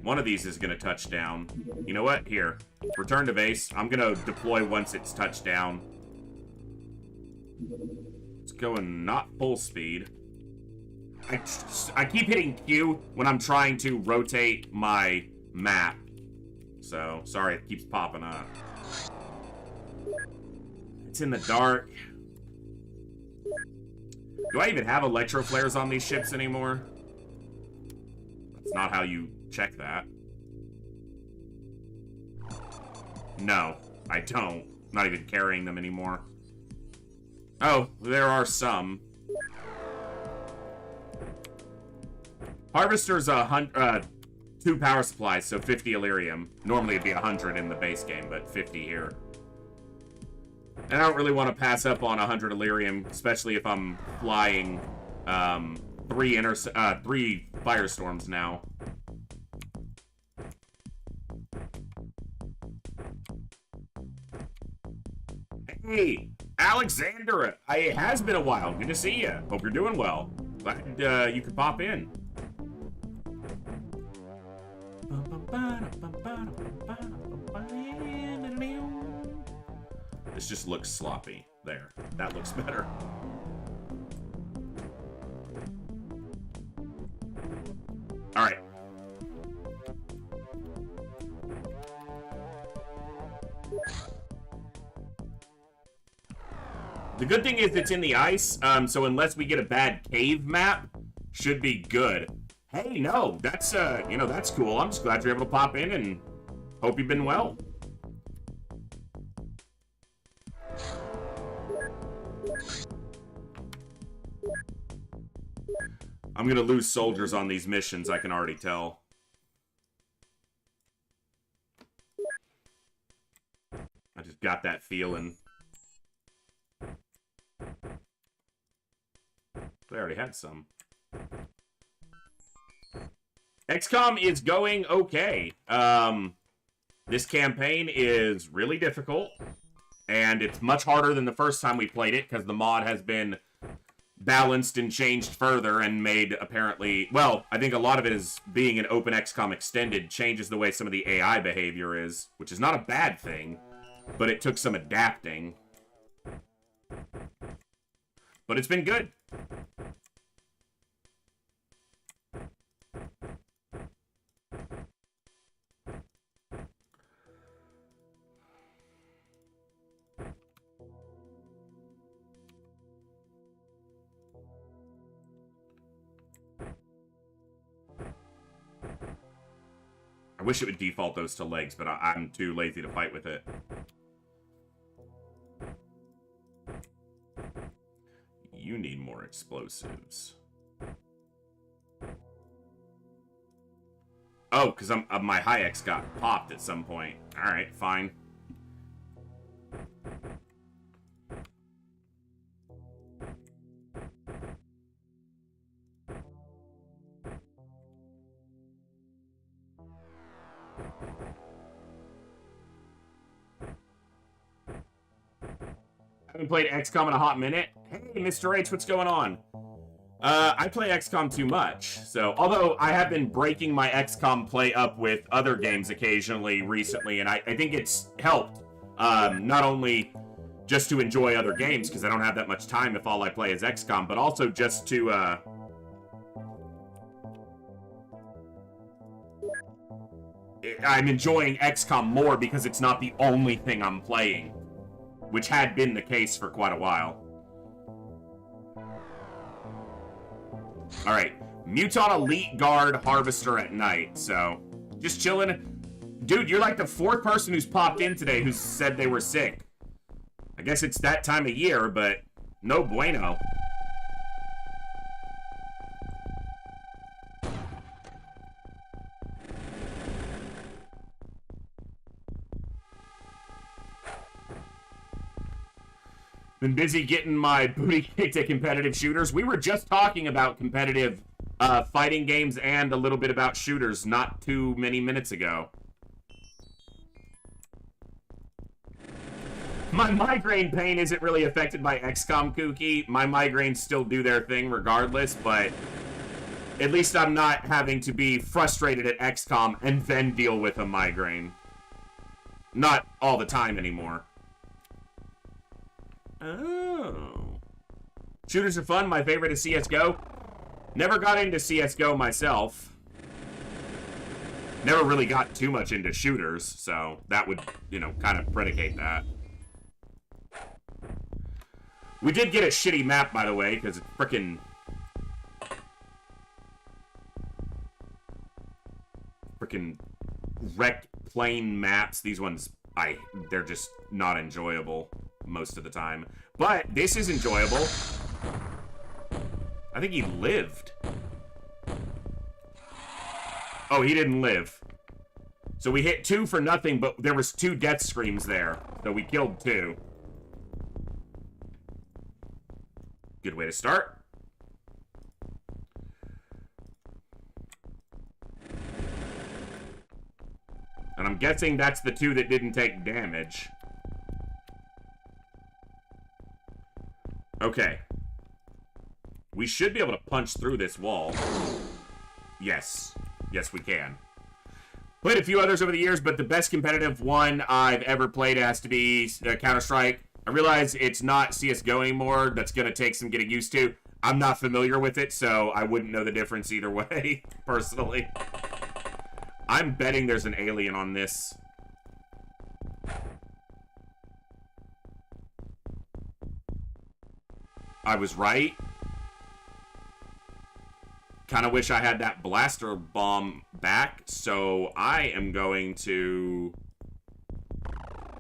One of these is going to touch down. You know what? Here. Return to base. I'm going to deploy once it's touched down. It's going not full speed. I keep hitting Q when I'm trying to rotate my map. So, sorry, it keeps popping up. It's in the dark. Do I even have electro flares on these ships anymore? That's not how you check that. No, I don't. I'm not even carrying them anymore. Oh, there are some. Harvester's 2 power supplies, so 50 Illyrium. Normally it'd be 100 in the base game, but 50 here. And I don't really want to pass up on 100 Illyrium, especially if I'm flying 3 Firestorms now. Hey, Alexandra! It has been a while. Good to see you. Hope you're doing well. Glad you could pop in. This just looks sloppy. There. That looks better. Alright. The good thing is it's in the ice, so unless we get a bad cave map, should be good. Hey, no, that's, you know, that's cool. I'm just glad you're able to pop in and hope you've been well. I'm gonna lose soldiers on these missions, I can already tell. I just got that feeling. They already had some. XCOM is going okay. This campaign is really difficult, and it's much harder than the first time we played it, because the mod has been balanced and changed further and made, apparently... Well, I think a lot of it is being an openxcom extended changes the way some of the AI behavior is, which is not a bad thing, but it took some adapting. But it's been good. I wish it would default those to legs, but I'm too lazy to fight with it. You need more explosives. Oh, because my high X got popped at some point. Alright, fine. Haven't played XCOM in a hot minute. Hey, Mr. H, what's going on? I play XCOM too much, so... Although, I have been breaking my XCOM play up with other games occasionally recently, and I think it's helped. Not only just to enjoy other games, because I don't have that much time if all I play is XCOM, but also just to, I'm enjoying XCOM more because it's not the only thing I'm playing, which had been the case for quite a while. Alright, Muton Elite Guard Harvester at night, so just chilling. Dude, you're like the fourth person who's popped in today who said they were sick. I guess it's that time of year, but no bueno. Been busy getting my booty kicked at competitive shooters. We were just talking about competitive fighting games and a little bit about shooters not too many minutes ago. My migraine pain isn't really affected by XCOM, Kooky. My migraines still do their thing regardless, but at least I'm not having to be frustrated at XCOM and then deal with a migraine. Not all the time anymore. Oh. Shooters are fun. My favorite is CSGO. Never got into CSGO myself. Never really got too much into shooters, so that would, you know, kind of predicate that. We did get a shitty map, by the way, because it's frickin' wrecked plane maps. These ones, they're just not enjoyable most of the time. But this is enjoyable. I think he lived. Oh, he didn't live. So we hit 2 for nothing, but there was 2 death screams there. So we killed 2. Good way to start. And I'm guessing that's the 2 that didn't take damage. Okay. We should be able to punch through this wall. Yes. Yes, we can. Played a few others over the years, but the best competitive one I've ever played has to be Counter-Strike. I realize it's not CSGO anymore. That's going to take some getting used to. I'm not familiar with it, so I wouldn't know the difference either way, personally. I'm betting there's an alien on this. I was right. Kind of wish I had that blaster bomb back, so I am going to...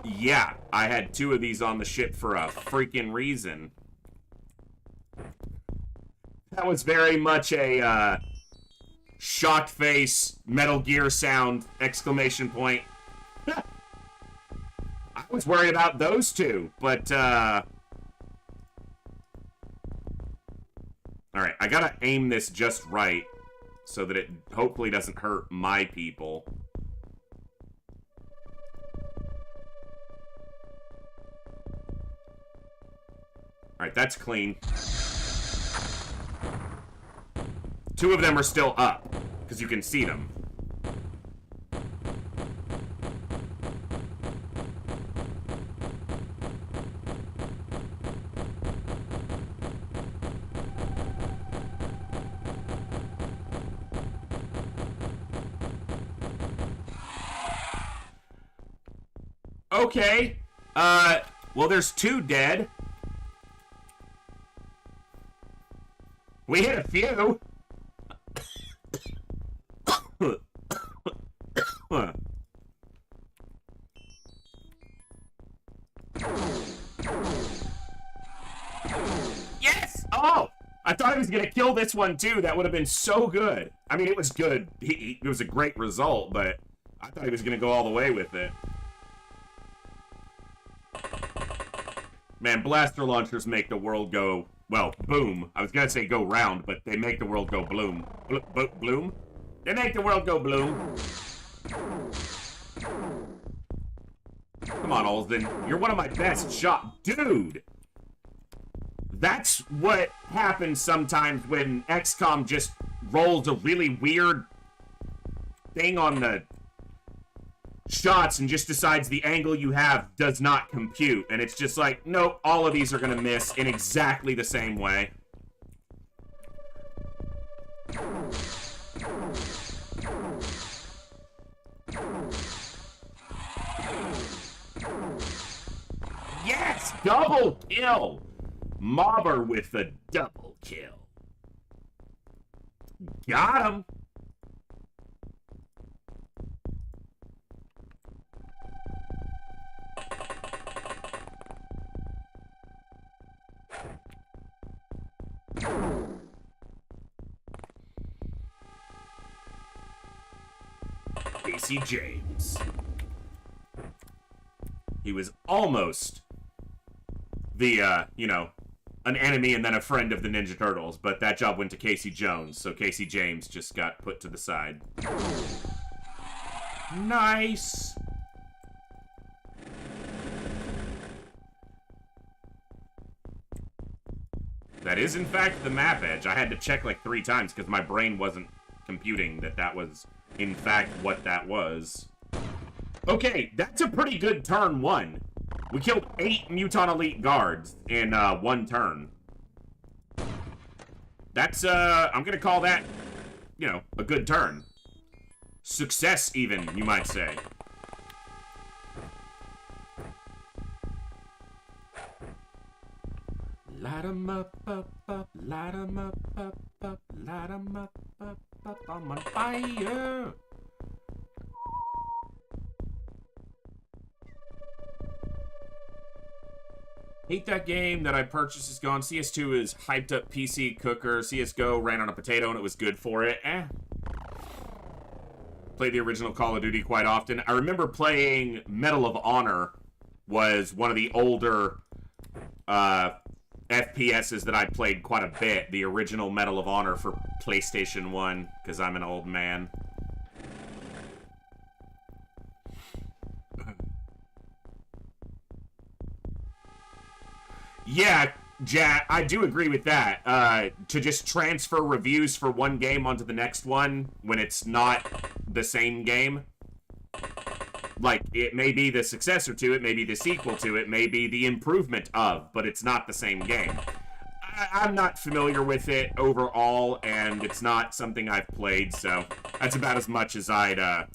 Yeah, I had 2 of these on the ship for a freaking reason. That was very much a, shocked face, Metal Gear sound, exclamation point. I was worried about those 2, but, Alright, I gotta aim this just right, so that it hopefully doesn't hurt my people. Alright, that's clean. 2 of them are still up, because you can see them. Okay. Well, there's 2 dead. We hit a few. Yes! Oh! I thought he was gonna kill this one too. That would have been so good. I mean, it was good. It was a great result, but I thought he was gonna go all the way with it. Man, blaster launchers make the world go, well, boom. I was gonna say go round, but they make the world go bloom. Bloom? They make the world go bloom. Come on, Olsen. You're one of my best shot. Dude! That's what happens sometimes when XCOM just rolls a really weird thing on the shots and just decides the angle you have does not compute. And it's just like, nope, all of these are gonna miss in exactly the same way. Yes! Double kill! Mobber with a double kill. Got him! Casey James. He was almost the, you know, an enemy and then a friend of the Ninja Turtles, but that job went to Casey Jones, so Casey James just got put to the side. Nice! That is, in fact, the map edge. I had to check like 3 times because my brain wasn't computing that that was, in fact, what that was. Okay, that's a pretty good turn 1. We killed 8 Mutant Elite guards in 1 turn. That's, I'm gonna call that, you know, a good turn. Success, even, you might say. Light 'em up, light 'em up, light 'em up, I'm on fire. Hate that game that I purchased is gone. CS2 is hyped up PC cooker. CSGO ran on a potato and it was good for it. Play the original Call of Duty quite often. I remember playing Medal of Honor was one of the older FPSs that I played quite a bit. The original Medal of Honor for PlayStation 1, because I'm an old man. Yeah, Jack, I do agree with that. To just transfer reviews for one game onto the next one when it's not the same game. Like, it may be the successor to it, may be the sequel to it, may be the improvement of, but it's not the same game. I'm not familiar with it overall, and it's not something I've played, so that's about as much as I'd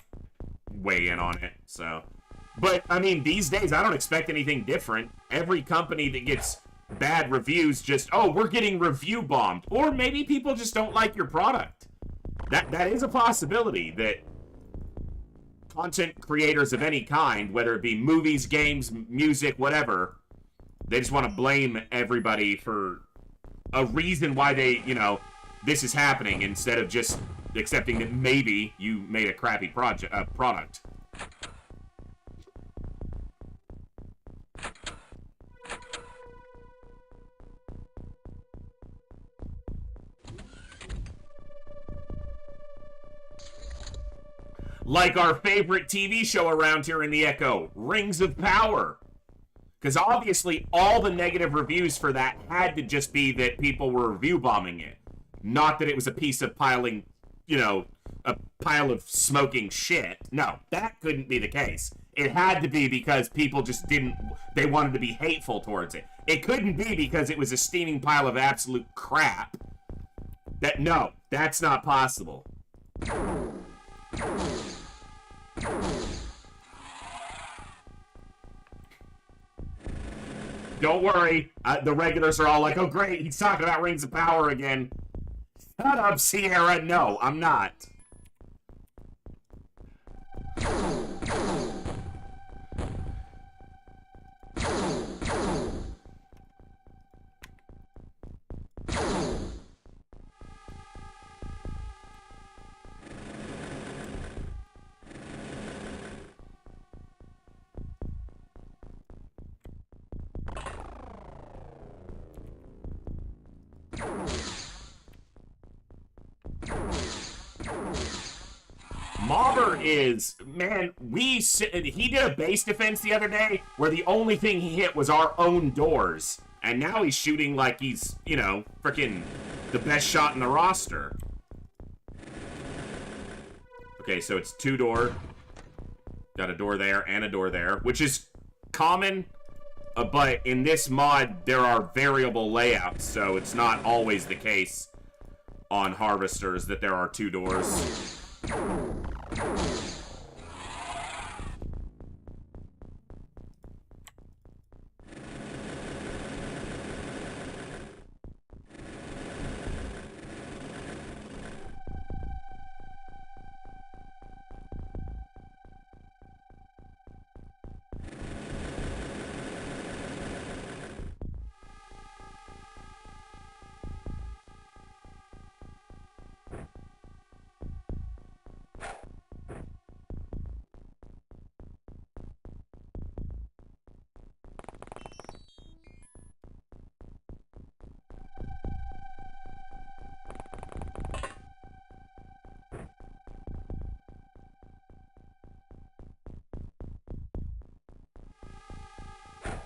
weigh in on it, so. But, I mean, these days, I don't expect anything different. Every company that gets bad reviews just, oh, we're getting review bombed. Or maybe people just don't like your product. That is a possibility that content creators of any kind, whether it be movies, games, music, whatever, they just want to blame everybody for a reason why they, you know, this is happening instead of just accepting that maybe you made a crappy product. Like our favorite TV show around here in the Echo, Rings of Power. Because obviously all the negative reviews for that had to just be that people were review bombing it. Not that it was a piece of piling, you know, a pile of smoking shit. No, that couldn't be the case. It had to be because people just they wanted to be hateful towards it. It couldn't be because it was a steaming pile of absolute crap. No, that's not possible. Don't worry. The regulars are all like, oh great, he's talking about Rings of Power again. Shut up, Sierra. No, I'm not. Mobber is, man, he did a base defense the other day where the only thing he hit was our own doors. And now he's shooting like he's, you know, freaking the best shot in the roster. Okay, so it's 2-door. Got a door there and a door there, which is common. But in this mod, there are variable layouts, so it's not always the case on Harvesters that there are 2 doors.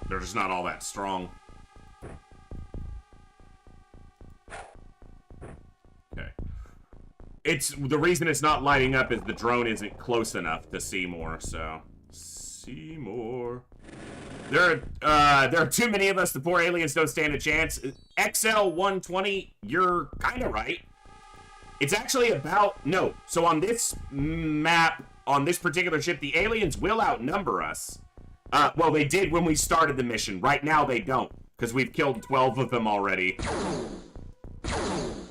They're just not all that strong. Okay. The reason it's not lighting up is the drone isn't close enough to see more, so. See more. There are too many of us. The poor aliens don't stand a chance. XL120, you're kind of right. It's actually about... No. So on this map, on this particular ship, the aliens will outnumber us. Well, they did when we started the mission. Right now, they don't, because we've killed 12 of them already.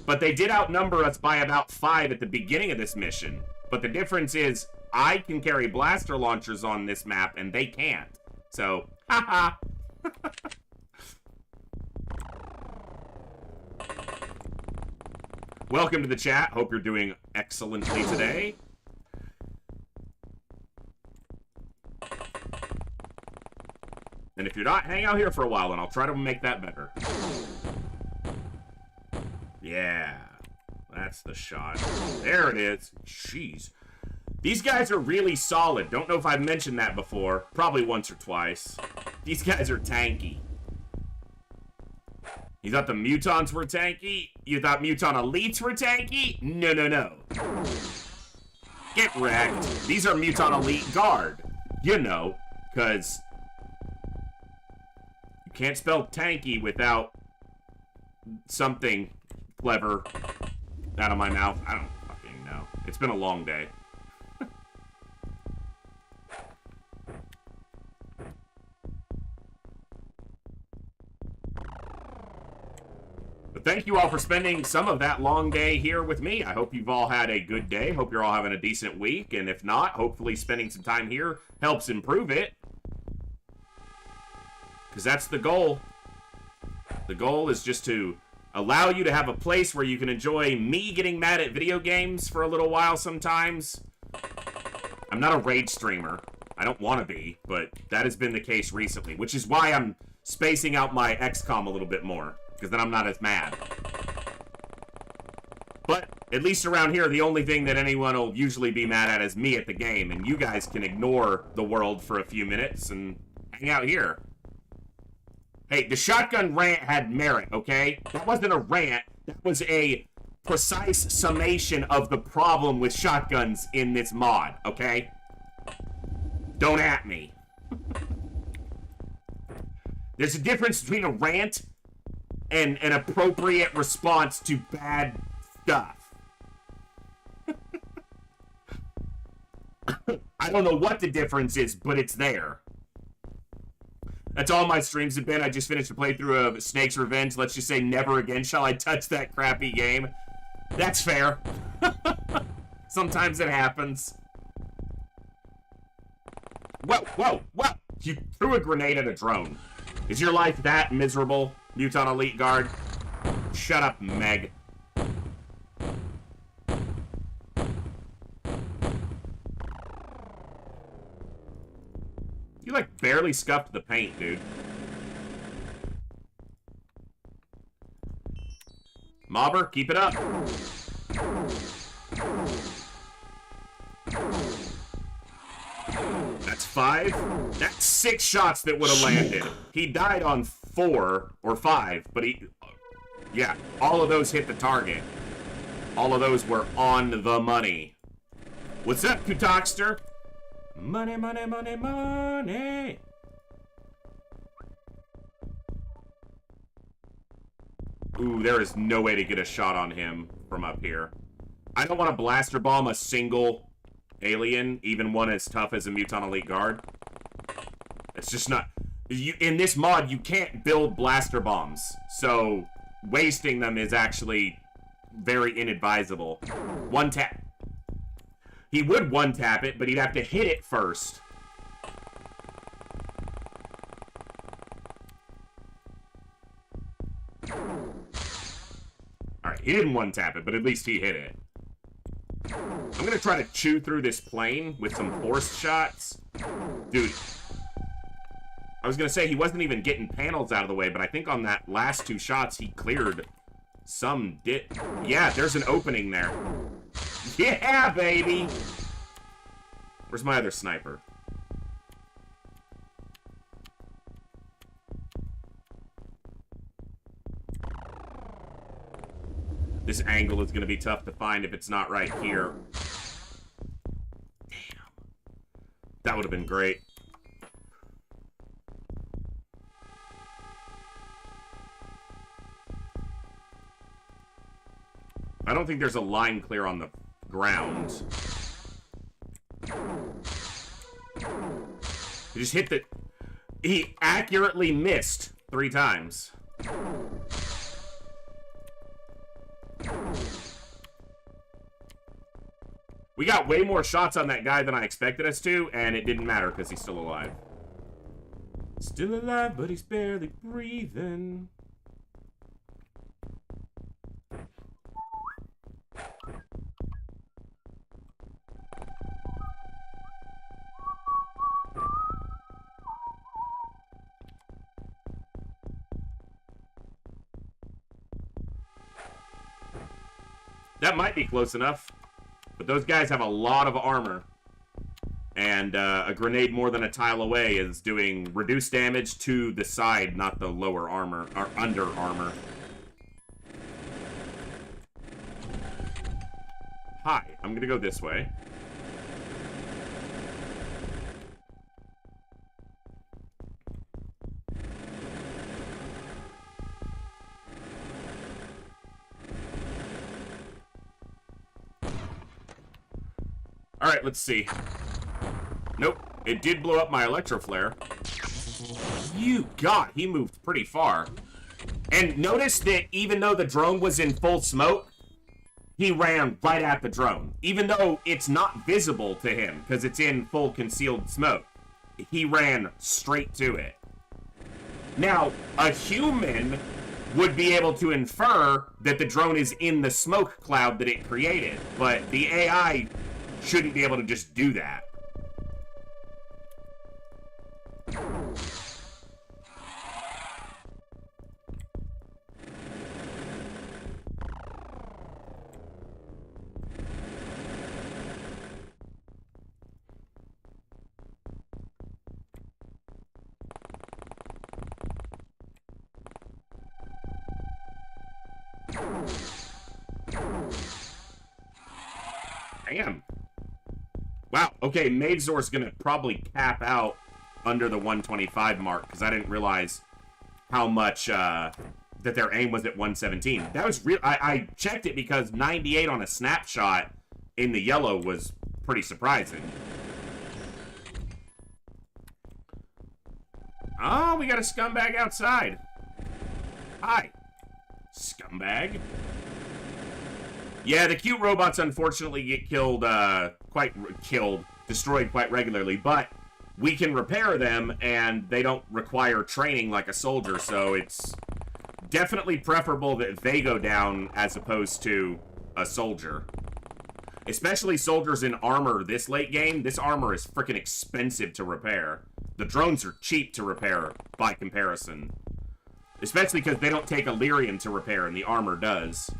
But they did outnumber us by about 5 at the beginning of this mission. But the difference is, I can carry blaster launchers on this map, and they can't. So, haha. Welcome to the chat. Hope you're doing excellently today. And if you're not, hang out here for a while, and I'll try to make that better. Yeah. That's the shot. There it is. Jeez. These guys are really solid. Don't know if I've mentioned that before. Probably once or twice. These guys are tanky. You thought the mutants were tanky? You thought mutant elites were tanky? No, no, no. Get wrecked. These are mutant elite guard. You know, because... you can't spell tanky without something clever out of my mouth. I don't fucking know. It's been a long day. But thank you all for spending some of that long day here with me. I hope you've all had a good day. Hope you're all having a decent week. And if not, hopefully spending some time here helps improve it. Because that's the goal. The goal is just to allow you to have a place where you can enjoy me getting mad at video games for a little while sometimes. I'm not a rage streamer. I don't want to be, but that has been the case recently, which is why I'm spacing out my XCOM a little bit more, because then I'm not as mad. But at least around here, the only thing that anyone will usually be mad at is me at the game, and you guys can ignore the world for a few minutes and hang out here. Hey, the shotgun rant had merit, okay? That wasn't a rant. That was a precise summation of the problem with shotguns in this mod, okay? Don't at me. There's a difference between a rant and an appropriate response to bad stuff. I don't know what the difference is, but it's there. That's all my streams have been. I just finished a playthrough of Snake's Revenge. Let's just say never again shall I touch that crappy game. That's fair. Sometimes it happens. Whoa, whoa, whoa! You threw a grenade at a drone. Is your life that miserable, Muton Elite Guard? Shut up, Meg. You, like, barely scuffed the paint, dude. Mobber, keep it up. That's 5. That's 6 shots that would have landed. He died on 4 or 5, but he... Yeah, all of those hit the target. All of those were on the money. What's up, Kutoxter? Money, money, money, money. Ooh, there is no way to get a shot on him from up here. I don't want to blaster bomb a single alien, even one as tough as a Muton Elite Guard. It's just not... in this mod, you can't build blaster bombs, so wasting them is actually very inadvisable. One tap. He would one-tap it, but he'd have to hit it first. Alright, he didn't one-tap it, but at least he hit it. I'm gonna try to chew through this plane with some forced shots. Dude. I was gonna say he wasn't even getting panels out of the way, but I think on that last 2 shots he cleared some Yeah, there's an opening there. Yeah, baby! Where's my other sniper? This angle is going to be tough to find if it's not right here. Damn. That would have been great. I don't think there's a line clear on the ground. He just hit the... He accurately missed 3 times. We got way more shots on that guy than I expected us to, and it didn't matter because he's still alive. Still alive, but he's barely breathing. That might be close enough. But those guys have a lot of armor. And a grenade more than a tile away is doing reduced damage to the side, not the lower armor, or under armor. Hi, I'm gonna go this way. Alright, let's see. Nope. It did blow up my electroflare. God, he moved pretty far. And notice that even though the drone was in full smoke, he ran right at the drone. Even though it's not visible to him, because it's in full concealed smoke. He ran straight to it. Now, a human would be able to infer that the drone is in the smoke cloud that it created. But the AI... shouldn't be able to just do that. Damn. Wow, okay, Maidzor's gonna probably cap out under the 125 mark, because I didn't realize how much, that their aim was at 117. That was real. I checked it because 98 on a snapshot in the yellow was pretty surprising. Oh, we got a scumbag outside. Hi, scumbag. Yeah, the cute robots unfortunately get destroyed quite regularly, but we can repair them and they don't require training like a soldier, so it's definitely preferable that they go down as opposed to a soldier. Especially soldiers in armor this late game. This armor is freaking expensive to repair. The drones are cheap to repair by comparison. Especially because they don't take Illyrium to repair and the armor does.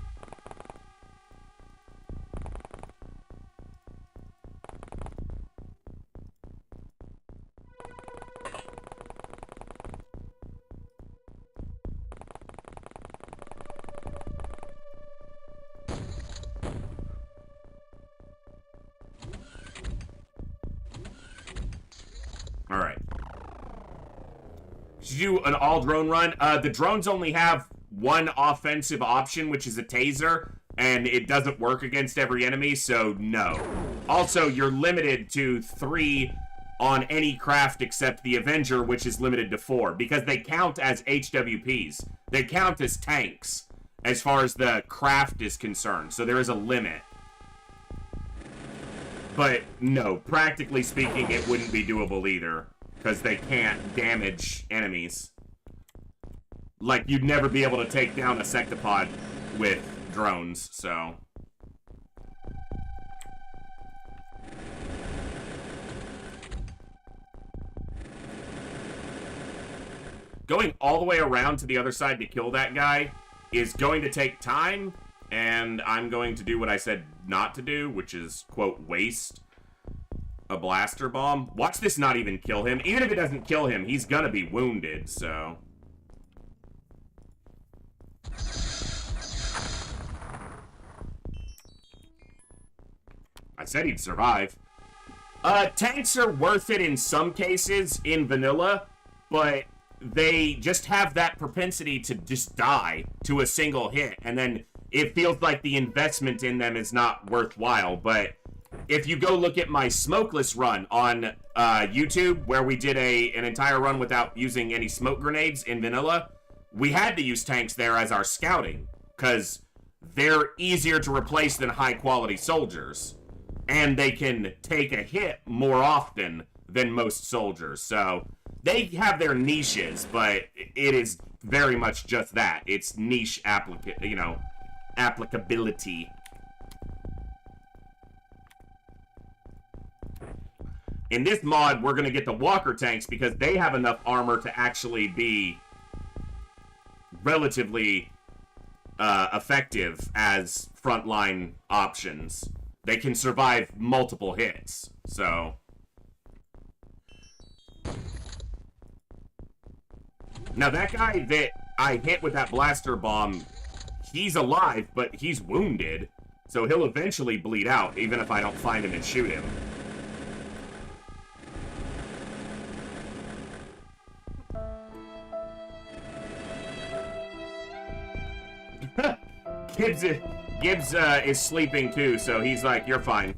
Alright. Should you do an all-drone run? The drones only have one offensive option, which is a taser, and it doesn't work against every enemy, so no. Also, you're limited to 3 on any craft except the Avenger, which is limited to 4, because they count as HWPs. They count as tanks, as far as the craft is concerned, so there is a limit. But no, practically speaking, it wouldn't be doable either, because they can't damage enemies. Like, you'd never be able to take down a sectopod with drones, so... Going all the way around to the other side to kill that guy is going to take time, and I'm going to do what I said not to do, which is, quote, waste a blaster bomb. Watch this not even kill him. Even if it doesn't kill him, he's gonna be wounded, so... I said he'd survive. Tanks are worth it in some cases in vanilla, but they just have that propensity to just die to a single hit, and then it feels like the investment in them is not worthwhile. But if you go look at my smokeless run on YouTube, where we did an entire run without using any smoke grenades in vanilla, we had to use tanks there as our scouting, because they're easier to replace than high-quality soldiers, and they can take a hit more often than most soldiers. So they have their niches, but it is very much just that. It's niche applicability. In this mod, we're going to get the walker tanks because they have enough armor to actually be relatively effective as frontline options. They can survive multiple hits, so... Now, that guy that I hit with that blaster bomb, he's alive, but he's wounded, so he'll eventually bleed out, even if I don't find him and shoot him. Gibbs is sleeping too, so he's like, you're fine.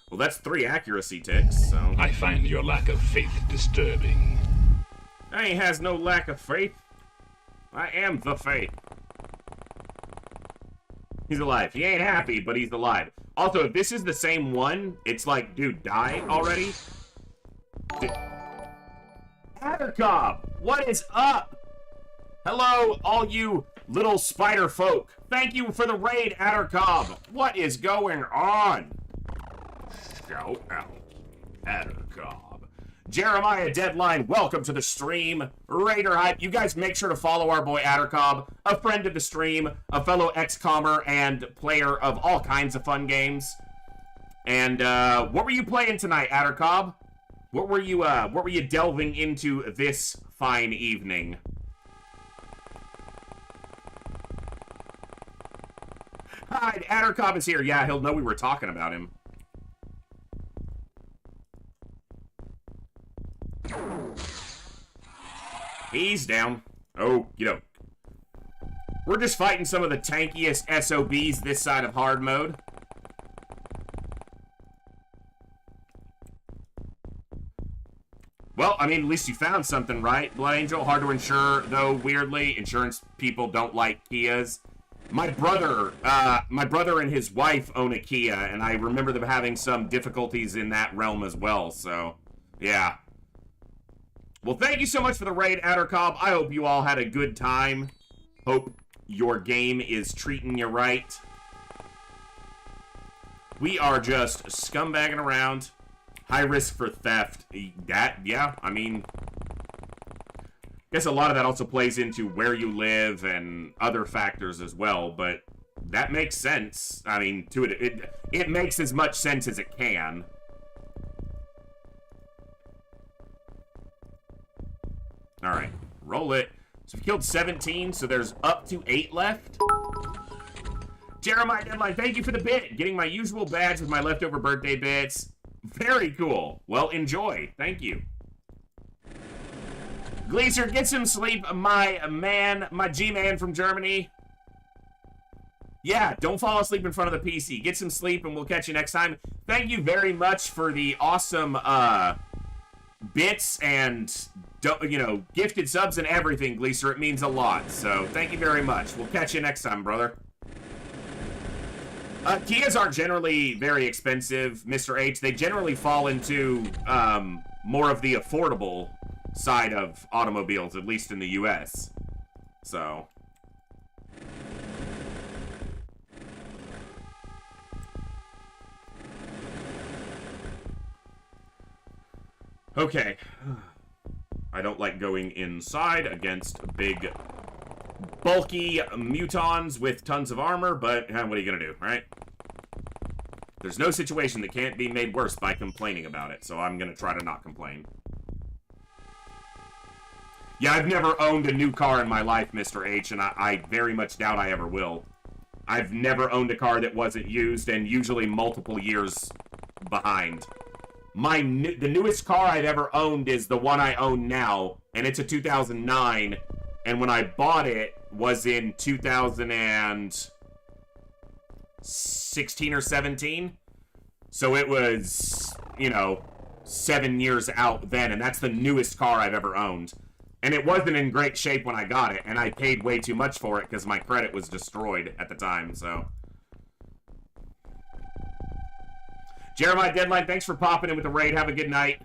Well, that's 3 accuracy ticks, so... I find your lack of faith disturbing. I has no lack of faith. I am the faith. He's alive. He ain't happy, but he's alive. Also, if this is the same one, it's like, dude, die already? Addercob, what is up? Hello, all you little spider folk. Thank you for the raid, Addercob. What is going on? Shout out, Addercob. Jeremiah Deadline, welcome to the stream. Raider Hype, you guys make sure to follow our boy Addercob, a friend of the stream, a fellow XCommer, and player of all kinds of fun games. And, what were you playing tonight, Addercob? What were you delving into this fine evening? Hi, Addercobb is here. Yeah, he'll know we were talking about him. He's down. Oh, you know. We're just fighting some of the tankiest SOBs this side of hard mode. Well, I mean, at least you found something, right? Blood Angel, hard to insure, though, weirdly. Insurance people don't like Kias. My brother and his wife own a Kia, and I remember them having some difficulties in that realm as well, so, yeah. Well, thank you so much for the raid, Addercobb. I hope you all had a good time. Hope your game is treating you right. We are just scumbagging around. High risk for theft. Yeah, I mean, I guess a lot of that also plays into where you live and other factors as well, but that makes sense. I mean, it makes as much sense as it can. Alright, roll it. So we killed 17, so there's up to 8 left. Jeremiah Deadline, thank you for the bit. Getting my usual badge with my leftover birthday bits. Very cool. Well, enjoy. Thank you. Gleaser, get some sleep, my man, my G-man from Germany. Yeah, don't fall asleep in front of the PC. Get some sleep, and we'll catch you next time. Thank you very much for the awesome bits and, you know, gifted subs and everything, Gleaser. It means a lot. So thank you very much. We'll catch you next time, brother. Kias aren't generally very expensive, Mr. H. They generally fall into more of the affordable side of automobiles, at least in the US. So. Okay. I don't like going inside against big, bulky mutons with tons of armor, but what are you gonna do, right? There's no situation that can't be made worse by complaining about it, so I'm gonna try to not complain. Yeah, I've never owned a new car in my life, Mr. H, and I very much doubt I ever will. I've never owned a car that wasn't used, and usually multiple years behind. The newest car I've ever owned is the one I own now, and it's a 2009, and when I bought it was in 2016 or 17. So it was, you know, 7 years out then, and that's the newest car I've ever owned. And it wasn't in great shape when I got it, and I paid way too much for it because my credit was destroyed at the time, so. Jeremiah Deadline, thanks for popping in with the raid. Have a good night.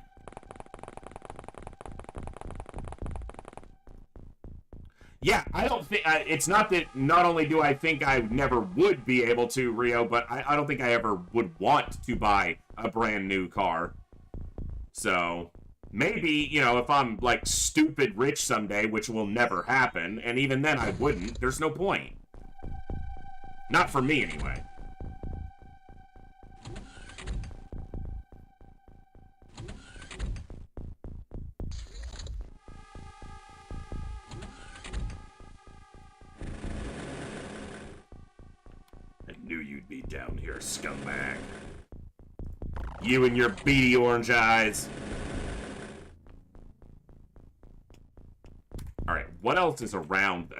Yeah, I don't think, it's not that not only do I think I never would be able to, Rio, but I don't think I ever would want to buy a brand new car. So, maybe, you know, if I'm, like, stupid rich someday, which will never happen, and even then I wouldn't, there's no point. Not for me, anyway. Knew you'd be down here, scumbag. You and your beady orange eyes. Alright, what else is around?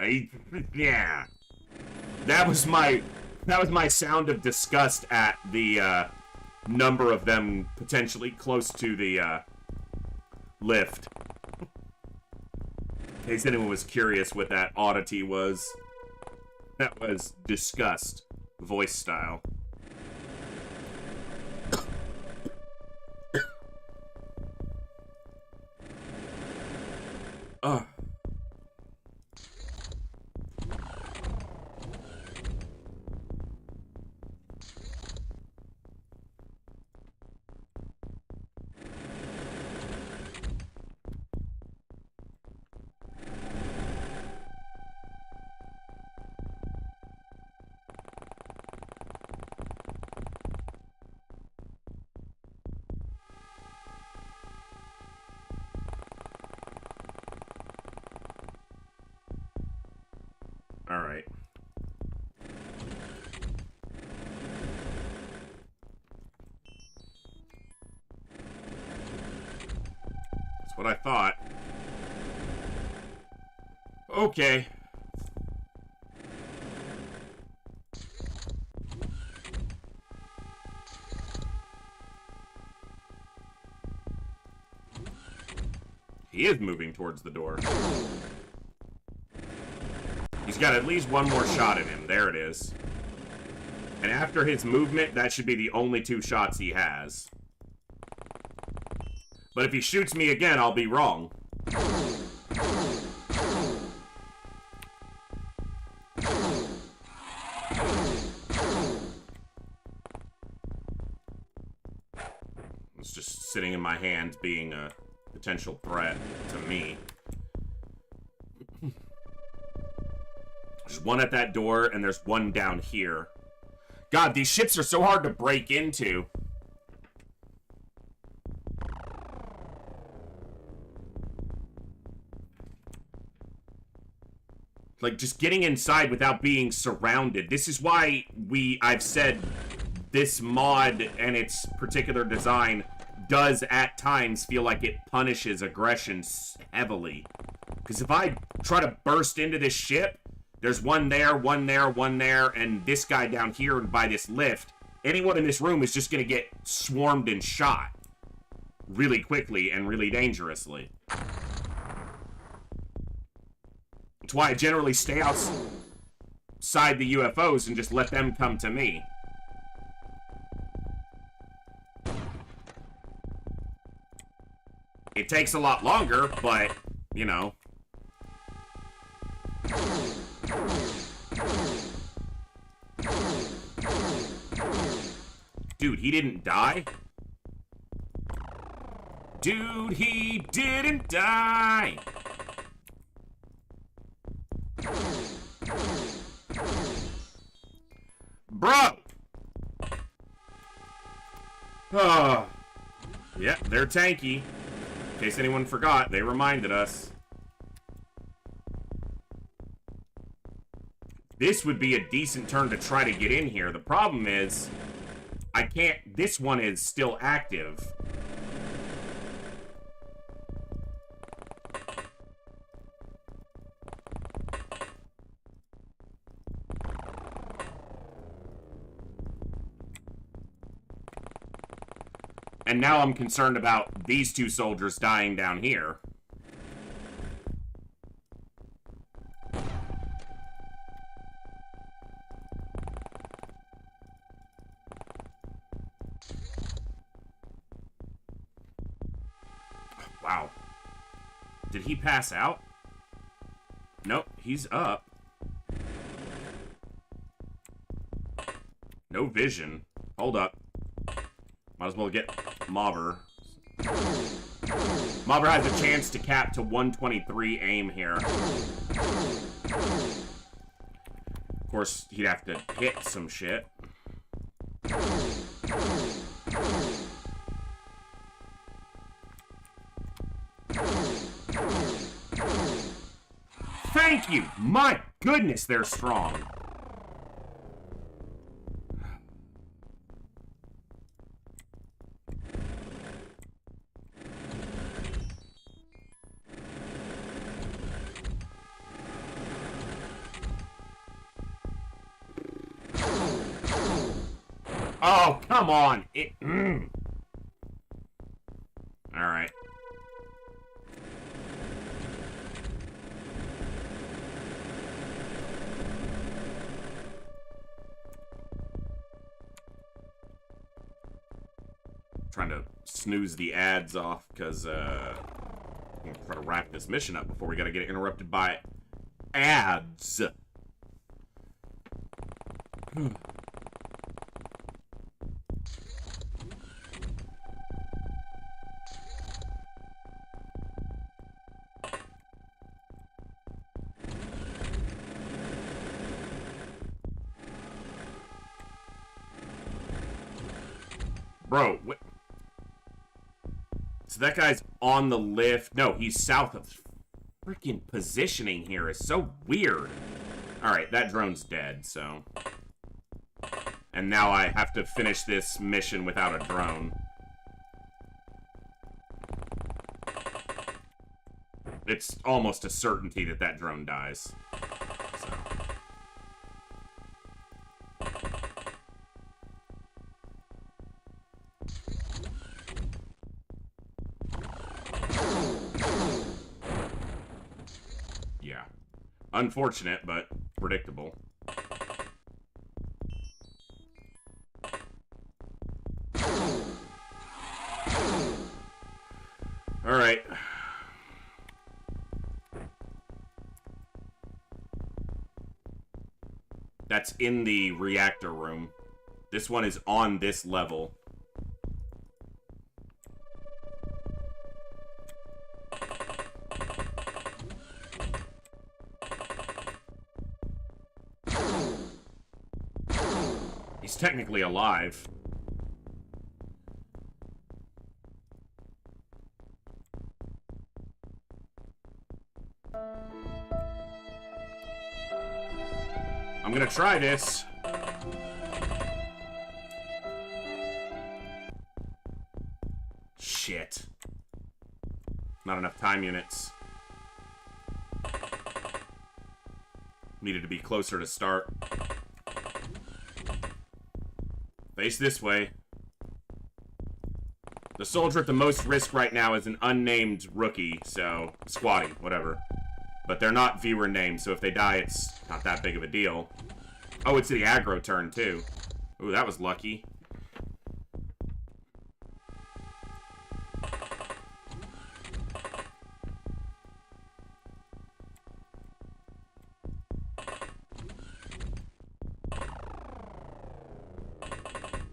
Yeah. That was my sound of disgust at the number of them potentially close to the lift. In case anyone was curious what that oddity was. That was disgust. Voice style. Ugh. That's what I thought. Okay. He is moving towards the door. He's got at least one more shot in him. There it is. And after his movement, that should be the only 2 shots he has. But if he shoots me again, I'll be wrong. It's just sitting in my hand being a potential threat to me. There's one at that door, and there's one down here. God, these ships are so hard to break into. Like, just getting inside without being surrounded. This is why I've said this mod and its particular design does at times feel like it punishes aggression heavily. Because if I try to burst into this ship, there's one there, one there, one there, and this guy down here by this lift. Anyone in this room is just going to get swarmed and shot really quickly and really dangerously. That's why I generally stay outside the UFOs and just let them come to me. It takes a lot longer, but, you know. Dude, he didn't die? Dude, he didn't die! Bro! Oh. Yeah, they're tanky. In case anyone forgot, they reminded us. This would be a decent turn to try to get in here. The problem is, I can't... This one is still active. And now I'm concerned about these 2 soldiers dying down here. Wow. Did he pass out? Nope, he's up. No vision. Hold up. Might as well get Mobber. Mobber has a chance to cap to 123 aim here. Of course, he'd have to hit some shit. Thank you! My goodness, they're strong. Oh, come on! Alright. Trying to snooze the ads off, because, I'm gonna try to wrap this mission up before we gotta get interrupted by ads. Bro, what? So that guy's on the lift. No, he's south of... Freaking positioning here is so weird. Alright, that drone's dead, so... And now I have to finish this mission without a drone. It's almost a certainty that that drone dies. So. Yeah. Unfortunate, but predictable. Alright. That's in the reactor room. This one is on this level. He's technically alive. I'm gonna try this. Shit. Not enough time units. Needed to be closer to start. Face this way. The soldier at the most risk right now is an unnamed rookie, so squatty, whatever. But they're not viewer names, so if they die, it's not that big of a deal. Oh, it's the aggro turn, too. Ooh, that was lucky.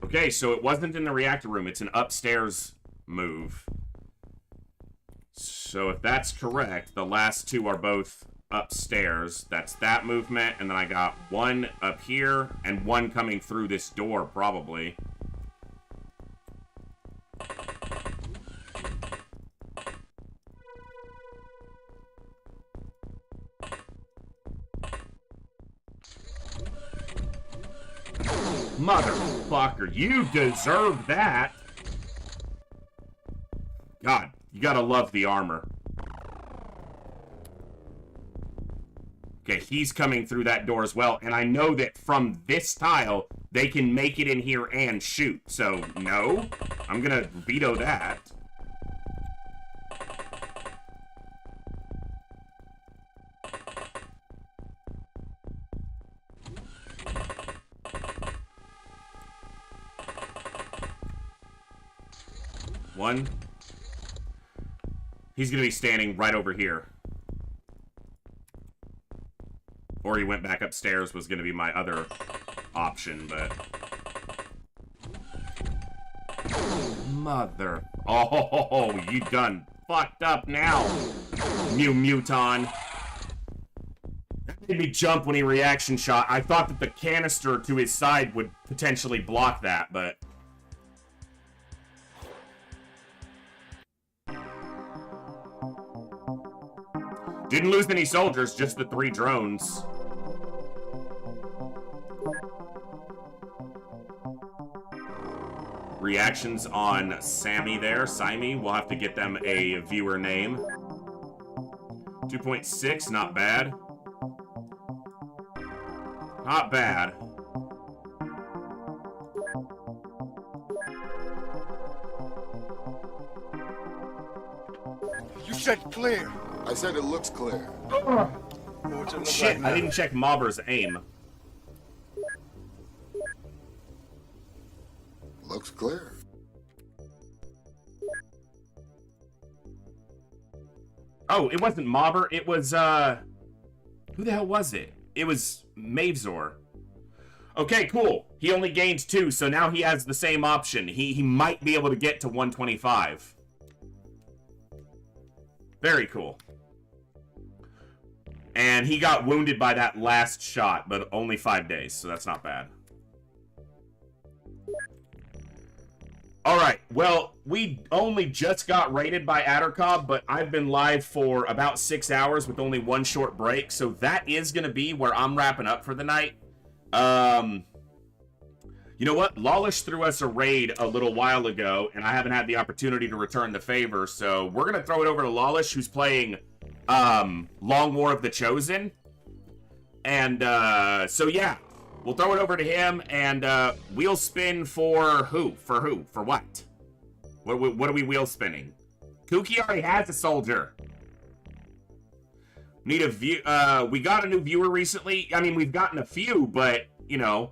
Okay, so it wasn't in the reactor room. It's an upstairs move. So if that's correct, the last two are both upstairs. That's that movement, and then I got one up here and one coming through this door, probably. Motherfucker, you deserve that. God, you gotta love the armor. Okay, he's coming through that door as well, and I know that from this tile, they can make it in here and shoot. So, no, I'm gonna veto that. One. He's gonna be standing right over here. Or he went back upstairs was gonna be my other option, but... Mother... Oh, you done fucked up now, Muton. That made me jump when he reaction shot. I thought that the canister to his side would potentially block that, but... Didn't lose any soldiers, just the 3 drones. Reactions on Sammy there. Simey, we'll have to get them a viewer name. 2.6, not bad. Not bad. You said clear. I said it looks clear. Shit, I didn't check Mobber's aim. Looks clear. Oh, it wasn't Mobber, it was, who the hell was it? It was Mavzor. Okay, cool. He only gained 2, so now he has the same option. He might be able to get to 125. Very cool. And he got wounded by that last shot, but only 5 days, so that's not bad. Alright, well, we only just got raided by Addercobb, but I've been live for about 6 hours with only 1 short break, so that is going to be where I'm wrapping up for the night. You know what? Lawlish threw us a raid a little while ago, and I haven't had the opportunity to return the favor, so we're going to throw it over to Lawlish, who's playing Long War of the Chosen. And, so yeah, we'll throw it over to him, and, wheel spin for who? For who? For what? What are we wheel spinning? Kooky already has a soldier. Need a view, we got a new viewer recently. I mean, we've gotten a few, but, you know,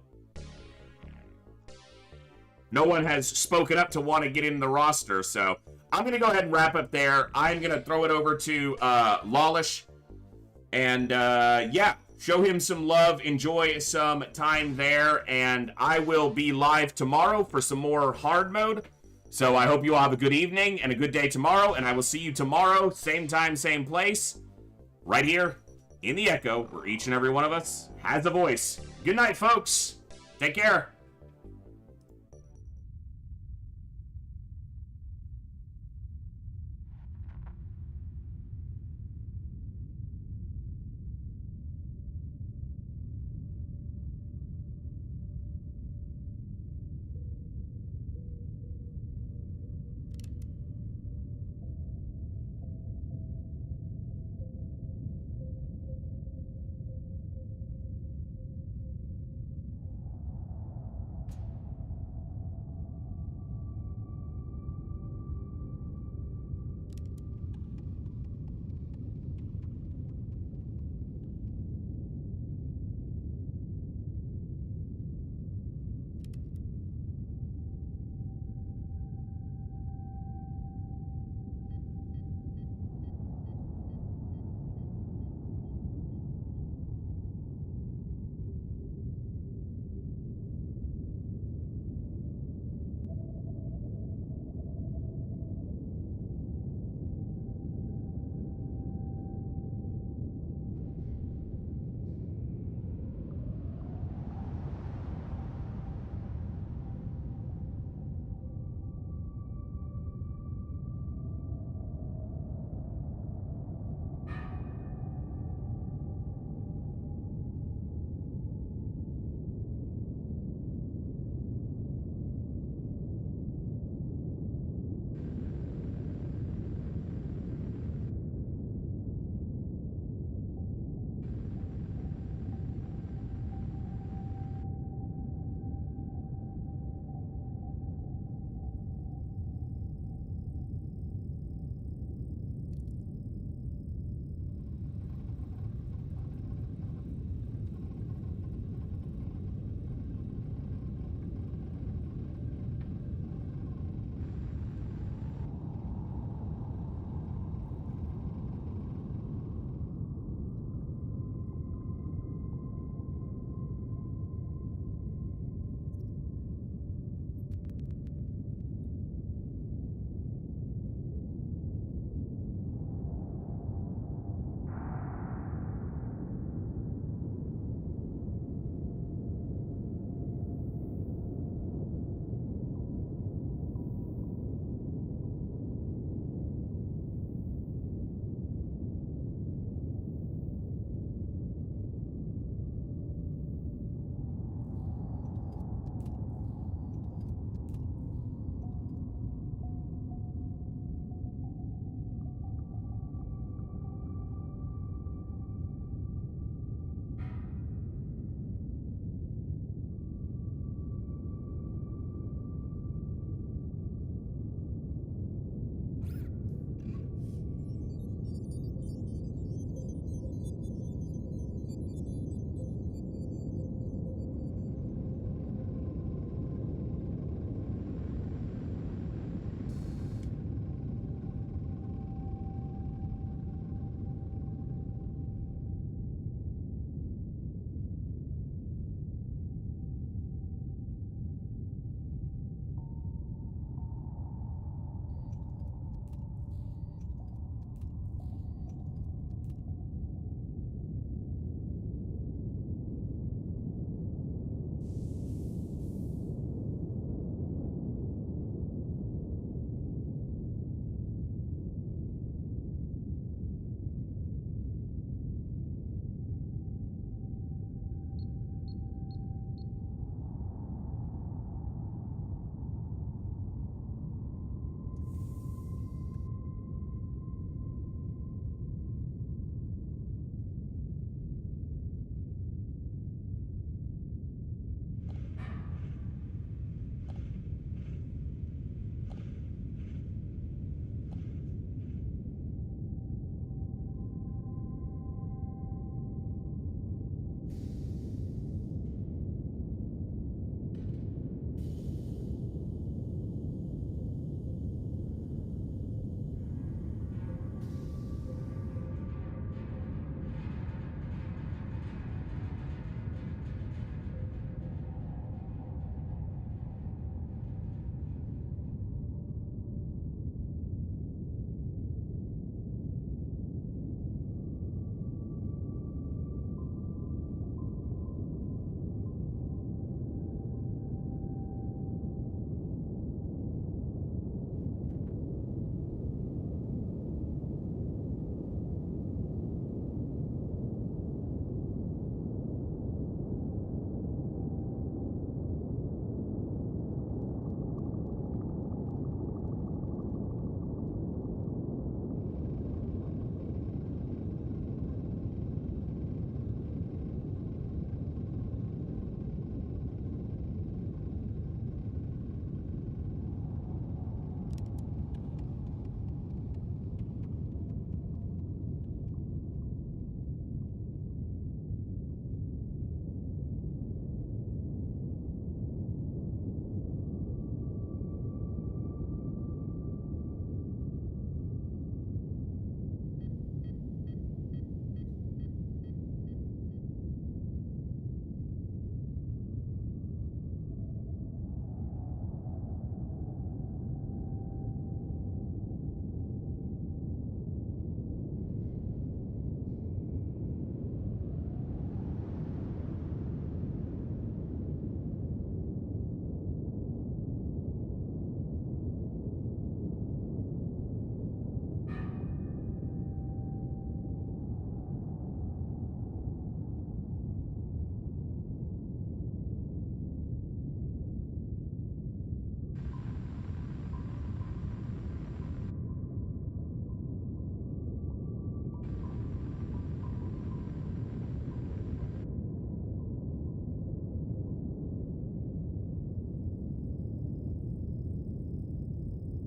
no one has spoken up to want to get in the roster, so I'm going to go ahead and wrap up there. I'm going to throw it over to, Lawlish, and, yeah, show him some love, enjoy some time there, and I will be live tomorrow for some more hard mode. So I hope you all have a good evening and a good day tomorrow, and I will see you tomorrow, same time, same place, right here in the Echo, where each and every one of us has a voice. Good night, folks. Take care.